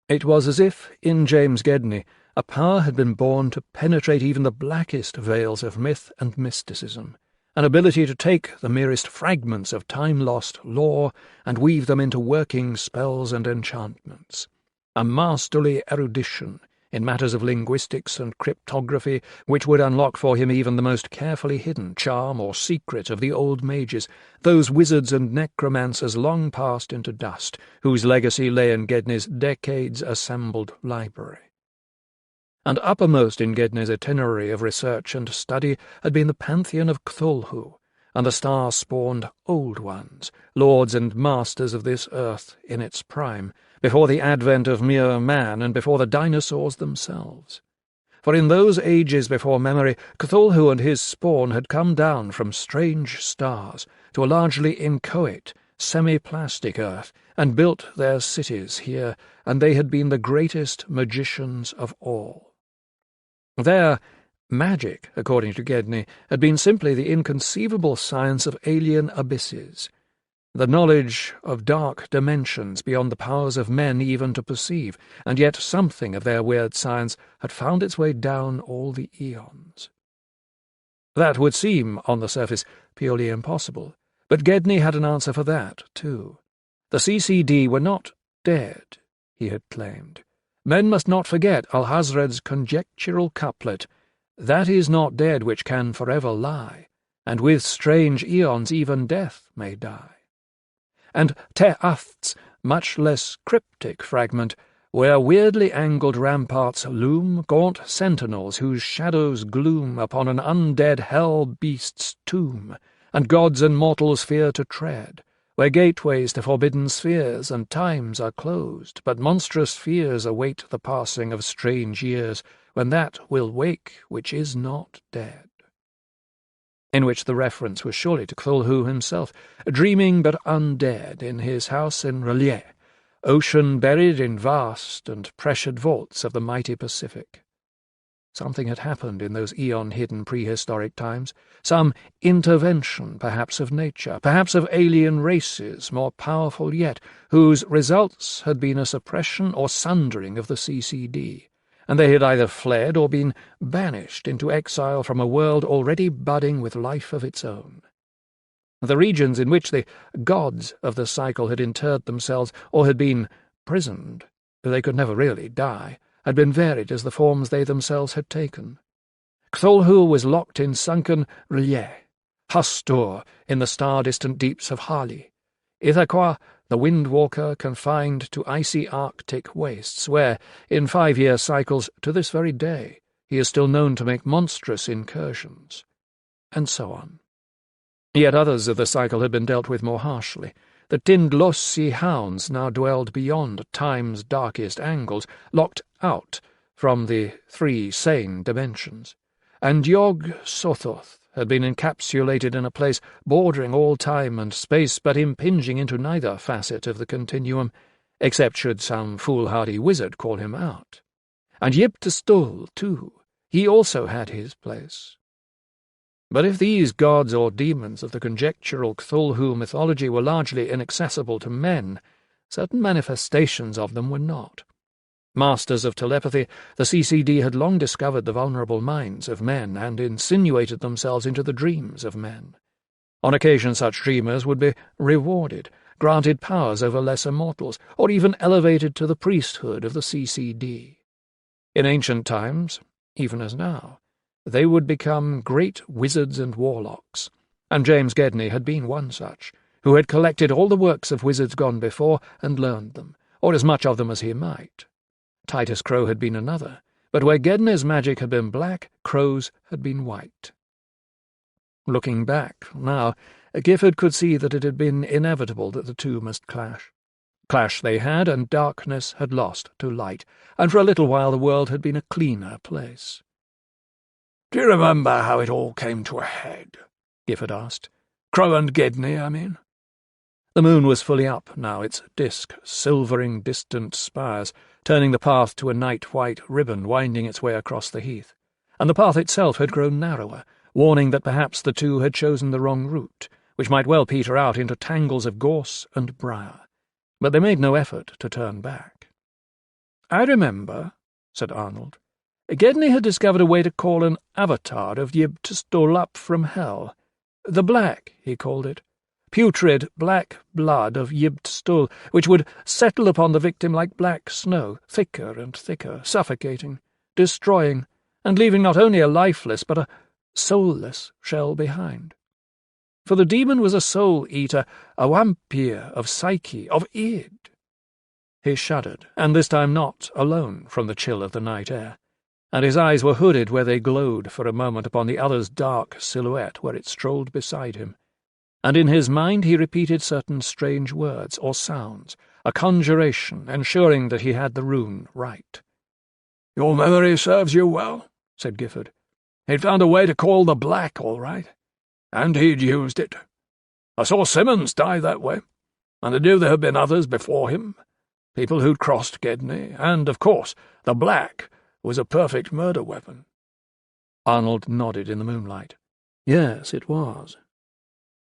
It was as if, in James Gedney, a power had been born to penetrate even the blackest veils of myth and mysticism, an ability to take the merest fragments of time-lost lore and weave them into working spells and enchantments, a masterly erudition in matters of linguistics and cryptography which would unlock for him even the most carefully hidden charm or secret of the old mages, those wizards and necromancers long passed into dust, whose legacy lay in Gedney's decades-assembled library. And uppermost in Gedney's itinerary of research and study had been the pantheon of Cthulhu, and the star-spawned Old Ones, lords and masters of this earth in its prime, before the advent of mere man and before the dinosaurs themselves. For in those ages before memory, Cthulhu and his spawn had come down from strange stars to a largely inchoate, semi-plastic earth, and built their cities here, and they had been the greatest magicians of all. Their magic, according to Gedney, had been simply the inconceivable science of alien abysses, the knowledge of dark dimensions beyond the powers of men even to perceive, and yet something of their weird science had found its way down all the eons. That would seem, on the surface, purely impossible, but Gedney had an answer for that, too. The CCD were not dead, he had claimed. Men must not forget Alhazred's conjectural couplet, "That is not dead which can forever lie, and with strange eons even death may die." And Te'aft's much less cryptic fragment, where weirdly angled ramparts loom, gaunt sentinels whose shadows gloom upon an undead hell-beast's tomb, and gods and mortals fear to tread, where gateways to forbidden spheres and times are closed, but monstrous fears await the passing of strange years, when that will wake which is not dead. In which the reference was surely to Cthulhu himself, dreaming but undead in his house in R'lyeh, ocean buried in vast and pressured vaults of the mighty Pacific. Something had happened in those eon-hidden prehistoric times, some intervention perhaps of nature, perhaps of alien races more powerful yet, whose results had been a suppression or sundering of the CCD, and they had either fled or been banished into exile from a world already budding with life of its own. The regions in which the gods of the cycle had interred themselves or had been prisoned, they could never really die, had been varied as the forms they themselves had taken. Cthulhu was locked in sunken R'lyeh, Hastur in the star-distant deeps of Hali, Ithaqua, the Windwalker, confined to icy Arctic wastes, where, in 5-year cycles to this very day, he is still known to make monstrous incursions, and so on. Yet others of the cycle had been dealt with more harshly. The Tindlossi hounds now dwelled beyond time's darkest angles, locked out from the 3 sane dimensions, and Yog Sothoth had been encapsulated in a place bordering all time and space but impinging into neither facet of the continuum, except should some foolhardy wizard call him out. And Yib Distul, too, he also had his place. But if these gods or demons of the conjectural Cthulhu mythology were largely inaccessible to men, certain manifestations of them were not. Masters of telepathy, the CCD had long discovered the vulnerable minds of men and insinuated themselves into the dreams of men. On occasion such dreamers would be rewarded, granted powers over lesser mortals, or even elevated to the priesthood of the CCD. In ancient times, even as now, they would become great wizards and warlocks, and James Gedney had been one such, who had collected all the works of wizards gone before and learned them, or as much of them as he might. Titus Crow had been another, but where Gedney's magic had been black, Crow's had been white. Looking back, now, Gifford could see that it had been inevitable that the two must clash. Clash they had, and darkness had lost to light, and for a little while the world had been a cleaner place. "Do you remember how it all came to a head?" Gifford asked. "Crow and Gedney, I mean." The moon was fully up now, its disk silvering distant spires, turning the path to a night-white ribbon winding its way across the heath, and the path itself had grown narrower, warning that perhaps the two had chosen the wrong route, which might well peter out into tangles of gorse and briar. But they made no effort to turn back. "I remember," said Arnold. "Gedney had discovered a way to call an avatar of Yib-Tstul up from hell. The Black, he called it. Putrid black blood of Yib-Tstul, which would settle upon the victim like black snow, thicker and thicker, suffocating, destroying, and leaving not only a lifeless but a soulless shell behind. For the demon was a soul-eater, a vampire of psyche, of id." He shuddered, and this time not alone from the chill of the night air, and his eyes were hooded where they glowed for a moment upon the other's dark silhouette where it strolled beside him, and in his mind he repeated certain strange words or sounds, a conjuration, ensuring that he had the rune right. "Your memory serves you well," said Gifford. "He'd found a way to call the Black, all right. And he'd used it. I saw Simmons die that way, and I knew there had been others before him, people who'd crossed Gedney, and, of course, the Black was a perfect murder weapon." Arnold nodded in the moonlight. Yes, it was.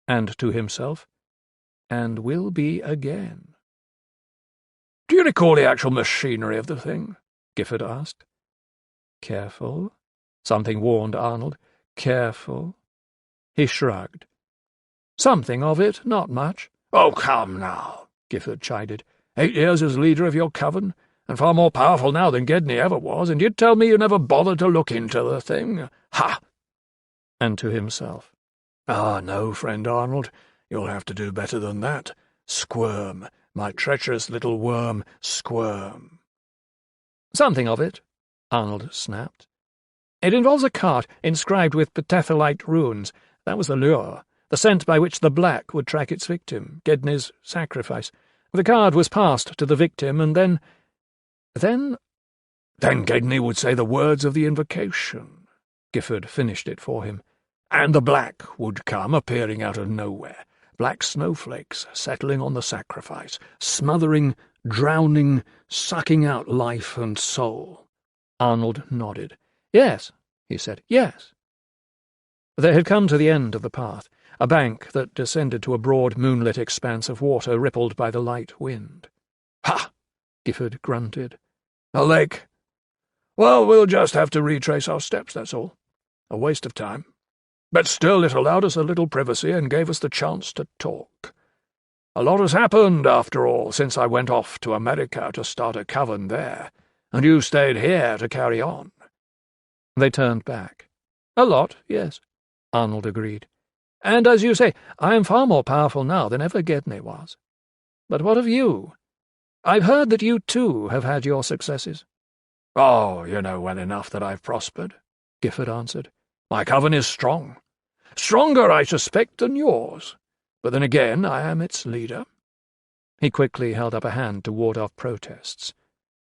And to himself, "And will be again." "Do you recall the actual machinery of the thing?" Gifford asked. "Careful," something warned Arnold. "Careful." He shrugged. "Something of it, not much." "Oh, come now," Gifford chided. 8 years as leader of your coven, and far more powerful now than Gedney ever was, and you'd tell me you never bothered to look into the thing. Ha!" And to himself, "Ah, no, friend Arnold, you'll have to do better than that. Squirm, my treacherous little worm, squirm." "Something of it," Arnold snapped. "It involves a cart inscribed with Ptetholite runes. That was the lure, the scent by which the Black would track its victim, Gedney's sacrifice. The card was passed to the victim, and then... Then Gedney would say the words of the invocation." Gifford finished it for him. "And the Black would come, appearing out of nowhere. Black snowflakes settling on the sacrifice, smothering, drowning, sucking out life and soul." Arnold nodded. "Yes," he said, "yes." They had come to the end of the path, a bank that descended to a broad moonlit expanse of water rippled by the light wind. "Ha!" Gifford grunted. "A lake. Well, we'll just have to retrace our steps, that's all. A waste of time. But still it allowed us a little privacy and gave us the chance to talk. A lot has happened, after all, since I went off to America to start a coven there, and you stayed here to carry on." They turned back. "A lot, yes," Arnold agreed. "And as you say, I am far more powerful now than ever Gedney was. But what of you? I've heard that you too have had your successes." "Oh, you know well enough that I've prospered," Gifford answered. "My coven is strong. Stronger, I suspect, than yours. But then again, I am its leader." He quickly held up a hand to ward off protests.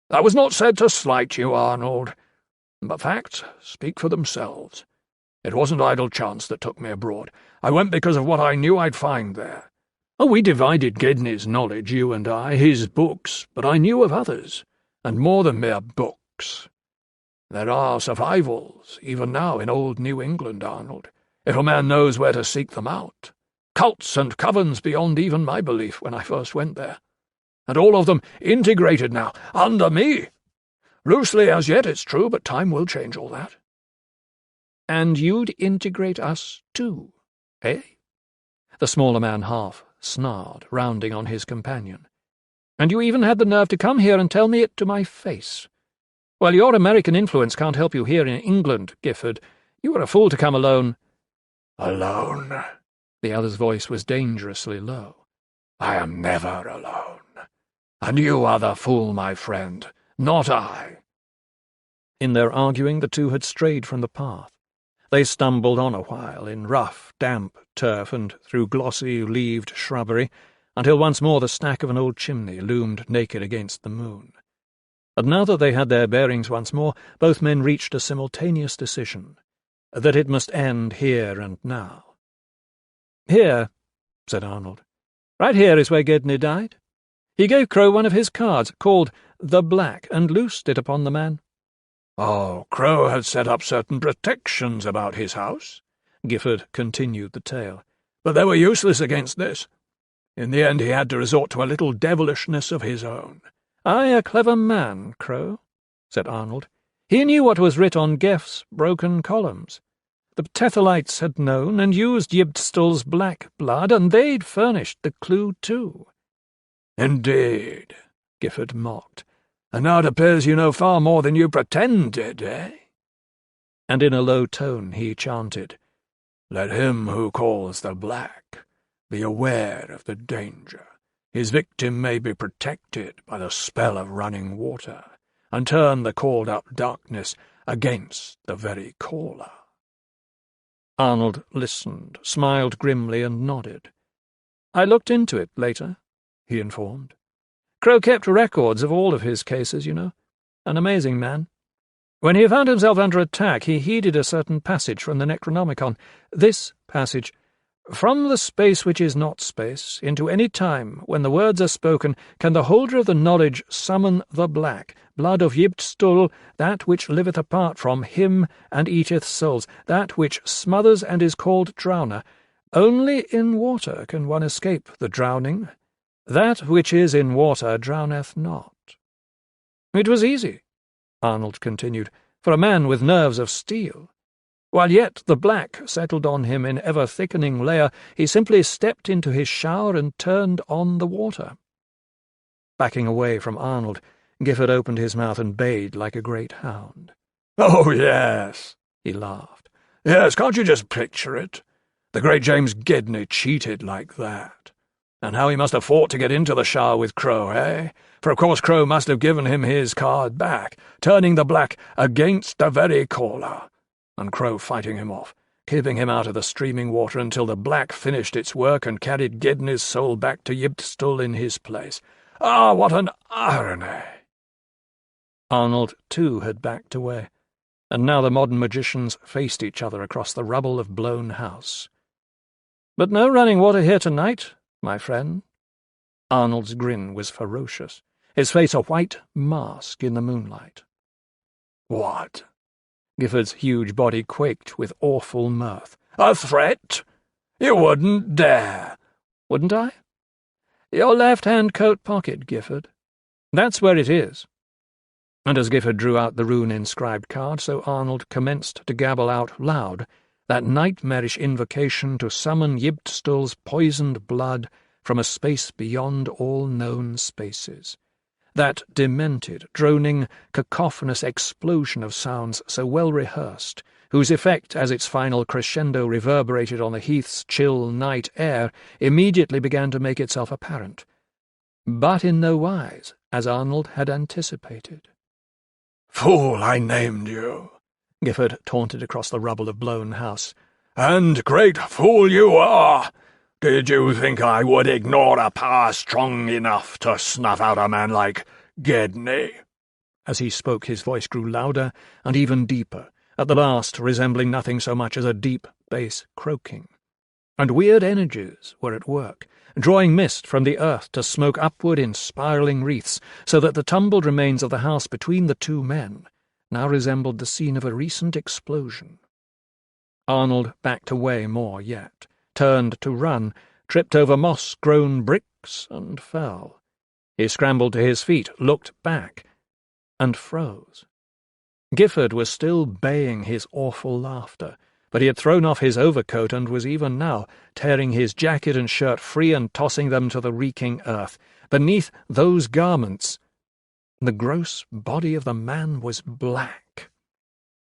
"That was not said to slight you, Arnold. But facts speak for themselves. It wasn't idle chance that took me abroad. I went because of what I knew I'd find there. Oh, we divided Gedney's knowledge, you and I, his books, but I knew of others, and more than mere books. There are survivals, even now, in old New England, Arnold. if a man knows where to seek them out. Cults and covens beyond even my belief when I first went there. And all of them integrated now, under me. Loosely as yet, it's true, but time will change all that. And you'd integrate us too, eh? The smaller man half snarled, rounding on his companion. And you even had the nerve to come here and tell me it to my face. Well, your American influence can't help you here in England, Gifford. You were a fool to come alone. Alone? The other's voice was dangerously low. I am never alone. And you are the fool, my friend, not I. In their arguing, the two had strayed from the path. They stumbled on a while in rough, damp turf and through glossy, leaved shrubbery, until once more the stack of an old chimney loomed naked against the moon. And now that they had their bearings once more, both men reached a simultaneous decision, that it must end here and now. "Here," said Arnold. "Right here is where Gedney died. He gave Crow one of his cards, called the Black, and loosed it upon the man." "Oh, Crow had set up certain protections about his house," Gifford continued the tale, "but they were useless against this. In the end he had to resort to a little devilishness of his own." "Aye, a clever man, Crow," said Arnold. "He knew what was writ on Geff's broken columns. The Tethelites had known and used Yibstul's black blood, and they'd furnished the clue too." "Indeed," Gifford mocked. "And now it appears you know far more than you pretended, eh?" And in a low tone he chanted, "Let him who calls the Black be aware of the danger. His victim may be protected by the spell of running water, and turn the called-up darkness against the very caller." Arnold listened, smiled grimly, and nodded. "I looked into it later," he informed. "Crow kept records of all of his cases, you know. An amazing man. When he found himself under attack, he heeded a certain passage from the Necronomicon. This passage: "From the space which is not space, into any time, when the words are spoken, can the holder of the knowledge summon the Black, blood of Yibstul, that which liveth apart from him and eateth souls, that which smothers and is called drowner. Only in water can one escape the drowning. That which is in water drowneth not." "It was easy," Arnold continued, "for a man with nerves of steel. While yet the Black settled on him in ever-thickening layer, he simply stepped into his shower and turned on the water." Backing away from Arnold, Gifford opened his mouth and bayed like a great hound. "Oh, yes," he laughed. "Yes, can't you just picture it? The great James Gedney cheated like that. And how he must have fought to get into the shower with Crow, eh? For of course Crow must have given him his card back, turning the Black against the very caller, and Crow fighting him off, keeping him out of the streaming water until the Black finished its work and carried Gedney's soul back to Yibstul in his place. Ah, what an irony!" Arnold, too, had backed away, and now the modern magicians faced each other across the rubble of blown house. "But no running water here tonight, my friend." Arnold's grin was ferocious, his face a white mask in the moonlight. "What?" Gifford's huge body quaked with awful mirth. "A threat? You wouldn't dare." "Wouldn't I? Your left-hand coat pocket, Gifford. That's where it is." And as Gifford drew out the rune-inscribed card, so Arnold commenced to gabble out loud that nightmarish invocation to summon Yibstul's poisoned blood from a space beyond all known spaces. That demented, droning, cacophonous explosion of sounds so well rehearsed, whose effect, as its final crescendo reverberated on the heath's chill night air, immediately began to make itself apparent, but in no wise as Arnold had anticipated. "Fool, I named you," Gifford taunted across the rubble of blown house. "And great fool you are! Did you think I would ignore a power strong enough to snuff out a man like Gedney?" As he spoke, his voice grew louder and even deeper, at the last resembling nothing so much as a deep bass croaking. And weird energies were at work, drawing mist from the earth to smoke upward in spiralling wreaths, so that the tumbled remains of the house between the two men now resembled the scene of a recent explosion. Arnold backed away more yet, turned to run, tripped over moss-grown bricks, and fell. He scrambled to his feet, looked back, and froze. Gifford was still baying his awful laughter, but he had thrown off his overcoat and was even now tearing his jacket and shirt free and tossing them to the reeking earth. Beneath those garments, the gross body of the man was black.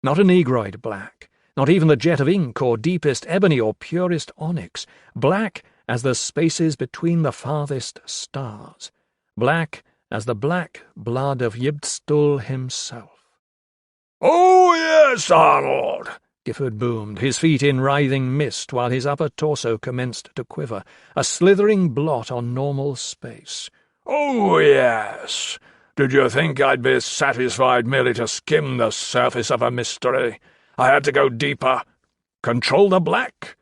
Not a negroid black, not even the jet of ink or deepest ebony or purest onyx, black as the spaces between the farthest stars, black as the black blood of Yibstul himself. "Oh, yes, Arnold!" Gifford boomed, his feet in writhing mist while his upper torso commenced to quiver, a slithering blot on normal space. "Oh, yes! Did you think I'd be satisfied merely to skim the surface of a mystery? I had to go deeper. Control the black?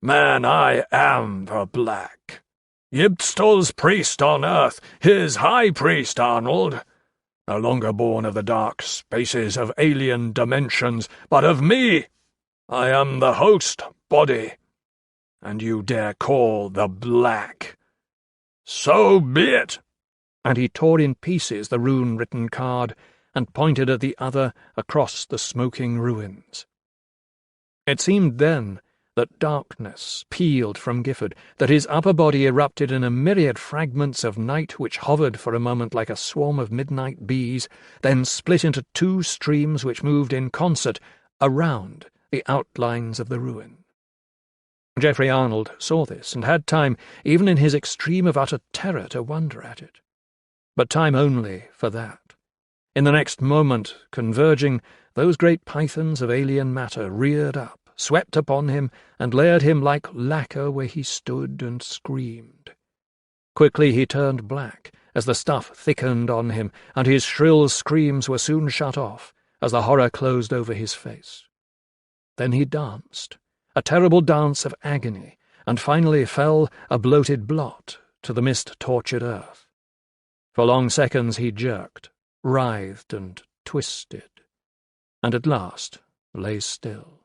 Man, I am the black. Yibstul's priest on earth, his high priest, Arnold. No longer born of the dark spaces of alien dimensions, but of me. I am the host body. And you dare call the black. So be it." And he tore in pieces the rune-written card and pointed at the other across the smoking ruins. It seemed then that darkness peeled from Gifford, that his upper body erupted in a myriad fragments of night which hovered for a moment like a swarm of midnight bees, then split into two streams which moved in concert around the outlines of the ruin. Geoffrey Arnold saw this, and had time, even in his extreme of utter terror, to wonder at it. But time only for that. In the next moment, converging, those great pythons of alien matter reared up, swept upon him, and layered him like lacquer where he stood and screamed. Quickly he turned black, as the stuff thickened on him, and his shrill screams were soon shut off, as the horror closed over his face. Then he danced, a terrible dance of agony, and finally fell, a bloated blot, to the mist-tortured earth. For long seconds he jerked, writhed and twisted, and at last lay still.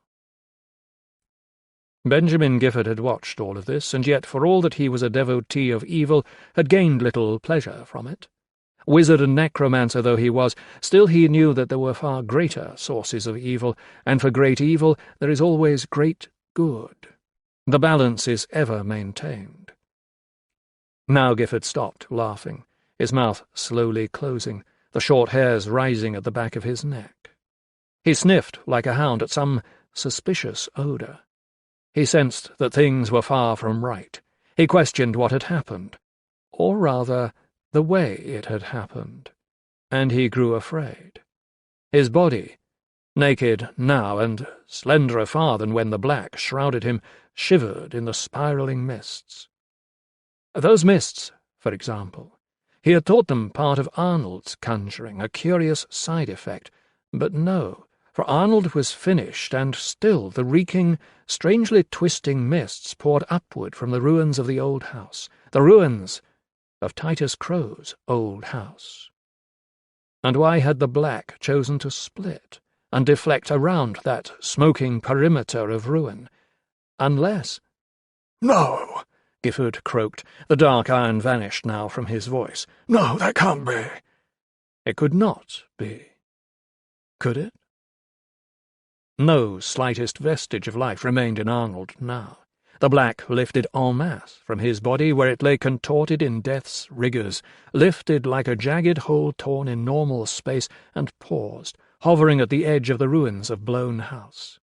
Benjamin Gifford had watched all of this, and yet, for all that he was a devotee of evil, had gained little pleasure from it. Wizard and necromancer though he was, still he knew that there were far greater sources of evil, and for great evil there is always great good. The balance is ever maintained. Now Gifford stopped laughing, his mouth slowly closing, the short hairs rising at the back of his neck. He sniffed like a hound at some suspicious odour. He sensed that things were far from right. He questioned what had happened, or rather, the way it had happened, and he grew afraid. His body, naked now and slenderer far than when the black shrouded him, shivered in the spiralling mists. Those mists, for example, he had thought them part of Arnold's conjuring, a curious side effect, but no, for Arnold was finished, and still the reeking, strangely twisting mists poured upward from the ruins of the old house, the ruins of Titus Crow's old house. And why had the black chosen to split and deflect around that smoking perimeter of ruin? Unless— "No," Gifford croaked. The dark iron vanished now from his voice. "No, that can't be." It could not be. Could it? No slightest vestige of life remained in Arnold now. The black lifted en masse from his body where it lay contorted in death's rigours, lifted like a jagged hole torn in normal space, and paused, hovering at the edge of the ruins of blown house.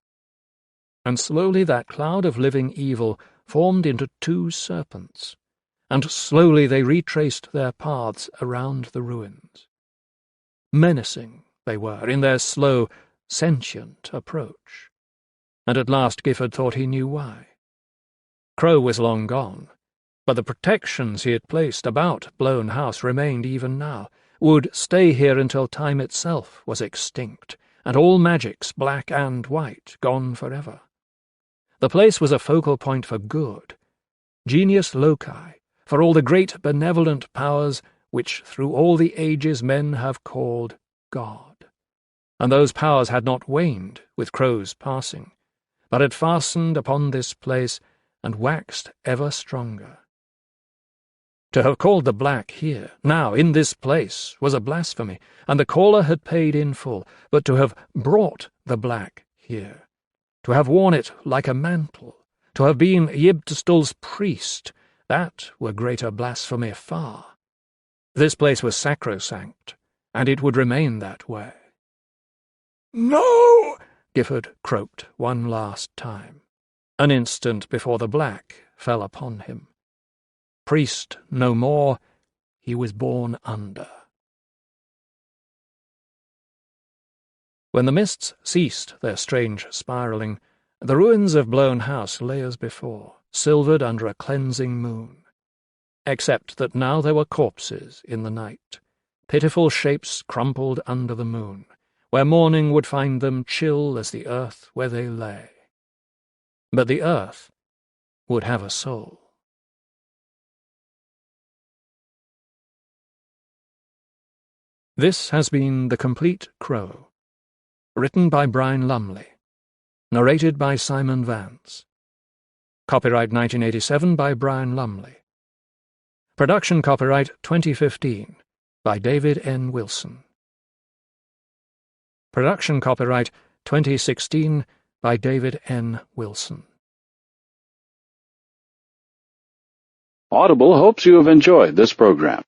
And slowly that cloud of living evil formed into two serpents, and slowly they retraced their paths around the ruins. Menacing they were in their slow, sentient approach, and at last Gifford thought he knew why. Crow was long gone, but the protections he had placed about Blown House remained even now, would stay here until time itself was extinct, and all magics, black and white, gone forever. The place was a focal point for good, genius loci, for all the great benevolent powers which through all the ages men have called God. And those powers had not waned with Crow's passing. but had fastened upon this place and waxed ever stronger. To have called the black here, now, in this place, was a blasphemy, and the caller had paid in full, but to have brought the black here, to have worn it like a mantle, to have been Yibtstul's priest, that were greater blasphemy far. This place was sacrosanct, and it would remain that way. "No!" Gifford croaked one last time, an instant before the black fell upon him. Priest no more, he was born under. When the mists ceased their strange spiralling, the ruins of Blown House lay as before, silvered under a cleansing moon, except that now there were corpses in the night, pitiful shapes crumpled under the moon, where morning would find them chill as the earth where they lay. But the earth would have a soul. This has been The Complete Crow, written by Brian Lumley, narrated by Simon Vance. Copyright 1987 by Brian Lumley. Production copyright 2015 by David N. Wilson. Production copyright 2016 by David N. Wilson. Audible hopes you have enjoyed this program.